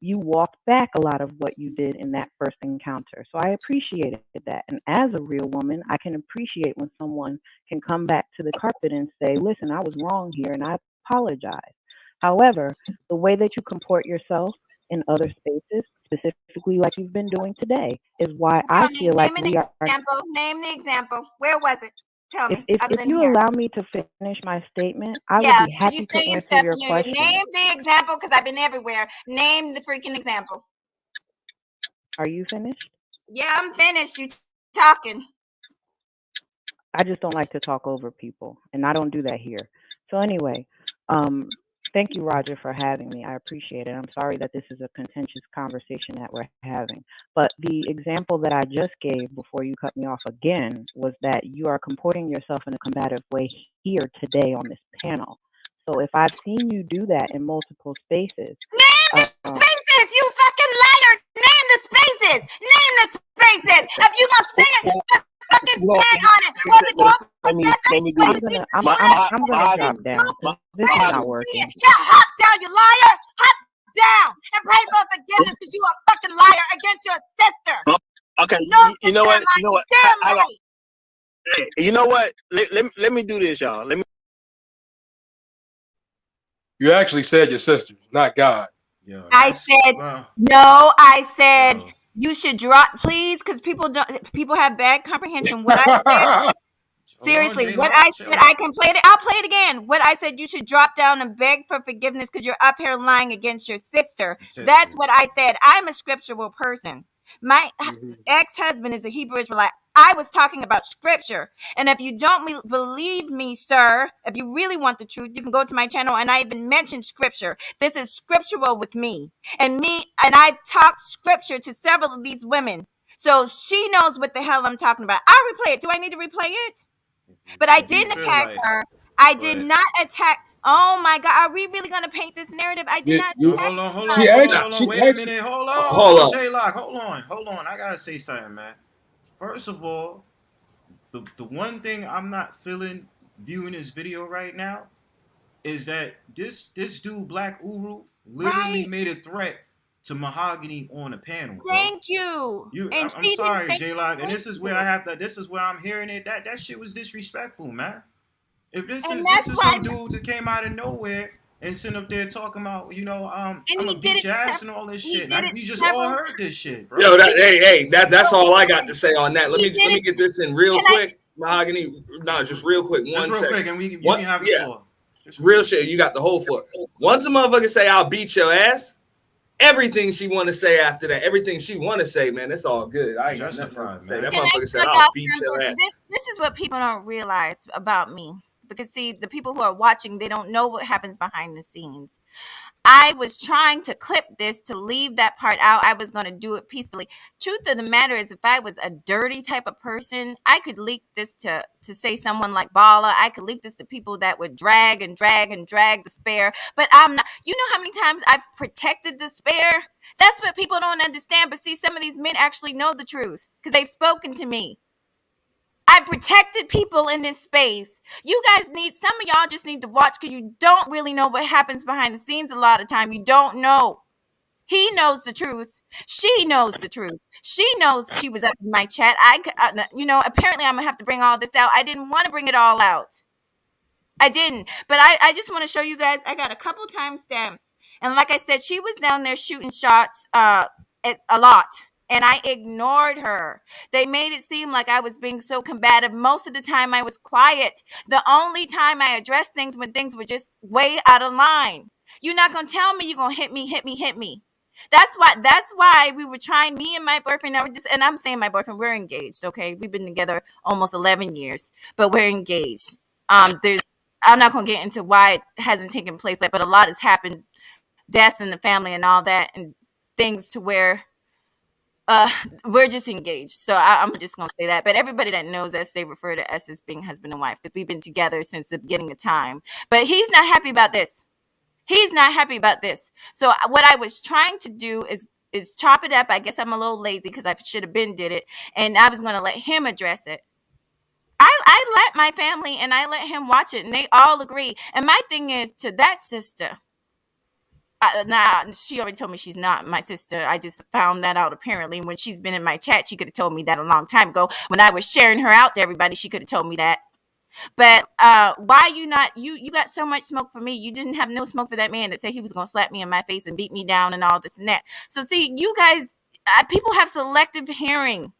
walked back a lot of what you did in that first encounter. So I appreciated that. And as a real woman, I can appreciate when someone can come back to the carpet and say, listen, I was wrong here and I apologize. However, the way that you comport yourself in other spaces, specifically like you've been doing today, is why I feel like we are. Name the example. Where was it? Tell me. If you allow me to finish my statement, I would be happy you to saying answer stuff your and question. name the example because I've been everywhere. Name the freaking example. Are you finished? Yeah, I'm finished. You talking. I just don't like to talk over people, and I don't do that here. So anyway, thank you, Roger, for having me. I appreciate it. I'm sorry that this is a contentious conversation that we're having. But the example that I just gave before you cut me off again was that you are comporting yourself in a combative way here today on this panel. So if I've seen you do that in multiple spaces. Name the spaces, you fucking liar! Name the spaces! Name the spaces! If you gonna say it, fucking stand on it. Was it going? Let me do it. I'm gonna drop down. This is not working. Yeah, hop down, you liar! Hop down and pray for forgiveness because you a fucking liar against your sister. Okay, No, you know what? You know what? Damn right. You know what? Let me do this, y'all. Let me. You actually said your sisters, not God. I said no. I said you should drop, please, because people have bad comprehension. What I said. Seriously, what I said, I can play it. I'll play it again. What I said, you should drop down and beg for forgiveness because you're up here lying against your sister. That's what I said. I'm a scriptural person. My ex-husband is a Hebrew Israelite. I was talking about scripture. And if you don't believe me, sir, if you really want the truth, you can go to my channel and I even mentioned scripture. This is scriptural with me. And I've talked scripture to several of these women. So she knows what the hell I'm talking about. I'll replay it. Do I need to replay it? But I didn't attack her. I did not attack. Oh my God. Are we really going to paint this narrative? I did not attack. Hold on. Wait a minute. Hold on. JLock, hold on. I got to say something, man. First of all, the one thing I'm not feeling viewing this video right now is that this dude, Black Uru, literally made a threat to Mahoghany on a panel. Thank you. I'm sorry, JLock, and this is where I'm hearing it. That shit was disrespectful, man. If this is some dude that came out of nowhere and sitting up there talking about, I'm gonna beat your ass and all this shit. We just all heard this shit, bro. Yo, that's all I got to say on that. Let me get this in real quick, Mahoghany. No, just real quick. Just real quick, and you can have the floor. Real shit. You got the whole floor. Once a motherfucker say I'll beat your ass, everything she want to say after that, everything she want to say, man, it's all good. I ain't justified, man. That motherfucker said I'll beat your ass. This is what people don't realize about me. Because see, the people who are watching, they don't know what happens behind the scenes. I was trying to clip this to leave that part out. I was going to do it peacefully. Truth of the matter is, if I was a dirty type of person, I could leak this to say someone like Bala. I could leak this to people that would drag the spare. But I'm not. You know how many times I've protected the spare? That's what people don't understand. But see, some of these men actually know the truth because they've spoken to me. I protected people in this space. You guys some of y'all just need to watch because you don't really know what happens behind the scenes a lot of time. You don't know. He knows the truth. She knows the truth. She knows she was up in my chat. Apparently I'm going to have to bring all this out. I didn't want to bring it all out. I didn't. But I just want to show you guys. I got a couple timestamps. And like I said, she was down there shooting shots a lot. And I ignored her. They made it seem like I was being so combative. Most of the time I was quiet. The only time I addressed things when things were just way out of line. You're not going to tell me you're going to hit me. That's why we were trying, me and my boyfriend, and I'm saying my boyfriend, we're engaged, okay? We've been together almost 11 years, but we're engaged. I'm not going to get into why it hasn't taken place, but a lot has happened, deaths in the family and all that, and things to where we're just engaged. So I'm just going to say that. But everybody that knows us, they refer to us as being husband and wife because we've been together since the beginning of time. But he's not happy about this. So what I was trying to do is chop it up. I guess I'm a little lazy because I should have been did it. And I was going to let him address it. I let my family and I let him watch it, and they all agree. And my thing is to that sister. She already told me she's not my sister. I just found that out apparently when she's been in my chat. She could have told me that a long time ago when I was sharing her out to everybody. She could have told me that. But why you not you got so much smoke for me? You didn't have no smoke for that man that said he was gonna slap me in my face and beat me down and all this and that. So see, you guys, people have selective hearing.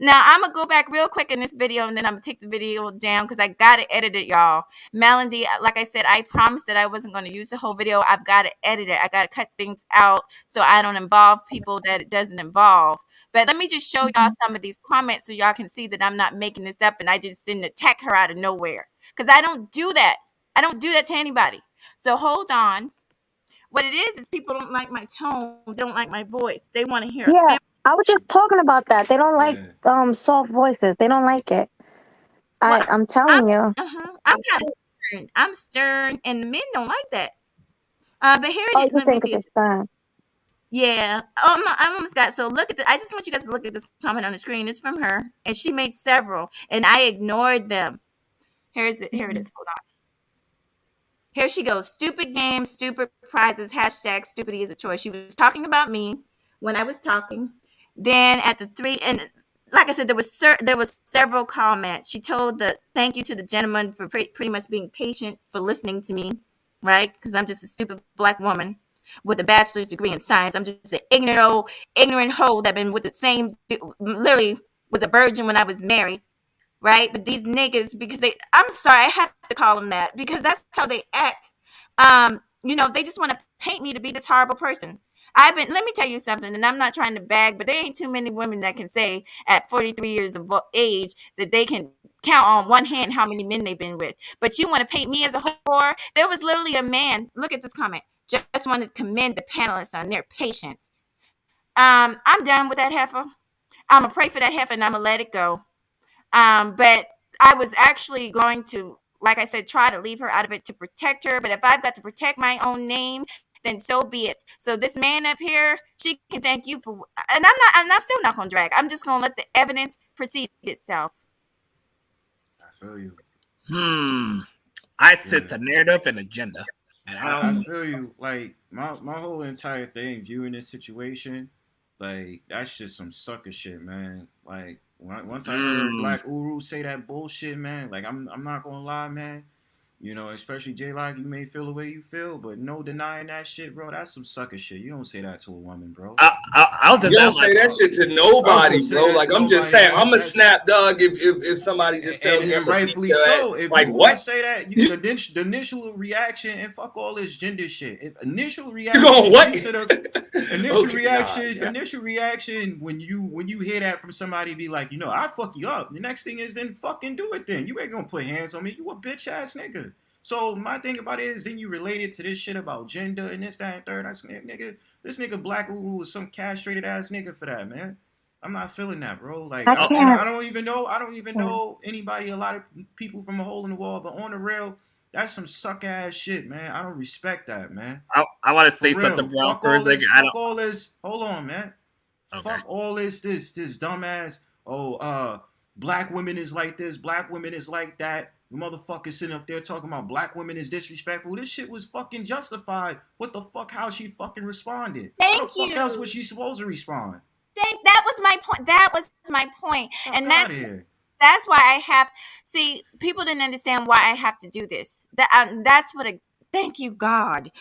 Now I'm gonna go back real quick in this video and then I'm gonna take the video down because I gotta edit it, y'all. Melody, like I said, I promised that I wasn't gonna use the whole video. I've got to edit it. I gotta cut things out so I don't involve people that it doesn't involve. But let me just show y'all some of these comments so y'all can see that I'm not making this up and I just didn't attack her out of nowhere. Because I don't do that. I don't do that to anybody. So hold on. What it is people don't like my tone, don't like my voice. They want to hear. Yeah, I was just talking about that. They don't like soft voices. They don't like it. I'm telling you. I'm stern, and the men don't like that. But here it is. You think it's stern? Yeah. I almost got. So look at I just want you guys to look at this comment on the screen. It's from her, and she made several, and I ignored them. Here it is. Hold on. Here she goes. Stupid games, stupid prizes. Hashtag stupidity is a choice. She was talking about me when I was talking. Then at the 3, and like I said, there was several comments. She told thank you to the gentleman for pretty much being patient for listening to me, right? Because I'm just a stupid black woman with a bachelor's degree in science. I'm just an ignorant hoe that been with the same, literally was a virgin when I was married. Right? But these niggas, because I'm sorry, I have to call them that because that's how they act. They just want to paint me to be this horrible person. Let me tell you something, and I'm not trying to bag, but there ain't too many women that can say at 43 years of age that they can count on one hand how many men they've been with. But you want to paint me as a whore? There was literally a man, look at this comment, just wanted to commend the panelists on their patience. I'm done with that heifer. I'm going to pray for that heifer, and I'm going to let it go. But I was actually going to, like I said, try to leave her out of it to protect her. But if I've got to protect my own name, then so be it. So this man up here, she can thank you for, and I'm still not going to drag. I'm just going to let the evidence precede itself. I feel you. I sense a narrative and agenda. And I feel you. Like my whole entire thing, viewing this situation, like that's just some sucker shit, man. Like once I heard Black Uru say that bullshit, man, like I'm not gonna lie, man. Especially JLock, you may feel the way you feel, but no denying that shit, bro. That's some sucker shit. You don't say that to a woman, bro. You don't say that shit to nobody, bro. Like I'm just saying, I'm a snap dog if somebody just tells me. And rightfully so. If you want to say that, the initial reaction, and fuck all this gender shit. If initial reaction, initial reaction when you hear that from somebody, be like, I fuck you up. The next thing is then fucking do it. Then you ain't gonna put hands on me. You a bitch ass nigga. So my thing about it is, then you related to this shit about gender and this, that, and third. This nigga Black Uru is some castrated ass nigga for that, man. I'm not feeling that, bro. Like I don't even know anybody. A lot of people from a hole in the wall, but on the real, that's some suck ass shit, man. I don't respect that, man. I want to say something wrong for a second. Fuck all this. Hold on, man. Okay. Fuck all this dumbass. Black women is like this. Black women is like that. The motherfucker sitting up there talking about black women is disrespectful. This shit was fucking justified. What the fuck? How she fucking responded? Thank How the fuck you. else was she supposed to respond? That was my point. That was my point. And that's why I have. See, people didn't understand why I have to do this. That's what. Thank you, God.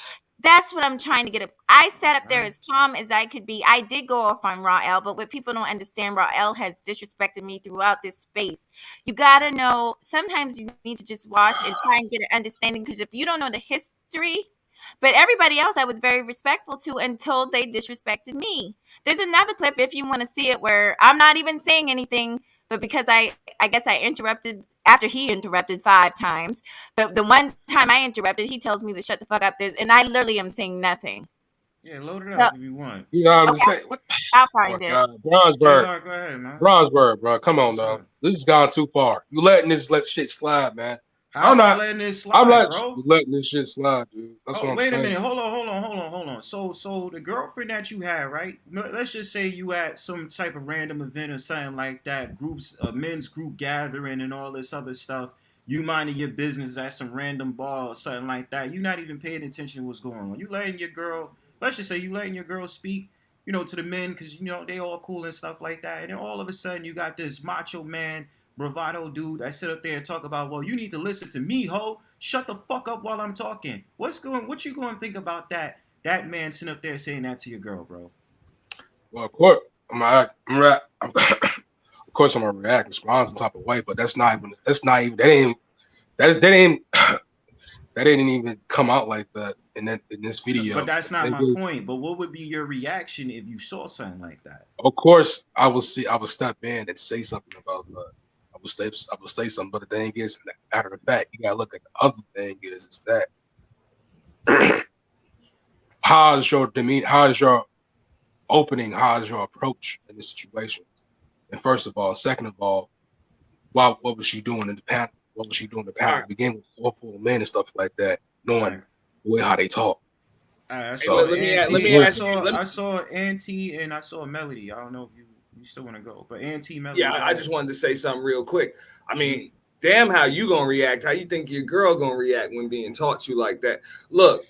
That's what I'm trying to get up. I sat up there as calm as I could be. I did go off on Rael, but what people don't understand, Rael has disrespected me throughout this space. You got to know, sometimes you need to just watch and try and get an understanding, because if you don't know the history, but everybody else I was very respectful to until they disrespected me. There's another clip if you want to see it where I'm not even saying anything, but because I guess I interrupted after he interrupted 5 times. But the one time I interrupted, he tells me to shut the fuck up. And I literally am saying nothing. Yeah, load it up if you want. You know what I'm saying? I'll find it. Bronzebird. Go ahead, man. Bronzebird, bro. Come on, now. This has gone too far. You letting this shit slide, man. How am I letting this slide, I'm not bro? letting this shit slide, dude. That's what I'm Wait saying. a minute. Hold on. So the girlfriend that you had, right? Let's just say you at some type of random event or something like that, a men's group gathering and all this other stuff. You minding your business at some random bar or something like that. You not even paying attention to what's going on. You letting your girl, let's just say you letting your girl speak, to the men because they all cool and stuff like that. And then all of a sudden you got this macho man, bravado dude that sit up there and talk about, well, you need to listen to me, ho. Shut the fuck up while I'm talking. What you going to think about that man sitting up there saying that to your girl, bro? Well, of course, of course I'm gonna react, respond some type of way, but that didn't even come out like that in this video. But that's not my point. But what would be your reaction if you saw something like that? Of course, I will step in and say something about that. I will say something. But the thing is, matter of fact, you gotta look at the other thing is that how is your demeanor, how is your opening, how is your approach in this situation? And first of all, second of all, what was she doing in the panel? What was she doing in the panel? Begin with awful men and stuff like that, knowing the way how they talk. I saw Auntie and I saw Melody. I don't know if you still want to go, but Auntie, Melody. Yeah, I just wanted to say something real quick. I mean, damn, how you gonna react? How you think your girl gonna react when being taught to like that? Look,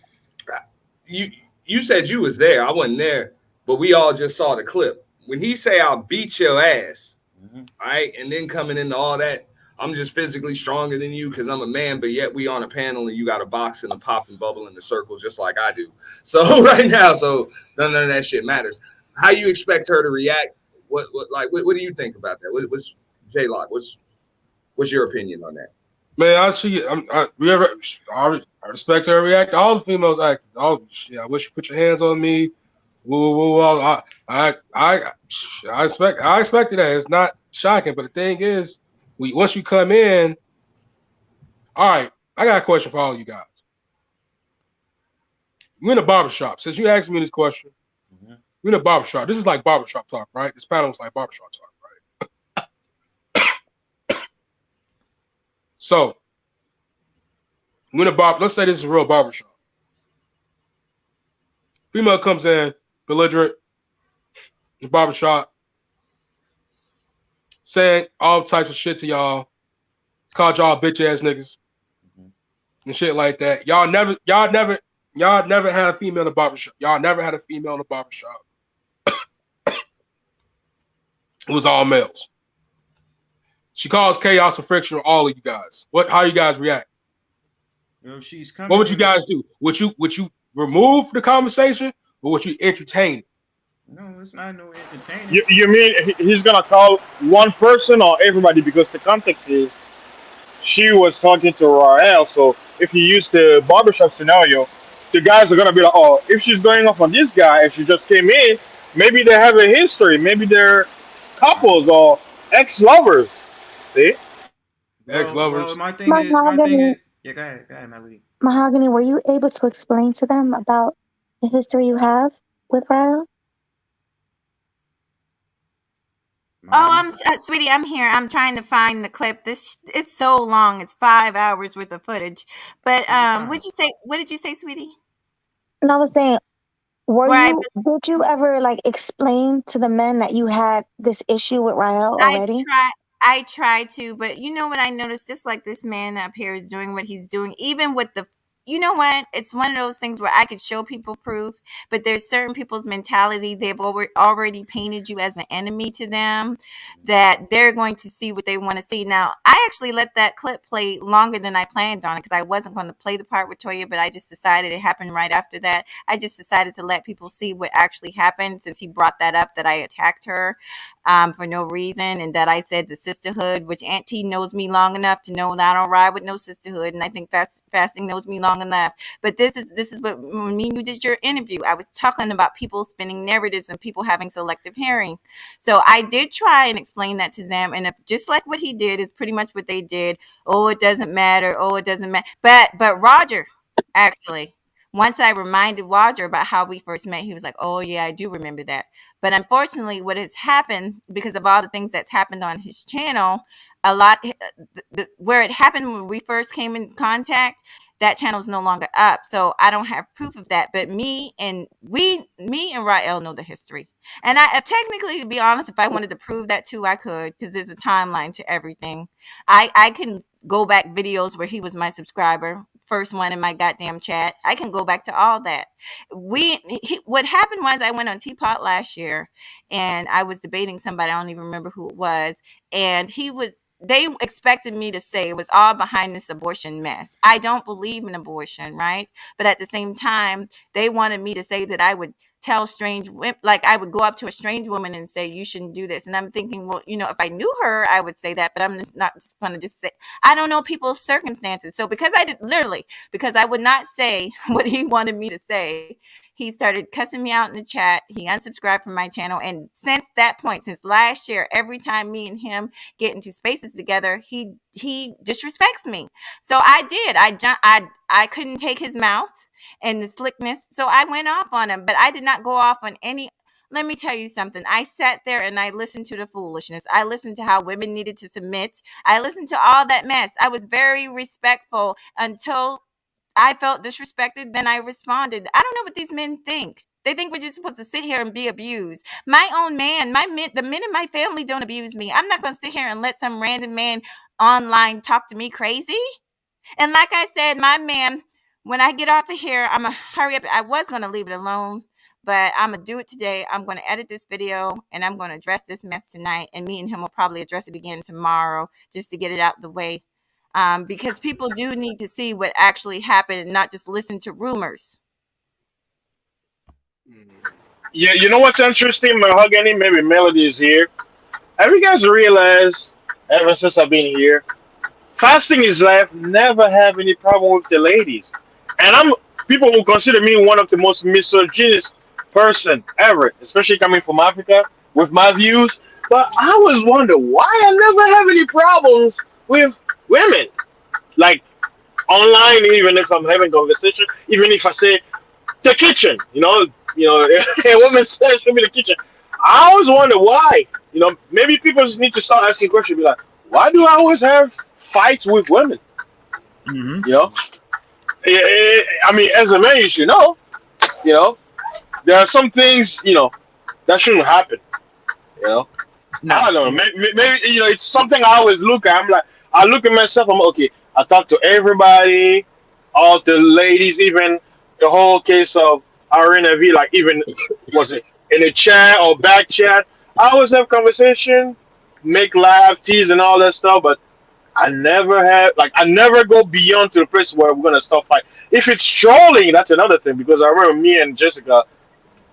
you said you was there. I wasn't there, but we all just saw the clip. When he say I'll beat your ass, all right, and then coming into all that, I'm just physically stronger than you because I'm a man, but yet we on a panel and you got a box and a pop and bubble in the circle just like I do. So right now, none of that shit matters. How you expect her to react? What do you think about that? What's JLock? What's your opinion on that? Man, I respect her react. All the females act. I wish you put your hands on me. Woo. I expected that. It's not shocking, but the thing is, once you come in, all right. I got a question for all you guys. We're in a barbershop. Since you asked me this question, we're in a barbershop. This is like barbershop talk, right? This panel is like barbershop talk, right? So, we're in a bar. Let's say this is a real barbershop. Female comes in, belligerent, the barbershop, saying all types of shit to y'all, called y'all bitch ass niggas and shit like that. Y'all never had a female in the barbershop. Y'all never had a female in the barbershop. It was all males. She caused chaos and friction with all of you guys. How you guys react? She's coming. What would you guys do? Would you remove the conversation or would you entertain it? No, it's not no entertaining. You mean he's gonna call one person or everybody? Because the context is she was talking to Rael. So if you use the barbershop scenario, the guys are gonna be like, oh, if she's going off on this guy, if she just came in, maybe they have a history, maybe they're couples or ex-lovers. See? Ex-lovers. Well, my thing is, yeah, go ahead, Melody. Mahoghany, were you able to explain to them about the history you have with Rael? Oh, sweetie, I'm here. I'm trying to find the clip. It's so long. It's 5 hours worth of footage. But what did you say, sweetie? And I was saying, did you ever explain to the men that you had this issue with Rael already? I tried to, but you know what I noticed? Just like this man up here is doing what he's doing, even with you know what? It's one of those things where I could show people proof, but there's certain people's mentality. They've already painted you as an enemy to them, that they're going to see what they want to see. Now, I actually let that clip play longer than I planned on it because I wasn't going to play the part with Toya, but I just decided it happened right after that. I just decided to let people see what actually happened since he brought that up, that I attacked her for no reason, and that I said the sisterhood, which Auntie knows me long enough to know that I don't ride with no sisterhood, and I think fasting knows me long enough. But this is what, when me and you did your interview, I was talking about people spinning narratives and people having selective hearing. So I did try and explain that to them, and just like what he did is pretty much what they did. Oh, it doesn't matter. Oh, it doesn't matter. But Roger, actually, once I reminded Roger about how we first met, he was like, oh yeah, I do remember that. But unfortunately, what has happened, because of all the things that's happened on his channel, a lot, where it happened when we first came in contact, that channel is no longer up. So I don't have proof of that. But me and Rael know the history. And I technically, to be honest, if I wanted to prove that too, I could, because there's a timeline to everything. I can go back videos where he was my subscriber, first one in my goddamn chat. I can go back to all that. What happened was, I went on Teapot last year and I was debating somebody, I don't even remember who it was, and they expected me to say it was all behind this abortion mess. I don't believe in abortion, right? But at the same time, they wanted me to say that I would tell strange women, like I would go up to a strange woman and say, you shouldn't do this. And I'm thinking, well, if I knew her, I would say that, but I'm just not just going to just say, I don't know people's circumstances. So because I would not say what he wanted me to say, he started cussing me out in the chat. He unsubscribed from my channel. And since that point, since last year, every time me and him get into spaces together, he disrespects me. So I did. I couldn't take his mouth and the slickness. So I went off on him, but I did not go off on any. Let me tell you something. I sat there and I listened to the foolishness. I listened to how women needed to submit. I listened to all that mess. I was very respectful until I felt disrespected. Then I responded. I don't know what these men think. They think we're just supposed to sit here and be abused. My own man, the men in my family don't abuse me. I'm not going to sit here and let some random man online talk to me crazy. And like I said, my man, when I get off of here, I'm going to hurry up. I was going to leave it alone, but I'm going to do it today. I'm going to edit this video and I'm going to address this mess tonight. And me and him will probably address it again tomorrow just to get it out the way. Because people do need to see what actually happened and not just listen to rumors. Yeah, you know what's interesting, Mahogany? Maybe Melody is here. Have you guys realized, ever since I've been here, fasting is life, never have any problem with the ladies. And people will consider me one of the most misogynist person ever, especially coming from Africa with my views. But I always wonder why I never have any problems with women. Like online, even if I'm having conversation, even if I say the kitchen, a woman says show me the kitchen. I always wonder why. Maybe people need to start asking questions. Be like, why do I always have fights with women? I mean, as a man, you should know. There are some things that shouldn't happen. I don't know. Maybe it's something I always look at. I'm like, I look at myself. I'm okay. I talk to everybody, all the ladies, even the whole case of RNV, like even was it in a chat or back chat. I always have conversation, make laugh, tease, and all that stuff. But I never go beyond to the place where we're gonna start fight. If it's trolling, that's another thing. Because I remember me and Jessica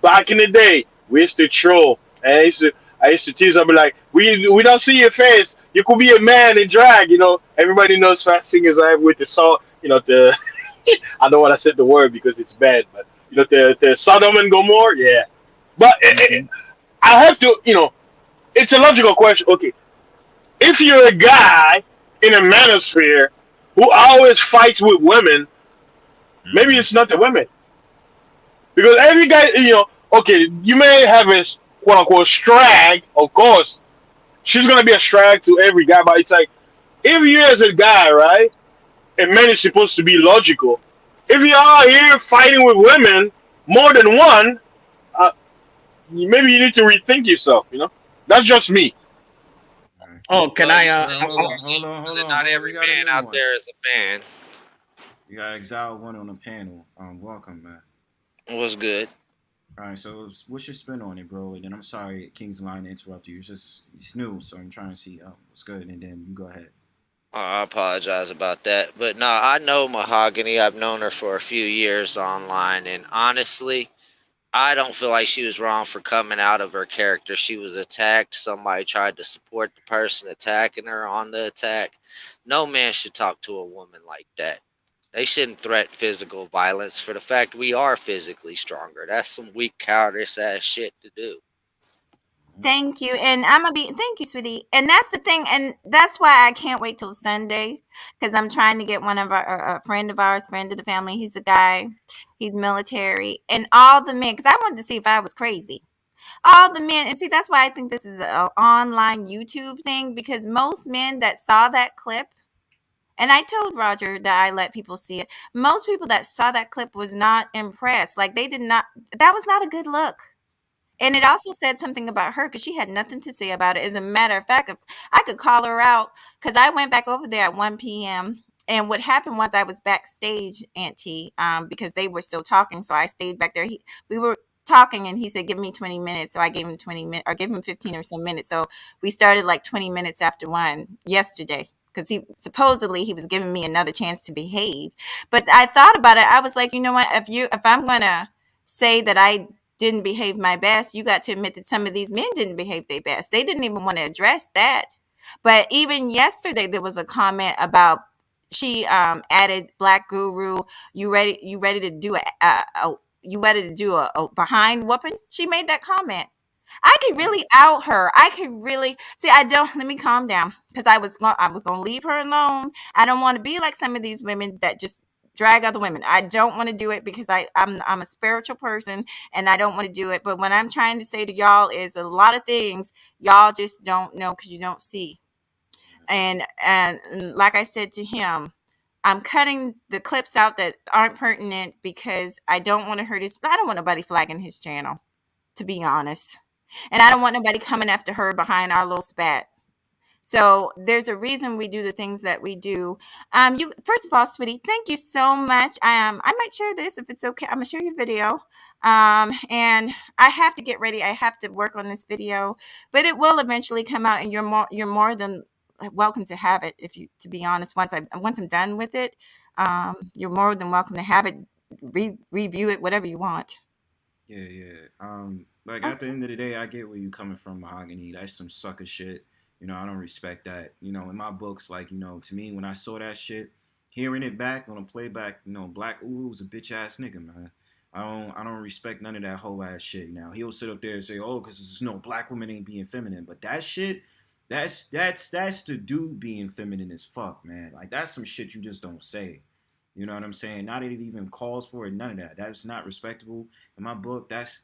back in the day, we used to troll, and I used to tease. I'd be like, we don't see your face. You could be a man in drag. Everybody knows fast singers I have with the song. The I don't want to say the word because it's bad, but the Sodom and Gomorrah, yeah. But I have to, it's a logical question. Okay, if you're a guy in a manosphere who always fights with women, maybe it's not the women. Because every guy, okay, you may have a quote unquote strag, of course. She's gonna be a strag to every guy, but it's like if you as a guy, right? A man is supposed to be logical. If you are here fighting with women, more than one, maybe you need to rethink yourself, That's just me. Oh, can I hold on. Not every man out there is a man. You got Xiled one on the panel. Welcome, man. What's good? All right, so what's your spin on it, bro? And then I'm sorry, King's Line, to interrupt you. It's new, so I'm trying to see what's good, and then you go ahead. I apologize about that, but no, I know Mahoghany. I've known her for a few years online, and honestly, I don't feel like she was wrong for coming out of her character. She was attacked. Somebody tried to support the person attacking her on the attack. No man should talk to a woman like that. They shouldn't threaten physical violence for the fact we are physically stronger. That's some weak, cowardice ass shit to do. Thank you. And thank you, sweetie. And that's the thing. And that's why I can't wait till Sunday, because I'm trying to get one of a friend of ours, friend of the family. He's a guy, he's military, and all the men, because I wanted to see if I was crazy. All the men, and see, that's why I think this is an online YouTube thing, because most men that saw that clip, and I told Roger that I let people see it, most people that saw that clip was not impressed. Like, they did not, that was not a good look. And it also said something about her because she had nothing to say about it. As a matter of fact, I could call her out because I went back over there at 1 p.m. And what happened was I was backstage, Auntie, because they were still talking. So I stayed back there. We were talking and he said, give me 20 minutes. So I gave him 20 minutes, or gave him 15 or so minutes. So we started like 20 minutes after 1 yesterday, because he was giving me another chance to behave. But I thought about it. I was like, you know what? If I'm going to say that I didn't behave my best, you got to admit that some of these men didn't behave their best. They didn't even want to address that. But even yesterday, there was a comment about, she added, Black Guru, you ready to do a behind whooping? She made that comment. I could really out her. I could really see. Let me calm down, because I was gonna leave her alone. I don't want to be like some of these women that just drag other women. I don't want to do it because I'm a spiritual person and I don't want to do it. But what I'm trying to say to y'all is a lot of things y'all just don't know because you don't see. And like I said to him, I'm cutting the clips out that aren't pertinent because I don't want to hurt his. I don't want nobody flagging his channel, to be honest. And I don't want nobody coming after her behind our little spat. So there's a reason we do the things that we do. You, first of all, sweetie, thank you so much. I might share this if it's okay. I'm gonna share your video. And I have to get ready. I have to work on this video, but it will eventually come out, and you're more than welcome to have it. If you, to be honest, once I'm done with it, you're more than welcome to have it, review it, whatever you want. Yeah. Like, at the end of the day, I get where you coming from, Mahoghany. That's some sucker shit. You know, I don't respect that. You know, in my books, like, you know, to me, when I saw that shit, hearing it back on a playback, you know, Black Uru's a bitch ass nigga, man. I don't respect none of that whole ass shit. Now he'll sit up there and say, oh, because there's no black women ain't being feminine, but that shit, that's the dude being feminine as fuck, man. Like, that's some shit you just don't say. You know what I'm saying? Not that it even calls for it. None of that. That's not respectable in my book. That's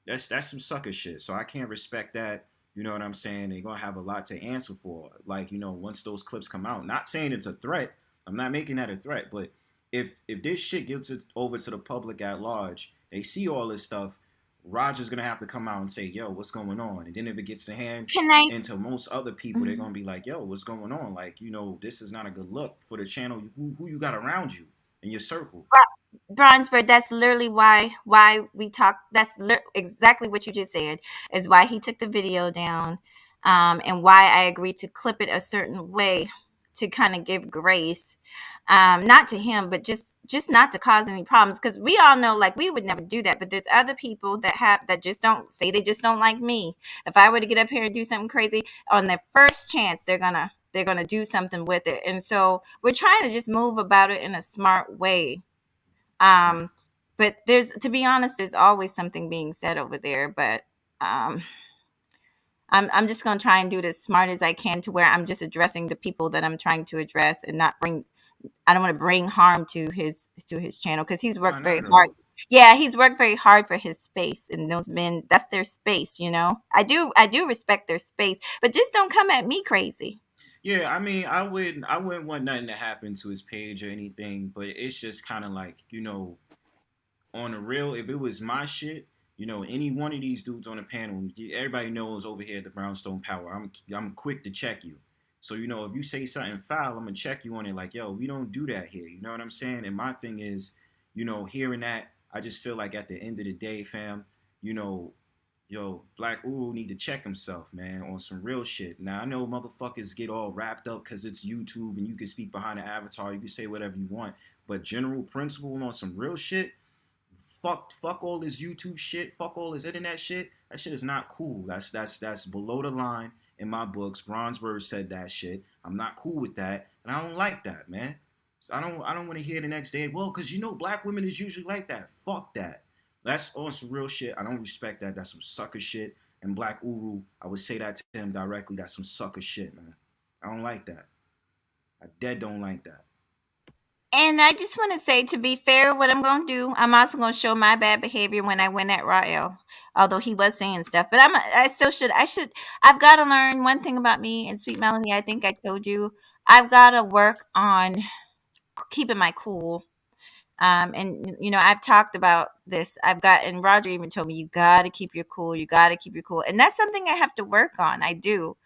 some sucker shit. So I can't respect that. You know what I'm saying? They're gonna have a lot to answer for. Like, you know, once those clips come out. Not saying it's a threat. I'm not making that a threat. But if this shit gets it over to the public at large, they see all this stuff, Roger's gonna have to come out and say, yo, what's going on? And then if it gets the hand into most other people, they're gonna be like, yo, what's going on? Like, you know, this is not a good look for the channel. Who you got around you in your circle? Bronzebird, that's literally why we talk. That's exactly what you just said, is why he took the video down, and why I agreed to clip it a certain way to kind of give grace, not to him, but just not to cause any problems, because we all know, like, we would never do that, but there's other people that just don't say, they just don't like me. If I were to get up here and do something crazy, on their first chance, they're gonna do something with it. And so we're trying to just move about it in a smart way. But to be honest, there's always something being said over there. But I'm just gonna try and do it as smart as I can, to where I'm just addressing the people that I'm trying to address, and I don't want to bring harm to his channel, because he's worked very hard. Yeah, he's worked very hard for his space, and those men, that's their space, you know. I do respect their space, but just don't come at me crazy. Yeah, I mean, I wouldn't want nothing to happen to his page or anything, but it's just kind of like, you know, on the real, if it was my shit, you know, any one of these dudes on the panel, everybody knows over here at the Brownstone Powwow, I'm quick to check you. So, you know, if you say something foul, I'm gonna check you on it. Like, yo, we don't do that here. You know what I'm saying? And my thing is, you know, hearing that, I just feel like at the end of the day, fam, you know, yo, Black Uru need to check himself, man, on some real shit. Now, I know motherfuckers get all wrapped up because it's YouTube and you can speak behind an avatar, you can say whatever you want, but general principle on some real shit, fuck all this YouTube shit, fuck all this internet shit, that shit is not cool. That's below the line in my books. Bronzebird said that shit. I'm not cool with that, and I don't like that, man. So I don't want to hear the next day, well, because, you know, black women is usually like that. Fuck that. That's on some real shit. I don't respect that. That's some sucker shit. and Black Uru, I would say that to him directly. That's some sucker shit, man. I don't like that. I dead don't like that. And I just want to say, to be fair, what I'm going to do, I'm also going to show my bad behavior when I went at Rael, although he was saying stuff. But I've got to learn one thing about me and Sweet Melody. I think I told you, I've got to work on keeping my cool. And I've talked about this. And Roger even told me, you got to keep your cool. You got to keep your cool. And that's something I have to work on. I do.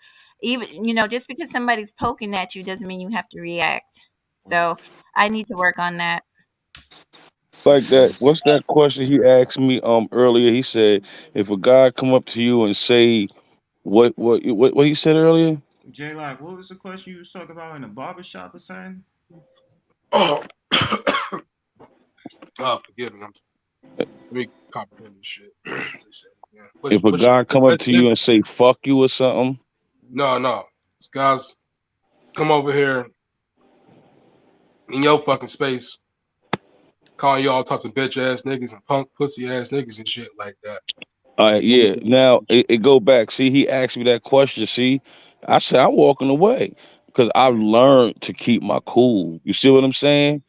Even, just because somebody's poking at you doesn't mean you have to react. So I need to work on that. Like that. What's that question he asked me earlier? He said, if a guy come up to you and say what he said earlier? JLock, what was the question you was talking about in the barbershop or something? Oh, forgive me. Let me comprehend this shit. If a guy come up to you and say fuck you or something? No. These guys come over here in your fucking space, calling you all types of bitch ass niggas and punk pussy ass niggas and shit like that. Yeah. Now it go back. See, he asked me that question. See, I said I'm walking away because I've learned to keep my cool. You see what I'm saying?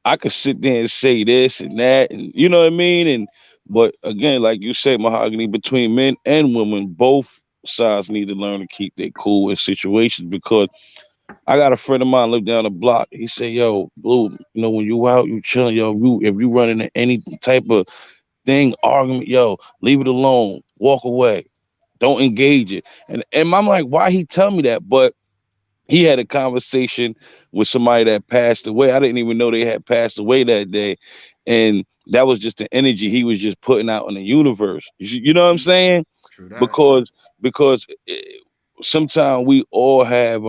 I could sit there and say this and that, and you know what I mean. But again, like you said, Mahoghany, between men and women, both sides need to learn to keep their cool in situations. Because I got a friend of mine live down the block. He said, "Yo, Blue, when you out, you chilling, yo. If you run into any type of thing, argument, yo, leave it alone. Walk away. Don't engage it." And I'm like, why he tell me that? But he had a conversation with somebody that passed away. I didn't even know they had passed away that day. And that was just the energy he was just putting out in the universe. You know what I'm saying? True that. Because sometimes we all have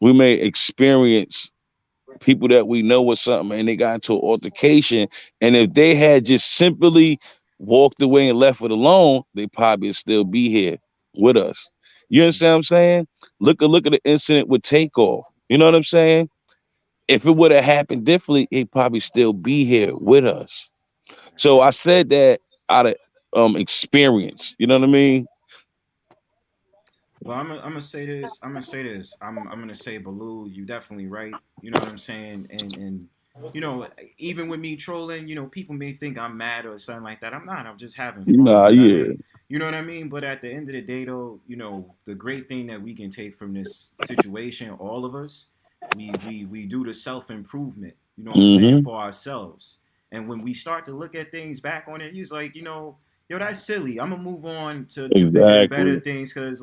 we may experience people that we know or something and they got into an altercation. And if they had just simply walked away and left it alone, they probably still be here with us. You understand what I'm saying? Look at the incident with Takeoff. You know what I'm saying? If it would have happened differently, he'd probably still be here with us. So I said that out of experience. You know what I mean? Well, I'm gonna say this. I'm gonna say, Baloo, you definitely right. You know what I'm saying? And even with me trolling, people may think I'm mad or something like that. I'm not. I'm just having fun. Nah, yeah. You know what I mean? But at the end of the day, though, the great thing that we can take from this situation, all of us, we do the self-improvement. You know what I'm saying, for ourselves. And when we start to look at things back on it, he's like, yo, that's silly. I'm gonna move on to bigger and better things, because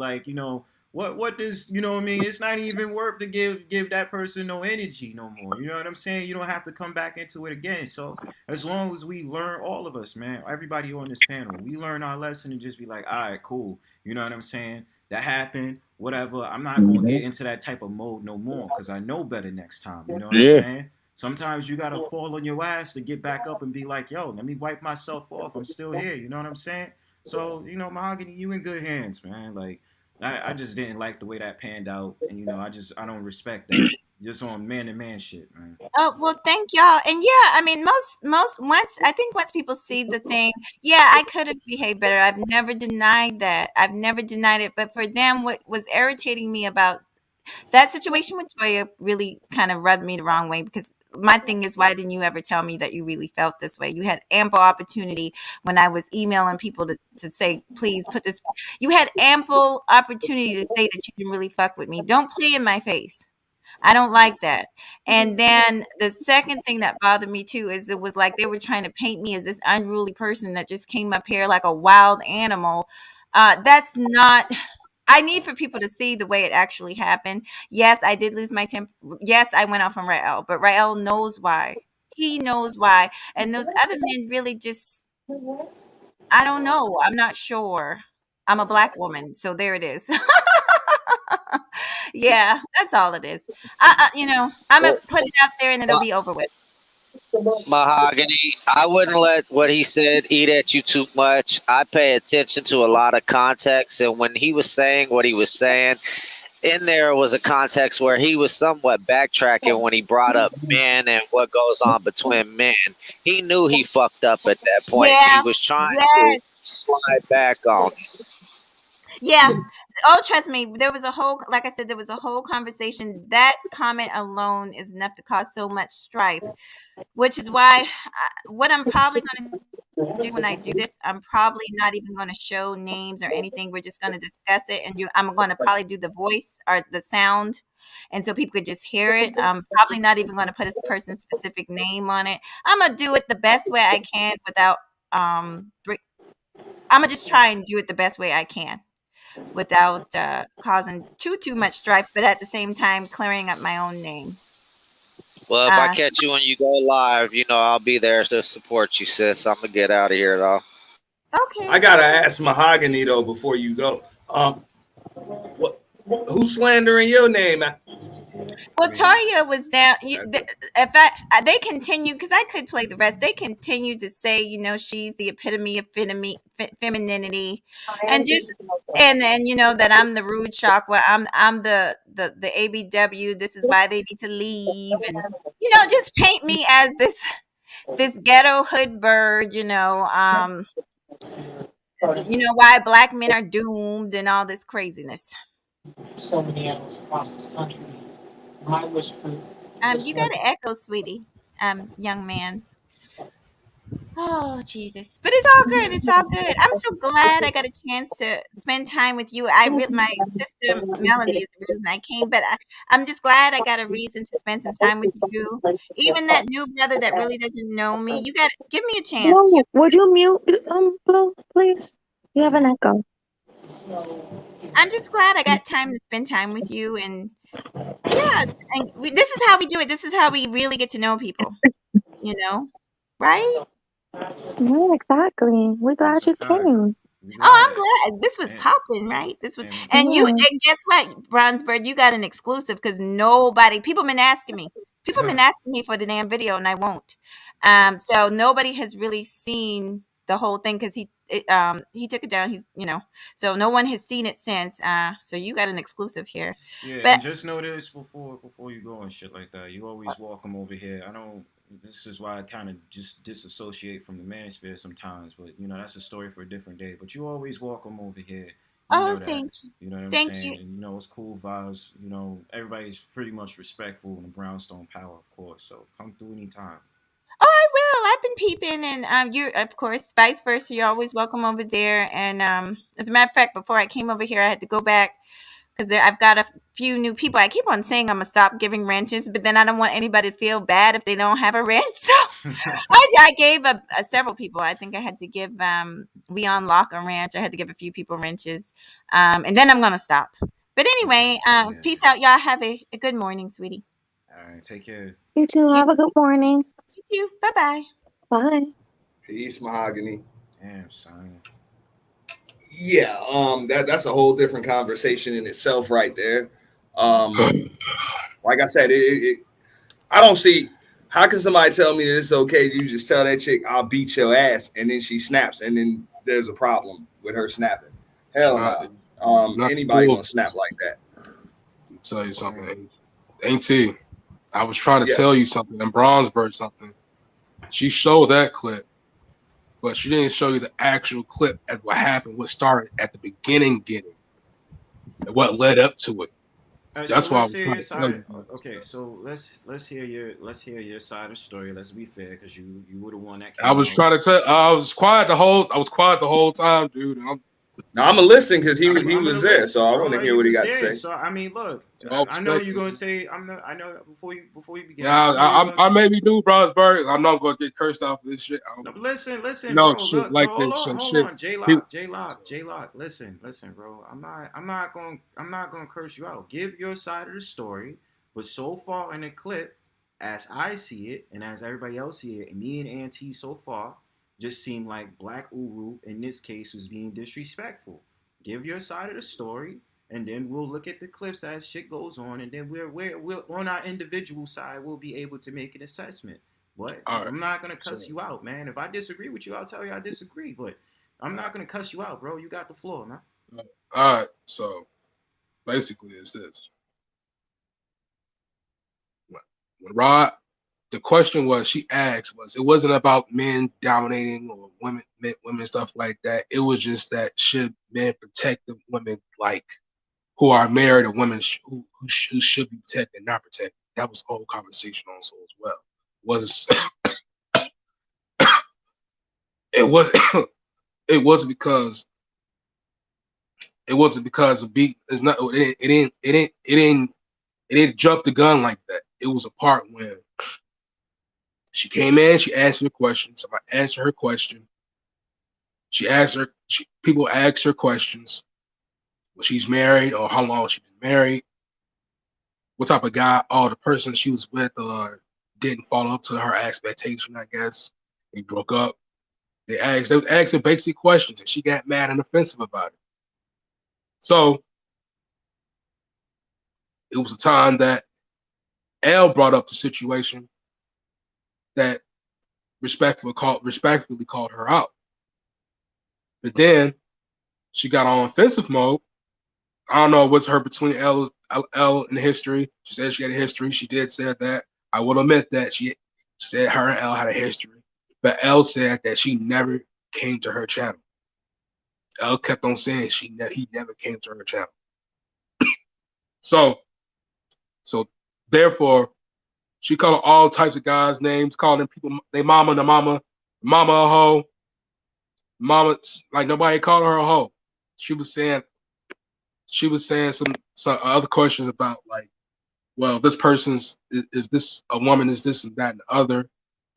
what does what I mean? It's not even worth to give that person no energy no more. You know what I'm saying? You don't have to come back into it again. So as long as we learn, all of us, man, everybody on this panel, we learn our lesson and just be like, all right, cool. You know what I'm saying? That happened, whatever. I'm not gonna get into that type of mode no more, because I know better next time. You know what I'm saying? Sometimes you gotta fall on your ass to get back up and be like, yo, let me wipe myself off. I'm still here. You know what I'm saying? So, Mahoghany, you in good hands, man. Like, I just didn't like the way that panned out, and I don't respect that. Just on man to man shit, man. Oh, well, thank y'all. And yeah, I mean, once people see the thing, yeah, I could have behaved better. I've never denied that. I've never denied it. But for them, what was irritating me about that situation with Toya really kind of rubbed me the wrong way, because my thing is, why didn't you ever tell me that you really felt this way? You had ample opportunity when I was emailing people to say, please put this. You had ample opportunity to say that you didn't really fuck with me. Don't play in my face. I don't like that. And then the second thing that bothered me too is it was like they were trying to paint me as this unruly person that just came up here like a wild animal. That's not. I need for people to see the way it actually happened. Yes, I did lose my temper. Yes, I went off on Rael, but Rael knows why. He knows why. And those other men really just, I don't know. I'm not sure. I'm a Black woman, so there it is. Yeah, that's all it is. I'm gonna put it out there and it'll be over with. Mahoghany, I wouldn't let what he said eat at you too much. I pay attention to a lot of context, and when he was saying what he was saying, in there was a context where he was somewhat backtracking when he brought up men and what goes on between men. He knew he fucked up at that point. Yeah, He was trying yes. to slide back on. Yeah. Oh, trust me. There was a whole, like I said, there was a whole conversation. That comment alone is enough to cause so much strife, which is why what I'm probably going to do when I do this, I'm probably not even going to show names or anything. We're just going to discuss it, and I'm going to probably do the voice or the sound, and so people could just hear it. I'm probably not even going to put a person's specific name on it. I'm gonna do it the best way I can without I'm gonna just try and do it the best way I can without causing too much strife, but at the same time clearing up my own name. Well, if I catch you when you go live, you know I'll be there to support you, sis. I'm gonna get out of here though. Okay. I gotta ask Mahoghany though before you go. Who's slandering your name? Well, Taria was down. They continue, because I could play the rest. They continue to say, you know, she's the epitome of femininity, and then you know that I'm the rude shock. Well, I'm the ABW. This is why they need to leave, and you know, just paint me as this ghetto hood bird. You know, why black men are doomed and all this craziness. So many animals across this country. My whisper. You got to echo, sweetie. Young man. Oh, Jesus. But it's all good. It's all good. I'm so glad I got a chance to spend time with you. My sister Melody is the reason I came, but I'm just glad I got a reason to spend some time with you. Even that new brother that really doesn't know me, you got to give me a chance. No, would you mute, Blue, please? You have an echo. I'm just glad I got time to spend time with you, and yeah, and this is how we do it. This is how we really get to know people, you know, right? Yeah, exactly. We're glad you came. Oh, I'm glad this was popping, right? This was, and guess what, Bronzebird, you got an exclusive because people been asking me for the damn video, and I won't. So nobody has really seen the whole thing because he took it down. So no one has seen it since. So you got an exclusive here. Yeah, but and just know this before you go and shit like that. You always welcome over here. This is why I kind of just disassociate from the manosphere sometimes. But that's a story for a different day. But you always welcome over here. Thank you. You know what I'm Thank saying? you. And it's cool vibes. Everybody's pretty much respectful in the Brownstone Powwow, of course. So come through anytime. Oh, I will. I've been peeping, and you, of course, vice versa. You're always welcome over there. And as a matter of fact, before I came over here, I had to go back because I've got a few new people. I keep on saying I'm gonna stop giving wrenches, but then I don't want anybody to feel bad if they don't have a wrench. So I gave several people. I think I had to give We Unlock a wrench. I had to give a few people wrenches, and then I'm gonna stop. But anyway, peace out, y'all. Have a good morning, sweetie. All right, take care. You too. Have a good morning. You too. Bye-bye. Bye. Peace, Mahoghany. Damn, son. Yeah, that's a whole different conversation in itself, right there. Like I said, I don't see how can somebody tell me that it's okay. You just tell that chick I'll beat your ass, and then she snaps, and then there's a problem with her snapping. Hell no. Anybody gonna snap like that? I'll tell you something, Auntie. I was trying to tell you something, and Bronzebird something. She showed that clip, but she didn't show you the actual clip as what happened, what started at the beginning, and what led up to it. Right, that's so why I let's was hear trying your to tell side. you. Okay, so let's hear your side of the story. Let's be fair, because you were the one that came I was out. trying to tell. I was quiet the whole time, dude. And I'm gonna listen because he was there, so I want to hear what he got to say. So I mean, look, I know you're gonna say I know before you begin. Yeah, I maybe do, Bronzebird. I'm not gonna get cursed out for this shit. No, listen, no bro. shit Look, like bro, this. hold on, JLock. Listen, bro. I'm not gonna curse you out. Give your side of the story, but so far in the clip, as I see it, and as everybody else see it, and me and Auntie so far, just seemed like Black Uru in this case was being disrespectful. Give your side of the story, and then we'll look at the clips as shit goes on, and then we're on our individual side, we'll be able to make an assessment. But I'm not gonna cuss you out, man. If I disagree with you, I'll tell you I disagree. But I'm not gonna cuss you out, bro. You got the floor, man. All right. So basically, it's this: when Rod the question was she asked was it wasn't about men dominating or women stuff like that. It was just that should men protect the women like who are married or women who should be protected, not protected. That was the whole conversation also as well. Was it was it wasn't because of beat. It's not. It didn't jump the gun like that. It was a part when she came in. She answered the question. Somebody answered her question. She asked her. People asked her questions. When she's married or how long she's been married. What type of guy? Oh, the person she was with didn't follow up to her expectation. I guess they broke up. They was asking basic questions, and she got mad and offensive about it. So it was a time that L brought up the situation that respectfully called her out. But then she got on offensive mode. I don't know what's her between L and history. She said she had a history. She did say that. I will admit that she said her and L had a history. But L said that she never came to her channel. L kept on saying he never came to her channel. So therefore, she called all types of guys names, calling people they mama a hoe. Mama, like nobody called her a hoe. She was saying some other questions about like, well, this person's is this a woman, is this and that and the other,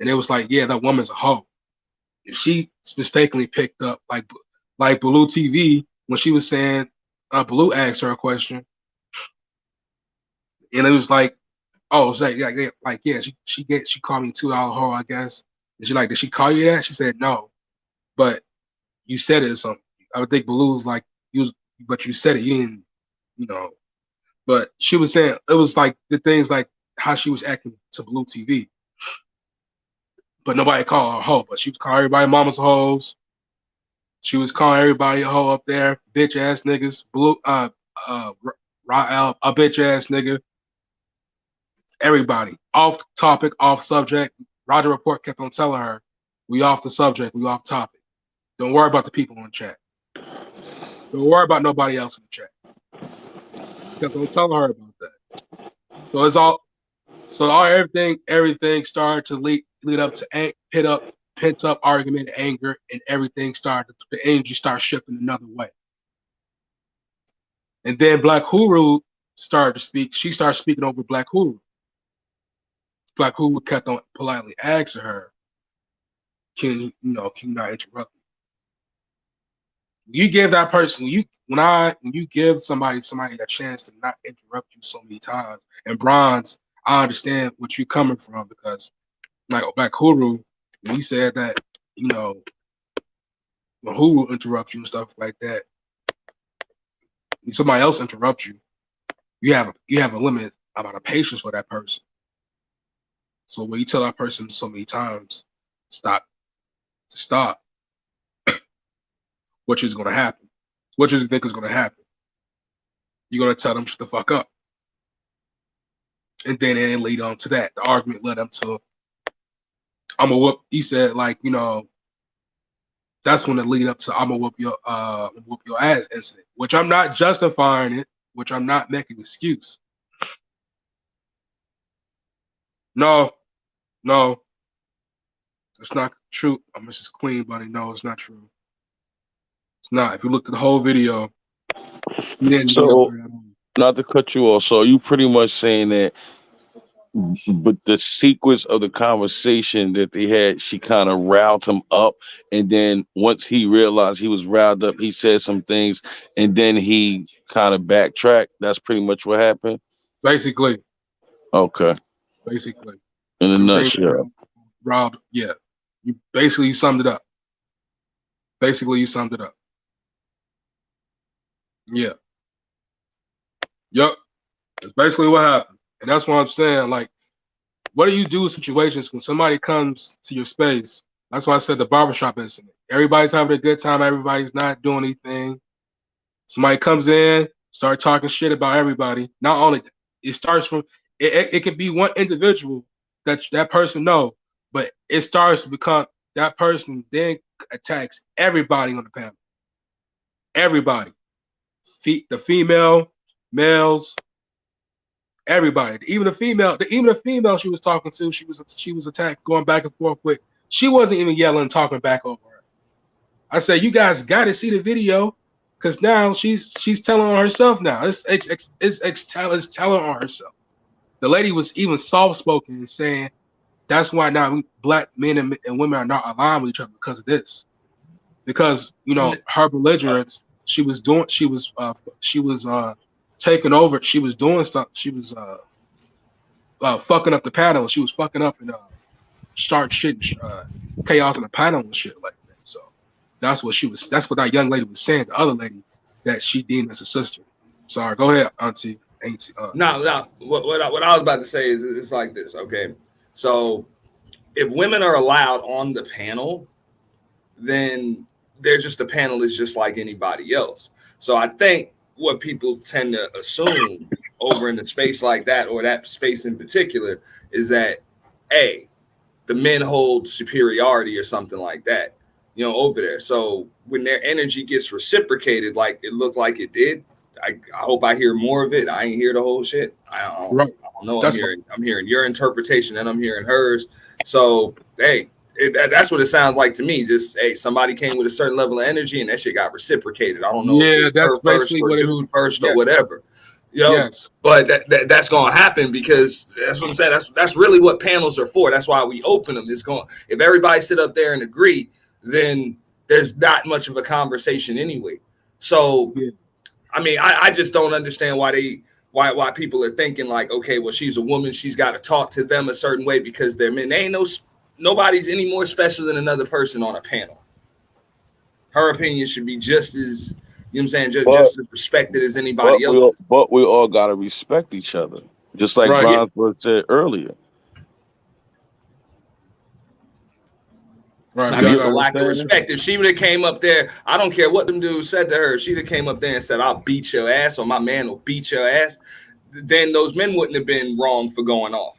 and it was like, yeah, that woman's a hoe. And she mistakenly picked up like Balootv TV when she was saying Balootv asked her a question, and it was like, oh, it's like yeah, she called me $2 hoe, I guess. And she like, did she call you that? She said no, but you said it or something. I would think Baloo was like, but you said it, you didn't, you know. But she was saying it was like the things like how she was acting to Balootv TV. But nobody called her a hoe. But she was calling everybody mamas hoes. She was calling everybody a hoe up there, bitch ass niggas. Rael, a bitch ass nigga. Everybody off topic, off subject. Roger Report kept on telling her, we off the subject, we off topic. Don't worry about the people in the chat. Don't worry about nobody else in the chat. Kept on telling her about that. So everything started to lead up to pent up argument, anger, and the energy started shifting another way. And then Black Huru started to speak. She started speaking over Black Huru. Black Huru kept on politely asking her, can you not interrupt me? You give that person, when you give somebody a chance to not interrupt you so many times, and Bronze, I understand what you're coming from, because like Black Huru, when he said that, when Huru interrupts you and stuff like that, when somebody else interrupts you, you have a limit amount of patience for that person. So when you tell that person so many times to stop, what is going to happen? What do you think is going to happen? You're going to tell them shut the fuck up. And then it lead on to that. The argument led up to, I'm gonna whoop. He said, like, that's when it lead up to I'm gonna whoop your ass incident, which I'm not justifying it, which I'm not making excuse. No, it's not true. I'm Mrs. Queen, buddy. No, it's not true. It's not. If you look at the whole video, you didn't. So, not to cut you off, so you pretty much saying that, but the sequence of the conversation that they had, she kind of riled him up, and then once he realized he was riled up, he said some things, and then he kind of backtracked. That's pretty much what happened. Basically. Okay. Basically. In a nutshell. Rob, yeah. You summed it up. Basically, you summed it up. Yeah. Yep. That's basically what happened. And that's what I'm saying. Like, what do you do in situations when somebody comes to your space? That's why I said the barbershop incident. Everybody's having a good time. Everybody's not doing anything. Somebody comes in, start talking shit about everybody. Not only it starts from it could be one individual that person no, but it starts to become that person then attacks everybody on the panel. Everybody, the female, males, everybody, even the female she was talking to, she was attacked, going back and forth with. She wasn't even yelling, talking back over her. I said, you guys got to see the video, because now she's telling on herself now. It's telling on herself. The lady was even soft spoken and saying that's why now black men and women are not aligned with each other because of this. Because her belligerence, she was taking over. She was doing stuff. She was fucking up the panel. She was fucking up and start shit, chaos in the panel and shit like that. So that's what that young lady was saying. The other lady that she deemed as a sister. Sorry, go ahead, Auntie. No. What I was about to say is it's like this. Okay, so if women are allowed on the panel, then they're just a panelist just like anybody else. So I think what people tend to assume over in the space like that, or that space in particular, is that the men hold superiority or something like that, over there. So when their energy gets reciprocated, like it looked like it did, I hope I hear more of it. I ain't hear the whole shit. I don't know. I'm hearing your interpretation and I'm hearing hers. So that's what it sounds like to me. Just somebody came with a certain level of energy and that shit got reciprocated. I don't know if it's her first or dude first or whatever. But that's gonna happen, because that's what I'm saying. That's really what panels are for. That's why we open them. If everybody sit up there and agree, then there's not much of a conversation anyway. So I mean, I just don't understand why people are thinking like, okay, well, she's a woman, she's got to talk to them a certain way because they're men. They ain't nobody's any more special than another person on a panel. Her opinion should be just as, just as respected as anybody else. But we all gotta respect each other, just like Bronzebird said earlier. Right. I mean, it's a lack of respect. If she would have came up there, I don't care what them dudes said to her. If she'd have came up there and said, "I'll beat your ass," or "My man will beat your ass," then those men wouldn't have been wrong for going off.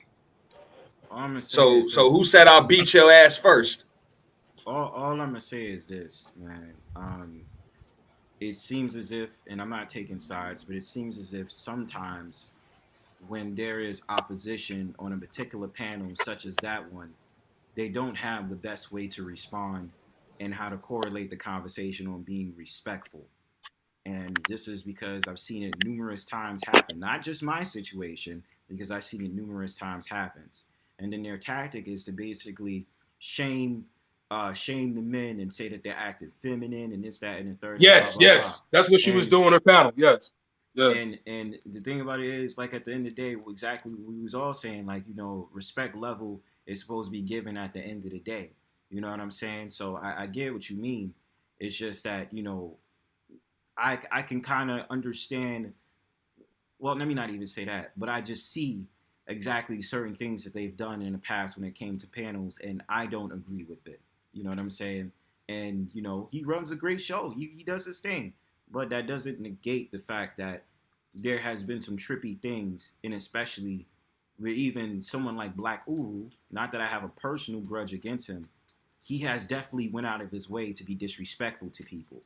So who said I'll beat your ass first? All I'm gonna say is this, man. It seems as if, and I'm not taking sides, but it seems as if sometimes when there is opposition on a particular panel, such as that one, they don't have the best way to respond and how to correlate the conversation on being respectful. And this is because I've seen it numerous times happen, not just my situation, because I've seen it numerous times happen. And then their tactic is to basically shame the men and say that they're acting feminine and this, that, and the third. Yes, blah, blah, blah. That's what she was doing on her panel. Yes. Yeah. And the thing about it is, like, at the end of the day, exactly what we was all saying, like, respect level is supposed to be given at the end of the day. You know what I'm saying? So I get what you mean. It's just that, I can kind of understand. Well, let me not even say that, but I just see exactly certain things that they've done in the past when it came to panels, and I don't agree with it. You know what I'm saying? And, he runs a great show. He does his thing. But that doesn't negate the fact that there has been some trippy things, and especially with even someone like Black Uru, not that I have a personal grudge against him, he has definitely went out of his way to be disrespectful to people.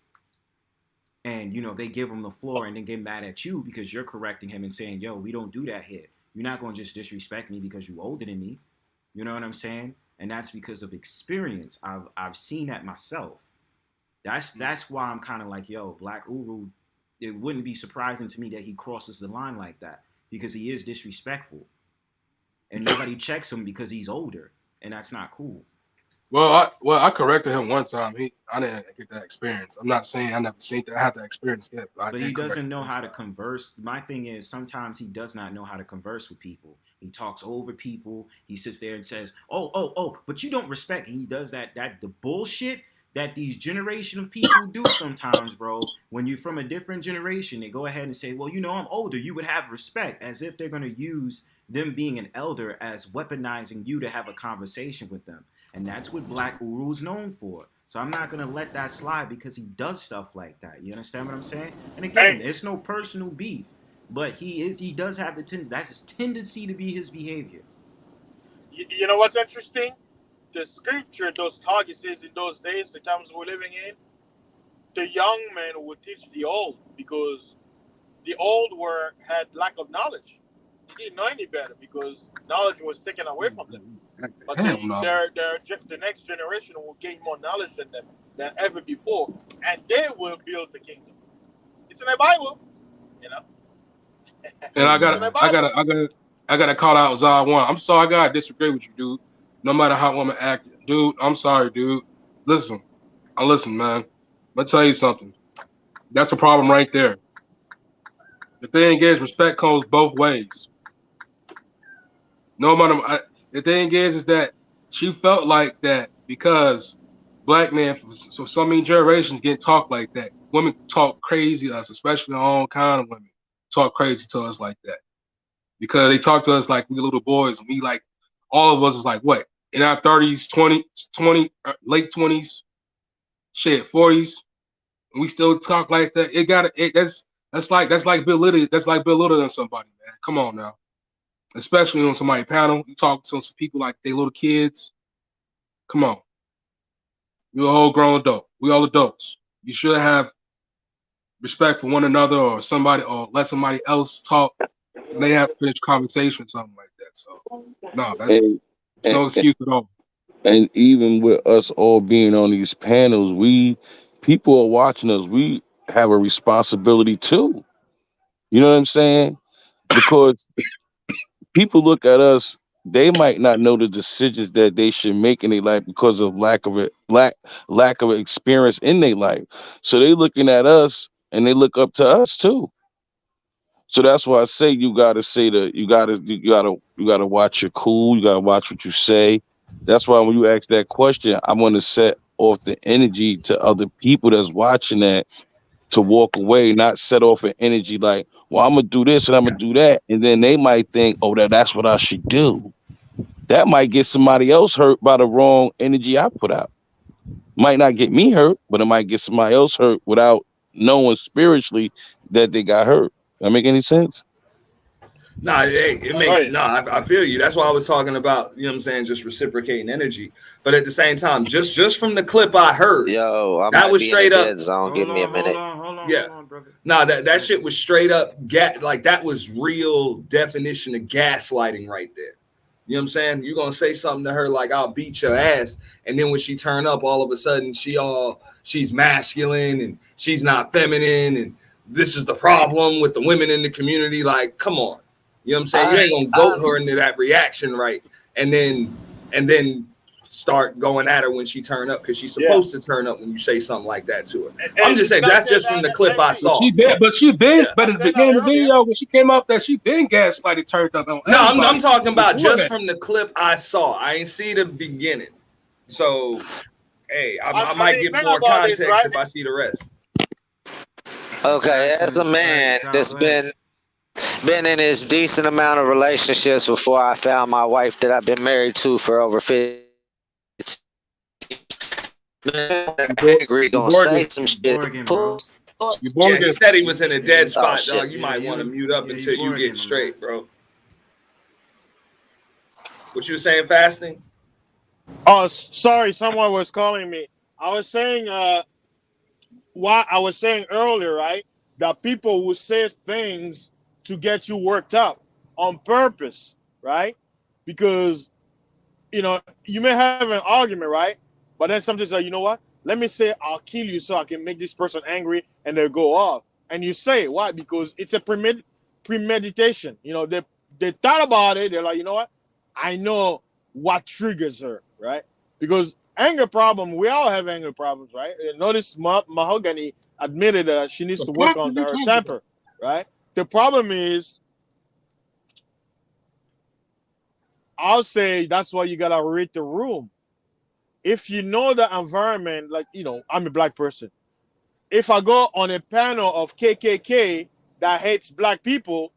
And, they give him the floor and then get mad at you because you're correcting him and saying, yo, we don't do that here. You're not going to just disrespect me because you're older than me. You know what I'm saying? And that's because of experience. I've seen that myself. That's why I'm kind of like, yo, Black Uru, it wouldn't be surprising to me that he crosses the line like that, because he is disrespectful. And nobody checks him because he's older, and that's not cool. Well, I corrected him one time. I didn't get that experience. I'm not saying I never seen that. I had that experience yet. But he doesn't know how to converse. My thing is, sometimes he does not know how to converse with people. He talks over people. He sits there and says, oh, but you don't respect. And he does the bullshit that these generation of people do sometimes, bro. When you're from a different generation, they go ahead and say, well, I'm older. You would have respect, as if they're going to use them being an elder as weaponizing you to have a conversation with them. And that's what Black Uru's known for. So I'm not going to let that slide because he does stuff like that. You understand what I'm saying? And again, it's no personal beef, but he does have that's his tendency to be his behavior. You know what's interesting? The scripture, those targets says in those days, the times we're living in, the young men would teach the old because the old had lack of knowledge. They didn't know any better because knowledge was taken away from them. But the next generation will gain more knowledge than them than ever before, and they will build the kingdom. It's in the Bible, you know. And I gotta call out Zah One. I'm sorry, I gotta disagree with you, dude. No matter how women act, dude. I'm sorry, dude. Listen, man. Let me tell you something. That's the problem right there. The thing is, respect goes both ways. No matter. The thing is that she felt like that because black men, for so many generations, get talked like that. Women talk crazy to us, especially our own kind of women, talk crazy to us like that. Because they talk to us like we little boys, and we like, all of us is like, what, in our 30s, 20, late 20s, shit, 40s, and we still talk like that. That's like belittling somebody, man. Come on now. Especially on somebody's panel, you talk to some people like they little kids. Come on. You're a whole grown adult. We all adults. You should have respect for one another or somebody, or let somebody else talk. And they have to finish conversation or something like that. So no, that's no excuse at all. And even with us all being on these panels, people are watching us. We have a responsibility too. You know what I'm saying? Because people look at us, they might not know the decisions that they should make in their life because of lack of experience in their life. So they looking at us and they look up to us too. So that's why I say you gotta watch your cool, you gotta watch what you say. That's why when you ask that question, I want to set off the energy to other people that's watching that to walk away, not set off an energy like, well, I'm gonna do this and I'm gonna do that. And then they might think, oh, that's what I should do. That might get somebody else hurt by the wrong energy I put out. Might not get me hurt, but it might get somebody else hurt without knowing spiritually that they got hurt. That make any sense? Nah, it makes I feel you. That's why I was talking about, you know what I'm saying, just reciprocating energy. But at the same time, just from the clip I heard, that was straight up. Give me a minute. Hold on, brother. Nah, that shit was straight up like that was real definition of gaslighting right there. You know what I'm saying? You're gonna say something to her like, I'll beat your ass, and then when she turn up, all of a sudden she's masculine and she's not feminine, and this is the problem with the women in the community. Like, come on. You know what I'm saying? You ain't gonna goat her into that reaction, right? And then start going at her when she turn up, because she's supposed to turn up when you say something like that to her. I'm just saying that's just from the clip I saw. But at the beginning of the video when she came up, that she been gaslighted, turned up on. No, I'm talking about just from the clip I saw. I ain't see the beginning, so hey, I might give more context if I see the rest. Okay, as a man that's been in his decent amount of relationships before I found my wife that I've been married to for over 50. Angry, gonna say some shit. He said he was in a dead spot, dog. You might want to mute up until you get straight, bro. What you were saying, fasting? Oh, sorry, someone was calling me. I was saying what I was saying earlier, right? That people will say things to get you worked up on purpose, right? Because, you know, you may have an argument, right? But then somebody's like, you know what? Let me say I'll kill you so I can make this person angry, and they'll go off. And you say, why? Because it's a premeditation. You know, they thought about it. They're like, you know what? I know what triggers her, right? Because anger problem, we all have anger problems, right? And notice Mahoghany admitted that she needs to work on her temper, right? The problem is, I'll say that's why you gotta read the room. If you know the environment, like, you know, I'm a black person. If I go on a panel of KKK that hates black people,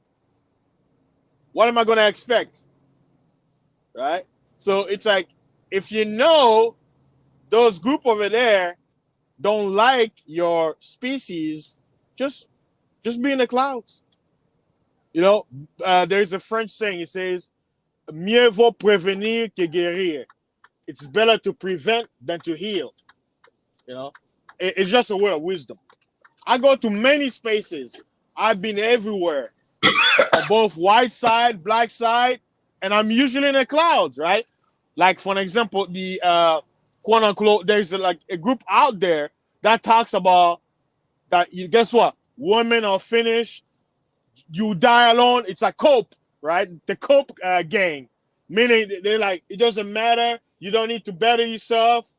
what am I gonna expect? Right? So it's like, if you know those group over there don't like your species, just be in the clouds. You know, there's a French saying, it says, mieux vaut prévenir que guérir. It's better to prevent than to heal. You know, it's just a word of wisdom. I go to many spaces. I've been everywhere, on both white side, black side, and I'm usually in the clouds, right? Like, for example, the quote unquote, there's like a group out there that talks about that. You guess what? Women are finished. You die alone. It's a cope, right? The cope gang, meaning they're like, it doesn't matter. You don't need to better yourself.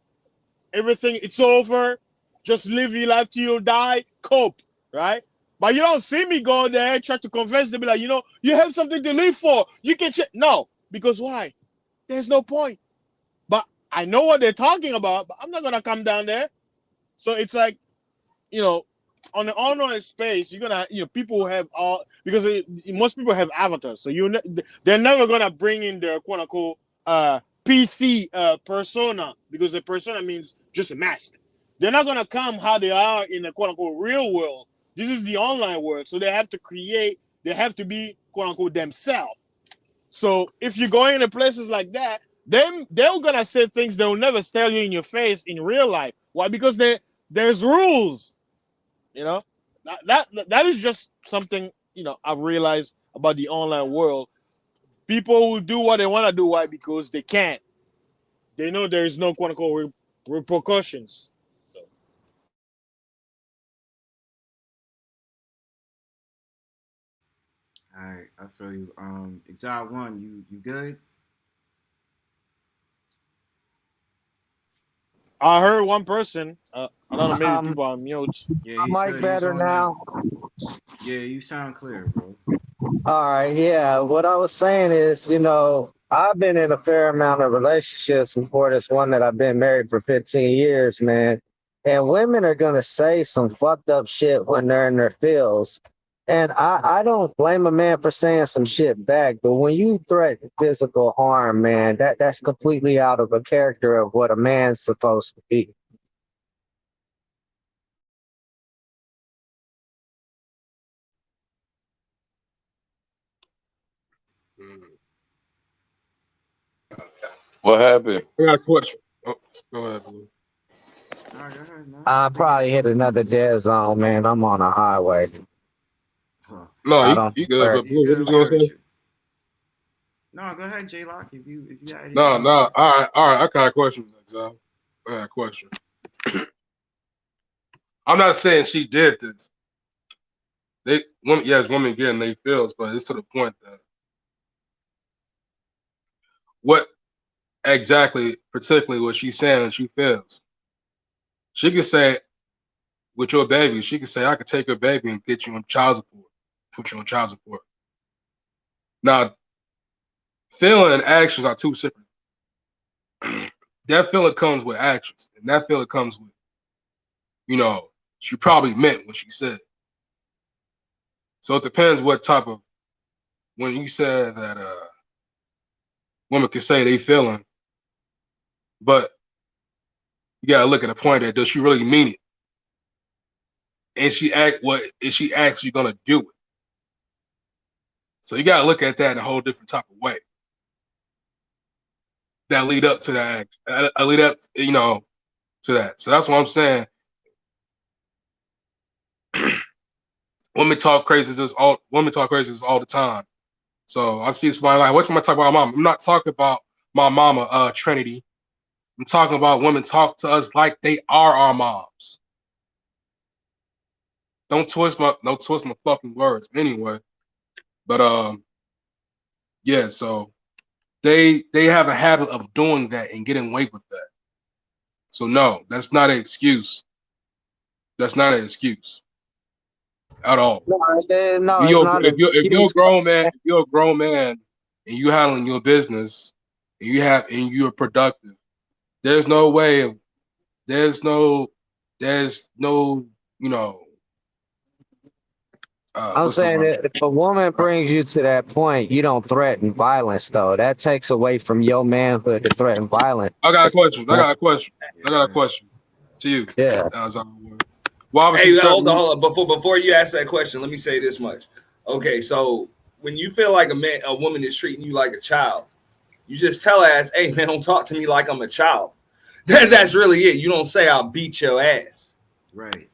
Everything, it's over. Just live your life till you die. Cope, right? But you don't see me go there, try to convince them, be like, you know, you have something to live for. You can no, because why? There's no point. But I know what they're talking about, but I'm not gonna come down there. So it's like, you know, on the online space, you're gonna, you know, people have all, because most people have avatars, so they're never gonna bring in their quote unquote PC persona, because the persona means just a mask. They're not gonna come how they are in the quote unquote real world. This is the online world, so they have to create. They have to be quote unquote themselves. So if you're going into places like that, then they're gonna say things they'll never tell you in your face in real life. Why? Because there's rules. You know, that is just something, you know, I've realized about the online world. People will do what they want to do. Why? Because they can't. They know there's no quote unquote repercussions. So. All right, I feel you. Xiled one, you good? I heard one person. I don't know, maybe people are mute. Yeah, he's good. Better now. Yeah, you sound clear, bro. All right, yeah. What I was saying is, you know, I've been in a fair amount of relationships before this one that I've been married for 15 years, man. And women are gonna say some fucked up shit when they're in their feels. And I don't blame a man for saying some shit back, but when you threaten physical harm, man, that's completely out of a character of what a man's supposed to be. What happened? I got a question. Oh, go ahead, Blue. I probably hit another dead zone, man. I'm on a highway. No, you good, but Blue, what was you gonna say? No, go ahead, JLock. If you got anything. No. All right. I got a question, Xiled. I got a question. I'm not saying she did this. Women getting their feels, but it's to the point that what exactly, particularly what she's saying, she feels. She could say, with your baby, she could say, I could take your baby and get you on child support, put you on child support. Now, feeling and actions are two separate. That feeling comes with actions, and that feeling comes with, you know, she probably meant what she said. So it depends what type of, when you said that women can say they feeling, but you gotta look at the point that does she really mean it? And she is she actually gonna do it? So you gotta look at that in a whole different type of way. That lead up to that, lead up, you know, to that. So that's what I'm saying. Women talk crazy all the time. So I see somebody like, what's my talk about my mom? I'm not talking about my mama, Trinity. I'm talking about women talk to us like they are our moms. Don't twist my fucking words. Anyway, but yeah. So they have a habit of doing that and getting away with that. So no, that's not an excuse. That's not an excuse at all. No, it's not. If you're a grown man and you handling your business and you're productive, there's no, you know. I'm saying that if a woman brings you to that point, you don't threaten violence, though. That takes away from your manhood to threaten violence. I got a question to you. Yeah. Hey, hold on. Before you ask that question, let me say this much. Okay, so when you feel like a woman is treating you like a child, You just tell her ass, hey man, don't talk to me like I'm a child. That's really it. You don't say I'll beat your ass. Right.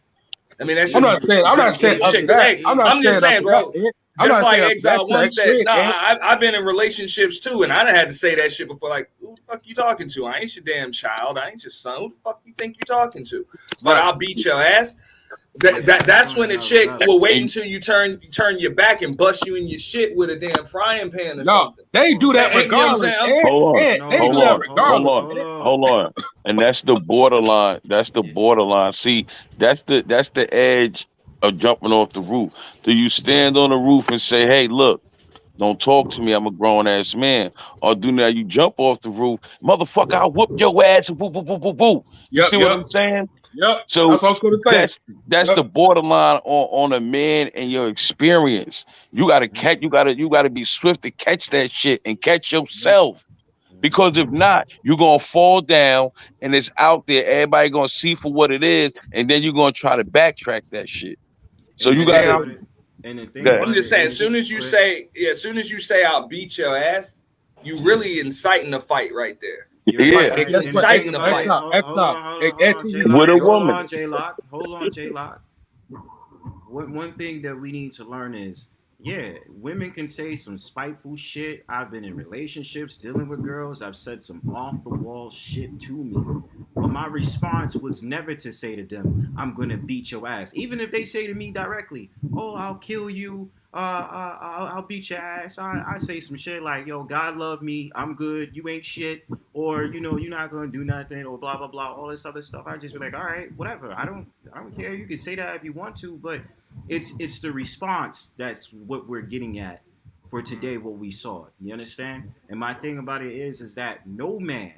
I mean, that's I'm not saying shit. Hey, I'm just saying, bro. Just like Exile One said, I've been in relationships too, and I done had to say that shit before. Like, who the fuck you talking to? I ain't your damn child. I ain't your son. Who the fuck you think you talking to? But I'll beat your ass. That's when the chick will wait until you turn your back and bust you in your shit with a damn frying pan or something. They do that regardless. Hold on. And that's the borderline. That's the borderline. See, that's the edge of jumping off the roof. Do you stand on the roof and say, hey, look, don't talk to me, I'm a grown-ass man. Or do now you jump off the roof, motherfucker, I'll whoop your ass and boo, boo, boo, boo, boo. You see what I'm saying? Yep. So that's what I was going to say. That's the borderline on a man and your experience. You gotta catch, you gotta be swift to catch that shit and catch yourself. Because if not, you're gonna fall down and it's out there, everybody gonna see for what it is, and then you're gonna try to backtrack that shit. So you gotta. I'm just saying, as soon as you say I'll beat your ass, you really inciting a fight right there. Yeah, inciting a fight. With a woman. Hold on, JLock. One thing that we need to learn is, yeah, women can say some spiteful shit. I've been in relationships dealing with girls. I've said some off the wall shit to me. But my response was never to say to them, I'm going to beat your ass. Even if they say to me directly, oh, I'll kill you. I'll beat your ass. I say some shit like, yo, God love me. I'm good. You ain't shit. Or, you know, you're not going to do nothing or blah, blah, blah. All this other stuff. I just be like, all right, whatever. I don't care. You can say that if you want to, but it's the response that's what we're getting at for today, what we saw. You understand? And my thing about it is that no man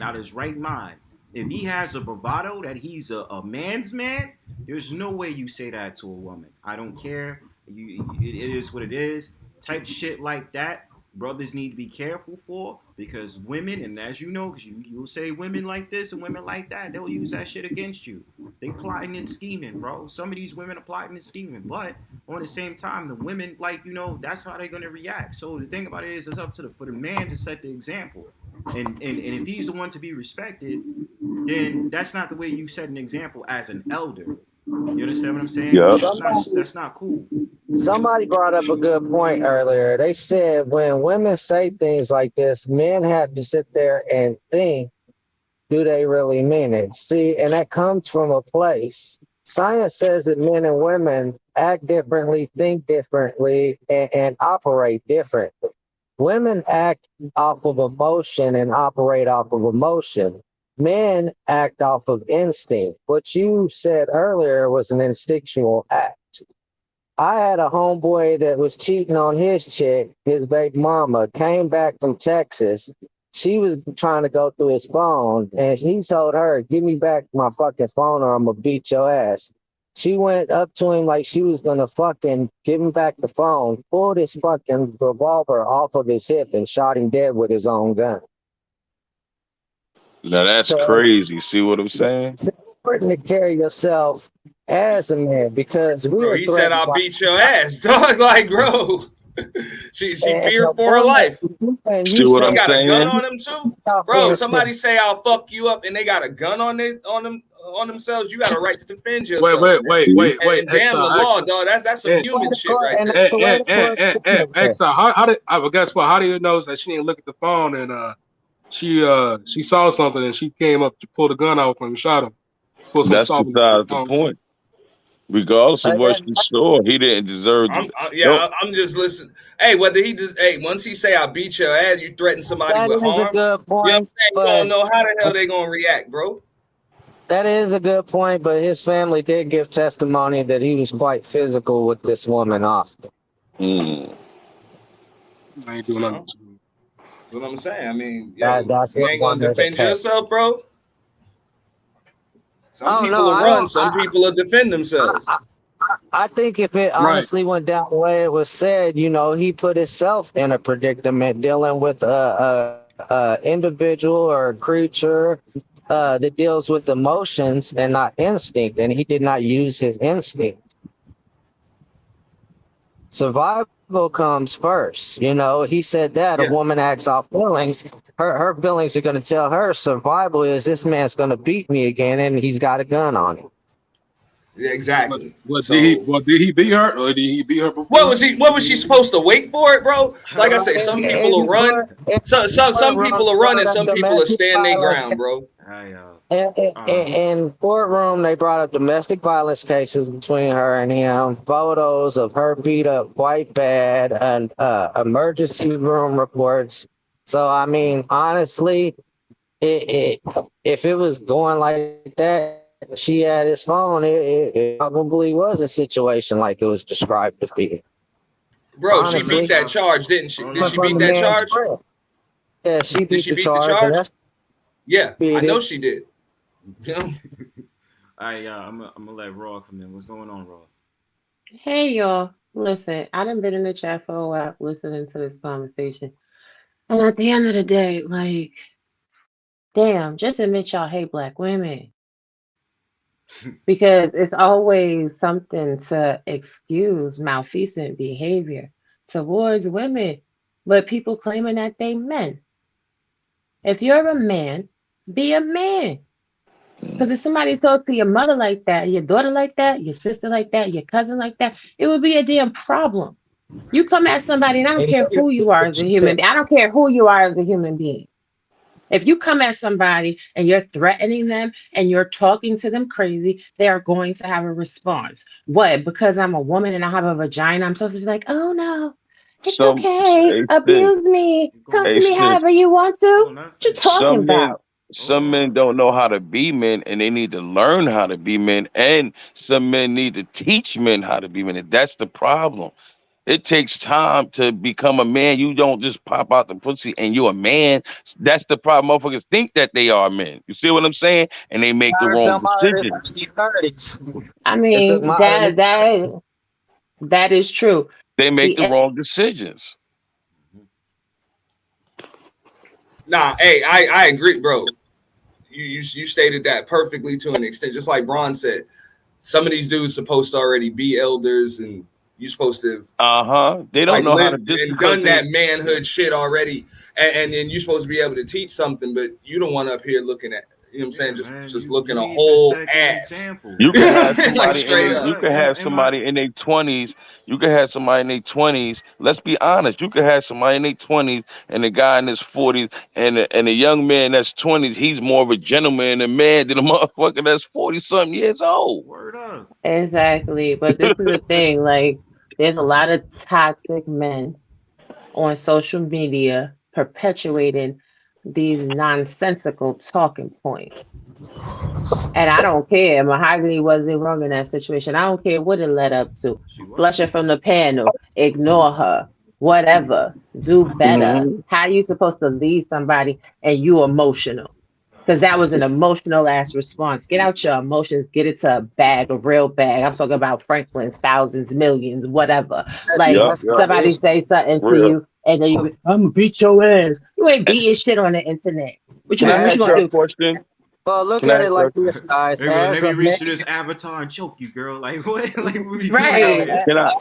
out of his right mind, if he has a bravado that he's a man's man, there's no way you say that to a woman. I don't care. It is what it is. Type shit like that, brothers need to be careful for, because women, and as you know, because you'll say women like this and women like that, they'll use that shit against you. They plotting and scheming, bro. Some of these women are plotting and scheming, but on the same time, the women, like, you know, that's how they're gonna react. So the thing about it is, it's up for the man to set the example, and if he's the one to be respected, then that's not the way you set an example as an elder. You understand what I'm saying? Yep. That's not cool. Somebody brought up a good point earlier. They said when women say things like this, men have to sit there and think, do they really mean it? See, and that comes from a place. Science says that men and women act differently, think differently, and operate differently. Women act off of emotion and operate off of emotion. Men act off of instinct. What you said earlier was an instinctual act. I had a homeboy that was cheating on his chick, his baby mama, came back from Texas. She was trying to go through his phone, and he told her, give me back my fucking phone or I'm gonna beat your ass. She went up to him like she was gonna fucking give him back the phone, pulled his fucking revolver off of his hip and shot him dead with his own gun. Now that's crazy. See what I'm saying? It's important to carry yourself as a man, because he said I'll beat your ass, dog. Like, bro, she feared for her life. See what I'm got saying? A gun on him too, bro. Somebody say I'll fuck you up, and they got a gun on themselves. You got a right to defend yourself. Wait. And damn the law, dog. That's some human shit right there. Guess what? How do you know that she didn't look at the phone and she saw something and she came up to pull the gun out and shot him? That's besides the point. Regardless of what she saw, he didn't deserve it. I'm just listening. Hey, whether he just once he say I'll beat your ass, you threaten somebody with harm. A good point, you know what I'm saying? You don't know how the hell they gonna react, bro. That is a good point, but his family did give testimony that he was quite physical with this woman often. I ain't doing nothing. That's what I'm saying. I mean, you what ain't gonna defend yourself, bro. Some people will run. Some people will defend themselves. I think if it honestly went down the way it was said, you know, he put himself in a predicament dealing with a individual or a creature that deals with emotions and not instinct, and he did not use his instinct. Survival comes first. You know, he said that a woman acts off feelings. Her feelings are going to tell her survival is this man's going to beat me again, and he's got a gun on him. Yeah, exactly. Did he beat her, or did he beat her before? What was she supposed to wait for it, bro? Like I say, some people will run. Some people will run, and some people will stand their ground, bro. In courtroom, they brought up domestic violence cases between her and him, photos of her beat up quite bad, and emergency room reports. So, I mean, honestly, if it was going like that, she had his phone, it probably was a situation like it was described to be. Bro, honestly, she beat that charge, didn't she? Did she beat that charge? Yeah, she beat the charge. Yeah, I know she did. All right, y'all. I'm gonna let Raw come in. What's going on, Raw? Hey, y'all. Listen, I done been in the chat for a while listening to this conversation. And at the end of the day, like, damn, just admit y'all hate black women. Because it's always something to excuse malfeasant behavior towards women, but people claiming that they men. If you're a man, be a man. Because if somebody talks to your mother like that, your daughter like that, your sister like that, your cousin like that, it would be a damn problem. You come at somebody, and I don't care who you are as a human being. I don't care who you are as a human being. If you come at somebody and you're threatening them and you're talking to them crazy, they are going to have a response. What? Because I'm a woman and I have a vagina, I'm supposed to be like, oh no, it's okay. Abuse me. Talk to me however you want to. What you talking about? Some men don't know how to be men, and they need to learn how to be men. And some men need to teach men how to be men. And that's the problem. It takes time to become a man. You don't just pop out the pussy and you're a man. That's the problem. Motherfuckers think that they are men. You see what I'm saying? And they make the wrong decisions. I mean, that is true. They make the wrong decisions. Nah, hey, I agree, bro. You stated that perfectly to an extent. Just like Bron said, some of these dudes supposed to already be elders, and you supposed to they don't know how to and done that manhood shit already, and then you're supposed to be able to teach something, but you don't want up here looking at, you know what I'm saying, just looking a whole ass. You can have somebody you can have somebody in their 20s. You can have somebody in their 20s. Let's be honest. You can have somebody in their 20s and a guy in his 40s, and a young man that's 20s. He's more of a gentleman and man than a motherfucker that's 40-something years old. Word up. Exactly. But this is the thing. Like, there's a lot of toxic men on social media perpetuating these nonsensical talking points. And I don't care. Mahogany wasn't wrong in that situation. I don't care what it led up to. Flush her from the panel. Ignore her. Whatever. Do better. How are you supposed to leave somebody and you emotional? Because that was an emotional ass response. Get out your emotions. Get it to a bag, a real bag. I'm talking about Franklin's, thousands, millions, whatever. Like, somebody say something to you, and then you, I'm gonna beat your ass. You ain't beating shit on the internet. What you gonna do? Well, look at it like this, guys. Let me reach to this avatar and choke you, girl. Like what? Like what right?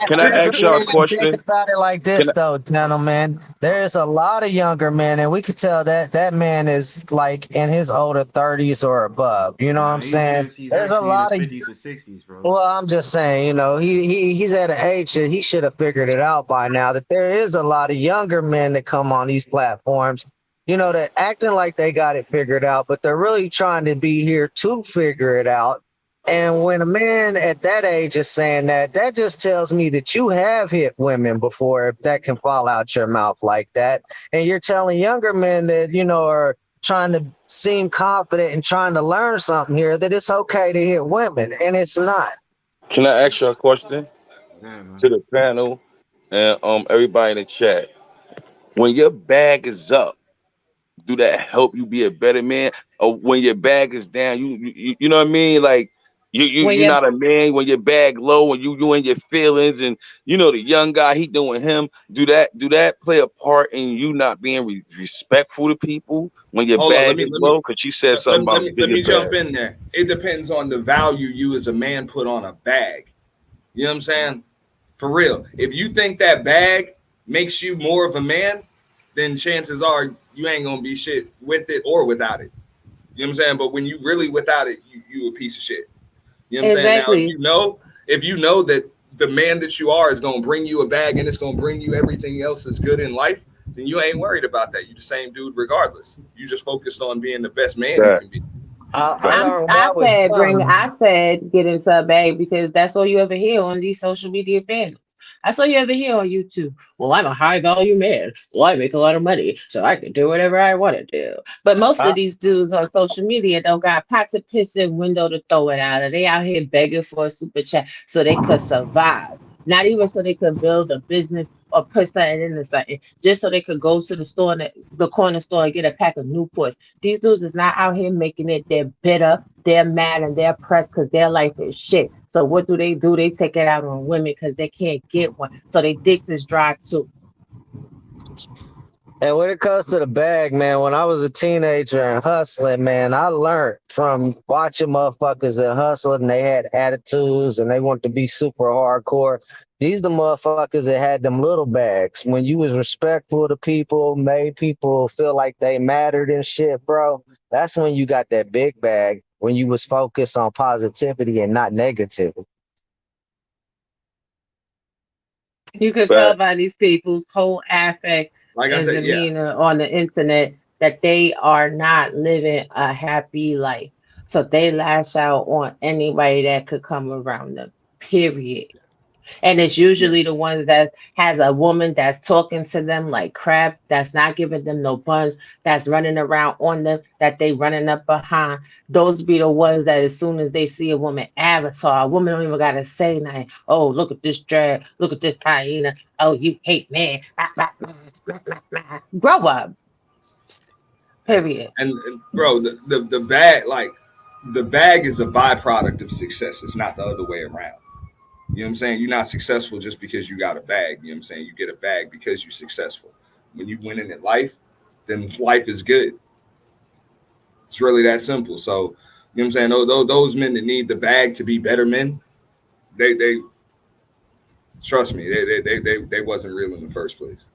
Can I ask y'all a question? Think about it like this, though, gentlemen. There's a lot of younger men, and we could tell that man is like in his older 30s or above. You know what I'm saying? There's a lot of 50s or 60s, bro. Well, I'm just saying, you know, he's at an age that he should have figured it out by now. That there is a lot of younger men that come on these platforms. You know, they're acting like they got it figured out, but they're really trying to be here to figure it out. And when a man at that age is saying that, that just tells me that you have hit women before, if that can fall out your mouth like that. And you're telling younger men that, you know, are trying to seem confident and trying to learn something here, that it's okay to hit women, and it's not. Can I ask you a question to the panel and everybody in the chat? When your bag is up, do that help you be a better man? Or when your bag is down, you know what I mean? Like you're not a man when your bag low, when you in your feelings, and you know the young guy, he doing him. Do that play a part in you not being respectful to people when your bag is low? Because she said something about let me jump in there. It depends on the value you as a man put on a bag. You know what I'm saying? For real. If you think that bag makes you more of a man, then chances are you ain't gonna be shit with it or without it. You know what I'm saying? But when you really without it, you a piece of shit. You know what I'm saying? Now, if you know that the man that you are is gonna bring you a bag and it's gonna bring you everything else that's good in life, then you ain't worried about that. You the same dude regardless. You just focused on being the best man you can be. I said get into a bag because that's all you ever hear on these social media panels. That's all you ever hear on YouTube. Well, I'm a high value man. Well, I make a lot of money, so I can do whatever I want to do. But most of these dudes on social media don't got pots of piss and window to throw it out of. They out here begging for a super chat so they could survive. Not even so they could build a business or put something into something, just so they could go to the store, the corner store, and get a pack of Newports. These dudes is not out here making it. They're bitter, they're mad, and they're pressed because their life is shit. So what do? They take it out on women because they can't get one. So they dicks is dry too. And when it comes to the bag, man, when I was a teenager and hustling, man, I learned from watching motherfuckers that hustled and they had attitudes and they wanted to be super hardcore. These the motherfuckers that had them little bags. When you was respectful to people, made people feel like they mattered and shit, bro, that's when you got that big bag, when you was focused on positivity and not negativity. You can tell by these people's whole affect and demeanor on the internet that they are not living a happy life. So they lash out on anybody that could come around them. Period. And it's usually the ones that has a woman that's talking to them like crap, that's not giving them no buns, that's running around on them, that they running up behind. Those be the ones that as soon as they see a woman avatar, a woman don't even gotta say nothing. Oh, look at this drag, look at this hyena. Oh, you hate man. Grow up. Period. And bro, the bag, like the bag is a byproduct of success. It's not the other way around. You know what I'm saying? You're not successful just because you got a bag. You know what I'm saying? You get a bag because you're successful. When you winning in life, then life is good. It's really that simple. So, you know what I'm saying? Those men that need the bag to be better men, they trust me, they wasn't real in the first place.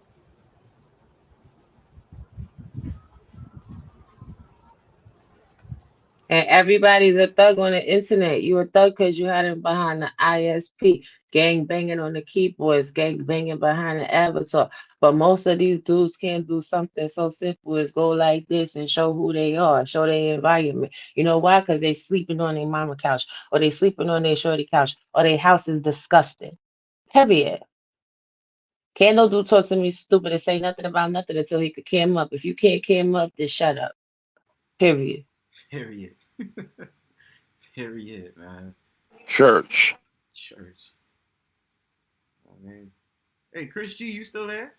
And everybody's a thug on the internet. You a thug because you had him behind the ISP, gang banging on the keyboards, gang banging behind the avatar. But most of these dudes can't do something so simple as go like this and show who they are, show their environment. You know why? Because they sleeping on their mama couch, or they sleeping on their shorty couch, or their house is disgusting. Period. Can't no dude talk to me stupid and say nothing about nothing until he could cam up. If you can't cam up, then shut up. Period. Period. Period, man. Church. Oh, man. Hey, Chris G, you still there?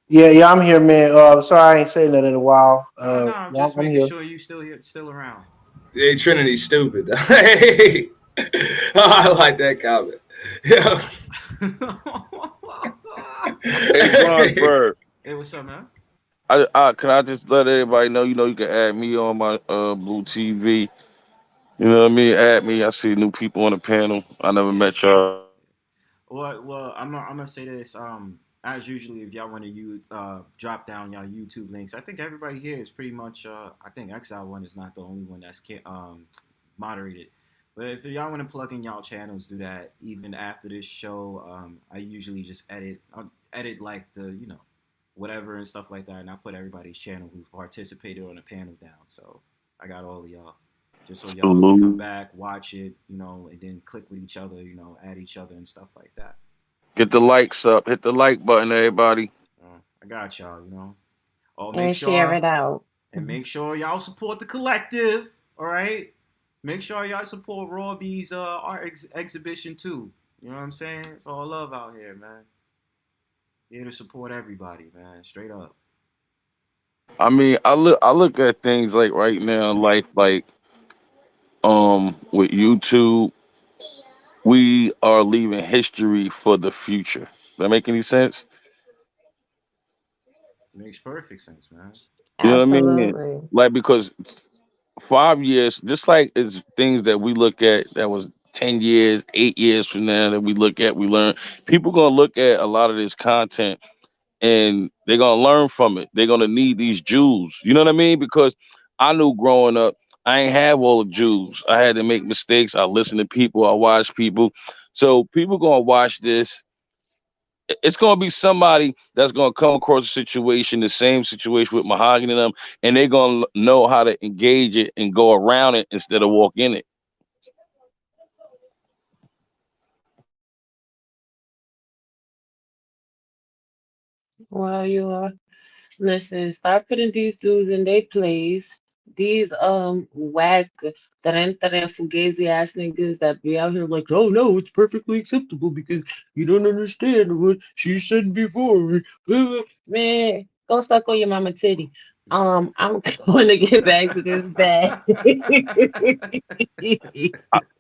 Yeah, I'm here, man. Sorry I ain't saying that in a while. I'm just making sure you still around. Hey, Trinity's stupid. Hey, I like that comment. Yeah. Hey, Bronzebird. Hey, what's up, man? Can I just let everybody know? You know, you can add me on my Blue TV. You know what I mean? Add me. I see new people on the panel. I never met y'all. Well, I'm gonna say this. As usually, if y'all want to drop down y'all YouTube links, I think everybody here is pretty much. I think Xiled one is not the only one that's moderated. But if y'all want to plug in y'all channels, do that. Even after this show, I usually just edit like the whatever and stuff like that, and I put everybody's channel who participated on the panel down. So I got all of y'all. Just so y'all can come back, watch it, and then click with each other, add each other and stuff like that. Get the likes up. Hit the like button, everybody. I got y'all, And share it out. And make sure y'all support the collective, all right? Make sure y'all support Robbie's art exhibition too. You know what I'm saying? It's all love out here, man. Here to support everybody, man. Straight up. I mean, I look at things like right now, like with YouTube, we are leaving history for the future. Does that make any sense? Makes perfect sense, man. You know what I mean? Like, because 5 years, just like it's things that we look at that was 10 years, 8 years from now that we learn. People gonna look at a lot of this content and they're gonna learn from it. They're gonna need these jewels. You know what I mean? Because I knew growing up, I ain't have all the jewels. I had to make mistakes. I listen to people, I watch people. So people gonna watch this. It's gonna be somebody that's gonna come across a situation, the same situation with Mahoghany and them, and they're gonna know how to engage it and go around it instead of walk in it. Well, you are. Listen, start putting these dudes in their place. These whack taren fugazi ass niggas that be out here like, oh no, it's perfectly acceptable because you don't understand what she said before. Man, go suck on your mama titty. I'm going to get back to this bag.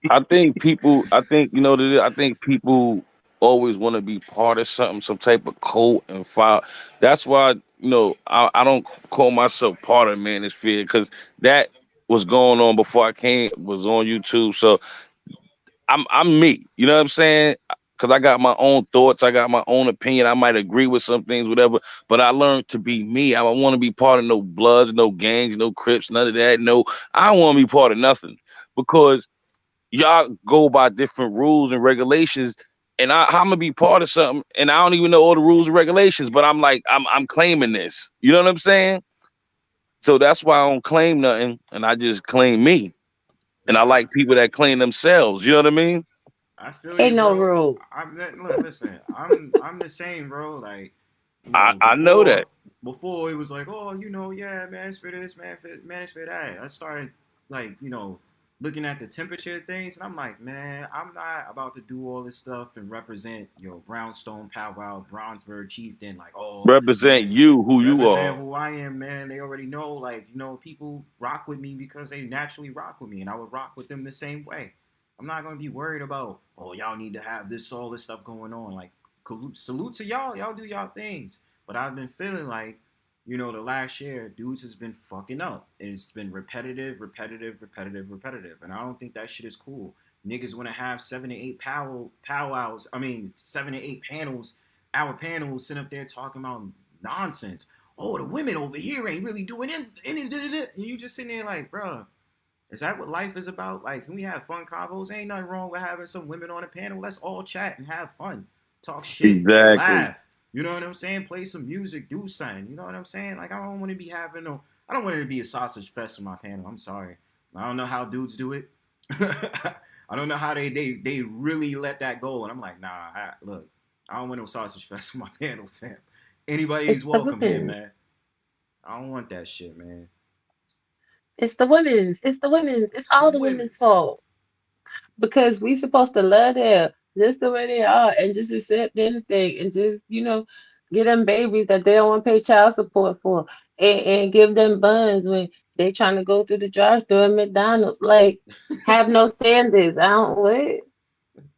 I think people. I think you know. I think people always want to be part of something, some type of cult and file. That's why I don't call myself part of Manosphere because that was going on before I was on YouTube. So I'm me. You know what I'm saying? Because I got my own thoughts, I got my own opinion. I might agree with some things, whatever. But I learned to be me. I don't want to be part of no Bloods, no gangs, no Crips, none of that. No, I don't want to be part of nothing because y'all go by different rules and regulations, and I'm gonna be part of something, and I don't even know all the rules and regulations, but I'm like, I'm claiming this. You know what I'm saying? So that's why I don't claim nothing, and I just claim me. And I like people that claim themselves. You know what I mean? I feel Ain't you, no bro. rule. Listen. I'm the same, bro. Like, I know that. Before it was like, oh, yeah, man, it's for this, man, it's for that. I started like, looking at the temperature of things, and I'm like, man, I'm not about to do all this stuff and represent Brownstone Powwow, Bronzebird Chieftain, like, oh, Represent man, you, who you represent are. who I am, man. They already know, like, people rock with me because they naturally rock with me, and I would rock with them the same way. I'm not gonna be worried about, oh, y'all need to have all this stuff going on. Like, salute to y'all do y'all things. But I've been feeling like, the last year, dudes has been fucking up. And it's been repetitive. And I don't think that shit is cool. Niggas want to have 7 to 8 powwows. 7 to 8 panels, hour panels, sitting up there talking about nonsense. Oh, the women over here ain't really doing any. And you just sitting there like, bruh, is that what life is about? Like, can we have fun convos? Ain't nothing wrong with having some women on a panel. Let's all chat and have fun. Talk shit. Exactly. Laugh. You know what I'm saying? Play some music. Do something. You know what I'm saying? Like, I don't want to be having I don't want it to be a sausage fest with my panel. I'm sorry. I don't know how dudes do it. I don't know how they really let that go. And I'm like, nah, look, I don't want no sausage fest with my panel, fam. Anybody's welcome here, man. I don't want that shit, man. It's the women's. It's the women's. It's all the women's fault. Because we supposed to love them just the way they are and just accept anything and just, get them babies that they don't want to pay child support for and give them buns when they trying to go through the drive-thru at McDonald's. Like, have no standards. I don't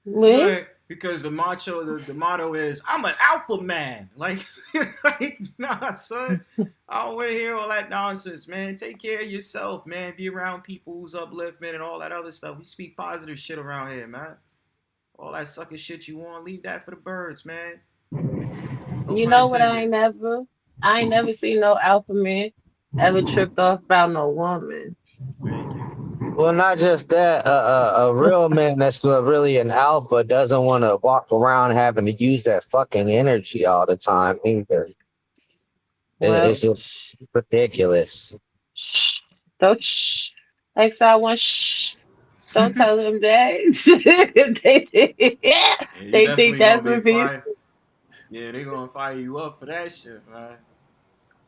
what? Right, because the motto is I'm an alpha man. Like, nah, son. I don't want to hear all that nonsense, man. Take care of yourself, man. Be around people who's upliftment and all that other stuff. We speak positive shit around here, man. All that sucker shit you want, leave that for the birds, man. No You pun know what? intended. I ain't never seen no alpha man ever tripped off about no woman. Thank you. Well, not just that. A real man that's really an alpha doesn't want to walk around having to use that fucking energy all the time either. Well, It's just ridiculous. Shh. Don't shh. XI1 shh. Don't tell them that. Yeah, you They think definitely gonna that's be what people. fired. Yeah, they gonna fire you up for that shit, man.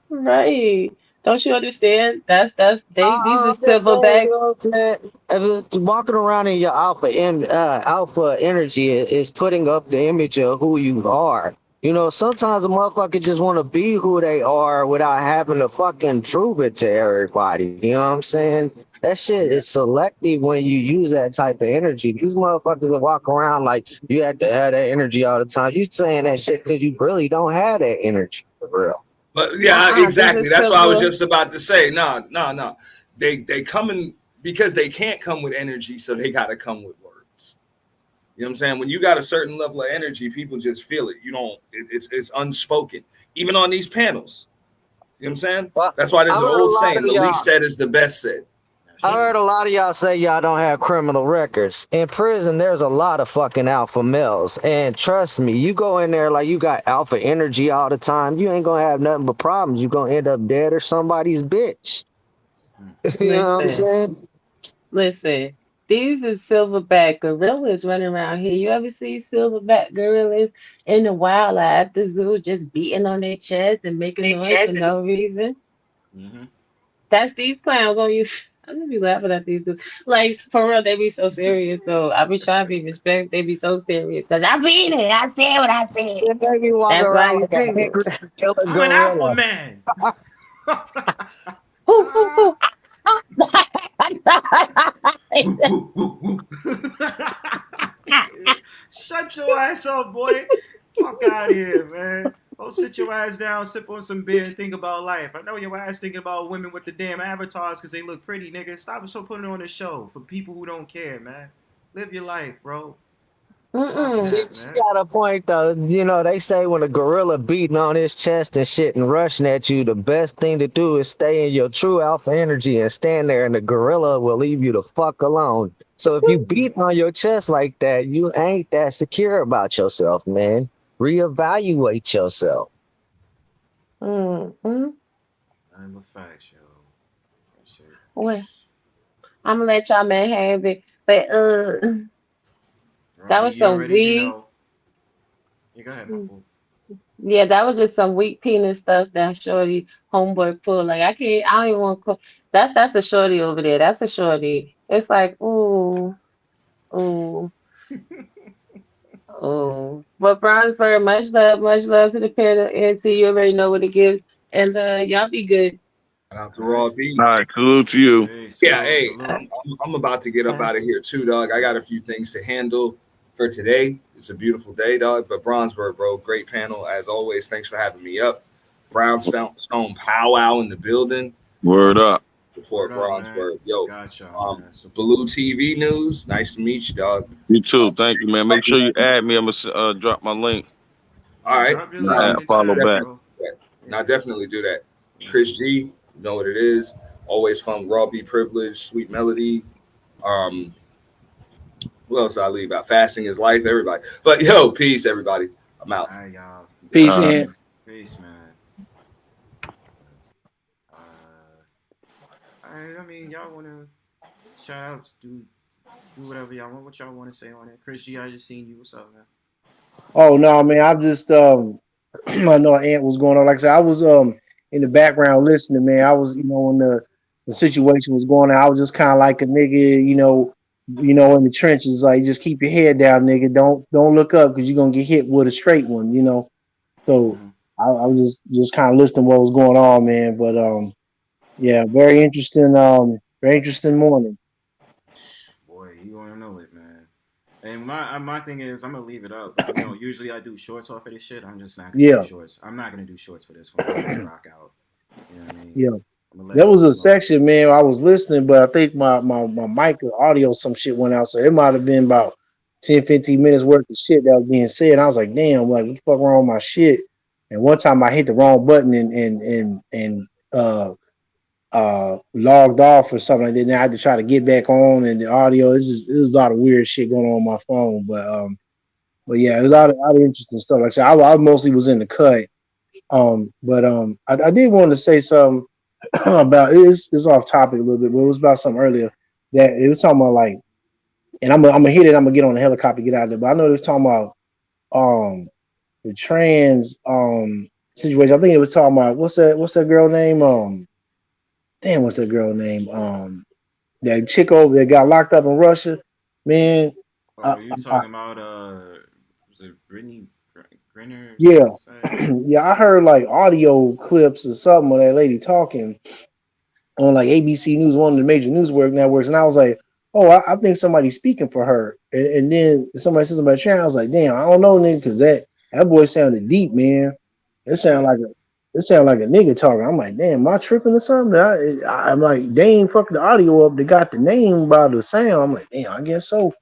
Right. Don't you understand? These are I'm just saying, silverback. that if it's walking around in your alpha energy is putting up the image of who you are. Sometimes a motherfucker just want to be who they are without having to fucking prove it to everybody. You know what I'm saying? That shit is selective when you use that type of energy. These motherfuckers that walk around like you have to have that energy all the time. You saying that shit because you really don't have that energy for real. But yeah, This exactly. is That's what I was silver. just about to say. No. They come in because they can't come with energy, so they got to come with words. You know what I'm saying? When you got a certain level of energy, people just feel it. You don't. It's unspoken, even on these panels. You know what I'm saying? That's why there's I an heard a old lot saying: of "The y'all. least said is the best said." I heard a lot of y'all say y'all don't have criminal records. In prison, there's a lot of fucking alpha males. And trust me, you go in there like you got alpha energy all the time, you ain't gonna have nothing but problems. You're gonna end up dead or somebody's bitch. You know what I'm saying? Listen, these are silverback gorillas running around here. You ever see silverback gorillas in the wild or at the zoo just beating on their chest and making noise for no reason? That's these clowns on you. I'm gonna be laughing at these dudes. Like for real, they be so serious though. I be trying to be respect. They be so serious. Cause I mean it. I said what I said. They be walking That's why around you like a see it. hickory killer I'm an alpha gorilla. man. Shut your ass up, boy. Fuck out of here, man. Go sit your ass down, sip on some beer, and think about life. I know your ass thinking about women with the damn avatars because they look pretty, nigga. Stop putting on this show for people who don't care, man. Live your life, bro. Fuck She that, man. got a point though. You know, they say when a gorilla beating on his chest and shit and rushing at you, the best thing to do is stay in your true alpha energy and stand there, and the gorilla will leave you the fuck alone. So if you beat on your chest like that, you ain't that secure about yourself, man. Reevaluate yourself. Mm-hmm. I'm a fact, yo. Well, I'm gonna let y'all man have it. But that Robbie, was you some already, weak. go ahead, my fool. Yeah, that was just some weak penis stuff that shorty homeboy pulled. Like I can't. I don't even want to call. That's a shorty over there. That's a shorty. It's like ooh, ooh. Oh, but Bronzebird, much love to the panel. And to you already know what it gives. And y'all be good. Out the raw beat. All right, salute to you. Yeah, hey, I'm about to get up out of here too, dog. I got a few things to handle for today. It's a beautiful day, dog. But Bronzebird, bro, great panel as always. Thanks for having me up. Brownstone Powwow in the building. Word up. Support Bronzebird. Yo, gotcha, Balootv Newz. Nice to meet you, dog. You too. Thank you, man. Make sure you add me. I'm gonna drop my link. All right. Follow back. Now definitely do that. Chris G, you know what it is. Always fun. Raw Be Privilege, Sweet Melody. Who else I leave out? Fasting is life, everybody. But yo, peace, everybody. I'm out. All right, y'all. Peace, man. Peace, man. I mean, y'all want to shout outs, do whatever y'all want. What y'all want to say on it? Chris G, I just seen you. What's up, man? Oh no, man. I'm just I know Ant was going on. Like I said, I was in the background listening, man. I was, when the situation was going on, I was just kind of like a nigga, in the trenches, like just keep your head down, nigga. Don't look up because you're gonna get hit with a straight one. So I was just kind of listening what was going on, man. But yeah, very interesting morning. Boy, you want to know it, man. And my thing is, I'm gonna leave it up. Usually I do shorts off of this shit. I'm just not gonna do shorts. I'm not gonna do shorts for this one. I'm gonna rock out. You know what I mean? Yeah. There was a section, man, I was listening, but I think my mic or audio, some shit went out. So it might have been about 10, 15 minutes worth of shit that was being said. I was like, damn, like, what the fuck wrong with my shit? And one time I hit the wrong button and logged off or something like that. Then I had to try to get back on, and the audio, it was a lot of weird shit going on my phone. But yeah, it was a lot of interesting stuff. Like I said, I mostly was in the cut. I did want to say something about it's off topic a little bit, but it was about something earlier that it was talking about, like, and I'm gonna hit it. I'm gonna get on the helicopter, get out of there. But I know they was talking about the trans situation. I think it was talking about what's that girl name? Damn, what's that girl name? That chick over that got locked up in Russia, man. Oh, you talking about was it Brittany Grinner? Yeah, yeah. I heard like audio clips or something of that lady talking on like ABC News, one of the major news networks, and I was like, oh, I think somebody's speaking for her. And then somebody said something about trans. I was like, damn, I don't know, nigga, because that boy sounded deep, man. It sounded like a nigga talking. I'm like, damn, am I tripping or something? I'm like, they ain't fucking the audio up. They got the name by the sound. I'm like, damn, I guess so.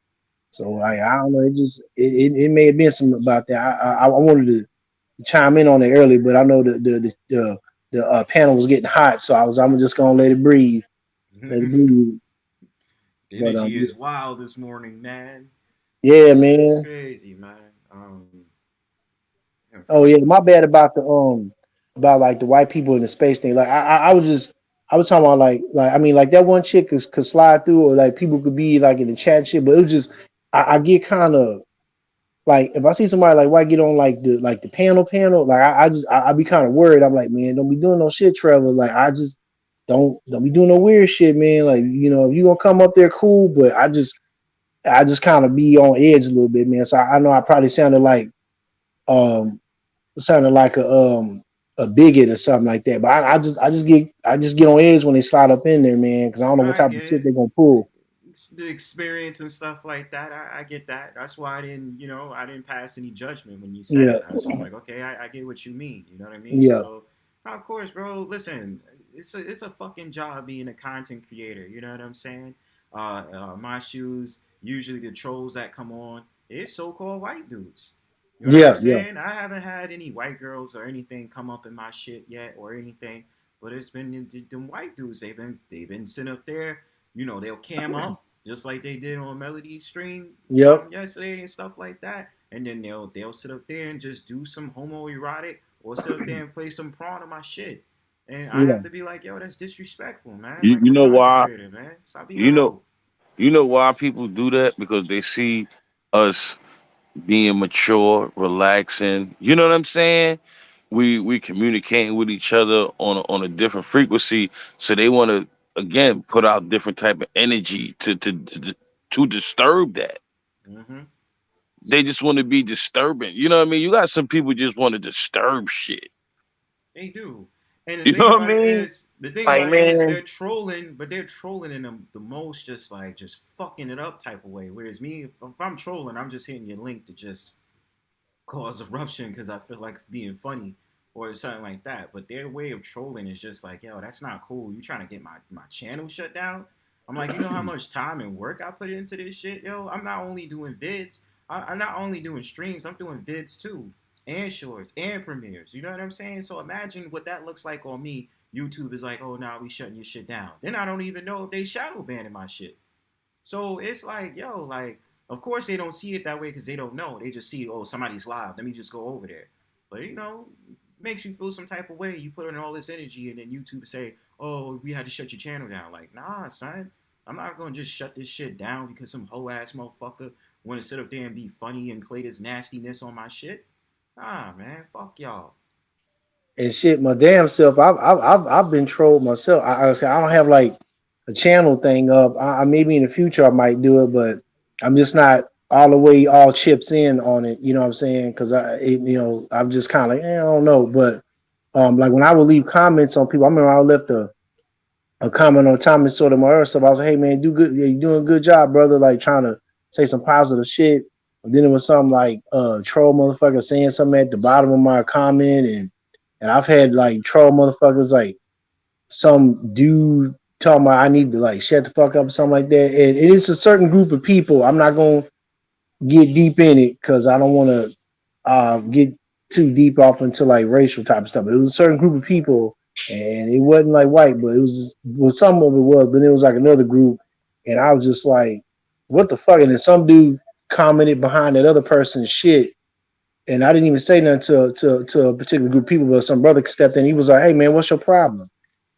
So like I don't know, it may have been something about that. I wanted to chime in on it early, but I know the panel was getting hot, so I'm just gonna let it breathe. Let it breathe. The But energy is wild this morning, man. yeah, It's man. crazy, man. Oh yeah, my bad about like the white people in the space thing. Like I was talking about like I mean like that one chick could slide through or like people could be like in the chat and shit, but it was just I get kind of like if I see somebody like white get on like the panel, like I be kind of worried. I'm like, man, don't be doing no shit, Trevor. Like I just don't be doing no weird shit, man. Like, you know, if you gonna come up there, cool, but I just kind of be on edge a little bit, man. So I know I probably um sounded like a bigot or something like that. But I just get on edge when they slide up in there, man, because I don't know what I type of get shit it. they're gonna pull. The experience and stuff like that. I get that. That's why I didn't pass any judgment when you said Yeah, it. I was just like, okay, I get what you mean. You know what I mean? yeah, So, of course, bro. Listen, it's a fucking job being a content creator. You know what I'm saying? My shoes. Usually the trolls that come on, it's so-called white dudes. You know what I'm yeah. saying? I haven't had any white girls or anything come up in my shit yet or anything, but it's been them white dudes. They've been sitting up there. They'll cam up just like they did on Melody's stream Yep. yesterday and stuff like that. And then they'll sit up there and just do some homoerotic or sit up there and play some prawn on my shit. And I Yeah. have to be like, yo, that's disrespectful, man. You, Like, you I'm a know content why? creator, man. Stop being a You know, hoe. you know why people do that? Because they see us being mature, relaxing. You know what I'm saying? We communicating with each other on a different frequency, so they want to again put out different type of energy to disturb that. Mm-hmm. They just want to be disturbing. You know what I mean? You got some people just want to disturb shit. They do. And the You thing know what I about it mean? is, the thing Like about it is, man, they're trolling, but they're trolling in the most just fucking it up type of way. Whereas me, if I'm trolling, I'm just hitting your link to just cause eruption because I feel like being funny or something like that. But their way of trolling is just like, yo, that's not cool. You trying to get my channel shut down? I'm like, you know how much time and work I put into this shit, yo? I'm not only doing vids, I'm not only doing streams, I'm doing vids too, and shorts and premieres. You know what I'm saying? So imagine what that looks like on me. YouTube is like, oh, now we shutting your shit down. Then I don't even know if they shadow banning my shit. So it's like, yo, like, of course they don't see it that way because they don't know. They just see, oh, somebody's live. Let me just go over there. But makes you feel some type of way. You put in all this energy, and then YouTube say, oh, we had to shut your channel down. Like, nah, son, I'm not gonna just shut this shit down because some hoe ass motherfucker want to sit up there and be funny and play this nastiness on my shit. Nah, man, fuck y'all. And shit, my damn self. I've been trolled myself. I don't have like a channel thing up. Maybe in the future I might do it, but I'm just not all the way all chips in on it. You know what I'm saying? Because I'm just kind of like, I don't know. But like when I would leave comments on people, I remember I left a comment on Thomas sort of my other stuff. I was like, hey man, do good. Yeah, you doing a good job, brother. Like trying to say some positive shit. And then it was something like troll motherfucker saying something at the bottom of my comment and I've had like troll motherfuckers like some dude talking about I need to like shut the fuck up or something like that. And it is a certain group of people. I'm not gonna get deep in it because I don't want to get too deep off into like racial type of stuff. But it was a certain group of people, and it wasn't like white, but it was some of it was, but it was like another group, and I was just like, what the fuck? And then some dude commented behind that other person's shit. And I didn't even say nothing to a particular group of people, but some brother stepped in. He was like, "Hey man, what's your problem?"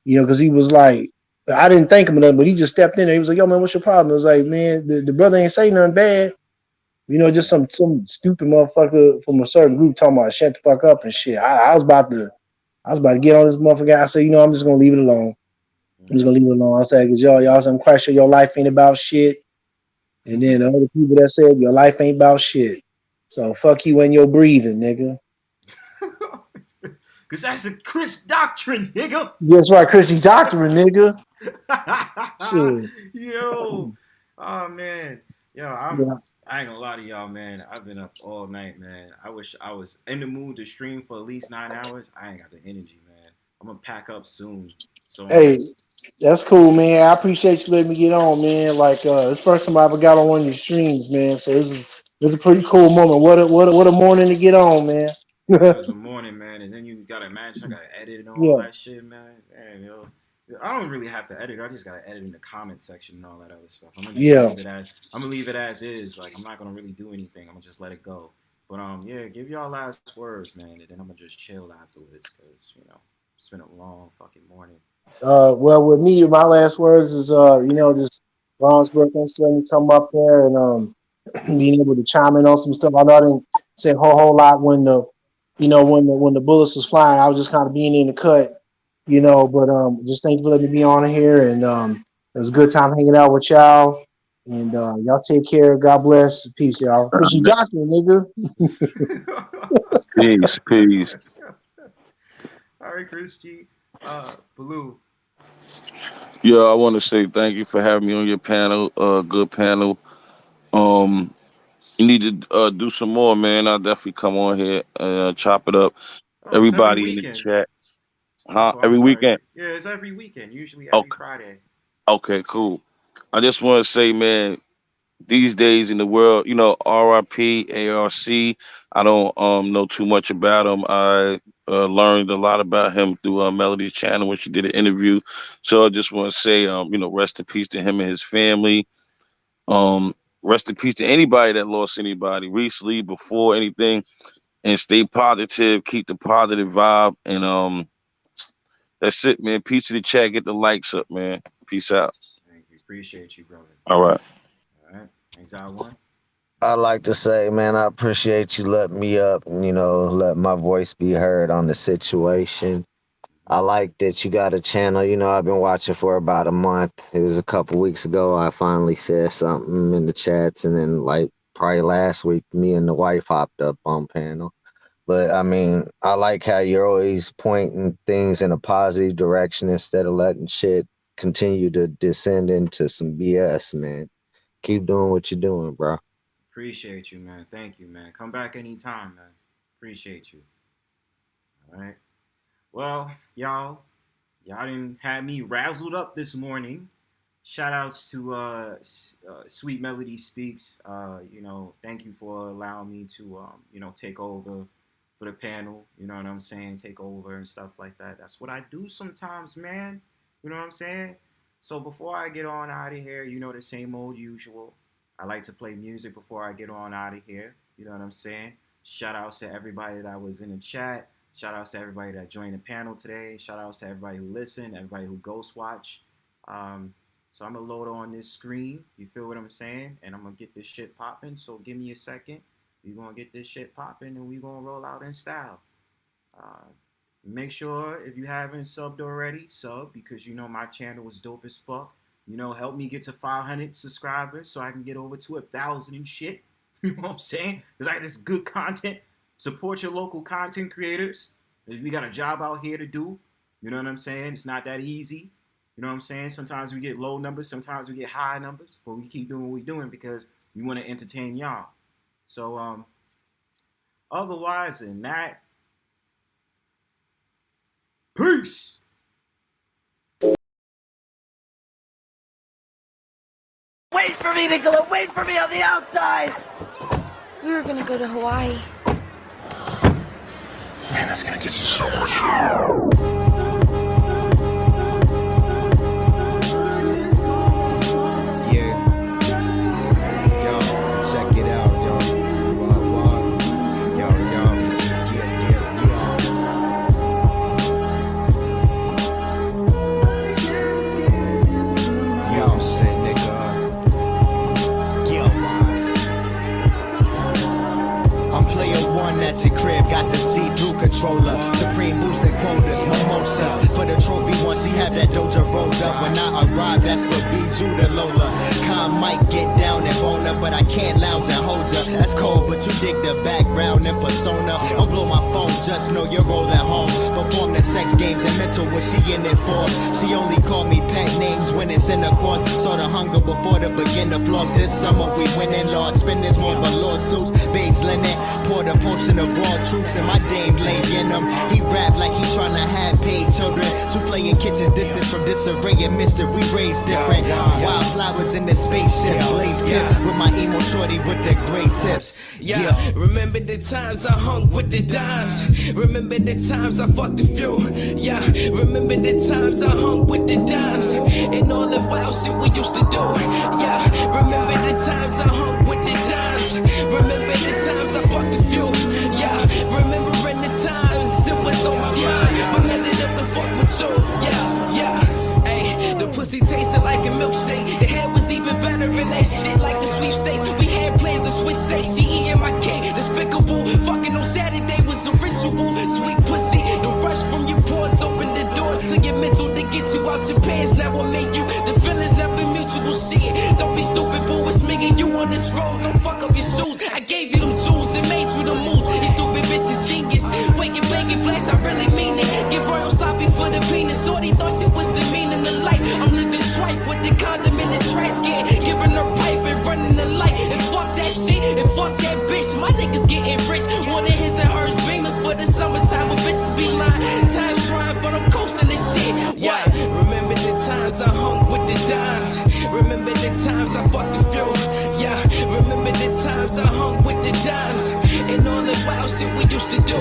You know, because he was like, I didn't thank him enough, but he just stepped in there. He was like, "Yo man, what's your problem?" It was like, man, the brother ain't say nothing bad. You know, just some stupid motherfucker from a certain group talking about shut the fuck up and shit. I was about to get on this motherfucker. I said, you know, I'm just gonna leave it alone. I'm just gonna leave it alone. I said, cause y'all, I'm quite sure your life ain't about shit. And then the other people that said your life ain't about shit. So fuck you and your breathing, nigga. Cause that's the Chris doctrine, nigga. That's right, Chrissy doctrine, nigga. Shit. Yo, oh man, yo, Yeah. I ain't gonna lie to y'all, man. I've been up all night, man. I wish I was in the mood to stream for at least 9 hours. I ain't got the energy, man. I'm gonna pack up soon. So Hey, That's cool, man. I appreciate you letting me get on, man. Like it's the first time I ever got on one of your streams, man. So this is a pretty cool moment. What a morning to get on, man. It was a morning, man, and then you gotta imagine I gotta edit and all Yeah. that shit, man. Damn, yo. I don't really have to edit. I just gotta edit in the comment section and all that other stuff. I'm gonna just leave it as is. Like I'm not gonna really do anything. I'm gonna just let it go. But yeah, give y'all last words, man, and then I'm gonna just chill afterwards, cause it's been a long fucking morning. Well, with me, my last words is just Bronzebird, thanks for letting me come up there and being able to chime in on some stuff. I know I didn't say a whole lot when the bullets was flying. I was just kind of being in the cut, but just thank you for letting me be on here, and it was a good time hanging out with y'all. And y'all take care. God bless. Peace, y'all. It's your doctor, nigga. Peace. All right, Chris G. Balootv. Yeah, I want to say thank you for having me on your panel. Good panel. You need to do some more, man. I'll definitely come on here and chop it up. Everybody in the chat. Every weekend? Yeah, it's every weekend. Usually every Friday. Okay, cool. I just want to say, man, these days in the world, RIP, ARC. I don't know too much about him. I learned a lot about him through Melody's channel when she did an interview. So I just want to say, rest in peace to him and his family. Rest in peace to anybody that lost anybody recently, before anything, and stay positive. Keep the positive vibe, and that's it, man. Peace to the chat. Get the likes up, man. Peace out. Thank you. Appreciate you, brother. All right. All right. Exile One. I'd like to say, man, I appreciate you letting me up and, let my voice be heard on the situation. I like that you got a channel. I've been watching for about a month. It was a couple weeks ago. I finally said something in the chats, and then probably last week, me and the wife hopped up on panel. But I mean, I like how you're always pointing things in a positive direction instead of letting shit continue to descend into some BS, man. Keep doing what you're doing, bro. Appreciate you, man. Thank you, man. Come back anytime, man. Appreciate you. All right. Well, y'all didn't have me razzled up this morning. Shout outs to Sweet Melody Speaks. Thank you for allowing me to take over for the panel. You know what I'm saying? Take over and stuff like that. That's what I do sometimes, man. You know what I'm saying? So before I get on out of here, the same old usual. I like to play music before I get on out of here. You know what I'm saying? Shout outs to everybody that was in the chat. Shout outs to everybody that joined the panel today. Shout outs to everybody who listened, everybody who ghost watch. So I'm going to load on this screen. You feel what I'm saying? And I'm going to get this shit popping. So give me a second. We're going to get this shit popping and we're going to roll out in style. Make sure if you haven't subbed already, sub, because my channel is dope as fuck. Help me get to 500 subscribers so I can get over to 1,000 and shit. You know what I'm saying? Because I got this good content. Support your local content creators. We got a job out here to do. You know what I'm saying? It's not that easy. You know what I'm saying? Sometimes we get low numbers. Sometimes we get high numbers. But we keep doing what we're doing because we want to entertain y'all. So, otherwise than that, peace. Wait for me, Nicola! Wait for me on the outside! We were gonna go to Hawaii. Man, that's gonna get you so much. At your crib, got the see-through controller, supreme boosted quotas, mimosas. For the trophy once he had that doja rolled up. When I arrive, that's for B2 to Lola. Con might get down and boner, but I can't lounge and hold ya. That's cold, but you dig the background and persona. Don't blow my phone, just know you're rolling home. Perform the sex games and mental, what she in it for? She only call me pet names when it's in the course. Saw the hunger before the beginner flaws. This summer we winning, Lord spinners, more for lawsuits. Babes linen, pour the potion of raw troops and my dame lay in them. He rap like he tryna have paid children. Souffle in kitchens, distance from disarray and mystery. Raised different. Wildflowers in the spaceship. Blaze pimp with my emo shorty with the great tips. Remember the times I hung with the dimes. Remember the times I fucked a few. Remember the times I hung with the dimes. And all the wild shit we used to do. Remember the times I hung with the dimes. Remember the times I fucked a few. Remembering the times it was on my mind, but none of them to fuck with you. Ay, the pussy tasted like a milkshake. The hair was even better in that shit like the sweepstakes. We had plans to switch states. She eating my cake, despicable. Fucking on Saturday was a ritual. Sweet pussy, the rush from your pores open the door to your mental to get you out your pants. Now I made you. The feelings never mutual. Shit, don't be stupid, boo. It's me and you on this road. Don't fuck up your shoes. I gave you them jewels and made you the moves. These stupid bitches genius. Wake and bang and blast, I really mean it. Give royal sloppy for the penis. Shorty thought she was the meaning of life. I'm living trife with the condom in the trash can. Giving her pipe and running the light. And fuck that shit and fuck that bitch. My niggas getting rich. One of his and hers beamers for the summertime. But bitches be lying. Time's trying, but I'm coasting this shit. Remember the times I hung with the dimes. Remember the times I fucked a few. Remember the times I hung with the dimes. And all the wild shit we used to do.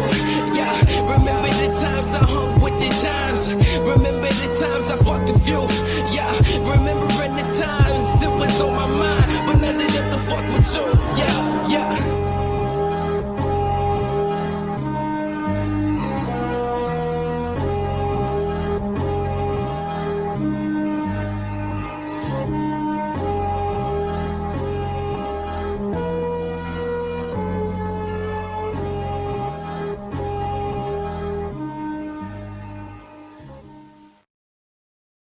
Remember the times I hung with the dimes. Remember the times I fucked a few. Remembering the times it was on my mind, but none of them to fuck with you.